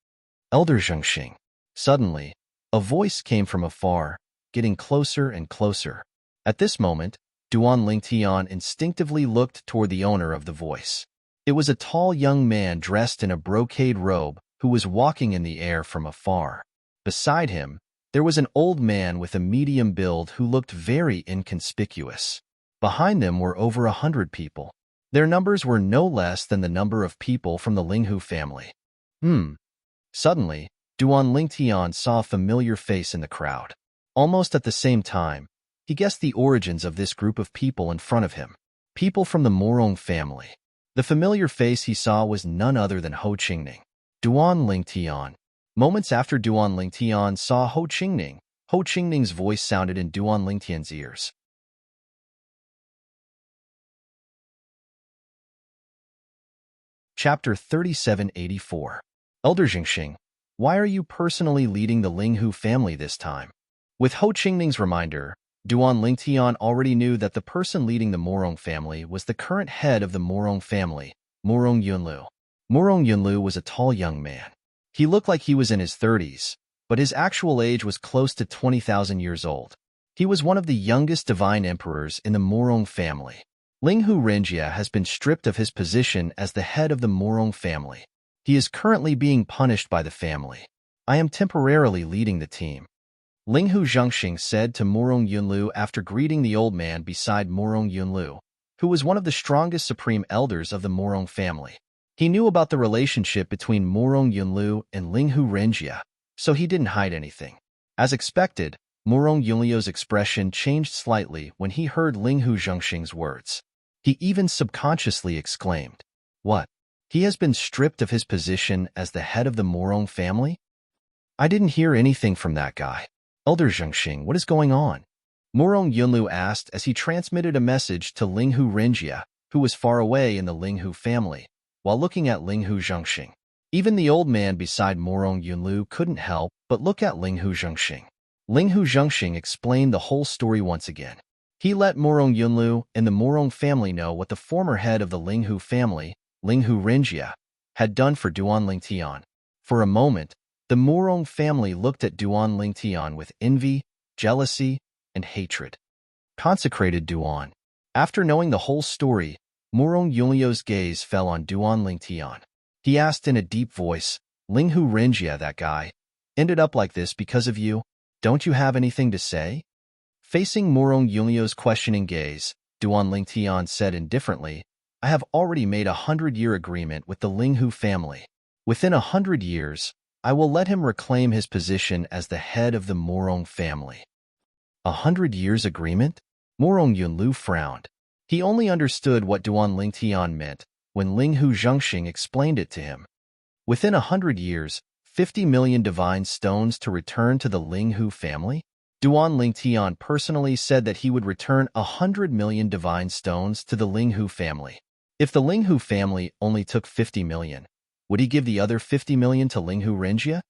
Elder Zhengxing. Suddenly, a voice came from afar, getting closer and closer. At this moment, Duan Lingtian instinctively looked toward the owner of the voice. It was a tall young man dressed in a brocade robe who was walking in the air from afar. Beside him, there was an old man with a medium build who looked very inconspicuous. Behind them were over 100 people. Their numbers were no less than the number of people from the Ling Hu family. Suddenly, Duan Lingtian saw a familiar face in the crowd. Almost at the same time, he guessed the origins of this group of people in front of him. People from the Morong family. The The familiar face he saw was none other than Ho Qingning. Duan Lingtian. Moments after Duan Lingtian saw Ho Qingning's voice sounded in Duan Lingtian's ears. Chapter 3784. Elder Jingxing, why are you personally leading the Linghu family this time? With Ho Qingning's reminder, Duan Lingtian already knew that the person leading the Morong family was the current head of the Morong family, Morong Yunlu. Morong Yunlu was a tall young man. He looked like he was in his 30s, but his actual age was close to 20,000 years old. He was one of the youngest divine emperors in the Morong family. Linghu Renjia has been stripped of his position as the head of the Morong family. He is currently being punished by the family. I am temporarily leading the team. Linghu Zhengxing said to Morong Yunlu after greeting the old man beside Morong Yunlu, who was one of the strongest supreme elders of the Morong family. He knew about the relationship between Morong Yunlu and Linghu Renjia, so he didn't hide anything. As expected, Morong Yunlu's expression changed slightly when he heard Linghu Zhengxing's words. He even subconsciously exclaimed, "What? He has been stripped of his position as the head of the Morong family? I didn't hear anything from that guy. Elder Zhengxing, what is going on?" Morong Yunlu asked as he transmitted a message to Linghu Renjia, who was far away in the Linghu family, while looking at Linghu Zhengxing. Even the old man beside Morong Yunlu couldn't help but look at Linghu Zhengxing. Linghu Zhengxing explained the whole story once again. He let Morong Yunlu and the Morong family know what the former head of the Linghu family, Linghu Renjia, had done for Duan Lingtian. For a moment, the Morong family looked at Duan Lingtian with envy, jealousy, and hatred. Consecrated Duan. After knowing the whole story, Morong Yunlu's gaze fell on Duan Lingtian. He asked in a deep voice, "Linghu Renjia, that guy, ended up like this because of you? Don't you have anything to say?" Facing Morong Yunlu's questioning gaze, Duan Lingtian said indifferently, "I have already made a 100-year agreement with the Linghu family. Within 100 years, I will let him reclaim his position as the head of the Morong family." 100 years agreement? Morong Yunlu frowned. He only understood what Duan Lingtian meant when Linghu Zhengxing explained it to him. Within 100 years, 50 million divine stones to return to the Linghu family? Duan Lingtian personally said that he would return 100 million divine stones to the Linghu family. If the Linghu family only took 50 million, would he give the other 50 million to Linghu Renjia?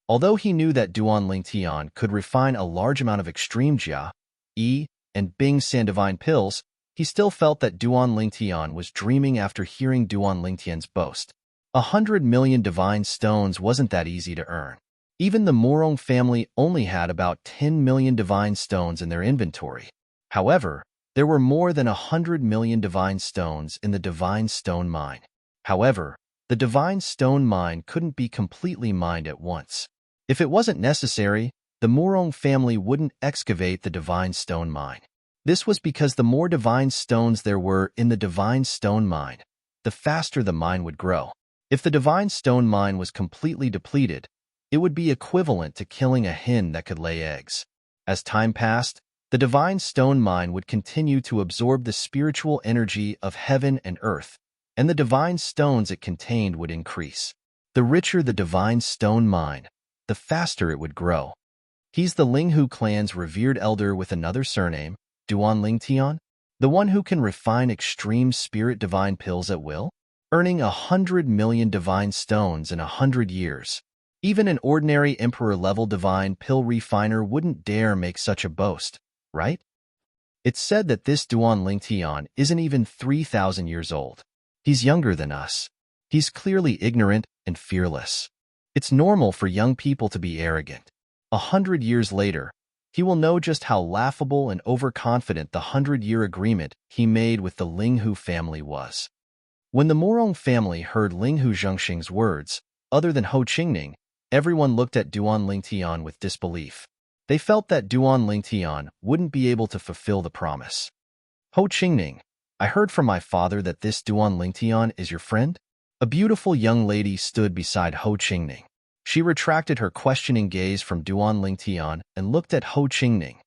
Although he knew that Duan Lingtian could refine a large amount of extreme Jia, Yi, and Bing San divine pills, he still felt that Duan Lingtian was dreaming after hearing Duan Lingtian's boast. 100 million divine stones wasn't that easy to earn. Even the Morong family only had about 10 million divine stones in their inventory. However, there were more than 100 million divine stones in the divine stone mine. However, the divine stone mine couldn't be completely mined at once. If it wasn't necessary, the Morong family wouldn't excavate the divine stone mine. This was because the more divine stones there were in the divine stone mine, the faster the mine would grow. If the divine stone mine was completely depleted, it would be equivalent to killing a hen that could lay eggs. As time passed, the divine stone mine would continue to absorb the spiritual energy of heaven and earth, and the divine stones it contained would increase. The richer the divine stone mine, the faster it would grow. He's the Linghu clan's revered elder with another surname, Duan Lingtian, the one who can refine extreme spirit divine pills at will, earning 100 million divine stones in 100 years. Even an ordinary emperor-level divine pill refiner wouldn't dare make such a boast, right? It's said that this Duan Lingtian isn't even 3,000 years old. He's younger than us. He's clearly ignorant and fearless. It's normal for young people to be arrogant. 100 years later, he will know just how laughable and overconfident the 100-year agreement he made with the Linghu family was. When the Morong family heard Linghu Zhengxing's words, other than Ho Qingning, everyone looked at Duan Lingtian with disbelief. They felt that Duan Lingtian wouldn't be able to fulfill the promise. "Ho Qingning, I heard from my father that this Duan Lingtian is your friend?" A beautiful young lady stood beside Ho Qingning. She retracted her questioning gaze from Duan Lingtian and looked at Ho Qingning.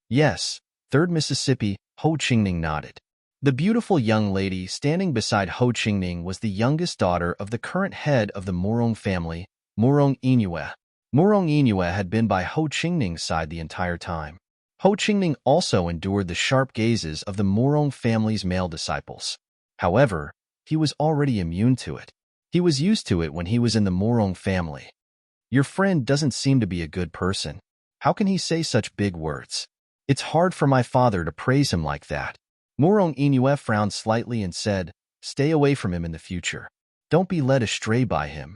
"Yes, 3rd Mississippi," Ho Qingning nodded. The beautiful young lady standing beside Ho Qingning was the youngest daughter of the current head of the Murong family, Murong Inue. Murong Inue had been by Ho Qingning's side the entire time. Ho Qingning also endured the sharp gazes of the Murong family's male disciples. However, he was already immune to it. He was used to it when he was in the Murong family. Your friend doesn't seem to be a good person. How can he say such big words? It's hard for my father to praise him like that. Murong Inue frowned slightly and said, "Stay away from him in the future. Don't be led astray by him."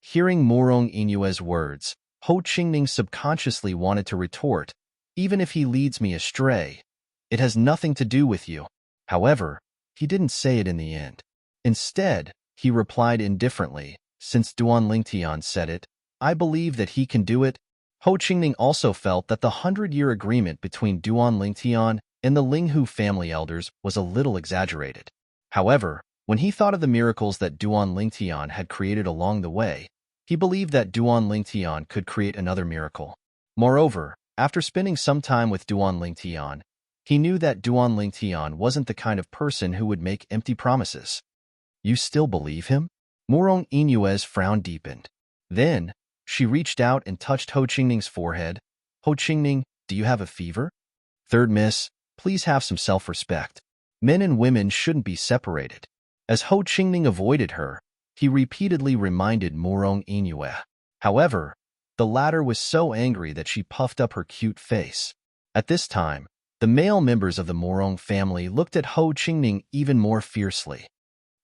Hearing Murong Inue's words, Ho Qingning subconsciously wanted to retort, "Even if he leads me astray, it has nothing to do with you." However, he didn't say it in the end. Instead, he replied indifferently, "Since Duan Lingtian said it, I believe that he can do it." Ho Qingning also felt that the 100-year agreement between Duan Lingtian and the Linghu family elders was a little exaggerated. However, when he thought of the miracles that Duan Lingtian had created along the way, he believed that Duan Lingtian could create another miracle. Moreover, after spending some time with Duan Lingtian, he knew that Duan Lingtian wasn't the kind of person who would make empty promises. "You still believe him?" Murong Inue's frown deepened. Then, she reached out and touched Ho Qingning's forehead. "Ho Qingning, do you have a fever?" "Third miss, please have some self-respect. Men and women shouldn't be separated." As Ho Qingning avoided her, he repeatedly reminded Murong Inue. However, the latter was so angry that she puffed up her cute face. At this time, the male members of the Murong family looked at Ho Qingning even more fiercely.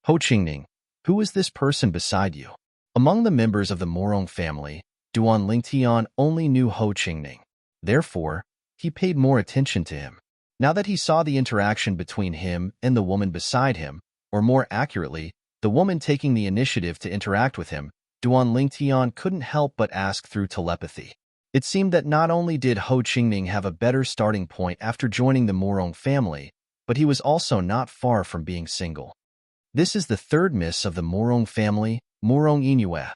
"Ho Qingning, who is this person beside you?" Among the members of the Murong family, Duan Lingtian only knew Ho Qingning. Therefore, he paid more attention to him. Now that he saw the interaction between him and the woman beside him, or more accurately, the woman taking the initiative to interact with him, Duan Lingtian couldn't help but ask through telepathy. It seemed that not only did Ho Qingning have a better starting point after joining the Murong family, but he was also not far from being single. This is the third miss of the Murong family, Murong Inue.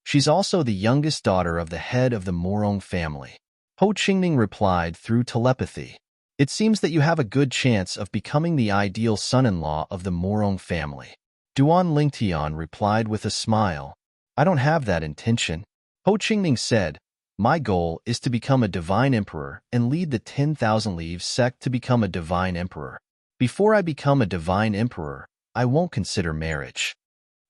She's also the youngest daughter of the head of the Murong family. Ho Qingning replied through telepathy. "It seems that you have a good chance of becoming the ideal son-in-law of the Murong family." Duan Lingtian replied with a smile. "I don't have that intention." Ho Qingning said, "My goal is to become a divine emperor and lead the 10,000 Leaves sect to become a divine emperor. Before I become a divine emperor, I won't consider marriage."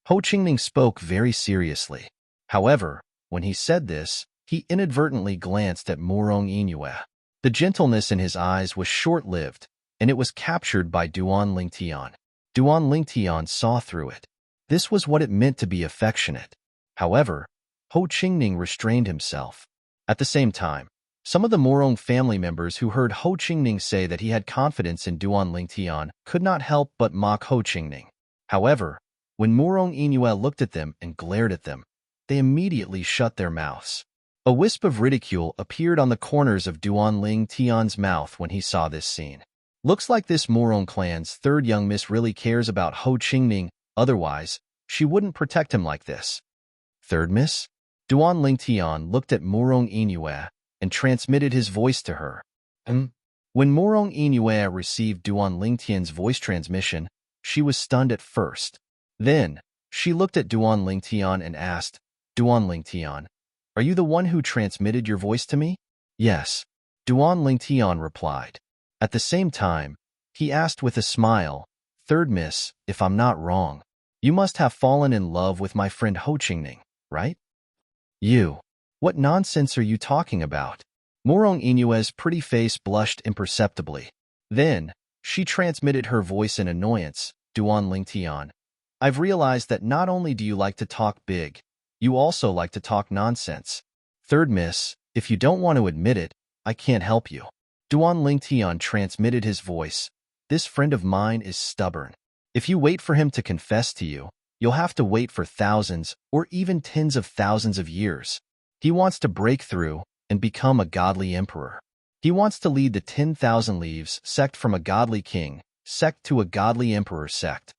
Ho Qingning spoke very seriously. However, when he said this, he inadvertently glanced at Murong Inue. The gentleness in his eyes was short-lived, and it was captured by Duan Lingtian. Duan Lingtian saw through it. This was what it meant to be affectionate. However, Ho Qingning restrained himself. At the same time, some of the Murong family members who heard Ho Qingning say that he had confidence in Duan Lingtian could not help but mock Ho Qingning. However, when Murong Inue looked at them and glared at them, they immediately shut their mouths. A wisp of ridicule appeared on the corners of Duan Lingtian's mouth when he saw this scene. Looks like this Murong clan's third young miss really cares about Ho Qingning, otherwise, she wouldn't protect him like this. "Third miss?" Duan Lingtian looked at Murong Inue and transmitted his voice to her. When Murong Inue received Duan Lingtian's voice transmission, she was stunned at first. Then, she looked at Duan Lingtian and asked, "Duan Lingtian, are you the one who transmitted your voice to me?" "Yes," Duan Lingtian replied. At the same time, he asked with a smile, "Third miss, if I'm not wrong, you must have fallen in love with my friend Ho Qingning, right?" "You? What nonsense are you talking about?" Murong Inue's pretty face blushed imperceptibly. Then, she transmitted her voice in annoyance, "Duan Lingtian, I've realized that not only do you like to talk big, you also like to talk nonsense. Third miss, if you don't want to admit it, I can't help you." Duan Lingtian transmitted his voice. "This friend of mine is stubborn. If you wait for him to confess to you, you'll have to wait for thousands or even tens of thousands of years. He wants to break through and become a godly emperor. He wants to lead the 10,000 Leaves sect from a godly king sect to a godly emperor sect.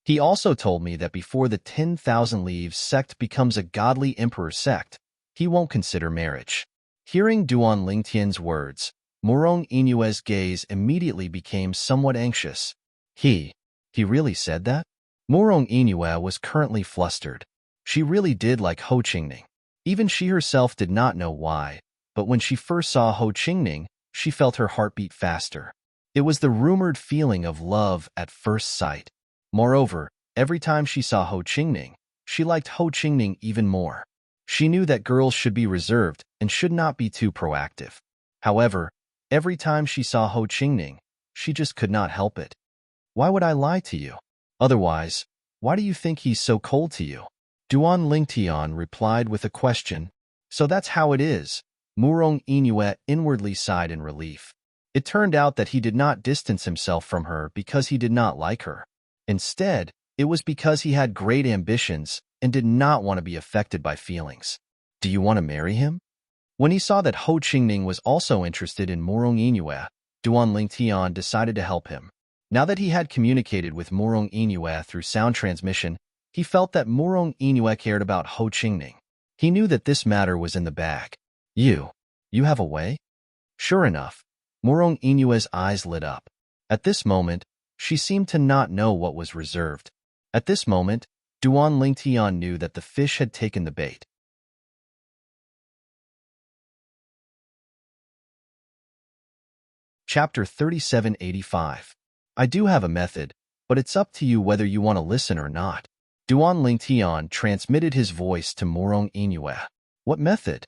He also told me that before the 10,000 Leaves sect becomes a godly emperor sect, he won't consider marriage." Hearing Duan Lingtian's words, Murong Inue's gaze immediately became somewhat anxious. He really said that? Morong Inua was currently flustered. She really did like Ho Qingning. Even she herself did not know why, but when she first saw Ho Qingning, she felt her heart beat faster. It was the rumored feeling of love at first sight. Moreover, every time she saw Ho Qingning, she liked Ho Qingning even more. She knew that girls should be reserved and should not be too proactive. However, every time she saw Ho Qingning, she just could not help it. Why would I lie to you? Otherwise, why do you think he's so cold to you? Duan Lingtian replied with a question. So that's how it is. Murong Inue inwardly sighed in relief. It turned out that he did not distance himself from her because he did not like her. Instead, it was because he had great ambitions and did not want to be affected by feelings. Do you want to marry him? When he saw that Ho Qingning was also interested in Murong Inue, Duan Lingtian decided to help him. Now that he had communicated with Murong Inue through sound transmission, he felt that Murong Inue cared about Ho Qingning. He knew that this matter was in the bag. You have a way? Sure enough, Murong Inue's eyes lit up. At this moment, she seemed to not know what was reserved. At this moment, Duan Lingtian knew that the fish had taken the bait. Chapter 3785. I do have a method, but it's up to you whether you want to listen or not. Duan Lingtian transmitted his voice to Murong Inue. What method?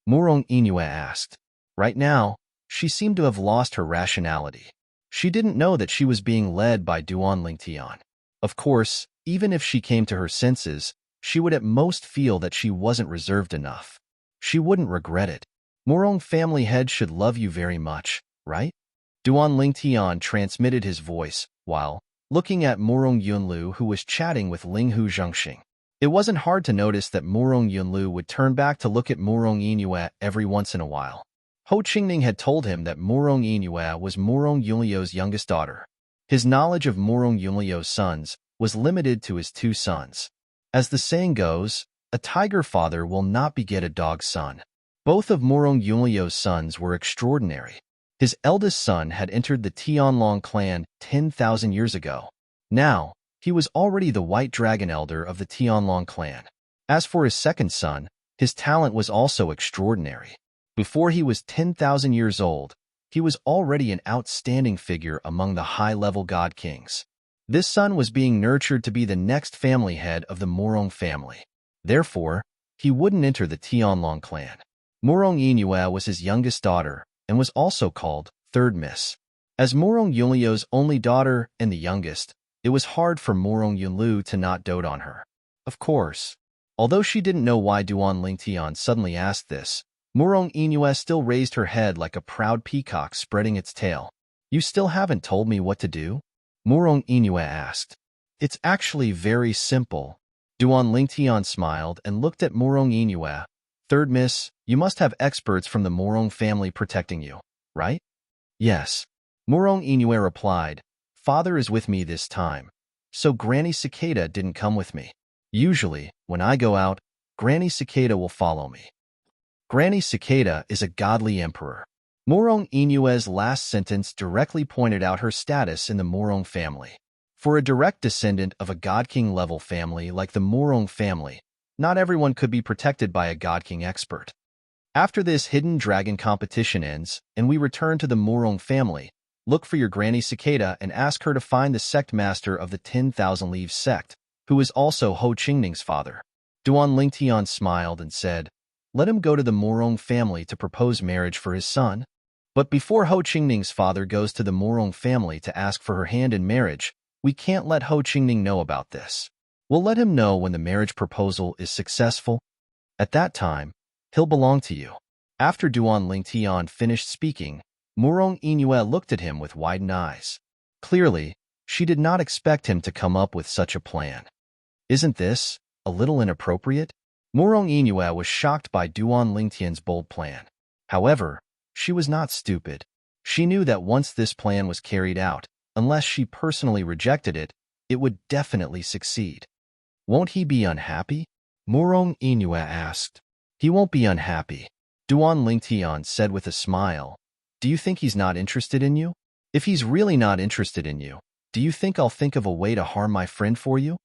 Murong Inue asked. Right now, she seemed to have lost her rationality. She didn't know that she was being led by Duan Lingtian. Of course, even if she came to her senses, she would at most feel that she wasn't reserved enough. She wouldn't regret it. Murong family head should love you very much, right? Duan Lingtian transmitted his voice, while looking at Murong Yunlu, who was chatting with Linghu Zhengxing. It wasn't hard to notice that Murong Yunlu would turn back to look at Murong Inue every once in a while. Ho Qingning had told him that Murong Inue was Murong Yunlio's youngest daughter. His knowledge of Murong Yunlio's sons was limited to his 2 sons. As the saying goes, a tiger father will not beget a dog son. Both of Murong Yunlio's sons were extraordinary. His eldest son had entered the Tianlong clan 10,000 years ago. Now, he was already the White Dragon Elder of the Tianlong clan. As for his second son, his talent was also extraordinary. Before he was 10,000 years old, he was already an outstanding figure among the high-level god kings. This son was being nurtured to be the next family head of the Murong family. Therefore, he wouldn't enter the Tianlong clan. Murong Inue was his youngest daughter and was also called Third Miss. As Murong Yunlio's only daughter and the youngest, it was hard for Murong Yunlu to not dote on her. Of course, although she didn't know why Duan Lingtian suddenly asked this, Murong Inue still raised her head like a proud peacock spreading its tail. You still haven't told me what to do? Murong Inue asked. It's actually very simple. Duan Lingtian smiled and looked at Murong Inue. Third Miss, you must have experts from the Murong family protecting you, right? Yes. Murong Inue replied. Father is with me this time, so Granny Cicada didn't come with me. Usually, when I go out, Granny Cicada will follow me. Granny Cicada is a godly emperor. Murong Inue's last sentence directly pointed out her status in the Murong family. For a direct descendant of a God King level family like the Murong family, not everyone could be protected by a God King expert. After this hidden dragon competition ends and we return to the Murong family, look for your Granny Cicada and ask her to find the sect master of the 10,000 Leaves sect, who is also Ho Qingning's father. Duan Lingtian smiled and said, let him go to the Murong family to propose marriage for his son. But before Ho Qingning's father goes to the Murong family to ask for her hand in marriage, we can't let Ho Qingning know about this. We'll let him know when the marriage proposal is successful. At that time, he'll belong to you. After Duan Lingtian finished speaking, Murong Inue looked at him with widened eyes. Clearly, she did not expect him to come up with such a plan. Isn't this a little inappropriate? Murong Inue was shocked by Duan Lingtian's bold plan. However, she was not stupid. She knew that once this plan was carried out, unless she personally rejected it, it would definitely succeed. Won't he be unhappy? Murong Inue asked. He won't be unhappy, Duan Lingtian said with a smile. Do you think he's not interested in you? If he's really not interested in you, Do you think I'll think of a way to harm my friend for you?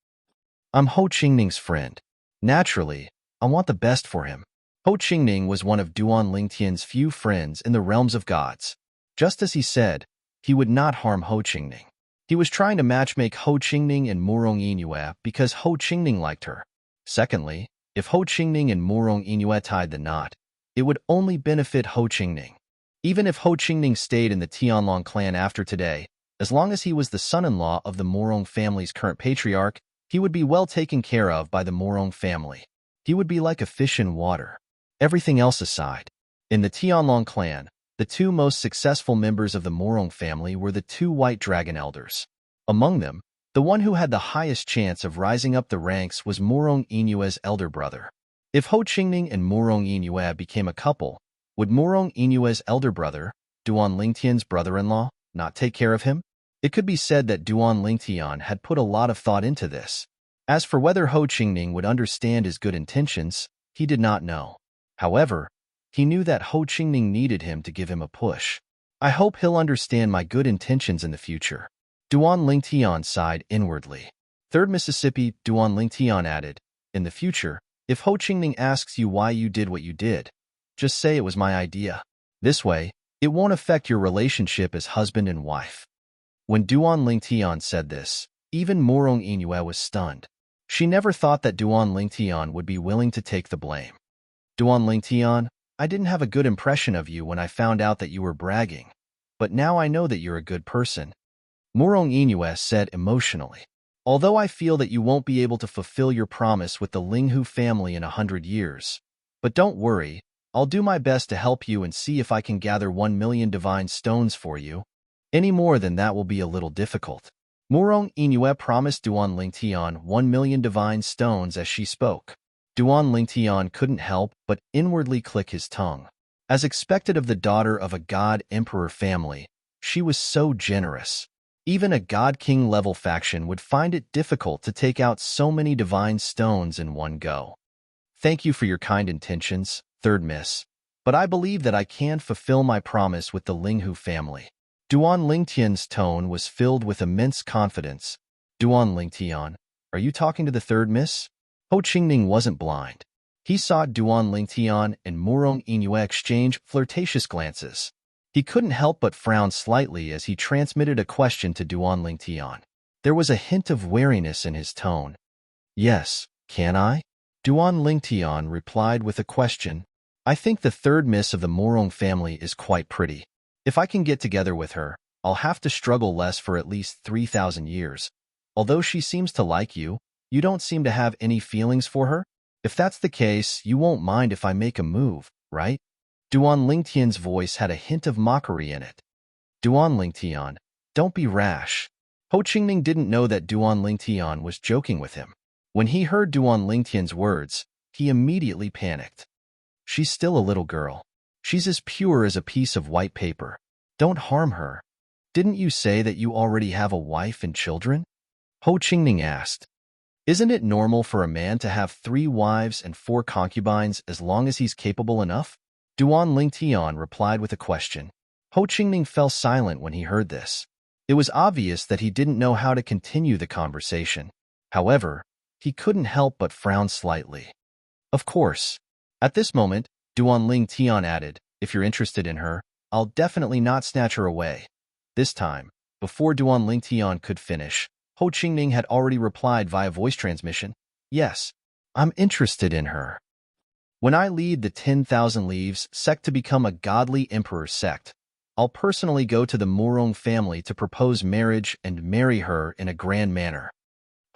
I'm Ho Qingning's friend. Naturally, I want the best for him. Ho Qingning was one of Duan Lingtian's few friends in the realms of gods. Just as he said, he would not harm Ho Qingning. He was trying to matchmake Ho Qingning and Murong Yingyue because Ho Qingning liked her. Secondly, if Ho Qingning and Murong Yingyue tied the knot, it would only benefit Ho Qingning. Even if Ho Qingning stayed in the Tianlong clan after today, as long as he was the son-in-law of the Murong family's current patriarch, he would be well taken care of by the Murong family. He would be like a fish in water. Everything else aside, in the Tianlong clan, the two most successful members of the Murong family were the two white dragon elders. Among them, the one who had the highest chance of rising up the ranks was Murong Yingyue's elder brother. If Ho Qingning and Murong Yingyue became a couple, would Murong Yingyue's elder brother, Duan Lingtian's brother-in-law, not take care of him? It could be said that Duan Lingtian had put a lot of thought into this. As for whether Ho Qingning would understand his good intentions, he did not know. However, he knew that Ho Qingning needed him to give him a push. I hope he'll understand my good intentions in the future. Duan Lingtian sighed inwardly. 3rd Mississippi, Duan Lingtian added, in the future, if Ho Qingning asks you why you did what you did, just say it was my idea. This way, it won't affect your relationship as husband and wife. When Duan Lingtian said this, even Murong Yingyue was stunned. She never thought that Duan Lingtian would be willing to take the blame. Duan Lingtian, I didn't have a good impression of you when I found out that you were bragging, but now I know that you're a good person. Murong Yingyue said emotionally. Although I feel that you won't be able to fulfill your promise with the Linghu family in 100 years, but don't worry, I'll do my best to help you and see if I can gather 1 million divine stones for you. Any more than that will be a little difficult. Murong Yingyue promised Duan Lingtian 1 million divine stones as she spoke. Duan Lingtian couldn't help but inwardly click his tongue. As expected of the daughter of a god-emperor family, she was so generous. Even a god-king level faction would find it difficult to take out so many divine stones in one go. Thank you for your kind intentions, 3rd Miss, but I believe that I can fulfill my promise with the Linghu family. Duan Lingtian's tone was filled with immense confidence. Duan Lingtian, are you talking to the 3rd Miss? Ho Qingning wasn't blind. He saw Duan Lingtian and Murong Yingyue exchange flirtatious glances. He couldn't help but frown slightly as he transmitted a question to Duan Lingtian. There was a hint of wariness in his tone. Yes, can I? Duan Lingtian replied with a question. I think the 3rd Miss of the Murong family is quite pretty. If I can get together with her, I'll have to struggle less for at least 3,000 years. Although she seems to like you, you don't seem to have any feelings for her? If that's the case, you won't mind if I make a move, right? Duan Lingtian's voice had a hint of mockery in it. Duan Lingtian, don't be rash. Ho Qingning didn't know that Duan Lingtian was joking with him. When he heard Duan Lingtian's words, he immediately panicked. She's still a little girl. She's as pure as a piece of white paper. Don't harm her. Didn't you say that you already have a wife and children? Ho Qingning asked. Isn't it normal for a man to have 3 wives and 4 concubines as long as he's capable enough? Duan Lingtian replied with a question. Ho Qingning fell silent when he heard this. It was obvious that he didn't know how to continue the conversation. However, he couldn't help but frown slightly. Of course. At this moment, Duan Lingtian added, if you're interested in her, I'll definitely not snatch her away. This time, before Duan Lingtian could finish, Ho Qingning had already replied via voice transmission, yes, I'm interested in her. When I lead the 10,000 Leaves sect to become a godly emperor sect, I'll personally go to the Murong family to propose marriage and marry her in a grand manner.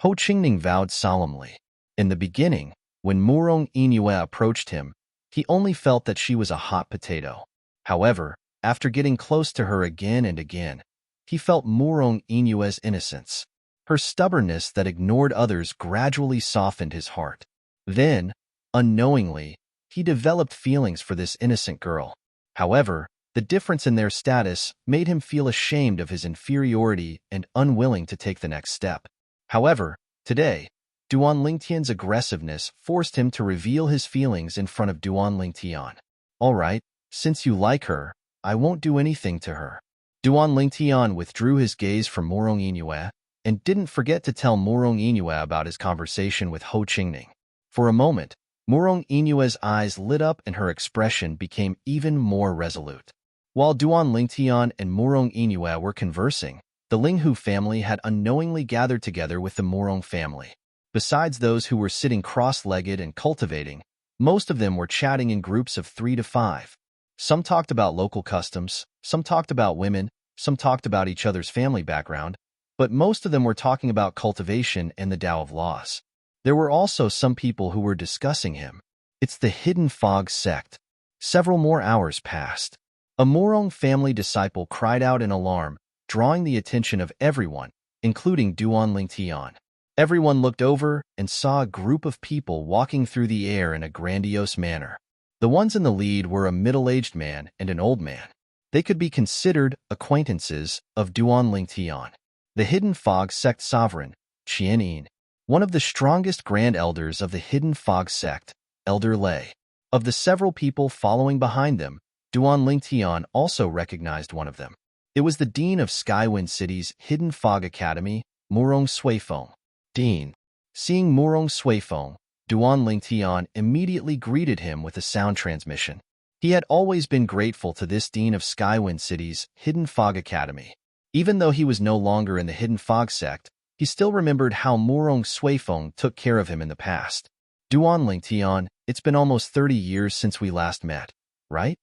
Ho Qingning vowed solemnly. In the beginning, when Murong Yingyue approached him, he only felt that she was a hot potato. However, after getting close to her again and again, he felt Murong Yingyue's innocence. Her stubbornness that ignored others gradually softened his heart. Then, unknowingly, he developed feelings for this innocent girl. However, the difference in their status made him feel ashamed of his inferiority and unwilling to take the next step. However, today, Duan Lingtian's aggressiveness forced him to reveal his feelings in front of Duan Lingtian. All right, since you like her, I won't do anything to her. Duan Lingtian withdrew his gaze from Morong Inue and didn't forget to tell Morong Inue about his conversation with Ho Qingning. For a moment, Morong Inue's eyes lit up and her expression became even more resolute. While Duan Lingtian and Morong Inue were conversing, the Linghu family had unknowingly gathered together with the Morong family. Besides those who were sitting cross-legged and cultivating, most of them were chatting in groups of 3 to 5. Some talked about local customs, some talked about women, some talked about each other's family background, but most of them were talking about cultivation and the Tao of laws. There were also some people who were discussing him. It's the Hidden Fog sect. Several more hours passed. A Morong family disciple cried out in alarm, drawing the attention of everyone, including Duan Lingtian. Everyone looked over and saw a group of people walking through the air in a grandiose manner. The ones in the lead were a middle-aged man and an old man. They could be considered acquaintances of Duan Lingtian. The Hidden Fog sect sovereign, Qianin, one of the strongest grand elders of the Hidden Fog sect, Elder Lei. Of the several people following behind them, Duan Lingtian also recognized one of them. It was the dean of Skywind City's Hidden Fog Academy, Murong Suifeng. Dean. Seeing Murong Suifeng, Duan Lingtian immediately greeted him with a sound transmission. He had always been grateful to this dean of Skywind City's Hidden Fog Academy. Even though he was no longer in the Hidden Fog sect, he still remembered how Murong Suifeng took care of him in the past. Duan Lingtian, it's been almost 30 years since we last met, right?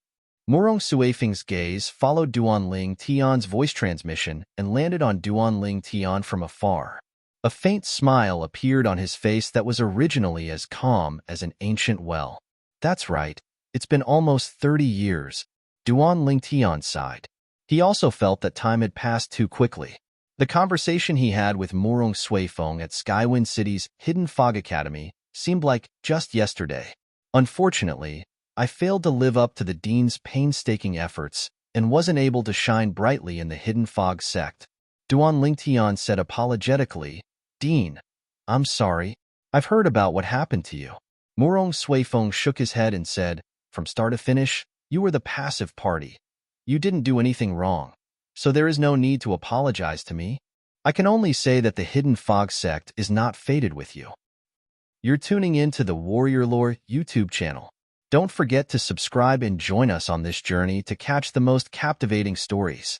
Murong Suifeng's gaze followed Duan Lingtian's voice transmission and landed on Duan Lingtian from afar. A faint smile appeared on his face that was originally as calm as an ancient well. That's right, it's been almost 30 years, Duan Lingtian sighed. He also felt that time had passed too quickly. The conversation he had with Murong Suifeng at Skywind City's Hidden Fog Academy seemed like just yesterday. Unfortunately, I failed to live up to the dean's painstaking efforts and wasn't able to shine brightly in the Hidden Fog sect. Duan Lingtian said apologetically, Dean, I'm sorry. I've heard about what happened to you. Murong Suifeng shook his head and said, from start to finish, you were the passive party. You didn't do anything wrong, so there is no need to apologize to me. I can only say that the Hidden Fog sect is not fated with you. You're tuning in to the Warrior Lore YouTube channel. Don't forget to subscribe and join us on this journey to catch the most captivating stories.